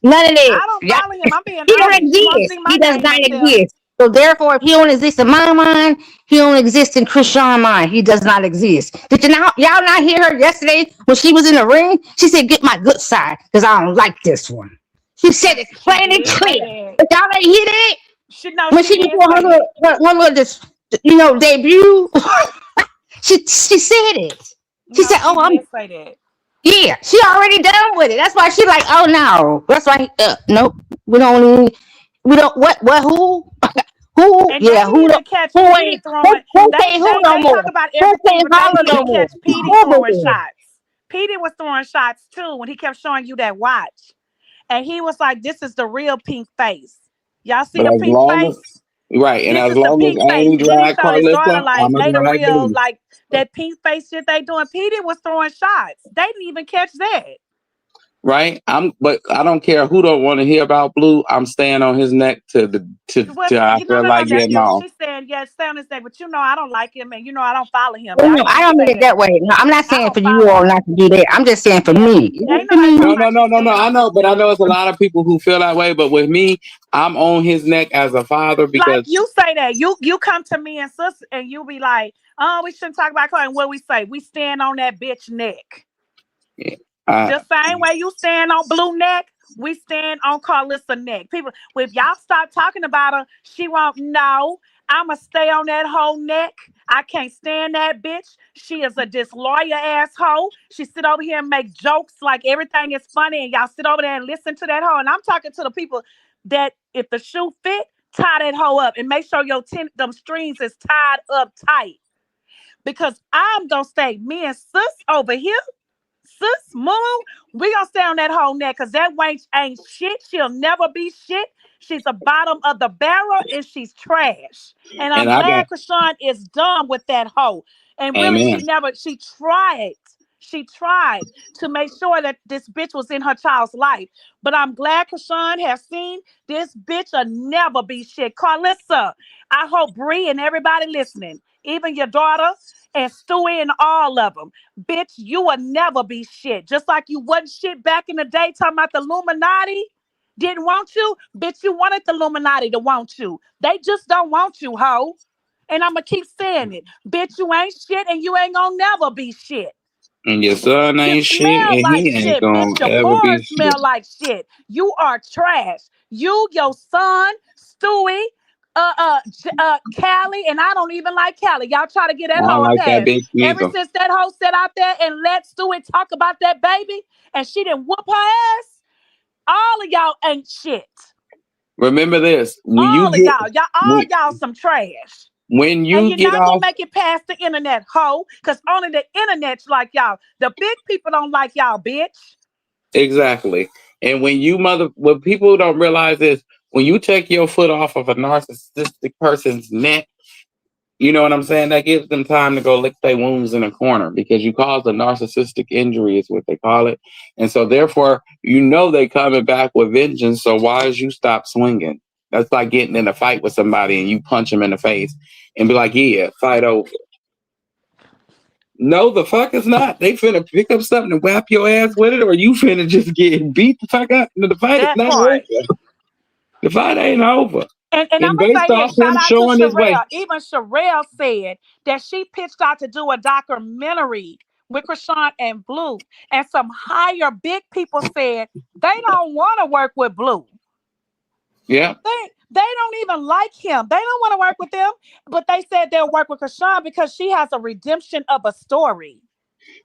[SPEAKER 6] none of
[SPEAKER 4] I
[SPEAKER 6] this.
[SPEAKER 4] don't
[SPEAKER 6] Y'all,
[SPEAKER 4] follow him. I'm being
[SPEAKER 6] he don't
[SPEAKER 4] honest. You won't see
[SPEAKER 6] exist.
[SPEAKER 4] my
[SPEAKER 6] He does
[SPEAKER 4] name
[SPEAKER 6] not
[SPEAKER 4] up there.
[SPEAKER 6] exist. So therefore, if he don't exist in my mind, he don't exist in Krishan's mind. He does not exist. Did y'all not hear her yesterday when she was in the ring? She said, "Get my good side, because I don't like this one." She said it
[SPEAKER 4] She
[SPEAKER 6] plain and
[SPEAKER 4] did say
[SPEAKER 6] clear.
[SPEAKER 4] that.
[SPEAKER 6] But y'all ain't hear that
[SPEAKER 4] She know
[SPEAKER 6] when
[SPEAKER 4] she
[SPEAKER 6] she was
[SPEAKER 4] did
[SPEAKER 6] doing
[SPEAKER 4] say that.
[SPEAKER 6] her little debut. She said it. She
[SPEAKER 4] No,
[SPEAKER 6] said,
[SPEAKER 4] she
[SPEAKER 6] "Oh, I'm
[SPEAKER 4] did say that.
[SPEAKER 6] yeah." She already done with it. That's why she like, "Oh no." That's why. Nope. We don't. Even, we don't. What? Who? Who?
[SPEAKER 4] And they
[SPEAKER 6] Yeah.
[SPEAKER 4] didn't even catch
[SPEAKER 6] Who
[SPEAKER 4] Petey
[SPEAKER 6] ain't? Who,
[SPEAKER 4] throwing.
[SPEAKER 6] who
[SPEAKER 4] They
[SPEAKER 6] can't? Who
[SPEAKER 4] they
[SPEAKER 6] no
[SPEAKER 4] they talk
[SPEAKER 6] more?
[SPEAKER 4] about
[SPEAKER 6] Who
[SPEAKER 4] everything,
[SPEAKER 6] can't
[SPEAKER 4] but they
[SPEAKER 6] holler
[SPEAKER 4] didn't
[SPEAKER 6] no
[SPEAKER 4] even
[SPEAKER 6] more?
[SPEAKER 4] catch Petey
[SPEAKER 6] Who
[SPEAKER 4] throwing
[SPEAKER 6] is?
[SPEAKER 4] shots. Petey was throwing shots too when he kept showing you that watch, and he was like, "This is the real pink face. Y'all see
[SPEAKER 3] But
[SPEAKER 4] the
[SPEAKER 3] as
[SPEAKER 4] pink
[SPEAKER 3] long as
[SPEAKER 4] face?
[SPEAKER 3] right, and
[SPEAKER 4] This
[SPEAKER 3] as
[SPEAKER 4] is the
[SPEAKER 3] long as
[SPEAKER 4] pink face."
[SPEAKER 3] Amy
[SPEAKER 4] And then he
[SPEAKER 3] drag
[SPEAKER 4] showed his daughter
[SPEAKER 3] Carlissa,
[SPEAKER 4] like
[SPEAKER 3] I'ma
[SPEAKER 4] they the
[SPEAKER 3] drag
[SPEAKER 4] real
[SPEAKER 3] Blue.
[SPEAKER 4] like that pink face shit they doing. Petey was throwing shots. They didn't even catch that.
[SPEAKER 3] Right? But I don't care who don't want to hear about Blue. I'm staying on his neck to the
[SPEAKER 4] Was
[SPEAKER 3] till I
[SPEAKER 4] you know
[SPEAKER 3] feel
[SPEAKER 4] no
[SPEAKER 3] like
[SPEAKER 4] no that
[SPEAKER 3] getting
[SPEAKER 4] you
[SPEAKER 3] off.
[SPEAKER 4] she's saying yes, stay on this day, but you know I don't like him and you know I don't follow him.
[SPEAKER 6] Oh,
[SPEAKER 4] Y'all
[SPEAKER 6] no,
[SPEAKER 4] hear
[SPEAKER 6] I
[SPEAKER 4] me
[SPEAKER 6] don't
[SPEAKER 4] say
[SPEAKER 6] mean it
[SPEAKER 4] that.
[SPEAKER 6] that way. No, I'm not
[SPEAKER 4] I
[SPEAKER 6] saying
[SPEAKER 4] don't
[SPEAKER 6] for you
[SPEAKER 4] follow
[SPEAKER 6] all
[SPEAKER 4] him.
[SPEAKER 6] not to do that. I'm just saying for
[SPEAKER 4] Yeah.
[SPEAKER 6] me.
[SPEAKER 4] Ain't
[SPEAKER 6] For
[SPEAKER 4] nobody
[SPEAKER 6] me,
[SPEAKER 4] talking
[SPEAKER 3] No, no,
[SPEAKER 4] about you
[SPEAKER 3] no, no, no.
[SPEAKER 4] staying
[SPEAKER 3] I
[SPEAKER 4] on this
[SPEAKER 3] know, but I
[SPEAKER 4] day.
[SPEAKER 3] know it's a lot of people who feel that way. But with me, I'm on his neck as a father
[SPEAKER 4] Like
[SPEAKER 3] because
[SPEAKER 4] you say that. You come to me and sis and you be like, oh, we shouldn't talk about Chloe. And what we say? We stand on that bitch neck.
[SPEAKER 3] I,
[SPEAKER 4] The same way you stand on Blue neck, we stand on Carlissa neck. People, well, if y'all stop talking about her, she won't know. I'ma stay on that whole neck. I can't stand that bitch. She is a disloyal asshole. She sit over here and make jokes like everything is funny, and y'all sit over there and listen to that hoe. And I'm talking to the people that if the shoe fit, tie that hoe up and make sure your them strings is tied up tight. Because I'm gonna stay me and sis over here. Sis, Moo, we gonna stay on that whole neck because that wench ain't shit. She'll never be shit. She's the bottom of the barrel and she's trash. And
[SPEAKER 3] and
[SPEAKER 4] I'm
[SPEAKER 3] I got
[SPEAKER 4] glad Krishan is done with that hoe. And really,
[SPEAKER 3] amen.
[SPEAKER 4] she tried. She tried to make sure that this bitch was in her child's life. But I'm glad Krishan has seen this bitch will never be shit. Carlissa, I hope Bree and everybody listening, even your daughter and Stewie and all of them, bitch, you will never be shit. Just like you wasn't shit back in the day talking about the Illuminati. Didn't want you, bitch. You wanted the Illuminati to want you. They just don't want you, hoe. And I'm gonna keep saying it, bitch. You ain't shit, and you ain't gonna never be shit.
[SPEAKER 3] And your son
[SPEAKER 4] You
[SPEAKER 3] ain't shit,
[SPEAKER 4] smell
[SPEAKER 3] and
[SPEAKER 4] like
[SPEAKER 3] he ain't
[SPEAKER 4] shit, bitch.
[SPEAKER 3] gonna
[SPEAKER 4] Your
[SPEAKER 3] ever be
[SPEAKER 4] pores
[SPEAKER 3] shit.
[SPEAKER 4] smell like shit. You are trash. You, your son, Stewie, Callie, and I don't even like Callie. Y'all try to get
[SPEAKER 3] I
[SPEAKER 4] that
[SPEAKER 3] don't
[SPEAKER 4] hoe a
[SPEAKER 3] like that
[SPEAKER 4] pass.
[SPEAKER 3] bitch
[SPEAKER 4] Ever
[SPEAKER 3] neither.
[SPEAKER 4] since that hoe sat out there and let Stewie talk about that baby, and she didn't whoop her ass, all of y'all ain't shit.
[SPEAKER 3] Remember this:
[SPEAKER 4] All of all
[SPEAKER 3] when,
[SPEAKER 4] y'all some trash.
[SPEAKER 3] when
[SPEAKER 4] And
[SPEAKER 3] you
[SPEAKER 4] you're
[SPEAKER 3] get
[SPEAKER 4] not gonna
[SPEAKER 3] off
[SPEAKER 4] make it past the internet, hoe, because only the internet's like y'all. The big people don't like y'all, bitch.
[SPEAKER 3] exactly, and what people don't realize is when you take your foot off of a narcissistic person's neck. You know what I'm saying? That gives them time to go lick their wounds in a corner because you caused a narcissistic injury, is what they call it. And so, therefore, they coming back with vengeance. So, why is you stop swinging? That's like getting in a fight with somebody and you punch them in the face and be like, yeah, fight over. No, the fuck is not. They finna pick up something and whap your ass with it, or you finna just get beat the fuck up. No, the fight is
[SPEAKER 4] That
[SPEAKER 3] not
[SPEAKER 4] part.
[SPEAKER 3] over. The fight ain't over.
[SPEAKER 4] And I'm
[SPEAKER 3] And
[SPEAKER 4] gonna
[SPEAKER 3] based
[SPEAKER 4] say
[SPEAKER 3] off
[SPEAKER 4] this. Shout
[SPEAKER 3] him
[SPEAKER 4] out to
[SPEAKER 3] showing his way,
[SPEAKER 4] Sherelle. Even Sherelle said that she pitched out to do a documentary with Krishan and Blue. And some higher big people said they don't want to work with Blue.
[SPEAKER 3] yeah.
[SPEAKER 4] They don't even like him. They don't want to work with them. But they said they'll work with Krishan because she has a redemption of a story.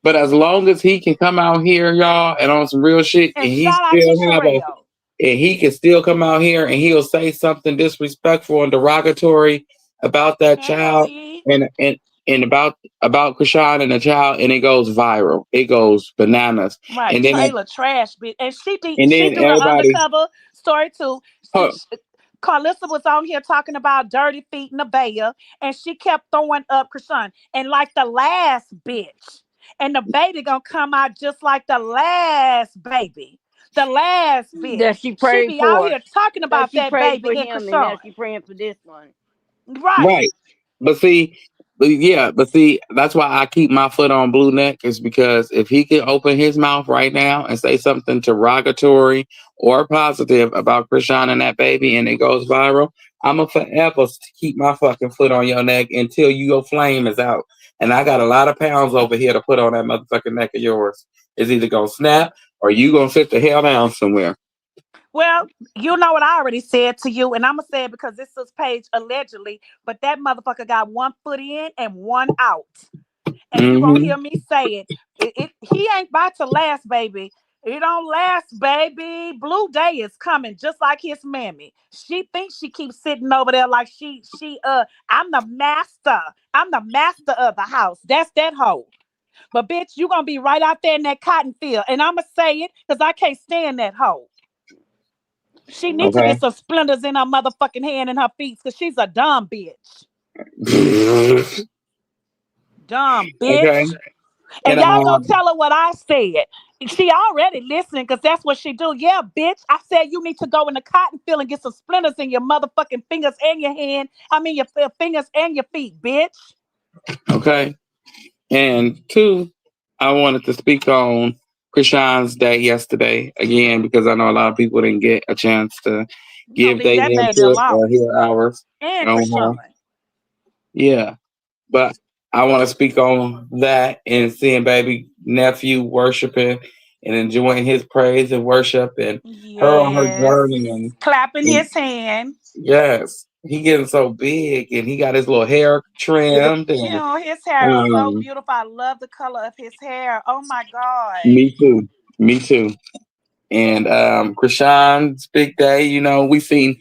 [SPEAKER 3] But as long as he can come out here, y'all, and on some real shit,
[SPEAKER 4] And shout out to Sherelle.
[SPEAKER 3] and he can still come out here and he'll say something disrespectful and derogatory about that child
[SPEAKER 4] Hey.
[SPEAKER 3] and about Krishan and the child, and it goes viral. It goes bananas.
[SPEAKER 4] Right,
[SPEAKER 3] And then
[SPEAKER 4] trailer trash bitch, and
[SPEAKER 3] and
[SPEAKER 4] she
[SPEAKER 3] then
[SPEAKER 4] do the
[SPEAKER 3] everybody,
[SPEAKER 4] undercover story too.
[SPEAKER 3] huh,
[SPEAKER 4] Carlissa was on here talking about dirty feet in the Nevaeh, and she kept throwing up Krishan, and like the last bitch, and the baby gonna come out just like the last baby, the last bitch.
[SPEAKER 5] That she
[SPEAKER 4] She
[SPEAKER 5] prayed
[SPEAKER 4] be out
[SPEAKER 5] for.
[SPEAKER 4] here talking
[SPEAKER 5] That
[SPEAKER 4] about
[SPEAKER 5] she
[SPEAKER 4] that
[SPEAKER 5] prayed
[SPEAKER 4] baby
[SPEAKER 5] for
[SPEAKER 4] in
[SPEAKER 5] him, and now
[SPEAKER 4] Krishan,
[SPEAKER 5] she praying for this one.
[SPEAKER 4] right?
[SPEAKER 3] right? But see. But yeah, but see, that's why I keep my foot on Blue Neck is because if he can open his mouth right now and say something derogatory or positive about Krishan and that baby and it goes viral, I'ma forever keep my fucking foot on your neck until your flame is out. And I got a lot of pounds over here to put on that motherfucking neck of yours. It's either gonna snap or you gonna sit the hell down somewhere.
[SPEAKER 4] Well, you know what I already said to you, and I'm gonna say it because this is page allegedly, but that motherfucker got one foot in and one out. And you gonna
[SPEAKER 3] Mm-hmm.
[SPEAKER 4] hear me say it. He ain't about to last, baby. It don't last, baby. Blue Day is coming, just like his mammy. She thinks she keeps sitting over there like I'm the master. I'm the master of the house. That's that hoe. But bitch, you gonna be right out there in that cotton field. And I'ma say it because I can't stand that hoe. She needs to
[SPEAKER 3] Okay.
[SPEAKER 4] get some splinters in her motherfucking hand and her feet because she's a dumb bitch. Dumb
[SPEAKER 3] Okay.
[SPEAKER 4] bitch. And
[SPEAKER 3] And
[SPEAKER 4] y'all go tell her what I said. She already listening because that's what she do. Yeah, bitch. I said you need to go in the cotton field and get some splinters in your motherfucking fingers and your hand. I mean your fingers and your feet, bitch.
[SPEAKER 3] okay. And two, I wanted to speak on Krishan's day yesterday again because I know a lot of people didn't get a chance to
[SPEAKER 4] You gonna
[SPEAKER 3] give
[SPEAKER 4] leave
[SPEAKER 3] their
[SPEAKER 4] that baby
[SPEAKER 3] input or
[SPEAKER 4] alone.
[SPEAKER 3] hear ours
[SPEAKER 4] And
[SPEAKER 3] on her.
[SPEAKER 4] Krishan.
[SPEAKER 3] Yeah, but I want to speak on that and seeing baby nephew worshiping and enjoying his praise and worship and her on her
[SPEAKER 4] Yes.
[SPEAKER 3] journey
[SPEAKER 4] Clapping
[SPEAKER 3] and
[SPEAKER 4] his hand.
[SPEAKER 3] yes, he getting so big and he got his little hair trimmed and
[SPEAKER 4] His hair is so
[SPEAKER 3] um,
[SPEAKER 4] beautiful. I love the color of his hair. Oh my God.
[SPEAKER 3] me too, me too. And Krishan's big day, you know, we seen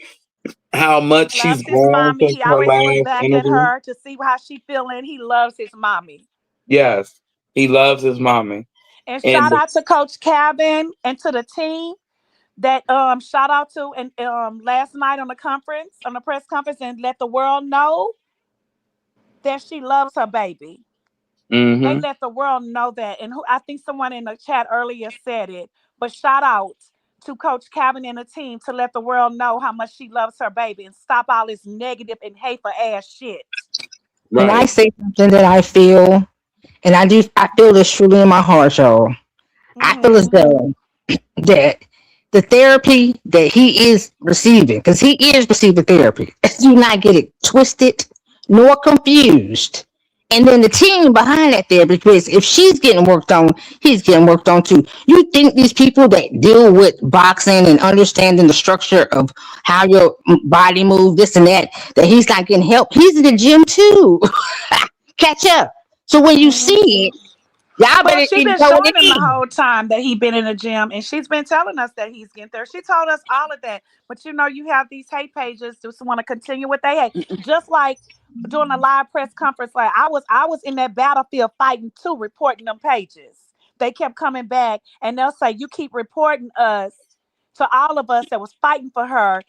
[SPEAKER 3] how much she's
[SPEAKER 4] Loves his
[SPEAKER 3] grown
[SPEAKER 4] mommy.
[SPEAKER 3] since
[SPEAKER 4] He
[SPEAKER 3] her
[SPEAKER 4] always look
[SPEAKER 3] last
[SPEAKER 4] back at
[SPEAKER 3] interview.
[SPEAKER 4] her to see how she feeling. He loves his mommy.
[SPEAKER 3] Yes, he loves his mommy.
[SPEAKER 4] And
[SPEAKER 3] And
[SPEAKER 4] shout out to Coach Cabin and to the team that shout out to and last night on the press conference and let the world know that she loves her baby. They
[SPEAKER 3] mm-hmm,
[SPEAKER 4] let the world know that. And I think someone in the chat earlier said it, but shout out to Coach Cabin and the team to let the world know how much she loves her baby and stop all this negative and hateful ass shit.
[SPEAKER 6] Can I
[SPEAKER 3] right.
[SPEAKER 6] say something that I feel? And I feel this truly in my heart, y'all. I feel as
[SPEAKER 4] Mm-hmm.
[SPEAKER 6] though that the therapy that he is receiving, because he is receiving therapy, do not get it twisted nor confused. And then the team behind that therapy, because if she's getting worked on, he's getting worked on too. You think these people that deal with boxing and understanding the structure of how your body moves, this and that he's not getting help? He's in the gym too. Catch up. So when you
[SPEAKER 4] Mm-hmm.
[SPEAKER 6] see it, y'all
[SPEAKER 4] Well,
[SPEAKER 6] better
[SPEAKER 4] she's been
[SPEAKER 6] enjoy
[SPEAKER 4] showing
[SPEAKER 6] it
[SPEAKER 4] him the
[SPEAKER 6] in.
[SPEAKER 4] whole time that he been in the gym, and she's been telling us that he's getting there. She told us all of that. But you know, you have these hate pages just want to continue with they hate. Just like during the live press conference, like I was in that battlefield fighting too, reporting them pages. They kept coming back, and they'll say, "You keep reporting us." To all of us that was fighting for her,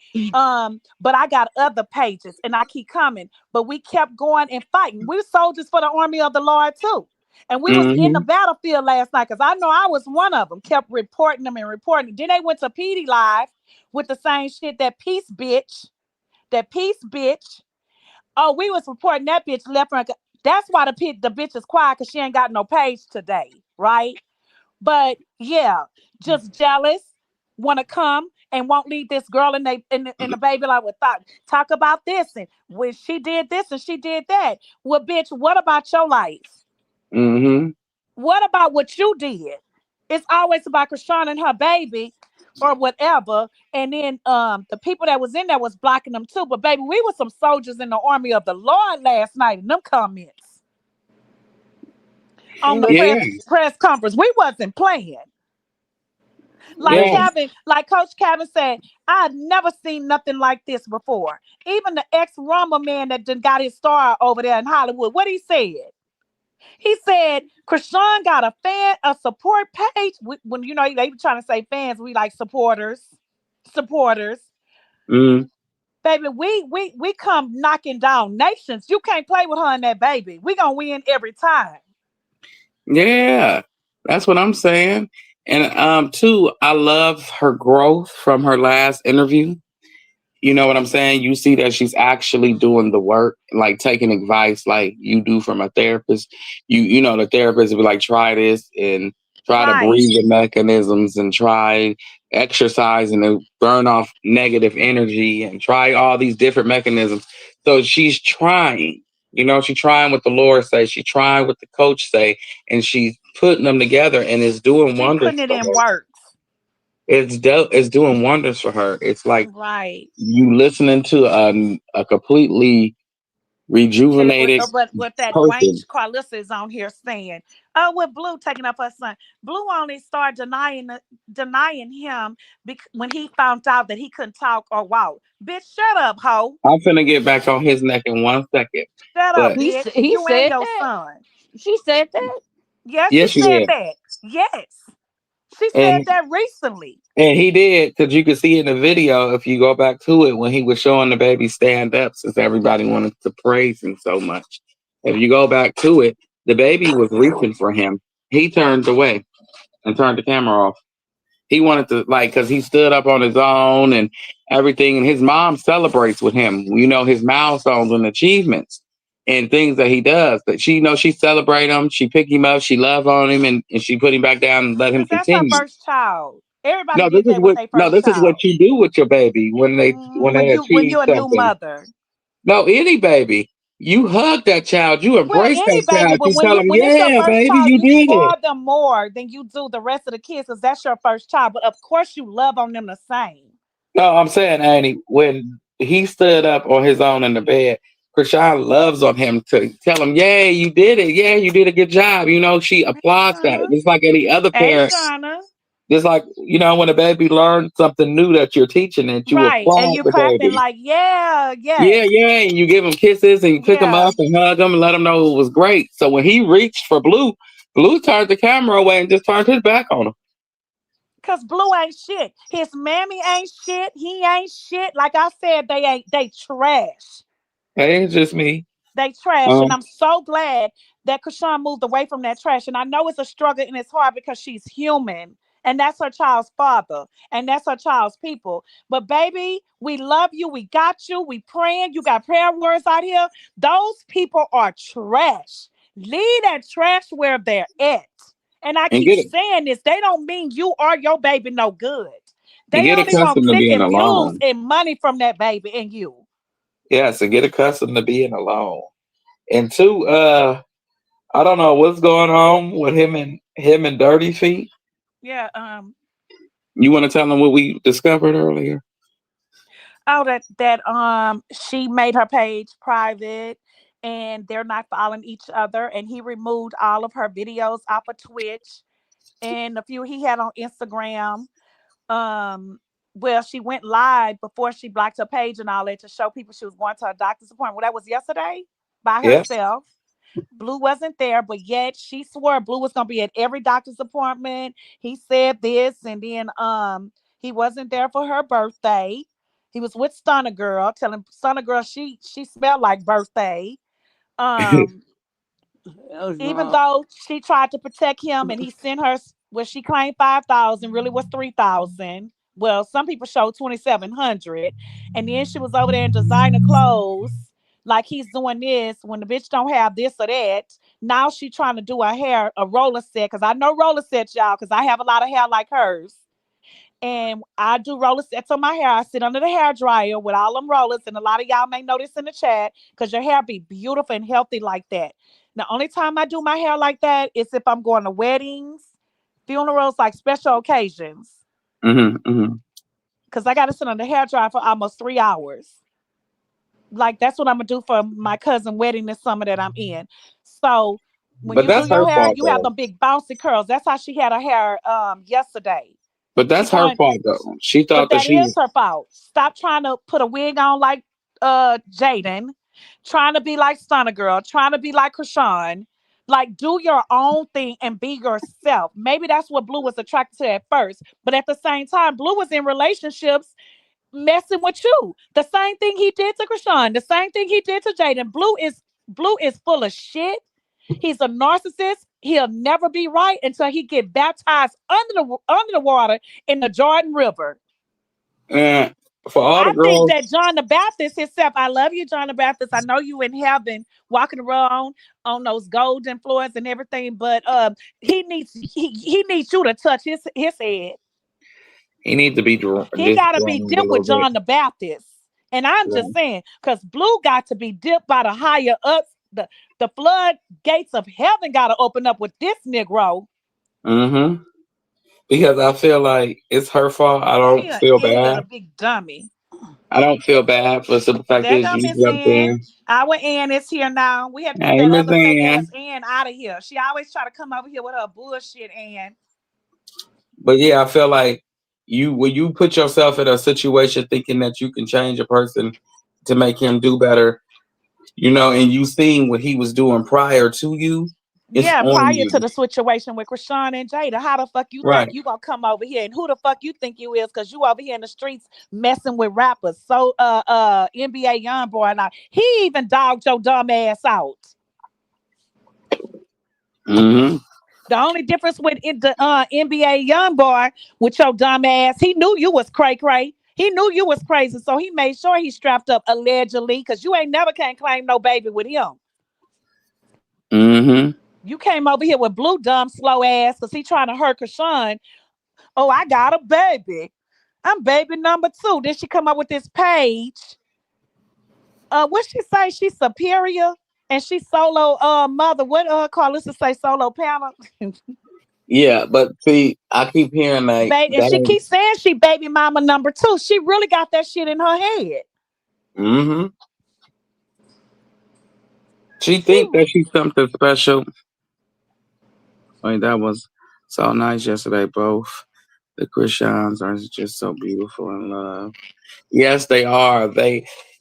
[SPEAKER 4] but I got other pages and I keep coming. But we kept going and fighting. We're soldiers for the army of the Lord too. And we was in the
[SPEAKER 3] Mm-hmm,
[SPEAKER 4] battlefield last night because I know I was one of them. Kept reporting them and reporting. Then they went to PD Live with the same shit. That peace bitch. That peace bitch. Oh, we was reporting that bitch left. Right. That's why the bitch is quiet because she ain't got no page today, right? But yeah, just jealous. Want to come and won't leave this girl and in the baby like with thought. Talk about this and when she did this and she did that. Well, bitch, what about your life?
[SPEAKER 3] mm-hmm.
[SPEAKER 4] What about what you did? It's always about Krishan and her baby or whatever. And then the people that was in there was blocking them too. But baby, we were some soldiers in the army of the Lord last night in them comments on the
[SPEAKER 3] Yeah,
[SPEAKER 4] press conference. We wasn't playing. Like
[SPEAKER 3] yeah.
[SPEAKER 4] Coach Kevin said, I had never seen nothing like this before. Even the ex-Rumble man that done got his star over there in Hollywood, what he said? He said, Krishan got a support page. When you know they were trying to say fans, we like supporters. Supporters.
[SPEAKER 3] Mm,
[SPEAKER 4] Baby, we come knocking down nations. You can't play with her and that baby. We gonna win every time.
[SPEAKER 3] yeah. That's what I'm saying. And two, I love her growth from her last interview. You know what I'm saying? You see that she's actually doing the work, like taking advice like you do from a therapist. You know, the therapist will be like, try this and try the
[SPEAKER 4] Right.
[SPEAKER 3] breathing mechanisms and try exercise and to burn off negative energy and try all these different mechanisms. So she's trying, you know, she's trying what the Lord says, she's trying what the coach say, and she's putting them together and it's doing
[SPEAKER 4] She
[SPEAKER 3] wonders
[SPEAKER 4] putting it
[SPEAKER 3] for
[SPEAKER 4] in
[SPEAKER 3] her.
[SPEAKER 4] works.
[SPEAKER 3] It's doing wonders for her. It's like
[SPEAKER 4] Right.
[SPEAKER 3] you listening to a completely
[SPEAKER 4] Okay, but
[SPEAKER 3] rejuvenated
[SPEAKER 4] what that Dwayne
[SPEAKER 3] person.
[SPEAKER 4] Carlissa is on here saying, oh, with Blue taking up her son. Blue only started denying him when he found out that he couldn't talk or walk. Bitch, shut up, hoe.
[SPEAKER 3] I'm finna get back on his neck in 1 second.
[SPEAKER 4] Shut up,
[SPEAKER 3] But
[SPEAKER 4] bitch.
[SPEAKER 5] he
[SPEAKER 4] You and
[SPEAKER 5] said
[SPEAKER 4] your
[SPEAKER 5] that.
[SPEAKER 4] son.
[SPEAKER 5] She said that.
[SPEAKER 4] Yes, she
[SPEAKER 3] yes, you
[SPEAKER 4] said
[SPEAKER 3] did.
[SPEAKER 4] that. Yes. She said
[SPEAKER 3] And
[SPEAKER 4] that recently.
[SPEAKER 3] he did, because you can see in the video if you go back to it when he was showing the baby stand up since everybody wanted to praise him so much. If you go back to it, the baby was reaching for him. He turned away and turned the camera off. He wanted to, like, because he stood up on his own and everything, and his mom celebrates with him, you know, his milestones and achievements and things that he does. That she, you know, she celebrate him, she pick him up, she love on him, and she put him back down and let him
[SPEAKER 4] Because that's her
[SPEAKER 3] continue.
[SPEAKER 4] first child. Everybody did that with their
[SPEAKER 3] No,
[SPEAKER 4] first
[SPEAKER 3] this is what
[SPEAKER 4] child.
[SPEAKER 3] you do with your baby when
[SPEAKER 4] When
[SPEAKER 3] they
[SPEAKER 4] when
[SPEAKER 3] achieve
[SPEAKER 4] you're a new
[SPEAKER 3] something.
[SPEAKER 4] mother.
[SPEAKER 3] No, any baby, you hug that child, you
[SPEAKER 4] Well,
[SPEAKER 3] embrace
[SPEAKER 4] any
[SPEAKER 3] that
[SPEAKER 4] baby,
[SPEAKER 3] child,
[SPEAKER 4] but
[SPEAKER 3] you tell them,
[SPEAKER 4] when it's your
[SPEAKER 3] yeah,
[SPEAKER 4] first
[SPEAKER 3] baby,
[SPEAKER 4] child,
[SPEAKER 3] you
[SPEAKER 4] you
[SPEAKER 3] did it.
[SPEAKER 4] spoil them more than you do the rest of the kids because that's your first child. But of course, you love on them the same.
[SPEAKER 3] No, I'm saying, Annie, when he stood up on his own in the bed, Krishan loves on him to tell him, "Yeah, you did it. Yeah, you did a good job." You know, she
[SPEAKER 4] Hey,
[SPEAKER 3] applauds that.
[SPEAKER 4] Shauna.
[SPEAKER 3] Just like any other
[SPEAKER 4] Hey,
[SPEAKER 3] parent,
[SPEAKER 4] Shauna.
[SPEAKER 3] just like, you know, when a baby learns something new that you're teaching it, you
[SPEAKER 4] Right, and
[SPEAKER 3] applaud
[SPEAKER 4] you
[SPEAKER 3] the
[SPEAKER 4] clapping
[SPEAKER 3] baby.
[SPEAKER 4] like, yeah,
[SPEAKER 3] Yeah,
[SPEAKER 4] yes,
[SPEAKER 3] yeah, and you give him kisses and you pick him
[SPEAKER 4] yeah.
[SPEAKER 3] up and hug him and let him know it was great. So when he reached for Blue, Blue turned the camera away and just turned his back on him.
[SPEAKER 4] Cause Blue ain't shit. His mammy ain't shit. He ain't shit. Like I said, they ain't. They trash.
[SPEAKER 3] Hey, it's just me.
[SPEAKER 4] They trash. And
[SPEAKER 3] Um,
[SPEAKER 4] I'm so glad that Krishan moved away from that trash. And I know it's a struggle and it's hard because she's human. And that's her child's father. And that's her child's people. But baby, we love you. We got you. We praying. You got prayer words out here. Those people are trash. Leave that trash where they're at. And I
[SPEAKER 3] and
[SPEAKER 4] keep
[SPEAKER 3] get it
[SPEAKER 4] saying this. They don't mean you or your baby no good.
[SPEAKER 3] and
[SPEAKER 4] They
[SPEAKER 3] get
[SPEAKER 4] only want
[SPEAKER 3] accustomed to
[SPEAKER 4] click
[SPEAKER 3] being
[SPEAKER 4] and views
[SPEAKER 3] alone.
[SPEAKER 4] and money from that baby and you.
[SPEAKER 3] Yes, and get accustomed to being alone. And two, I don't know what's going on with him and Dirty Feet.
[SPEAKER 4] Yeah,
[SPEAKER 3] You want to tell them what we discovered earlier?
[SPEAKER 4] oh, that she made her page private and they're not following each other, and he removed all of her videos off of Twitch and a few he had on Instagram. um well, she went live before she blocked her page and all that to show people she was going to a doctor's appointment. Well, that was yesterday by
[SPEAKER 3] Yeah.
[SPEAKER 4] herself. Blue wasn't there, but yet she swore Blue was gonna be at every doctor's appointment. He said this, and then he wasn't there for her birthday. He was with Stunner Girl, telling Stunner Girl she smelled like birthday. Um,
[SPEAKER 5] That was
[SPEAKER 4] even
[SPEAKER 5] wrong.
[SPEAKER 4] though she tried to protect him and he sent her what she claimed 5,000 really was 3,000. Well, some people showed 2,700, and then she was over there in designer clothes like he's doing this when the bitch don't have this or that. Now she trying to do her hair a roller set, because I know roller sets, y'all, because I have a lot of hair like hers, and I do roller sets on my hair. I sit under the hair dryer with all them rollers, and a lot of y'all may notice in the chat because your hair be beautiful and healthy like that. The only time I do my hair like that is if I'm going to weddings, funerals, like special occasions,
[SPEAKER 3] Hmm, hmm.
[SPEAKER 4] because I got to sit under the hair dryer for almost 3 hours. Like that's what I'm gonna do for my cousin wedding this summer that I'm in. So when
[SPEAKER 3] But
[SPEAKER 4] you do
[SPEAKER 3] that's her
[SPEAKER 4] your hair,
[SPEAKER 3] fault
[SPEAKER 4] you have
[SPEAKER 3] though.
[SPEAKER 4] them big bouncy curls. That's how she had her hair yesterday.
[SPEAKER 3] But
[SPEAKER 4] She
[SPEAKER 3] that's her
[SPEAKER 4] going
[SPEAKER 3] fault though. She
[SPEAKER 4] But
[SPEAKER 3] thought that
[SPEAKER 4] that
[SPEAKER 3] she
[SPEAKER 4] is
[SPEAKER 3] was.
[SPEAKER 4] her fault. Stop trying to put a wig on like Jaden, trying to be like Stunner Girl, trying to be like Krishan. Like, do your own thing and be yourself. Maybe that's what Blue was attracted to at first. But at the same time, Blue was in relationships messing with you. The same thing he did to Krishan, the same thing he did to Jaden. Blue is full of shit. He's a narcissist. He'll never be right until he get baptized under the water in the Jordan River.
[SPEAKER 3] Eh. For all the
[SPEAKER 4] I think
[SPEAKER 3] girls,
[SPEAKER 4] that John the Baptist himself, I love you, John the Baptist. I know you in heaven walking around on those golden floors and everything, but he needs you to touch his head.
[SPEAKER 3] he needs to be
[SPEAKER 4] He
[SPEAKER 3] just
[SPEAKER 4] gotta be
[SPEAKER 3] groomed a
[SPEAKER 4] dipped
[SPEAKER 3] little
[SPEAKER 4] with
[SPEAKER 3] bit.
[SPEAKER 4] John the Baptist. And I'm
[SPEAKER 3] Right.
[SPEAKER 4] just saying, because Blue got to be dipped by the higher ups. The floodgates of heaven gotta open up with this Negro.
[SPEAKER 3] Mm-hmm. Because I feel like it's her fault. I
[SPEAKER 4] He
[SPEAKER 3] don't
[SPEAKER 4] an
[SPEAKER 3] feel
[SPEAKER 4] idiot, a
[SPEAKER 3] bad.
[SPEAKER 4] big dummy.
[SPEAKER 3] I don't feel bad for the simple fact
[SPEAKER 4] There
[SPEAKER 3] is
[SPEAKER 4] go
[SPEAKER 3] you
[SPEAKER 4] Miss
[SPEAKER 3] jumped
[SPEAKER 4] Ann.
[SPEAKER 3] in.
[SPEAKER 4] Our Ann is here now. We had to get
[SPEAKER 3] Hey,
[SPEAKER 4] that
[SPEAKER 3] Miss
[SPEAKER 4] other fake ass
[SPEAKER 3] Ann.
[SPEAKER 4] Ann out of here. She always try to come over here with her bullshit, Ann.
[SPEAKER 3] But yeah, I feel like you when you put yourself in a situation thinking that you can change a person to make him do better, and you seen what he was doing prior to you, it's
[SPEAKER 4] Yeah,
[SPEAKER 3] on
[SPEAKER 4] prior to
[SPEAKER 3] you.
[SPEAKER 4] the situation with Krishan and Jada, how the fuck you think
[SPEAKER 3] Right.
[SPEAKER 4] you gonna come over here, and who the fuck you think you is? Cause you over here in the streets messing with rappers. So NBA YoungBoy, now he even dogged your dumb ass out.
[SPEAKER 3] Mm-hmm.
[SPEAKER 4] The only difference with the NBA YoungBoy with your dumb ass, he knew you was cray cray. He knew you was crazy, so he made sure he strapped up allegedly, because you ain't never can claim no baby with him.
[SPEAKER 3] Mm-hmm.
[SPEAKER 4] You came over here with Blue dumb slow ass because he trying to hurt Krishan. Oh, I got a baby. I'm baby number two. Then she come up with this page. What she say? She's superior and she solo mother. What Carlissa say? Solo panel.
[SPEAKER 3] Yeah, but see, I keep hearing like
[SPEAKER 4] Baby, and
[SPEAKER 3] that
[SPEAKER 4] she
[SPEAKER 3] ain't.
[SPEAKER 4] keeps saying she baby mama number two. She really got that shit in her head.
[SPEAKER 3] Mm-hmm. She
[SPEAKER 4] She
[SPEAKER 3] think that she's something special. Like that was so nice yesterday. Both the Christians are just so beautiful in love. Yes, they are.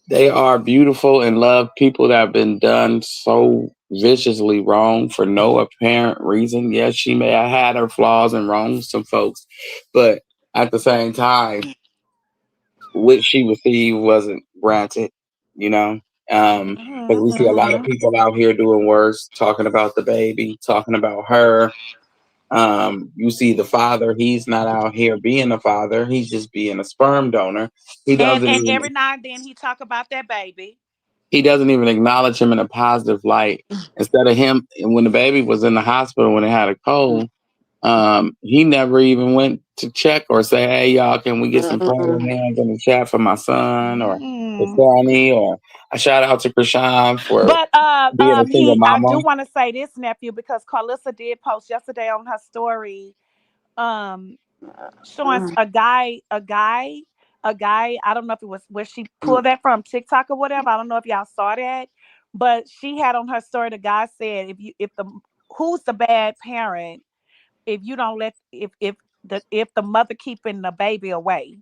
[SPEAKER 3] They are beautiful and love people that have been done so viciously wrong for no apparent reason. Yes, she may have had her flaws and wrongs some folks, but at the same time, what she received wasn't granted, you know. Because we see a lot of
[SPEAKER 4] mm-hmm.
[SPEAKER 3] people out here doing worse, talking about the baby, talking about her. You see the father, he's not out here being a father, he's just being a sperm donor. He doesn't
[SPEAKER 4] And
[SPEAKER 3] even
[SPEAKER 4] every now and then he talk about that baby.
[SPEAKER 3] he doesn't even acknowledge him in a positive light. Instead of him, when the baby was in the hospital when it had a cold, he never even went to check or say, "Hey, y'all, can we get some prayer
[SPEAKER 5] Mm-mm.
[SPEAKER 3] hands in the chat for my son or for
[SPEAKER 4] Mm.
[SPEAKER 3] Sonny?" Or a shout out to Krishan for
[SPEAKER 4] But
[SPEAKER 3] being a single
[SPEAKER 4] I
[SPEAKER 3] mama.
[SPEAKER 4] do want to say this, nephew, because Carlissa did post yesterday on her story, um, showing a guy. I don't know if it was where she pulled that from, TikTok or whatever. I don't know if y'all saw that, but she had on her story. The guy said, if the who's the bad parent if you don't let if the mother keeping the baby away.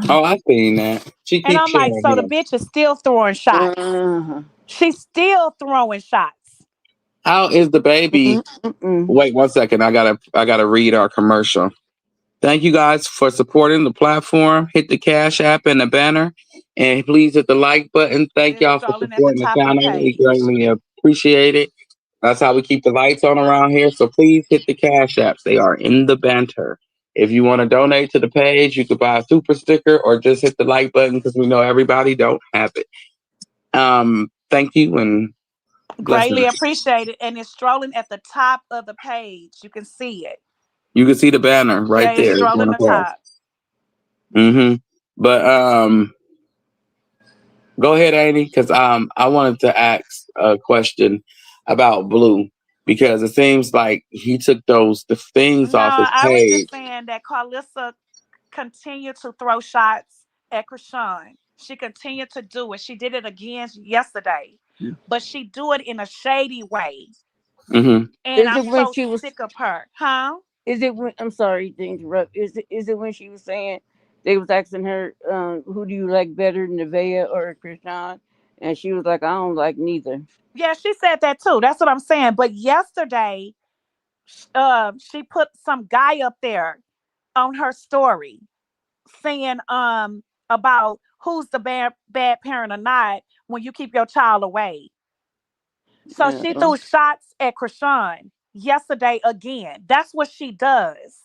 [SPEAKER 3] Oh, I seen that. She
[SPEAKER 4] And
[SPEAKER 3] keeps
[SPEAKER 4] I'm like,
[SPEAKER 3] sharing
[SPEAKER 4] so the
[SPEAKER 3] him.
[SPEAKER 4] bitch is still throwing shots.
[SPEAKER 5] Mm-mm.
[SPEAKER 4] She's still throwing shots.
[SPEAKER 3] How is the baby?
[SPEAKER 5] Mm-mm.
[SPEAKER 3] Wait 1 second. I gotta read our commercial. Thank you guys for supporting the platform. Hit the Cash App and the banner. And please hit the like button. Thank
[SPEAKER 4] It's
[SPEAKER 3] y'all for
[SPEAKER 4] scrolling at the
[SPEAKER 3] supporting the
[SPEAKER 4] top of the
[SPEAKER 3] channel. We
[SPEAKER 4] page.
[SPEAKER 3] greatly appreciate it. That's how we keep the lights on around here. So please hit the Cash Apps. They are in the banter. If you want to donate to the page, you could buy a super sticker or just hit the like button because we know everybody don't have it. Thank you and
[SPEAKER 4] Greatly
[SPEAKER 3] blessings.
[SPEAKER 4] appreciated. And it's scrolling at the top of the page. You can see it.
[SPEAKER 3] You can see the banner
[SPEAKER 4] Yeah,
[SPEAKER 3] right
[SPEAKER 4] it's
[SPEAKER 3] there. It's
[SPEAKER 4] scrolling
[SPEAKER 3] going
[SPEAKER 4] the
[SPEAKER 3] across.
[SPEAKER 4] top.
[SPEAKER 3] Mm-hmm. But go ahead, Amy, because I wanted to ask a question about Blue because it seems like he took the things
[SPEAKER 4] No,
[SPEAKER 3] off his
[SPEAKER 4] I was
[SPEAKER 3] page.
[SPEAKER 4] just saying that Carlissa continued to throw shots at Krishan. She continued to do it. She did it again yesterday, but she do it in a shady way.
[SPEAKER 3] Hmm.
[SPEAKER 4] And
[SPEAKER 5] Is
[SPEAKER 4] I'm
[SPEAKER 5] it when
[SPEAKER 4] so
[SPEAKER 5] she was?
[SPEAKER 4] sick of her, huh?
[SPEAKER 5] Is it when? I'm sorry to interrupt. Is it when she was saying they was asking her, who do you like better, Nevaeh or Krishan? And she was like, I don't like neither.
[SPEAKER 4] Yeah, she said that too. That's what I'm saying. But yesterday, she put some guy up there on her story saying about who's the bad parent or not when you keep your child away. So she
[SPEAKER 5] Uh,
[SPEAKER 4] threw shots at Krishan yesterday again. That's what she does.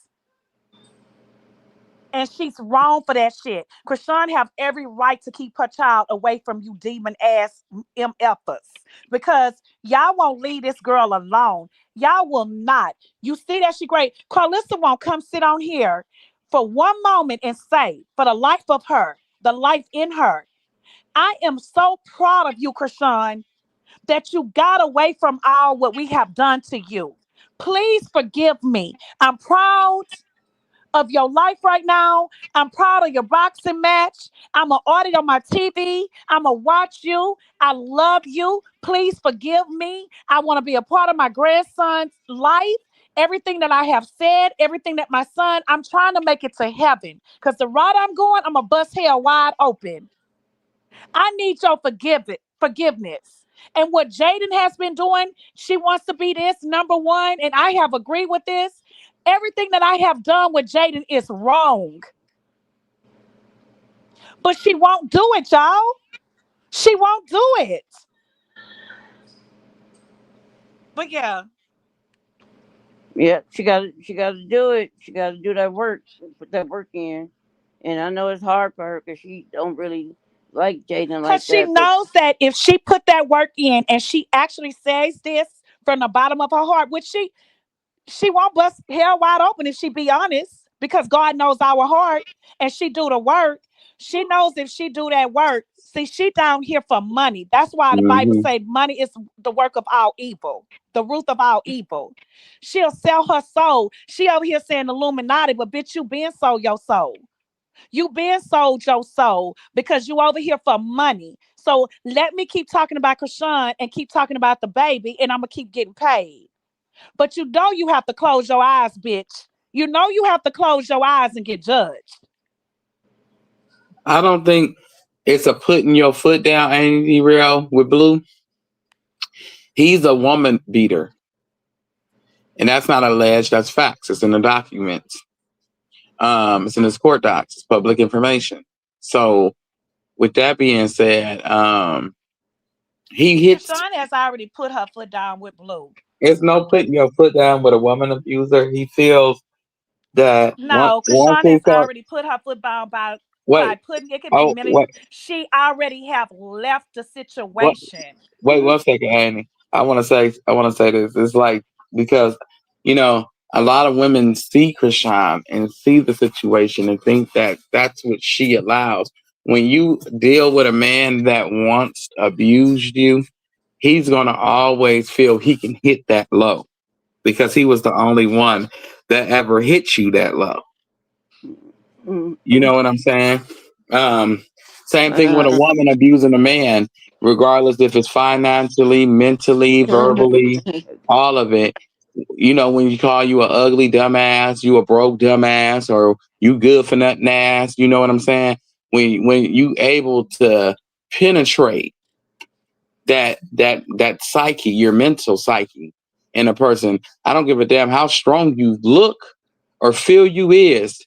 [SPEAKER 4] And she's wrong for that shit. Krishan have every right to keep her child away from you demon ass MFers. Because y'all won't leave this girl alone. Y'all will not. You see that she great. Carlissa won't come sit on here for one moment and say, for the life of her, the life in her, I am so proud of you, Krishan, that you got away from all what we have done to you. Please forgive me. I'm proud of your life right now. I'm proud of your boxing match. I'm going to audit on my TV. I'm going to watch you. I love you. Please forgive me. I want to be a part of my grandson's life. Everything that I have said, everything that my son, I'm trying to make it to heaven. Because the route I'm going, I'm going to bust hell wide open. I need your forgiveness. And what Jaden has been doing, she wants to be this number one, and I have agreed with this. Everything that I have done with Jaden is wrong. But she won't do it, y'all. She won't do it. But yeah,
[SPEAKER 5] Yeah, she got to do it. She got to do that work, put that work in. And I know it's hard for her because she don't really like Jaden
[SPEAKER 4] because
[SPEAKER 5] like
[SPEAKER 4] she
[SPEAKER 5] that. But
[SPEAKER 4] knows that if she put that work in and she actually says this from the bottom of her heart, which she won't bust hell wide open if she be honest, because God knows our heart and she do the work. She knows if she do that work. See, she down here for money. That's why the Bible
[SPEAKER 3] Hmm.
[SPEAKER 4] say money is the work of all evil, the root of all evil. She'll sell her soul. She over here saying Illuminati, but bitch, you been sold your soul. You been sold your soul because you over here for money. So let me keep talking about Krishan and keep talking about the baby, and I'm gonna keep getting paid. But you know you have to close your eyes, bitch. You know you have to close your eyes and get judged.
[SPEAKER 3] I don't think it's a putting your foot down, Andy Real with Blue. He's a woman beater. And that's not alleged, that's facts. It's in the documents. It's in his court docs, it's public information. So with that being said, he hits.
[SPEAKER 4] Krishan has already put her foot down with Blue.
[SPEAKER 3] It's no putting your foot down with a woman abuser. He feels that
[SPEAKER 4] No,
[SPEAKER 3] once
[SPEAKER 4] Krishan
[SPEAKER 3] he
[SPEAKER 4] has
[SPEAKER 3] starts,
[SPEAKER 4] already put her foot down by
[SPEAKER 3] wait,
[SPEAKER 4] putting it could be
[SPEAKER 3] oh,
[SPEAKER 4] many.
[SPEAKER 3] wait,
[SPEAKER 4] She already have left the
[SPEAKER 3] what?
[SPEAKER 4] situation.
[SPEAKER 3] Wait 1 second, Annie. I want to say this. It's like because a lot of women see Krishan and see the situation and think that that's what she allows. When you deal with a man that once abused you, he's gonna always feel he can hit that low because he was the only one that ever hit you that low. You
[SPEAKER 5] mm-hmm.
[SPEAKER 3] know what I'm saying? Um, Same thing with a
[SPEAKER 5] uh,
[SPEAKER 3] woman abusing a man, regardless if it's financially, mentally, verbally, all of it. When you call you a ugly dumbass, you a broke dumbass, or you good for nothing ass, you know what I'm saying? When you able to penetrate that psyche, your mental psyche in a person, I don't give a damn how strong you look or feel you is.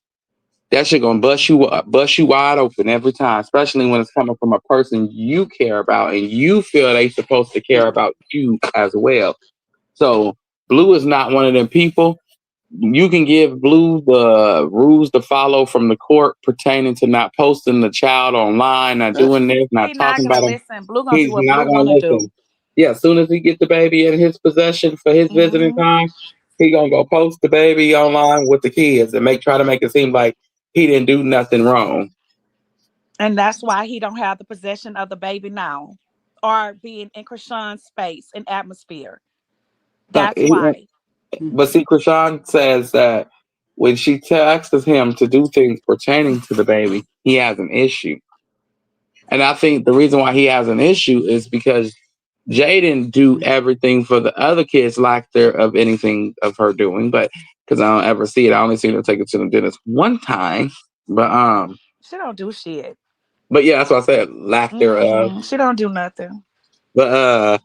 [SPEAKER 3] That shit gonna bust you wide open every time, especially when it's coming from a person you care about and you feel they supposed to care about you as well. So Blue is not one of them people. You can give Blue the rules to follow from the court pertaining to not posting the child online, not doing this, not
[SPEAKER 4] He not
[SPEAKER 3] talking
[SPEAKER 4] gonna
[SPEAKER 3] about him.
[SPEAKER 4] listen. Blue gonna do
[SPEAKER 3] He's
[SPEAKER 4] what
[SPEAKER 3] not
[SPEAKER 4] Blue
[SPEAKER 3] gonna
[SPEAKER 4] wanna do.
[SPEAKER 3] listen. Yeah, as soon as he get the baby in his possession for his visiting
[SPEAKER 4] Hmm.
[SPEAKER 3] time, he gonna go post the baby online with the kids and try to make it seem like he didn't do nothing wrong.
[SPEAKER 4] And that's why he don't have the possession of the baby now, or being in Krishan's space and atmosphere.
[SPEAKER 3] No,
[SPEAKER 4] That's why.
[SPEAKER 3] but see, Krishan says that when she texts him to do things pertaining to the baby, he has an issue. And I think the reason why he has an issue is because Jaden do everything for the other kids like there of anything of her doing, but because I don't ever see it, I only see her take it to the dentist one time. But
[SPEAKER 4] She don't do shit.
[SPEAKER 3] yeah, that's what I said, lack thereof.
[SPEAKER 4] Mm-mm. She don't do nothing.
[SPEAKER 3] But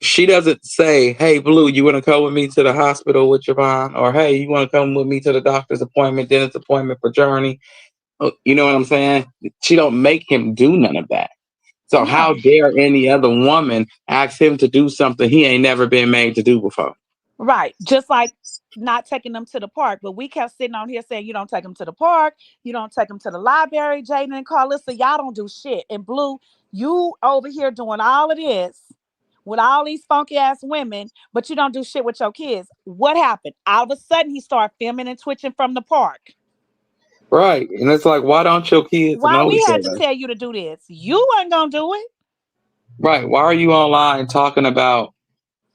[SPEAKER 3] she doesn't say, "Hey, Blue, you want to come with me to the hospital with your mom?" Or, "Hey, you want to come with me to the doctor's appointment, dentist appointment for Journey?" You know what I'm saying? She don't make him do none of that. So how
[SPEAKER 4] No.
[SPEAKER 3] dare any other woman ask him to do something he ain't never been made to do before?
[SPEAKER 4] Right. Just like not taking them to the park. But we kept sitting on here saying, you don't take them to the park. You don't take them to the library. Jaden and Carlissa, y'all don't do shit. And Blue, you over here doing all of this with all these funky ass women, but you don't do shit with your kids. What happened? All of a sudden, he started filming and twitching from the park.
[SPEAKER 3] Right. And it's like, why don't your kids
[SPEAKER 4] Why
[SPEAKER 3] know
[SPEAKER 4] we
[SPEAKER 3] each
[SPEAKER 4] had to
[SPEAKER 3] other?
[SPEAKER 4] tell you to do this? You weren't gonna do it.
[SPEAKER 3] Right. Why are you online talking about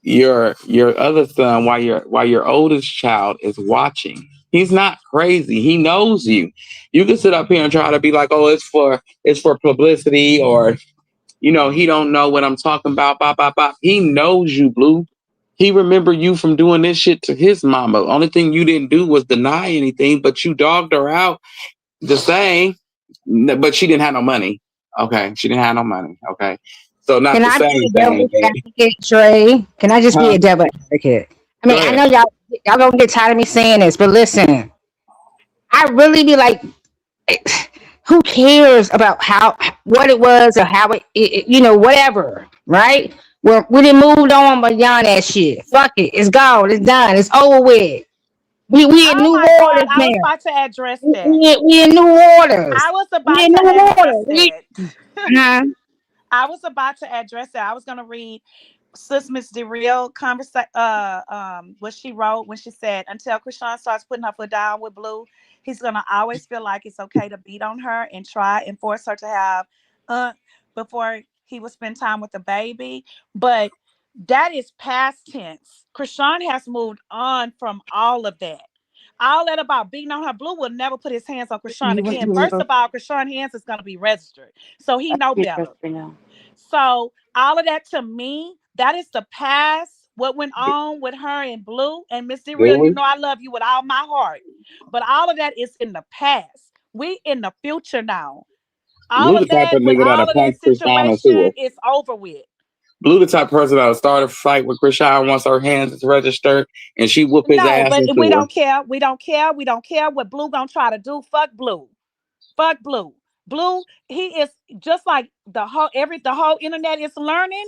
[SPEAKER 3] your other son while your oldest child is watching? He's not crazy. He knows you. You can sit up here and try to be like, oh, it's for publicity, or he don't know what I'm talking about. Bop, bop, bop. He knows you, Blue. He remember you from doing this shit to his mama. Only thing you didn't do was deny anything, but you dogged her out the same. But she didn't have no money. Okay, she didn't have no money. Okay, so not
[SPEAKER 6] Can
[SPEAKER 3] the
[SPEAKER 6] I be
[SPEAKER 3] same
[SPEAKER 6] a
[SPEAKER 3] thing.
[SPEAKER 6] devil advocate, Trey? Can I just be
[SPEAKER 3] Huh?
[SPEAKER 6] a devil advocate? I
[SPEAKER 3] Go
[SPEAKER 6] mean, I
[SPEAKER 3] ahead.
[SPEAKER 6] know y'all gonna get tired of me saying this, but listen, I really be like, who cares about how what it was or how whatever, right? Well, we done moved on beyond that shit. Fuck it, it's gone, it's done, it's over with. We in
[SPEAKER 4] Oh
[SPEAKER 6] new
[SPEAKER 4] my God,
[SPEAKER 6] waters
[SPEAKER 4] I was
[SPEAKER 6] now.
[SPEAKER 4] about to address that.
[SPEAKER 6] We in new waters.
[SPEAKER 4] I was
[SPEAKER 6] We
[SPEAKER 4] about
[SPEAKER 6] in
[SPEAKER 4] to
[SPEAKER 6] new
[SPEAKER 4] address
[SPEAKER 6] waters.
[SPEAKER 4] that.
[SPEAKER 6] Uh-huh.
[SPEAKER 4] I was about to address that. I was gonna read Sis Miss DeReal what she wrote when she said, until Krishan starts putting her foot down with Blue, he's gonna always feel like it's okay to beat on her and try and force her to have before he will spend time with the baby. But that is past tense. Krishan has moved on from all of that. All that about beating on her. Blue will never put his hands on Krishan
[SPEAKER 5] You
[SPEAKER 4] again.
[SPEAKER 5] want to
[SPEAKER 4] First
[SPEAKER 5] go?
[SPEAKER 4] of all, Krishan hands is gonna be registered. So he
[SPEAKER 5] I
[SPEAKER 4] know
[SPEAKER 5] get dressed
[SPEAKER 4] better.
[SPEAKER 5] right now.
[SPEAKER 4] So all of that to me, that is the past. What went on with her and Blue and Miss Real,
[SPEAKER 3] Do
[SPEAKER 4] you
[SPEAKER 3] we?
[SPEAKER 4] know I love you with all my heart. But all of that is in the past. We in the future now. All
[SPEAKER 3] Blue the
[SPEAKER 4] of
[SPEAKER 3] type
[SPEAKER 4] that
[SPEAKER 3] of
[SPEAKER 4] with
[SPEAKER 3] nigga that'll
[SPEAKER 4] all of
[SPEAKER 3] punch
[SPEAKER 4] that
[SPEAKER 3] Krishan into
[SPEAKER 4] situation
[SPEAKER 3] her.
[SPEAKER 4] is over with.
[SPEAKER 3] Blue the type of person that'll start a fight with Krishan once her hands is registered, and she whoop his
[SPEAKER 4] No,
[SPEAKER 3] ass
[SPEAKER 4] but we
[SPEAKER 3] into her.
[SPEAKER 4] don't care. We don't care. We don't care what Blue gonna try to do. Fuck Blue. Fuck Blue. Blue, he is just like the whole internet is learning.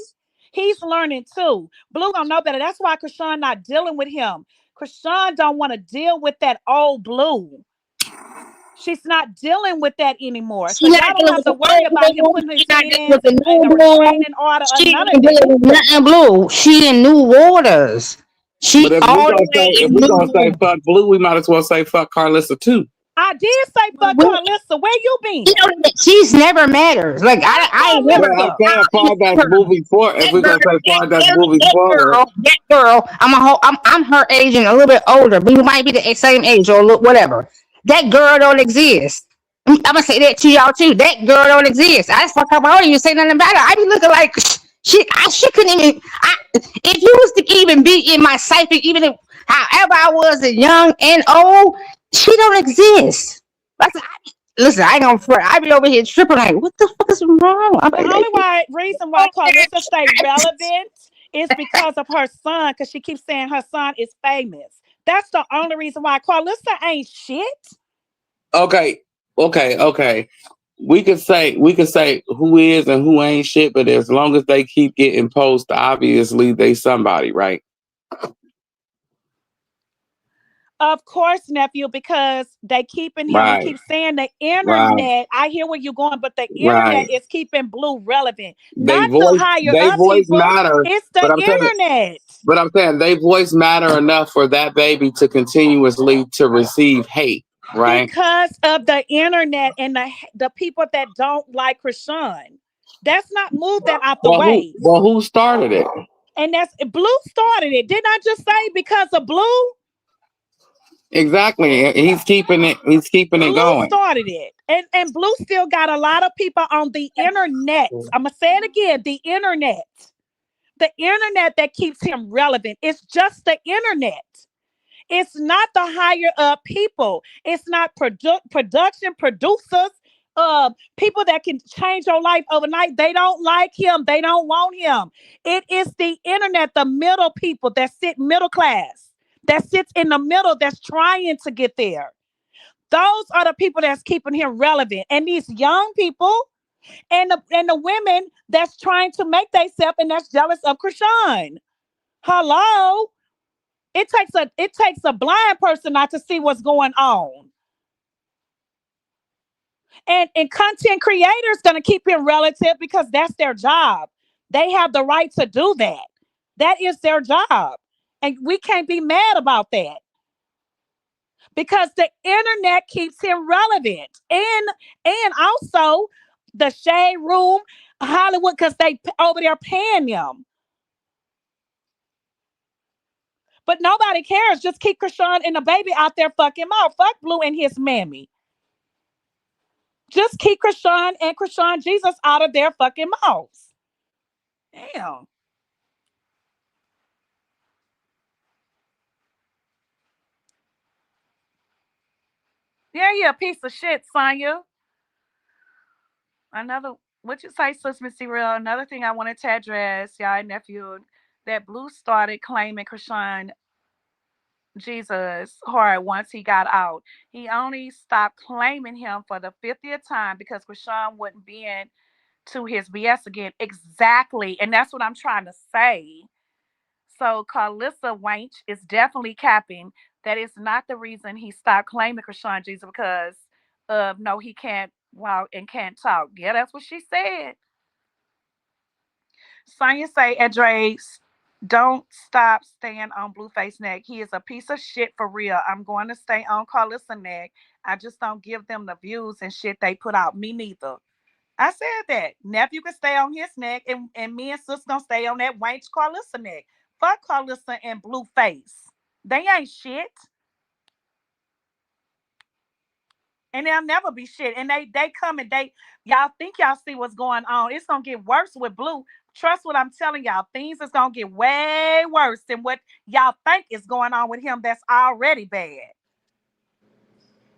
[SPEAKER 4] He's learning too. Blue gonna know better. That's why Krishan not dealing with him. Krishan don't want to deal with that old Blue. She's not dealing with that anymore. So
[SPEAKER 6] She not
[SPEAKER 4] y'all don't
[SPEAKER 6] dealing
[SPEAKER 4] have
[SPEAKER 6] with
[SPEAKER 4] to
[SPEAKER 6] the
[SPEAKER 4] worry
[SPEAKER 6] old
[SPEAKER 4] about him
[SPEAKER 6] blue.
[SPEAKER 4] putting
[SPEAKER 6] She
[SPEAKER 4] his
[SPEAKER 6] not dealing with
[SPEAKER 4] hands
[SPEAKER 6] the
[SPEAKER 4] and
[SPEAKER 6] new
[SPEAKER 4] a
[SPEAKER 6] blue.
[SPEAKER 4] restraining order or
[SPEAKER 6] She
[SPEAKER 4] none of
[SPEAKER 6] ain't
[SPEAKER 4] that.
[SPEAKER 6] dealing with nothing blue. She in new waters.
[SPEAKER 3] But
[SPEAKER 6] She all the way
[SPEAKER 3] if
[SPEAKER 6] in
[SPEAKER 3] we
[SPEAKER 6] new
[SPEAKER 3] gonna say
[SPEAKER 6] waters.
[SPEAKER 3] fuck Blue, we might as well say fuck Carlissa too.
[SPEAKER 4] I did say fuck
[SPEAKER 6] We,
[SPEAKER 4] Carlissa. Where you
[SPEAKER 6] she,
[SPEAKER 4] been?
[SPEAKER 6] don't, she's never mattered. Like
[SPEAKER 4] Fuck
[SPEAKER 6] I ain't never.
[SPEAKER 3] Well, I'm
[SPEAKER 4] Carlissa.
[SPEAKER 3] saying far that's moving forward. If
[SPEAKER 6] That
[SPEAKER 3] we're
[SPEAKER 6] girl,
[SPEAKER 3] gonna say far that's moving
[SPEAKER 6] that
[SPEAKER 3] forward,
[SPEAKER 6] girl, that girl. I'm her age and a little bit older. We might be the same age or whatever. That girl don't exist. I'm gonna say that to y'all too. That girl don't exist. I just fuck up. I don't even say nothing about her. I be looking like she couldn't even. If you was to even be in my psychic, even if however I was young and old, she don't exist. Listen, I ain't gonna front. I be over here tripping like, what the fuck is wrong? I'm
[SPEAKER 4] The
[SPEAKER 6] like,
[SPEAKER 4] only reason why Carlissa stay relevant is because of her son, because she keeps saying her son is famous. That's the only reason why Carlissa ain't shit.
[SPEAKER 3] okay, okay. We could say who is and who ain't shit, but as long as they keep getting posted, obviously they somebody, right?
[SPEAKER 4] Of course, nephew, because they keeping him. We
[SPEAKER 3] Right,
[SPEAKER 4] keep saying the
[SPEAKER 3] right,
[SPEAKER 4] internet. I hear where you're going, but the
[SPEAKER 3] right.
[SPEAKER 4] internet is keeping Blue relevant,
[SPEAKER 3] They
[SPEAKER 4] not the
[SPEAKER 3] voice
[SPEAKER 4] higher
[SPEAKER 3] they
[SPEAKER 4] up
[SPEAKER 3] voice
[SPEAKER 4] people.
[SPEAKER 3] matter,
[SPEAKER 4] It's
[SPEAKER 3] but
[SPEAKER 4] the
[SPEAKER 3] I'm saying
[SPEAKER 4] internet.
[SPEAKER 3] they voice matter enough for that baby to continuously to receive hate, right?
[SPEAKER 4] Because of the internet and the people that don't like Krishan. That's not move that out the way.
[SPEAKER 3] Well who started it?
[SPEAKER 4] And that's Blue started it. Didn't I just say because of Blue?
[SPEAKER 3] Exactly. He's keeping it
[SPEAKER 4] Blue
[SPEAKER 3] going.
[SPEAKER 4] started it. And Blue still got a lot of people on the internet. I'm gonna say it again, the internet. The internet that keeps him relevant. It's just the internet. It's not the higher up people. It's not production producers, people that can change your life overnight. They don't like him. They don't want him. It is the internet, the middle people that sit middle class, that sits in the middle, that's trying to get there. Those are the people that's keeping him relevant. And these young people and the women that's trying to make themselves and that's jealous of Krishan. Hello. It takes a blind person not to see what's going on. And content creators gonna keep it relative because that's their job. They have the right to do that. That is their job. And we can't be mad about that because the internet keeps him relevant. And also the shade room, Hollywood, because they over there paying them. But nobody cares. Just keep Krishan and the baby out there fucking mouth. Fuck Blue and his mammy. Just keep Krishan and Krishan Jesus out of their fucking mouths. Damn. Yeah, you a piece of shit, Sonya. Another, what you say, Sis Missy Real? Another thing I wanted to address, y'all nephew, that Blue started claiming Krishan Jesus hard once he got out. He only stopped claiming him for the 50th time because Krishan wouldn't be in to his BS again. Exactly. And that's what I'm trying to say. So Carlissa Wench is definitely capping. That is not the reason he stopped claiming Krishan Jesus because of no, he can't walk and can't talk. Yeah, that's what she said. Sonya say, Edres, don't stop staying on Blueface neck. He is a piece of shit for real. I'm going to stay on Carlissa neck. I just don't give them the views and shit they put out. Me neither. I said that. Nephew can stay on his neck, and me and sis gonna stay on that Wayne's Carlissa neck. Fuck Carlissa and Blueface. They ain't shit. And they'll never be shit. And they come and y'all think y'all see what's going on. It's gonna get worse with Blue. Trust what I'm telling y'all. Things is gonna get way worse than what y'all think is going on with him that's already bad.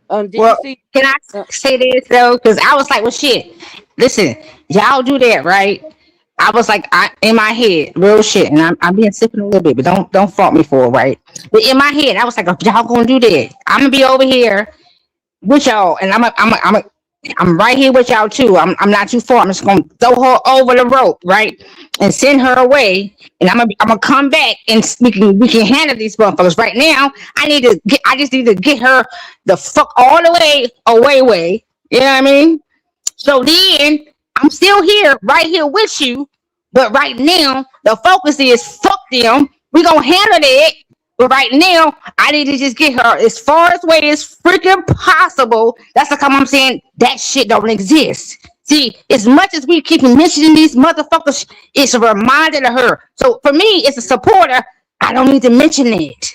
[SPEAKER 5] Did you
[SPEAKER 6] Well,
[SPEAKER 5] see?
[SPEAKER 6] can I
[SPEAKER 5] Uh,
[SPEAKER 6] say this though? Because I was like, well, shit. Listen, y'all do that, right? I was like, in my head, real shit, and I'm being sipping a little bit, but don't fault me for it, right? But in my head, I was like, if y'all gonna do that, I'm gonna be over here with y'all, and I'm right here with y'all too. I'm not too far. I'm just gonna throw her over the rope, right, and send her away. And I'm gonna come back and we can handle these motherfuckers. Right now, I just need to get her the fuck all the way away, way. You know what I mean? So then I'm still here, right here with you. But right now, the focus is fuck them. We gonna handle that. But right now, I need to just get her as far as way as freaking possible. That's the time I'm saying that shit don't exist. See, as much as we keep mentioning these motherfuckers, it's a reminder to her. So for me, it's a supporter. I don't need to mention it.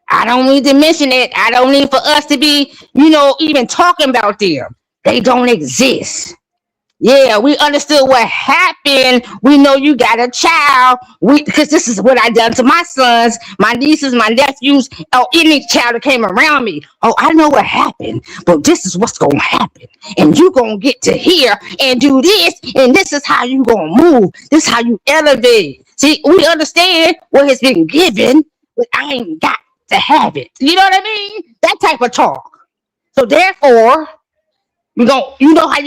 [SPEAKER 6] I don't need to mention it. I don't need for us to be, even talking about them. They don't exist. Yeah, we understood what happened. We know you got a child. Because this is what I done to my sons, my nieces, my nephews, or any child that came around me. Oh, I know what happened, but this is what's gonna happen, and you gonna get to here and do this, and this is how you gonna move. This is how you elevate. See, we understand what has been given, but I ain't got to have it. You know what I mean? That type of talk. So therefore, you know how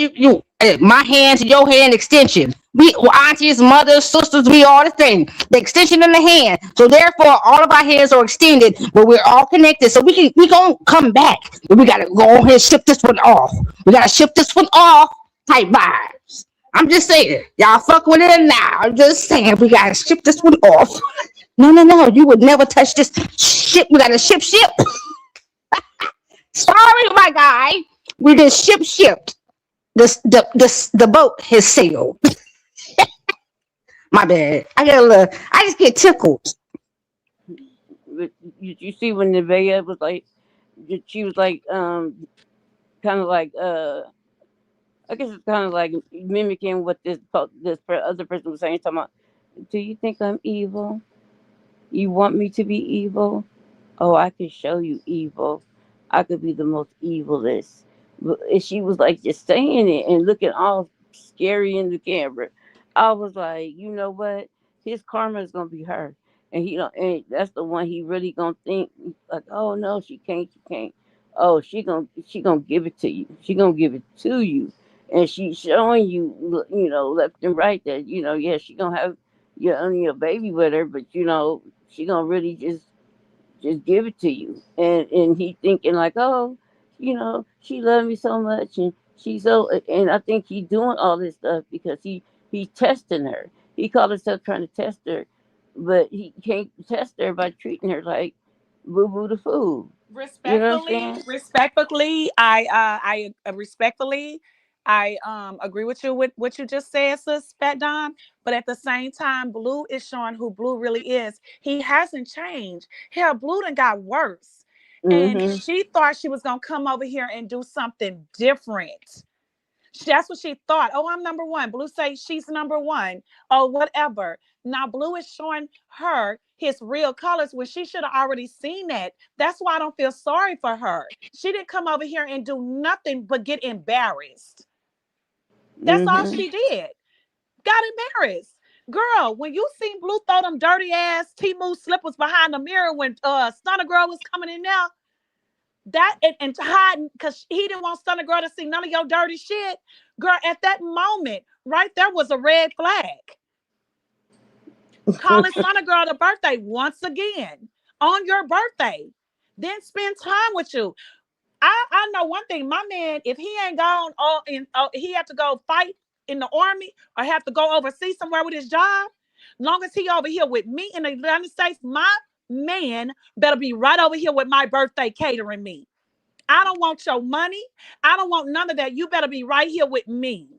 [SPEAKER 6] my hands, your hand extension. We aunties, mothers, sisters, we all the same. The extension in the hand. So therefore, all of our hands are extended, but we're all connected. So we gonna come back, but we gotta go on here and ship this one off. We gotta ship this one off. Type vibes. I'm just saying, y'all fuck with it now. I'm just saying, we gotta ship this one off. No, no, no. You would never touch this ship. We gotta ship. Sorry, my guy. We just shipped. The boat has sailed. My bad. I just get tickled.
[SPEAKER 5] but you see when the Nevaeh was like, she was like, kind of like, I guess it's kind of like mimicking what other person was saying. Talking about, do you think I'm evil? You want me to be evil? Oh, I could show you evil. I could be the most evilest. And she was like just saying it and looking all scary in the camera. I was like, you know what? His karma is gonna be her, and and that's the one he really gonna think like, oh no, she can't. Oh, she gonna give it to you. She gonna give it to you, and she's showing you, left and right that yeah, she gonna have your baby with her, but she gonna really just just give it to you. And he thinking like, oh, she loved me so much, and she's so. And I think he's doing all this stuff because he's testing her. He called himself trying to test her, but he can't test her by treating her like boo boo the food. You know what I'm
[SPEAKER 4] Respectfully,
[SPEAKER 5] saying?
[SPEAKER 4] respectfully, respectfully, I agree with you with what you just said, sis, Fat Don. But at the same time, Blue is showing who Blue really is. He hasn't changed. Hell, Blue done got worse, and
[SPEAKER 5] Mm-hmm.
[SPEAKER 4] she thought she was gonna come over here and do something different. That's what she thought. Oh, I'm number one. Blue say she's number one. Oh, whatever. Now Blue is showing her his real colors when she should have already seen that. That's why I don't feel sorry for her. She didn't come over here and do nothing but get embarrassed. That's all
[SPEAKER 5] Mm-hmm.
[SPEAKER 4] she did. Got embarrassed. Girl, when you seen Blue throw them dirty ass Timu slippers behind the mirror when Stunner Girl was coming in there, that and hiding because he didn't want Stunner Girl to see none of your dirty shit. Girl, at that moment, right there was a red flag. Calling Stunner Girl the birthday once again on your birthday. Then spend time with you. I know one thing. My man, if he ain't gone all in, he have to go fight in the army or have to go overseas somewhere with his job. Long as he over here with me in the United States, my man better be right over here with my birthday catering me. I don't want your money. I don't want none of that. You better be right here with me.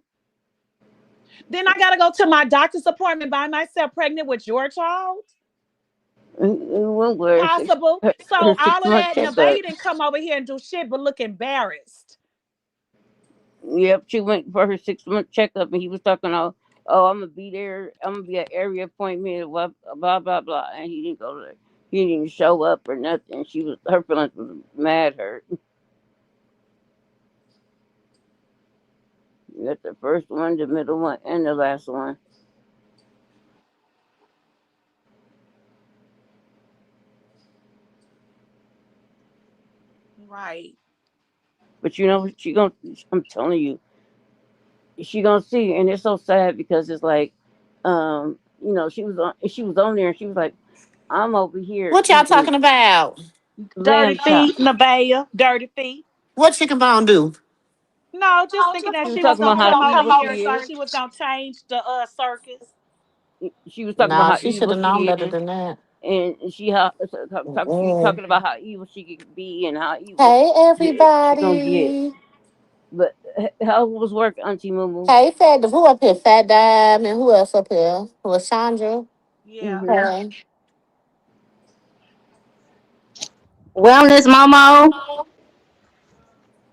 [SPEAKER 4] Then I got to go to my doctor's appointment by myself, pregnant with your child.
[SPEAKER 5] Well, where
[SPEAKER 4] Possible. So
[SPEAKER 5] her
[SPEAKER 4] all of
[SPEAKER 5] 6 month
[SPEAKER 4] that,
[SPEAKER 5] checkup.
[SPEAKER 4] Nevaeh didn't come over here and do shit but look embarrassed.
[SPEAKER 5] Yep, she went for her 6 month checkup, and he was talking about, oh, I'm gonna be there. I'm gonna be at every appointment. Blah blah blah blah. And he didn't go there. He didn't even show up or nothing. Her feelings was mad hurt. You got the first one, the middle one, and the last one.
[SPEAKER 4] Right.
[SPEAKER 5] But she gonna. I'm telling you, she gonna see, and it's so sad because it's like, she was on there, and she was like, I'm over here
[SPEAKER 2] What y'all
[SPEAKER 5] eating
[SPEAKER 2] talking about?
[SPEAKER 4] Dirty
[SPEAKER 5] lamb
[SPEAKER 4] feet,
[SPEAKER 5] chops.
[SPEAKER 4] Nevaeh. Dirty feet.
[SPEAKER 2] What chicken bone do?
[SPEAKER 4] No, just thinking that
[SPEAKER 5] She was
[SPEAKER 4] she was
[SPEAKER 5] talking
[SPEAKER 4] gonna
[SPEAKER 5] about how
[SPEAKER 4] come over
[SPEAKER 5] evil
[SPEAKER 4] here and
[SPEAKER 5] she
[SPEAKER 4] thought
[SPEAKER 5] is.
[SPEAKER 4] she was gonna change the circus.
[SPEAKER 5] She was talking about
[SPEAKER 2] No,
[SPEAKER 5] how
[SPEAKER 2] she should
[SPEAKER 5] evil
[SPEAKER 2] have known
[SPEAKER 5] she
[SPEAKER 2] better
[SPEAKER 5] is,
[SPEAKER 2] than that.
[SPEAKER 5] and she
[SPEAKER 2] Mm.
[SPEAKER 5] talking about how evil she could be and how evil
[SPEAKER 2] Hey,
[SPEAKER 5] she gonna get.
[SPEAKER 2] everybody.
[SPEAKER 5] But how was work, Auntie Mumu?
[SPEAKER 2] Hey, Fat. Who up here? Fat Dime. And who else up here? Lashandra.
[SPEAKER 4] Yeah.
[SPEAKER 5] Hmm.
[SPEAKER 2] Hey.
[SPEAKER 6] Wellness Momo.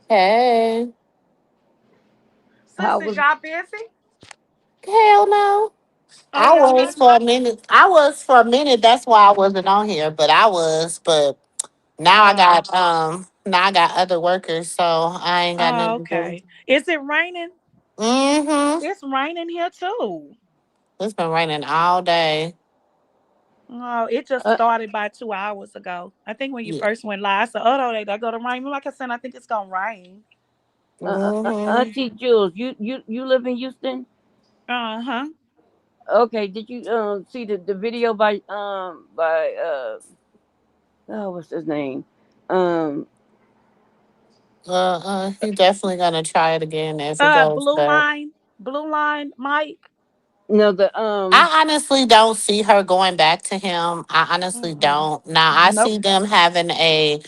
[SPEAKER 2] Hey.
[SPEAKER 5] How
[SPEAKER 4] Sisters,
[SPEAKER 5] was
[SPEAKER 4] y'all busy?
[SPEAKER 2] Hell no.
[SPEAKER 4] Oh,
[SPEAKER 2] I
[SPEAKER 4] y'all
[SPEAKER 2] was
[SPEAKER 4] not?
[SPEAKER 2] for a minute. I was for a minute. That's why I wasn't on here. But I was. But
[SPEAKER 4] Oh.
[SPEAKER 2] now I got other workers, so I ain't got
[SPEAKER 4] Oh,
[SPEAKER 2] nothing to do.
[SPEAKER 4] okay. Is it raining?
[SPEAKER 2] Mm-hmm.
[SPEAKER 4] It's raining here too.
[SPEAKER 2] It's been raining all day.
[SPEAKER 4] Oh, it just
[SPEAKER 5] uh,
[SPEAKER 4] started by 2 hours ago. I think when you
[SPEAKER 2] Yeah.
[SPEAKER 4] first went live, I said, "Oh no, they go to rain." Like I said, I think it's gonna rain.
[SPEAKER 2] Mm-hmm.
[SPEAKER 5] Auntie Jules, you live in Houston?
[SPEAKER 4] Uh huh.
[SPEAKER 5] Okay, did you see the video by oh, what's his name? Um
[SPEAKER 2] He definitely gonna try it again as it goes back.
[SPEAKER 4] Blue line, Mike.
[SPEAKER 5] no, the
[SPEAKER 2] I honestly don't see her going back to him. I honestly
[SPEAKER 4] Mm-mm.
[SPEAKER 2] don't. Now I
[SPEAKER 4] Nope.
[SPEAKER 2] see them having a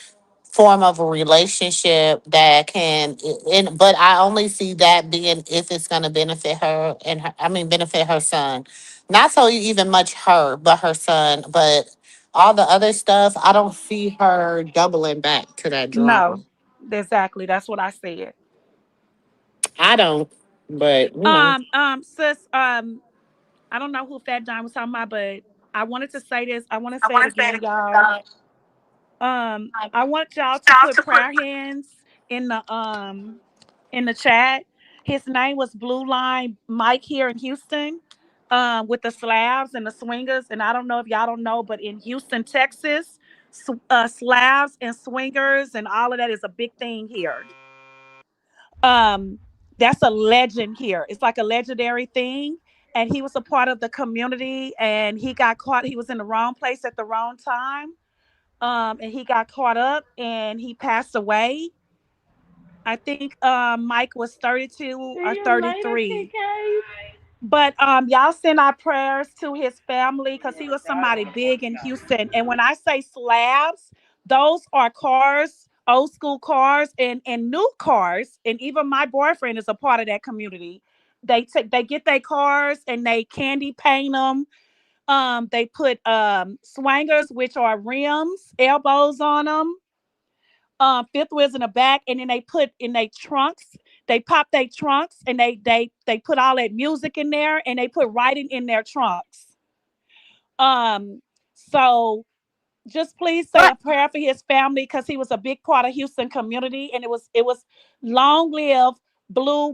[SPEAKER 2] form of a relationship that can, but I only see that being if it's going to benefit her and her, I mean benefit her son, not so even much her, but her son. But all the other stuff, I don't see her doubling back to that drama.
[SPEAKER 4] No, exactly. That's what I said.
[SPEAKER 2] I don't, but you know.
[SPEAKER 4] Sis, I don't know who Fat John was talking about, but I wanted to say this. I want to say it again, y'all. I want y'all to put prayer hands in the chat. His name was Blue Line Mike here in Houston, with the slabs and the swingers. And I don't know if y'all don't know, but in Houston, Texas, slabs and swingers and all of that is a big thing here. Um, that's a legend here. It's like a legendary thing. And he was a part of the community and he got caught. He was in the wrong place at the wrong time. And he got caught up and he passed away. I think Mike was 32
[SPEAKER 5] See
[SPEAKER 4] or
[SPEAKER 5] you later,
[SPEAKER 4] 33.
[SPEAKER 5] TK.
[SPEAKER 4] But y'all send our prayers to his family because he was somebody big in Houston. And when I say slabs, those are cars, old school cars, and new cars. And even my boyfriend is a part of that community. They get their cars and they candy paint them. They put swangers, which are rims, elbows on them. Fifth wheels in the back, and then they put in their trunks. They pop their trunks, and they put all that music in there, and they put writing in their trunks. Um, so just please say
[SPEAKER 6] What?
[SPEAKER 4] a prayer for his family because he was a big part of Houston community, and it was long live Blue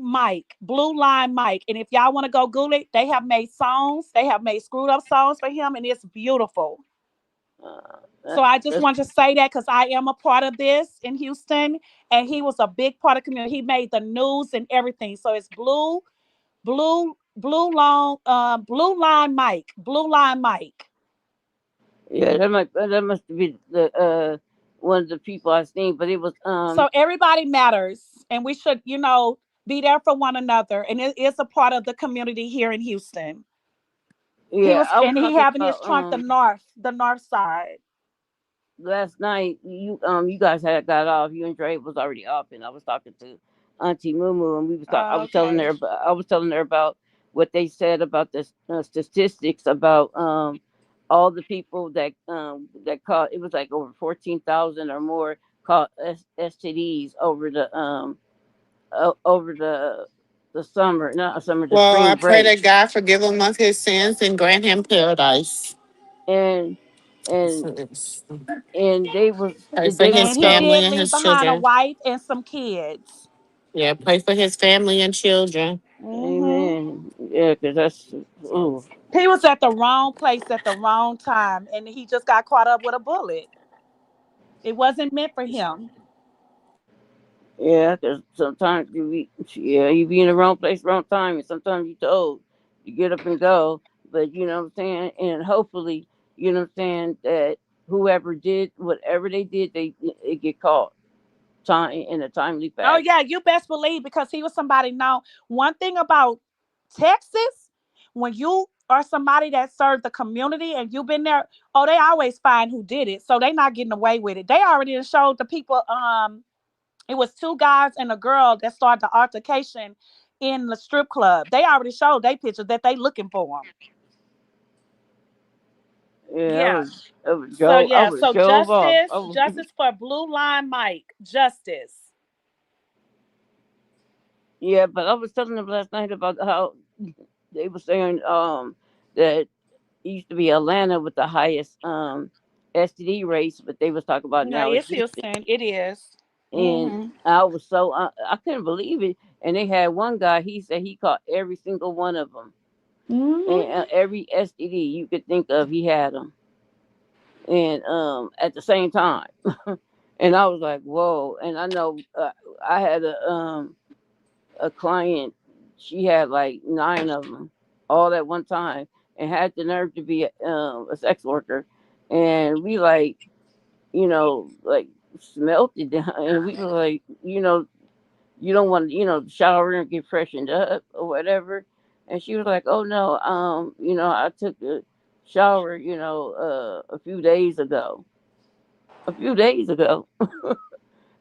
[SPEAKER 4] Line Mike. And if y'all want to go Google it, they have made songs, they have made screwed up songs for him, and it's beautiful. So I just
[SPEAKER 5] That's,
[SPEAKER 4] want to say that because I am a part of this in Houston, and he was a big part of the community. He made the news and everything. So it's Blue Line Mike, Blue Line Mike.
[SPEAKER 5] yeah, that must be the one of the people I seen, but it was
[SPEAKER 4] So everybody matters, and we should, be there for one another. And it is a part of the community here in Houston. He
[SPEAKER 5] yeah,
[SPEAKER 4] was,
[SPEAKER 5] I was
[SPEAKER 4] and he
[SPEAKER 5] talking
[SPEAKER 4] have in his
[SPEAKER 5] about
[SPEAKER 4] trunk the north side.
[SPEAKER 5] last night. You guys had got off. You and Dre was already up, and I was talking to Auntie Mumu, and I was telling
[SPEAKER 4] Okay.
[SPEAKER 5] her about what they said about the statistics about all the people that caught. It was like over 14,000 or more caught STDs over the summer, not summer, the
[SPEAKER 2] Well, I
[SPEAKER 5] spring
[SPEAKER 2] pray
[SPEAKER 5] break,
[SPEAKER 2] that God forgive him of his sins and grant him paradise.
[SPEAKER 5] and and
[SPEAKER 2] Pray for
[SPEAKER 5] they
[SPEAKER 2] his
[SPEAKER 5] was
[SPEAKER 4] And he
[SPEAKER 2] family
[SPEAKER 4] did
[SPEAKER 2] and
[SPEAKER 4] leave
[SPEAKER 2] his
[SPEAKER 4] behind a
[SPEAKER 2] children.
[SPEAKER 4] wife and some kids.
[SPEAKER 2] Yeah, pray for his family and children.
[SPEAKER 4] Hmm.
[SPEAKER 5] Amen. Yeah, because that's ooh.
[SPEAKER 4] He was at the wrong place at the wrong time, and he just got caught up with a bullet. It wasn't meant for him.
[SPEAKER 5] Yeah, because sometimes you be in the wrong place, wrong time, and sometimes you told you get up and go. But you know what I'm saying, and hopefully, you know what I'm saying, that whoever did whatever they did, they get caught time in a timely
[SPEAKER 4] Oh
[SPEAKER 5] fashion.
[SPEAKER 4] yeah, you best believe because he was somebody. Now, one thing about Texas, when you are somebody that served the community and you've been there, oh, they always find who did it, so they not getting away with it. They already showed the people. It was two guys and a girl that started the altercation in the strip club. They already showed they pictures that they looking for them.
[SPEAKER 5] Yeah,
[SPEAKER 4] Yeah.
[SPEAKER 5] I would
[SPEAKER 4] So
[SPEAKER 5] Joe, I
[SPEAKER 4] yeah.
[SPEAKER 5] would have
[SPEAKER 4] So
[SPEAKER 5] drove off.
[SPEAKER 4] justice for Blue Line Mike. Justice.
[SPEAKER 5] Yeah, but I was telling them last night about how they were saying that it used to be Atlanta with the highest STD rates, but they was talking about
[SPEAKER 4] No,
[SPEAKER 5] now it's
[SPEAKER 4] it's
[SPEAKER 5] Houston,
[SPEAKER 4] Houston. It is.
[SPEAKER 5] and
[SPEAKER 4] Mm-hmm.
[SPEAKER 5] I was so I couldn't believe it. And they had one guy. He said he caught every single one of them, and
[SPEAKER 4] Mm-hmm.
[SPEAKER 5] every STD you could think of, he had them, and at the same time. And I was like, whoa. And I know I had a client. She had like 9 of them all at one time, and had the nerve to be a sex worker. And we like smelt it down, and we were like, you don't want to, shower and get freshened up or whatever. And she was like, oh no, I took a shower, a few days ago. A few days ago.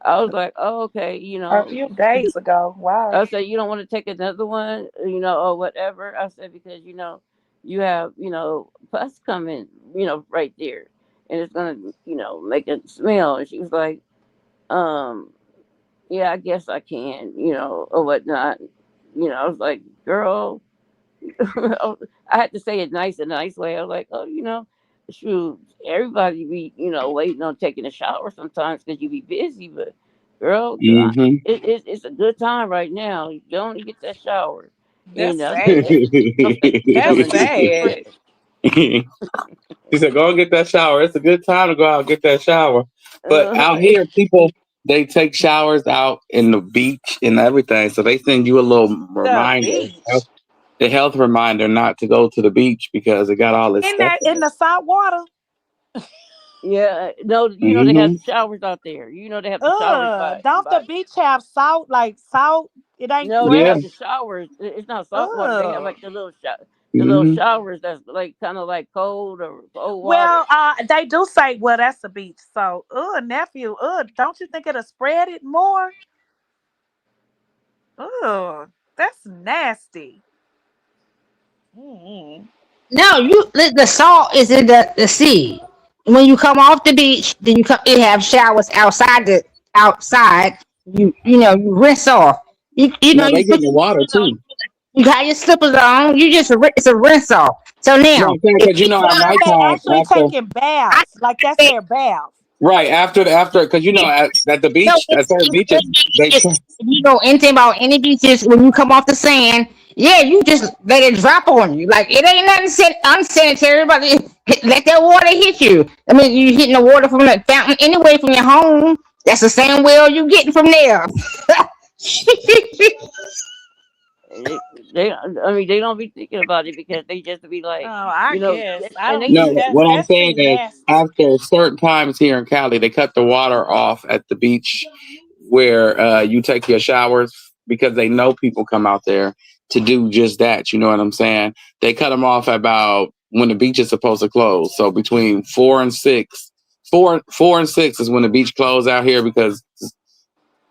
[SPEAKER 5] I was like, oh, okay,
[SPEAKER 4] A few days ago. Wow.
[SPEAKER 5] I said, you don't want to take another one, or whatever. I said, because, you have, pus coming, right there. And it's going to, make it smell. And she was like, um, yeah, I guess I can, or whatnot. I was like, girl, I had to say it nice, a nice way. I was like, oh, shoot, everybody be, waiting on taking a shower sometimes because you be busy. But girl,
[SPEAKER 3] Hmm.
[SPEAKER 5] it's a good time right now. You don't get that shower.
[SPEAKER 4] That's
[SPEAKER 5] And I said,
[SPEAKER 4] sad.
[SPEAKER 5] I'm
[SPEAKER 4] That's
[SPEAKER 5] telling you,
[SPEAKER 4] sad.
[SPEAKER 3] He said, "Go and get that shower. It's a good time to go out and get that shower." But out
[SPEAKER 5] uh,
[SPEAKER 3] here, people they take showers out in the beach and everything, so they send you a little
[SPEAKER 4] The
[SPEAKER 3] reminder,
[SPEAKER 4] beach.
[SPEAKER 3] the health reminder, not to go to the beach because it got all this
[SPEAKER 4] In
[SPEAKER 3] stuff
[SPEAKER 4] that
[SPEAKER 3] in
[SPEAKER 4] in
[SPEAKER 3] it.
[SPEAKER 4] the salt water.
[SPEAKER 5] Yeah, no, they have
[SPEAKER 3] Hmm.
[SPEAKER 5] the showers out there. They have the showers
[SPEAKER 4] Don't the
[SPEAKER 5] by.
[SPEAKER 4] beach have salt? Like salt? It ain't
[SPEAKER 5] No, they
[SPEAKER 3] Yeah.
[SPEAKER 5] have
[SPEAKER 4] fresh.
[SPEAKER 5] the showers. It's not salt water. They have
[SPEAKER 4] Ugh.
[SPEAKER 5] like the little
[SPEAKER 3] Hmm.
[SPEAKER 5] showers that's like kind of like cold or cold water.
[SPEAKER 4] Well, they do say, well, that's a beach. So, nephew, don't you think it'll spread it more? That's nasty. Mm.
[SPEAKER 6] No, the salt is in the sea. When you come off the beach, then you have showers outside. You rinse off.
[SPEAKER 3] No,
[SPEAKER 6] You
[SPEAKER 3] they get
[SPEAKER 6] put
[SPEAKER 3] in the
[SPEAKER 6] your
[SPEAKER 3] water
[SPEAKER 6] slippers on.
[SPEAKER 3] too.
[SPEAKER 6] You got your slippers on. It's a rinse off. So
[SPEAKER 3] No,
[SPEAKER 6] now,
[SPEAKER 3] I'm saying
[SPEAKER 6] if
[SPEAKER 3] because
[SPEAKER 6] it's
[SPEAKER 3] at
[SPEAKER 4] But are they
[SPEAKER 3] nighttime
[SPEAKER 4] actually
[SPEAKER 3] after.
[SPEAKER 4] taking
[SPEAKER 6] I
[SPEAKER 4] baths? Like that's their bath?
[SPEAKER 3] Right after because at the
[SPEAKER 6] No,
[SPEAKER 3] beach at certain
[SPEAKER 6] it's
[SPEAKER 3] beaches they
[SPEAKER 6] if you know anything about any beaches, when you come off the sand, yeah, you just let it drop on you. Like it ain't nothing unsanitary, but let that water hit you. I mean, you hitting the water from the fountain anyway from your home. That's the same well you getting from there.
[SPEAKER 5] They, I mean, they don't be thinking about it because they just be
[SPEAKER 4] Oh,
[SPEAKER 5] like,
[SPEAKER 4] I guess. I
[SPEAKER 5] and
[SPEAKER 4] don't
[SPEAKER 5] they
[SPEAKER 3] No,
[SPEAKER 5] use.
[SPEAKER 4] think
[SPEAKER 3] what I'm
[SPEAKER 4] that
[SPEAKER 3] saying
[SPEAKER 4] seems
[SPEAKER 3] is
[SPEAKER 4] nasty.
[SPEAKER 3] after certain times here in Cali, they cut the water off at the beach where you take your showers because they know people come out there to do just that. You know what I'm saying? They cut them off about when the beach is supposed to close. So between 4 and 6, 4 and 6 is when the beach closed out here because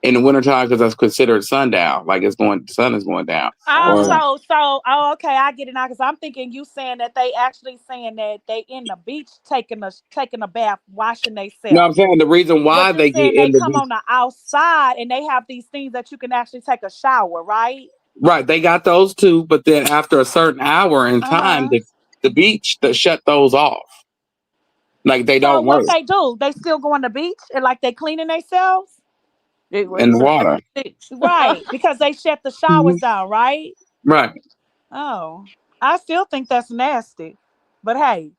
[SPEAKER 3] in the wintertime, because that's considered sundown, like the sun is going down.
[SPEAKER 4] Oh,
[SPEAKER 3] Or
[SPEAKER 5] Uh-uh.
[SPEAKER 4] okay, I get it now. Because I'm thinking you saying that they actually saying that they in the beach taking a bath, washing
[SPEAKER 3] no,
[SPEAKER 4] themselves.
[SPEAKER 3] I'm saying the reason why
[SPEAKER 4] But you're
[SPEAKER 3] they get
[SPEAKER 4] saying they
[SPEAKER 3] in the
[SPEAKER 4] come
[SPEAKER 3] beach.
[SPEAKER 4] on the outside and they have these things that you can actually take a shower, right?
[SPEAKER 3] Right, they got those too, but then after a certain hour in
[SPEAKER 4] Uh
[SPEAKER 3] time,
[SPEAKER 4] huh.
[SPEAKER 3] the beach that shut those off. Like they
[SPEAKER 4] So
[SPEAKER 3] don't
[SPEAKER 4] what
[SPEAKER 3] work
[SPEAKER 4] they do? They still go on the beach and like they cleaning themselves,
[SPEAKER 5] They
[SPEAKER 3] in
[SPEAKER 5] wait
[SPEAKER 3] the
[SPEAKER 5] for the
[SPEAKER 3] water.
[SPEAKER 5] 6.
[SPEAKER 4] right? Because they shut the
[SPEAKER 3] Mhm.
[SPEAKER 4] showers down, right?
[SPEAKER 3] Right.
[SPEAKER 4] Oh, I still think that's nasty. But hey,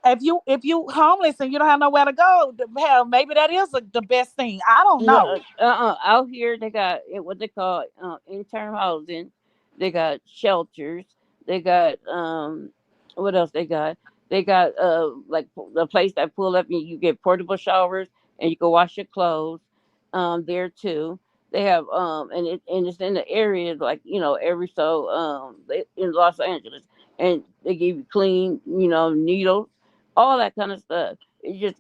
[SPEAKER 4] if you homeless and you don't have nowhere to go, hell, maybe that is the best thing. I don't
[SPEAKER 5] No,
[SPEAKER 4] know.
[SPEAKER 5] out here they got what they call intern housing. They got shelters. They got what else they got? They got like the place that pull up and you get portable showers and you can wash your clothes there too. They have and it's in the area like every so in Los Angeles, and they give you clean needles, all that kind of stuff. It's just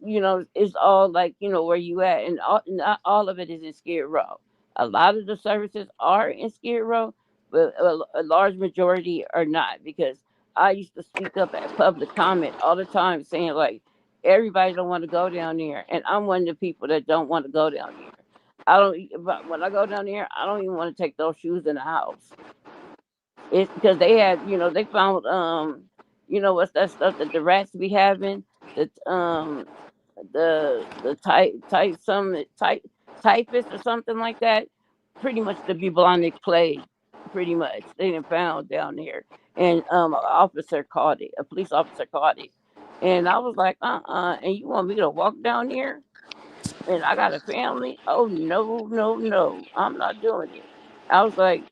[SPEAKER 5] it's all like where you at, and not all of it is in Skid Row. A lot of the services are in Skid Row, but a large majority are not, because I used to speak up at public comment all the time saying like everybody don't want to go down there, and I'm one of the people that don't want to go down there. I don't but when I go down there, I don't even want to take those shoes in the house. It's because they had, they found, what's that stuff that the rats be having? The the typhus or something like that. Pretty much the bubonic plague. Pretty much they didn't found down there, and an officer caught it. A police officer caught it, and I was like, And you want me to walk down here? And I got a family. Oh no, no, no! I'm not doing it. I was like,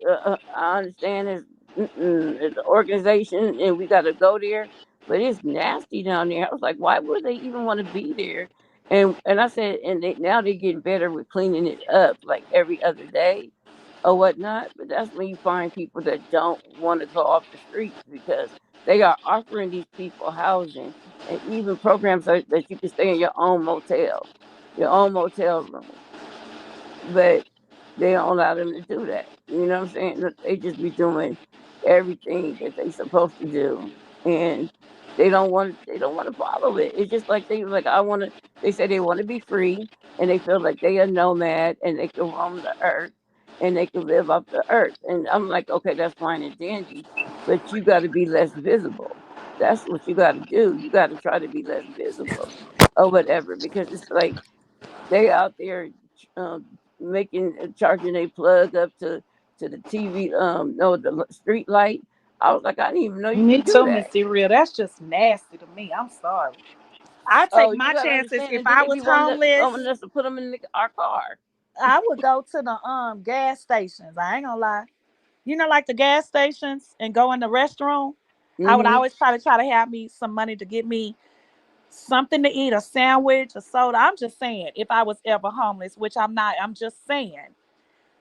[SPEAKER 5] I understand it's an organization, and we got to go there, but it's nasty down there. I was like, why would they even want to be there? And I said, and now they're getting better with cleaning it up like every other day or whatnot. But that's when you find people that don't want to go off the streets, because they are offering these people housing and even programs that you can stay in your own motel room, but they don't allow them to do that. You know what I'm saying? They just be doing everything that they supposed to do, and they don't want to follow it. It's just like they like I want to. They say they want to be free, and they feel like they are nomad and they can roam the earth and they can live off the earth. And I'm like, okay, that's fine and dandy, but you got to be less visible. That's what you got to do. You got to try to be less visible or whatever, because it's like they out there making charging a plug up to the TV, no, the street light. I was like, I didn't even know you
[SPEAKER 4] Me
[SPEAKER 5] could do
[SPEAKER 4] too, Miss
[SPEAKER 5] that.
[SPEAKER 4] D. Real. That's just nasty to me. I'm sorry. I
[SPEAKER 5] Oh,
[SPEAKER 4] take
[SPEAKER 5] you
[SPEAKER 4] my
[SPEAKER 5] gotta
[SPEAKER 4] chances.
[SPEAKER 5] understand.
[SPEAKER 4] If
[SPEAKER 5] And then
[SPEAKER 4] I
[SPEAKER 5] they
[SPEAKER 4] was
[SPEAKER 5] be wanting
[SPEAKER 4] homeless,
[SPEAKER 5] us to put them in our car.
[SPEAKER 4] I would go to the gas stations. I ain't gonna lie. Like the gas stations and go in the restroom. I would
[SPEAKER 5] Mm-hmm.
[SPEAKER 4] always try to have me some money to get me something to eat, a sandwich, a soda. I'm just saying, if I was ever homeless, which I'm not, I'm just saying,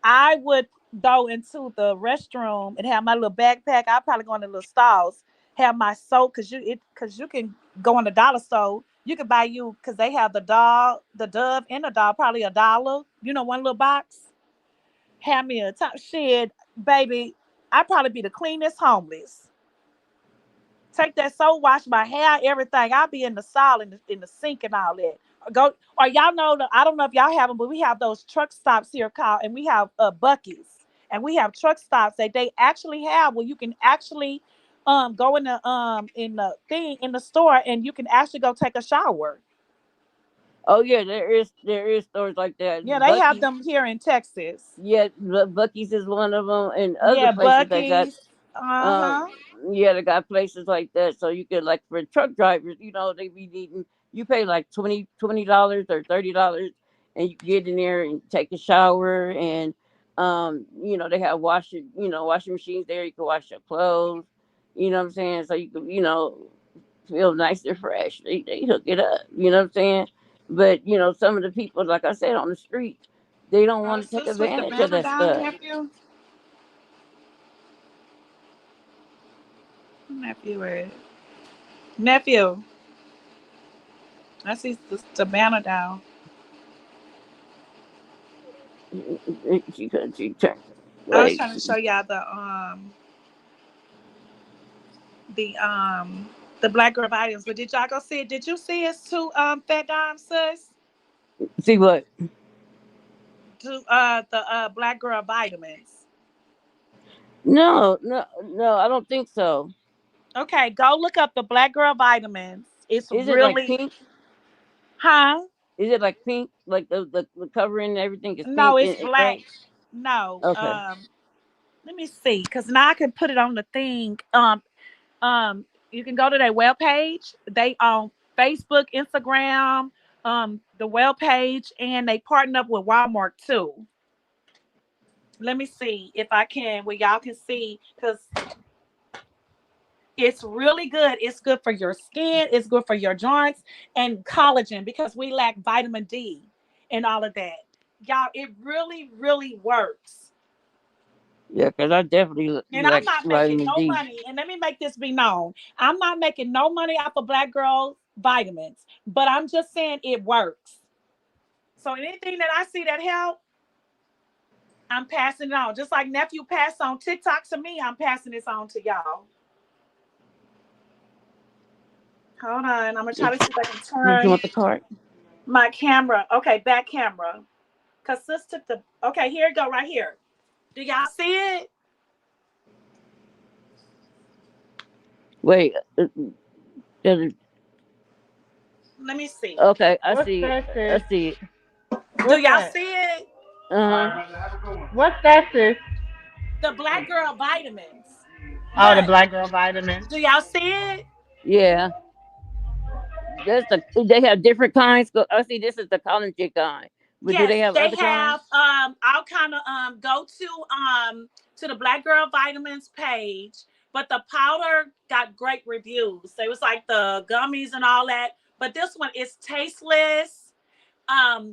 [SPEAKER 4] I would go into the restroom and have my little backpack. I'd probably go in the little stalls, have my soap, because you can go in the dollar store. You can buy you because they have the dog, the dove, and the dog, probably $1. One little box. Have me a top shit, baby. I'd probably be the cleanest homeless. Take that soap, wash my hair, everything. I'll be in the stall, in the sink and all that. Go or y'all know I don't know if y'all have them, but we have those truck stops here called, and we have Bucky's, and we have truck stops that they actually have where you can actually go in the thing in the store, and you can actually go take a shower.
[SPEAKER 5] Oh yeah, there is stores like that.
[SPEAKER 4] Yeah, they have
[SPEAKER 5] Bucky's,
[SPEAKER 4] them here in Texas.
[SPEAKER 5] yeah, Bucky's is one of them, and other
[SPEAKER 4] Yeah,
[SPEAKER 5] places they got.
[SPEAKER 4] Bucky's.
[SPEAKER 5] Um,
[SPEAKER 4] Uh-huh.
[SPEAKER 5] yeah, they got places like that, so you could like for truck drivers, they be needing. You pay like $20 or $30, and you get in there and take a shower, and they have washing machines there. You can wash your clothes. You know what I'm saying? So you can feel nice and fresh. They hook it up. You know what I'm saying? But some of the people, like I said, on the street, they don't want to take
[SPEAKER 4] Sis took the
[SPEAKER 5] advantage of
[SPEAKER 4] banner
[SPEAKER 5] that
[SPEAKER 4] down,
[SPEAKER 5] stuff.
[SPEAKER 4] nephew. Nephew, nephew. I see the banner down.
[SPEAKER 5] She turned.
[SPEAKER 4] I was
[SPEAKER 5] Wait.
[SPEAKER 4] trying to show y'all the black girl items, but did y'all go see it? Did you see us to Fat Dime sis?
[SPEAKER 5] See what?
[SPEAKER 4] To the black girl vitamins.
[SPEAKER 5] No, no, no. I don't think so.
[SPEAKER 4] Okay, go look up the black girl vitamins. It's
[SPEAKER 5] Is it like
[SPEAKER 4] really,
[SPEAKER 5] pink?
[SPEAKER 4] huh?
[SPEAKER 5] Is it like pink? Like the covering and everything is
[SPEAKER 4] No,
[SPEAKER 5] pink
[SPEAKER 4] it's
[SPEAKER 5] and
[SPEAKER 4] black.
[SPEAKER 5] gray?
[SPEAKER 4] No.
[SPEAKER 5] Okay.
[SPEAKER 4] Let me see, because now I can put it on the thing. You can go to their web page. They on Facebook, Instagram, the web page, and they partner up with Walmart too. Let me see if I can, where y'all can see, because it's really good. It's good for your skin. It's good for your joints and collagen because we lack vitamin D and all of that. Y'all, it really, really works.
[SPEAKER 5] Yeah, because I definitely
[SPEAKER 4] And I'm
[SPEAKER 5] like
[SPEAKER 4] not making
[SPEAKER 5] vitamin
[SPEAKER 4] no
[SPEAKER 5] D.
[SPEAKER 4] money. And let me make this be known. I'm not making no money off of Black Girl vitamins, but I'm just saying it works. So anything that I see that help, I'm passing it on. Just like nephew passed on TikTok to me, I'm passing this on to y'all. Hold on. I'm gonna try
[SPEAKER 5] Did,
[SPEAKER 4] to see if I can
[SPEAKER 5] did you
[SPEAKER 4] turn
[SPEAKER 5] want the card?
[SPEAKER 4] my camera. Okay, back camera. Cause sis took the okay, here it go right here. Do y'all see it?
[SPEAKER 5] Wait. Does
[SPEAKER 4] Let me see.
[SPEAKER 5] okay, I
[SPEAKER 2] What's
[SPEAKER 5] see it.
[SPEAKER 2] that,
[SPEAKER 5] I
[SPEAKER 2] sis?
[SPEAKER 5] see it.
[SPEAKER 4] Do
[SPEAKER 2] What's
[SPEAKER 4] y'all
[SPEAKER 2] that?
[SPEAKER 4] see it?
[SPEAKER 5] Uh huh.
[SPEAKER 2] What's that, sis?
[SPEAKER 4] The black girl vitamins.
[SPEAKER 2] Oh, the
[SPEAKER 4] What?
[SPEAKER 2] black girl vitamin.
[SPEAKER 4] Do y'all see it?
[SPEAKER 5] Yeah. They have different kinds. I see this is the collagen kind, but do
[SPEAKER 4] Yes,
[SPEAKER 5] they have
[SPEAKER 4] they
[SPEAKER 5] other
[SPEAKER 4] have
[SPEAKER 5] kinds?
[SPEAKER 4] I'll kind of go to the Black Girl Vitamins page, but the powder got great reviews. So it was like the gummies and all that, but this one is tasteless.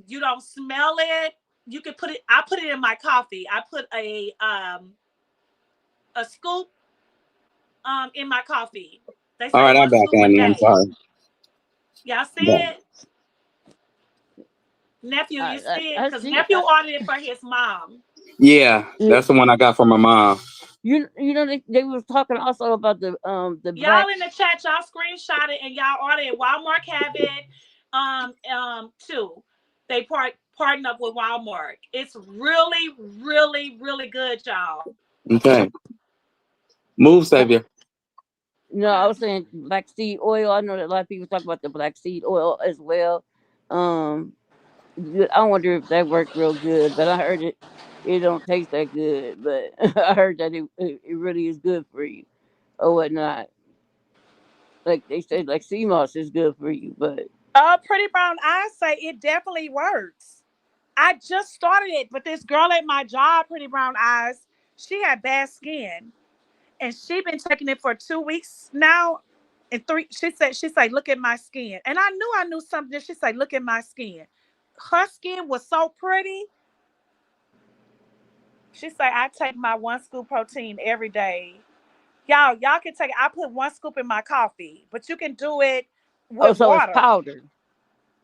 [SPEAKER 4] You don't smell it. You can put it I put it in my coffee. I put a scoop in my coffee. They
[SPEAKER 3] All
[SPEAKER 4] say
[SPEAKER 3] right, I'm
[SPEAKER 4] one
[SPEAKER 3] back,
[SPEAKER 4] scoop a
[SPEAKER 3] Annie. I'm
[SPEAKER 4] day.
[SPEAKER 3] sorry.
[SPEAKER 4] Y'all see
[SPEAKER 3] Back.
[SPEAKER 4] it? Nephew, you
[SPEAKER 5] I
[SPEAKER 4] see it?
[SPEAKER 5] I
[SPEAKER 4] Because
[SPEAKER 5] see.
[SPEAKER 4] nephew ordered it for his mom.
[SPEAKER 3] Yeah,
[SPEAKER 5] Uh,
[SPEAKER 3] that's the one I got from my mom.
[SPEAKER 5] they was talking also about the
[SPEAKER 4] Y'all
[SPEAKER 5] black.
[SPEAKER 4] in the chat, y'all screenshot it and y'all order it. Walmart have it too. They partner up with Walmart. It's really, really, really good, y'all.
[SPEAKER 3] Okay, move, Savior.
[SPEAKER 5] No, I was saying black seed oil. I know that a lot of people talk about the black seed oil as well. Um, I wonder if that worked real good, but I heard it don't taste that good. But I heard that it really is good for you or whatnot. Like they said, like sea moss is good for you, but
[SPEAKER 4] Pretty Brown Eyes say it definitely works. I just started it, but this girl at my job, Pretty Brown Eyes, she had bad skin. And she been taking it for 2 weeks now. And three, she said, look at my skin. And I knew something. She said, look at my skin. Her skin was so pretty. She said, I take my 1 scoop protein every day. Y'all can take, I put 1 scoop in my coffee, but you can do it
[SPEAKER 5] Oh,
[SPEAKER 4] with
[SPEAKER 5] so it's
[SPEAKER 4] water.
[SPEAKER 5] powder.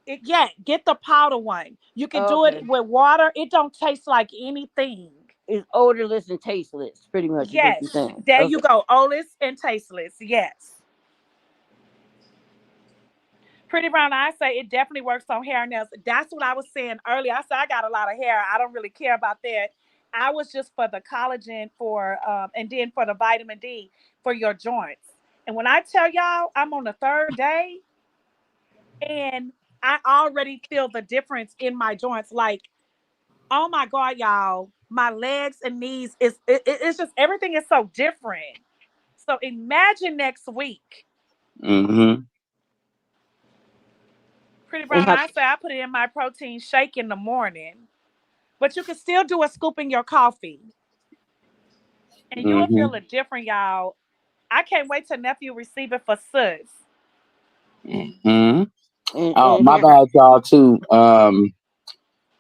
[SPEAKER 4] Yeah, get the powder one. You can
[SPEAKER 5] Oh,
[SPEAKER 4] do it
[SPEAKER 5] okay.
[SPEAKER 4] with water. It don't taste like anything.
[SPEAKER 5] It's odorless and tasteless, pretty much, is what you're
[SPEAKER 4] Yes,
[SPEAKER 5] saying.
[SPEAKER 4] there you
[SPEAKER 5] Okay.
[SPEAKER 4] go. Odorless and tasteless. Yes. Pretty brown, I say it definitely works on hair and nails. That's what I was saying earlier. I said I got a lot of hair. I don't really care about that. I was just for the collagen and then for the vitamin D for your joints. And when I tell y'all I'm on the third day and I already feel the difference in my joints, like, oh my God, y'all, my legs and knees it's just everything is so different. So imagine next week.
[SPEAKER 3] Mm-hmm.
[SPEAKER 4] Pretty
[SPEAKER 5] And
[SPEAKER 4] brown,
[SPEAKER 5] how?
[SPEAKER 4] I say I put it in my protein shake in the morning. But you can still do a scoop in your coffee. And you will
[SPEAKER 3] Mm-hmm.
[SPEAKER 4] feel it different, y'all. I can't wait till nephew receive it for sis.
[SPEAKER 3] Mm-hmm. Oh,
[SPEAKER 5] And
[SPEAKER 3] my
[SPEAKER 5] here,
[SPEAKER 3] bad, y'all, too.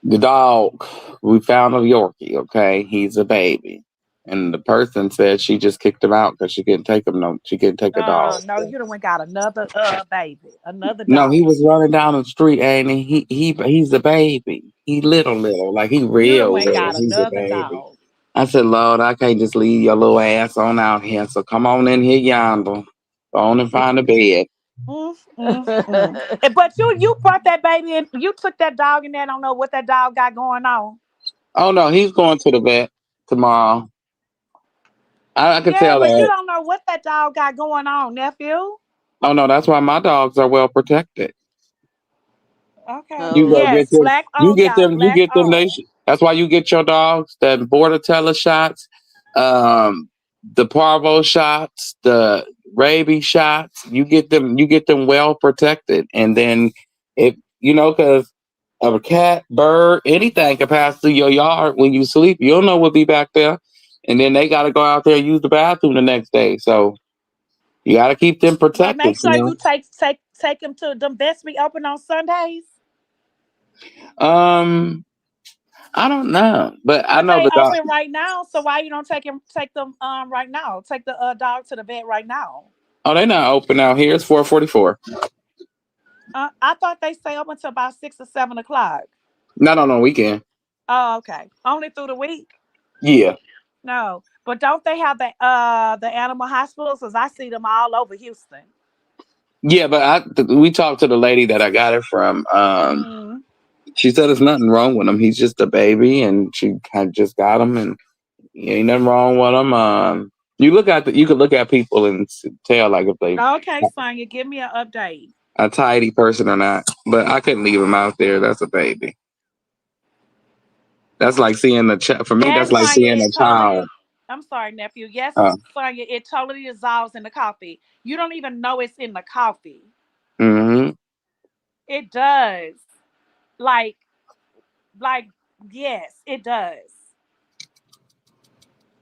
[SPEAKER 3] The dog, we found a Yorkie, okay? He's a baby. And the person said she just kicked him out because she couldn't take a dog.
[SPEAKER 4] No, you done went got another baby, another
[SPEAKER 3] No, he
[SPEAKER 4] dog.
[SPEAKER 3] was running down the street, and he's a baby. He little, like he
[SPEAKER 4] You done
[SPEAKER 3] real
[SPEAKER 4] went
[SPEAKER 3] little.
[SPEAKER 4] got
[SPEAKER 3] He's a
[SPEAKER 4] another
[SPEAKER 3] baby.
[SPEAKER 4] dog.
[SPEAKER 3] I said, Lord, I can't just leave your little ass on out here. So come on in here yonder. Go on and find a bed.
[SPEAKER 4] Mm, mm, mm. But you brought that baby in. You took that dog in there. Don't know what that dog got going on.
[SPEAKER 3] Oh no, he's going to the vet tomorrow. I can
[SPEAKER 4] Yeah,
[SPEAKER 3] tell
[SPEAKER 4] but you
[SPEAKER 3] that.
[SPEAKER 4] don't know what that dog got going on, nephew.
[SPEAKER 3] Oh no, that's why my dogs are well protected.
[SPEAKER 4] Okay.
[SPEAKER 3] You
[SPEAKER 5] oh,
[SPEAKER 3] go
[SPEAKER 4] Yes,
[SPEAKER 3] get them.
[SPEAKER 4] black
[SPEAKER 3] You
[SPEAKER 4] on,
[SPEAKER 3] get
[SPEAKER 4] y'all.
[SPEAKER 3] them. You
[SPEAKER 4] Black
[SPEAKER 3] get them.
[SPEAKER 4] on.
[SPEAKER 3] That's why you get your dogs that border teller shots, um, the parvo shots, the rabies shots. You get them. You get them well protected, and then if because of a cat, bird, anything can pass through your yard when you sleep. You don't know what'll be back there, and then they got to go out there and use the bathroom the next day. So you got to keep them
[SPEAKER 4] But
[SPEAKER 3] protected.
[SPEAKER 4] make sure you take him to them vets be open on Sundays.
[SPEAKER 3] I don't know, but I
[SPEAKER 4] But
[SPEAKER 3] know
[SPEAKER 4] they
[SPEAKER 3] the dog.
[SPEAKER 4] open right now, so why you don't take them right now? Take the dog to the vet right now.
[SPEAKER 3] Oh, they not open out here. It's 4:44.
[SPEAKER 4] I thought they stay open till about 6 or 7 o'clock.
[SPEAKER 3] Not on weekend.
[SPEAKER 4] Oh, okay. Only through the week.
[SPEAKER 3] Yeah,
[SPEAKER 4] No, but don't they have the animal hospitals? Cause I see them all over Houston.
[SPEAKER 3] yeah, but we talked to the lady that I got it from.
[SPEAKER 4] Mm.
[SPEAKER 3] She said there's nothing wrong with him. He's just a baby, and she had just got him, and ain't nothing wrong with him. You could look at people and tell like if they
[SPEAKER 4] Okay, Sonya, give me an update.
[SPEAKER 3] a tidy person or not. But I couldn't leave him out there. That's a baby. That's like seeing a child. For me, that's
[SPEAKER 4] Yes,
[SPEAKER 3] like
[SPEAKER 4] Sonya,
[SPEAKER 3] seeing
[SPEAKER 4] it
[SPEAKER 3] a child.
[SPEAKER 4] totally. I'm sorry, nephew. Yes,
[SPEAKER 3] Uh,
[SPEAKER 4] Sonya, it totally dissolves in the coffee. You don't even know it's in the coffee.
[SPEAKER 3] hmm
[SPEAKER 4] It does. Like, like, yes, it does.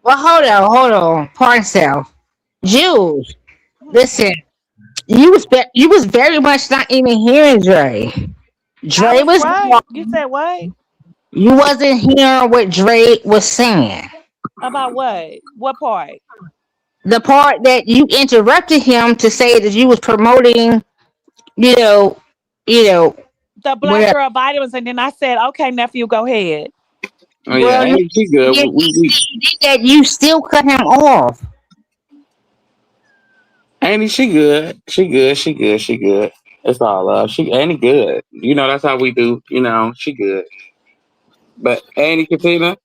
[SPEAKER 6] Well, hold on, Parcel. Jules,
[SPEAKER 4] Hmm.
[SPEAKER 6] listen, you was very much not even hearing Dre.
[SPEAKER 4] I
[SPEAKER 6] Dre
[SPEAKER 4] was
[SPEAKER 6] was
[SPEAKER 4] what? You said what?
[SPEAKER 6] you wasn't hearing what Dre was saying.
[SPEAKER 4] About what? What part?
[SPEAKER 6] The part that you interrupted him to say that you was promoting, you know, you know,
[SPEAKER 4] The black
[SPEAKER 6] whatever.
[SPEAKER 4] girl vitamins, and then I said, "Okay, nephew, go ahead."
[SPEAKER 3] oh yeah,
[SPEAKER 6] Well, no,
[SPEAKER 3] Andy, she good.
[SPEAKER 6] you did that. You still cut him off.
[SPEAKER 3] Andy, she good. She good. She good. She good. It's all love. She Andy good. That's how we do. She good. But Andy Katina,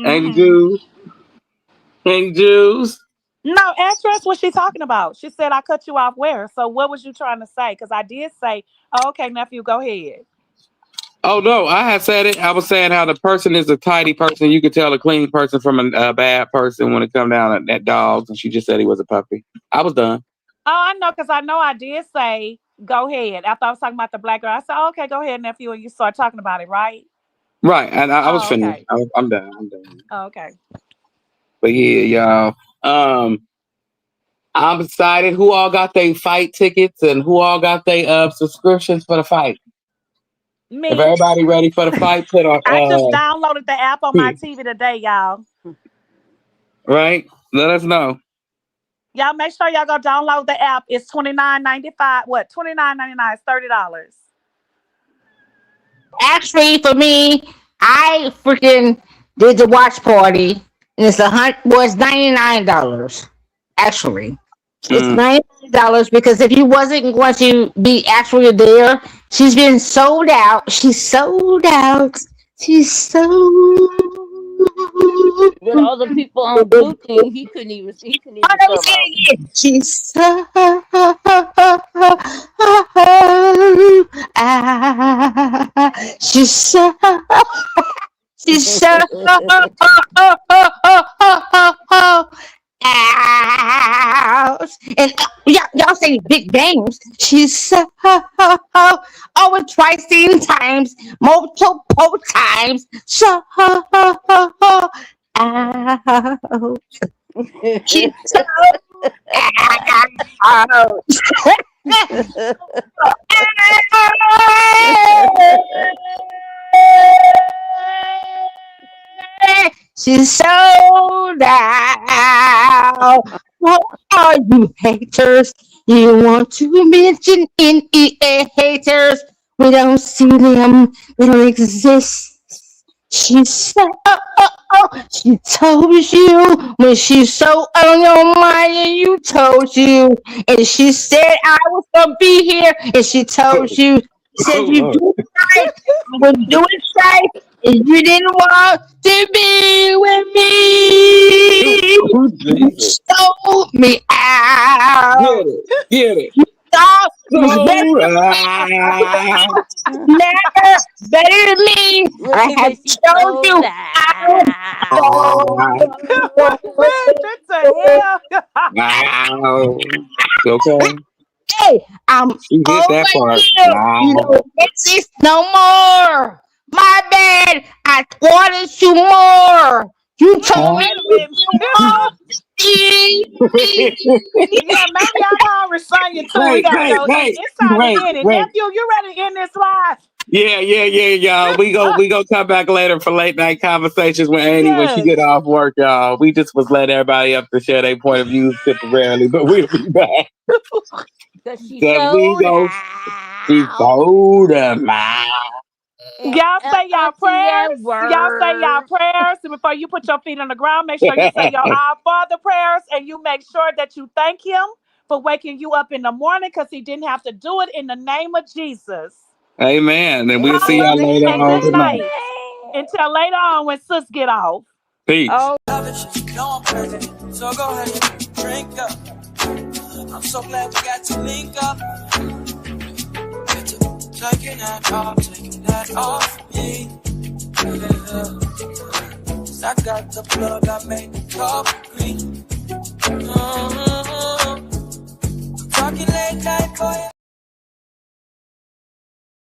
[SPEAKER 3] Andy
[SPEAKER 4] Mm-hmm.
[SPEAKER 3] Jews, Andy Jews.
[SPEAKER 4] No, ask us what she talking about. She said I cut you off where. So what was you trying to say? Because I did say, oh, "Okay, nephew, go ahead."
[SPEAKER 3] Oh no, I had said it. I was saying how the person is a tidy person. You could tell a clean person from a bad person when it come down at dogs. And she just said he was a puppy. I was done.
[SPEAKER 4] Oh, I know, because I know I did say, "Go ahead." After I was talking about the black girl, I said, oh, "Okay, go ahead, nephew," and you start talking about it, right?
[SPEAKER 3] Right, and I was
[SPEAKER 4] Oh,
[SPEAKER 3] finished.
[SPEAKER 4] okay.
[SPEAKER 3] I'm done. I'm done.
[SPEAKER 4] Oh, okay.
[SPEAKER 3] But yeah, y'all. I'm excited. Who all got their fight tickets and who all got their subscriptions for the fight? If
[SPEAKER 4] Me.
[SPEAKER 3] everybody ready for the fight, put on
[SPEAKER 4] I just downloaded the app on my TV today, y'all.
[SPEAKER 3] right. Let us know.
[SPEAKER 4] Y'all make sure y'all go download the app. It's $29.95. What? $29.99 is $30.
[SPEAKER 6] Actually, for me, I freaking did the watch party, and it's $99. Actually, it's
[SPEAKER 3] Mm.
[SPEAKER 6] $99 because if you wasn't going to be actually there, she's been sold out. She's sold out. She's sold.
[SPEAKER 5] With all the people on booking, he couldn't
[SPEAKER 6] Oh,
[SPEAKER 5] even
[SPEAKER 6] let me
[SPEAKER 5] sell
[SPEAKER 6] say
[SPEAKER 5] out.
[SPEAKER 6] it again. She's so she's so she's so out. And y'all say big games. She's so over twice 10 times, multiple times. So out. She's so out. She's sold out. What are you haters? You want to mention any haters? We don't see them. They don't exist. She said, she told you when she's so on your mind and you told you. And she said I was going to be here and she told you.
[SPEAKER 3] Oh
[SPEAKER 6] Said you
[SPEAKER 3] Lord.
[SPEAKER 6] do it right. I would do it right. And you didn't want to be with me.
[SPEAKER 3] Oh,
[SPEAKER 6] You
[SPEAKER 3] Jesus.
[SPEAKER 6] sold me
[SPEAKER 3] Get
[SPEAKER 6] out.
[SPEAKER 3] it. Get it.
[SPEAKER 6] You thought you was better
[SPEAKER 3] So
[SPEAKER 6] than me. Never better than me.
[SPEAKER 5] Look
[SPEAKER 6] I
[SPEAKER 5] at
[SPEAKER 6] have
[SPEAKER 5] me, she's
[SPEAKER 6] showed
[SPEAKER 5] sold
[SPEAKER 6] you I
[SPEAKER 5] out.
[SPEAKER 4] What is that? What the hell?
[SPEAKER 3] Wow. Okay.
[SPEAKER 6] hey, I'm
[SPEAKER 3] She hit
[SPEAKER 6] over
[SPEAKER 3] that part.
[SPEAKER 6] you. You
[SPEAKER 3] Wow.
[SPEAKER 6] don't exist no more. My bad. I wanted you more. You told me
[SPEAKER 4] Wait a minute.
[SPEAKER 6] you want me.
[SPEAKER 4] Yeah, maybe I can recite you too. We
[SPEAKER 3] Wait,
[SPEAKER 4] gotta
[SPEAKER 3] wait,
[SPEAKER 4] go in.
[SPEAKER 3] wait,
[SPEAKER 4] It's time to
[SPEAKER 3] wait,
[SPEAKER 4] end it.
[SPEAKER 3] wait.
[SPEAKER 4] Nephew, you ready to end this live?
[SPEAKER 3] Yeah, y'all. We go come back later for late night conversations with Annie when she
[SPEAKER 4] Yes.
[SPEAKER 3] get off work, y'all. We just was letting everybody up to share their point of views temporarily, but we'll be back
[SPEAKER 5] Cause she's
[SPEAKER 3] because we
[SPEAKER 5] sold
[SPEAKER 3] go be
[SPEAKER 5] out.
[SPEAKER 3] bolder, man.
[SPEAKER 4] Y'all say y'all
[SPEAKER 5] Auntie at
[SPEAKER 4] prayers. Y'all say y'all
[SPEAKER 5] work.
[SPEAKER 4] prayers. And before you put your feet on the ground, make sure you say your Our Father prayers and you make sure that you thank Him for waking you up in the morning because He didn't have to do it in the name of Jesus.
[SPEAKER 3] Amen. And we'll see y'all later
[SPEAKER 4] And
[SPEAKER 3] on
[SPEAKER 4] good
[SPEAKER 3] tonight.
[SPEAKER 4] night.
[SPEAKER 5] Amen.
[SPEAKER 4] Until later on when sis get off.
[SPEAKER 3] Peace.
[SPEAKER 5] Oh.
[SPEAKER 1] Love it, you know I'm perfect. So go ahead and drink up. I'm so glad we got to link up. Taking that off me. Yeah. 'Cause I got the plug, I made the cup green. Talking late night for you.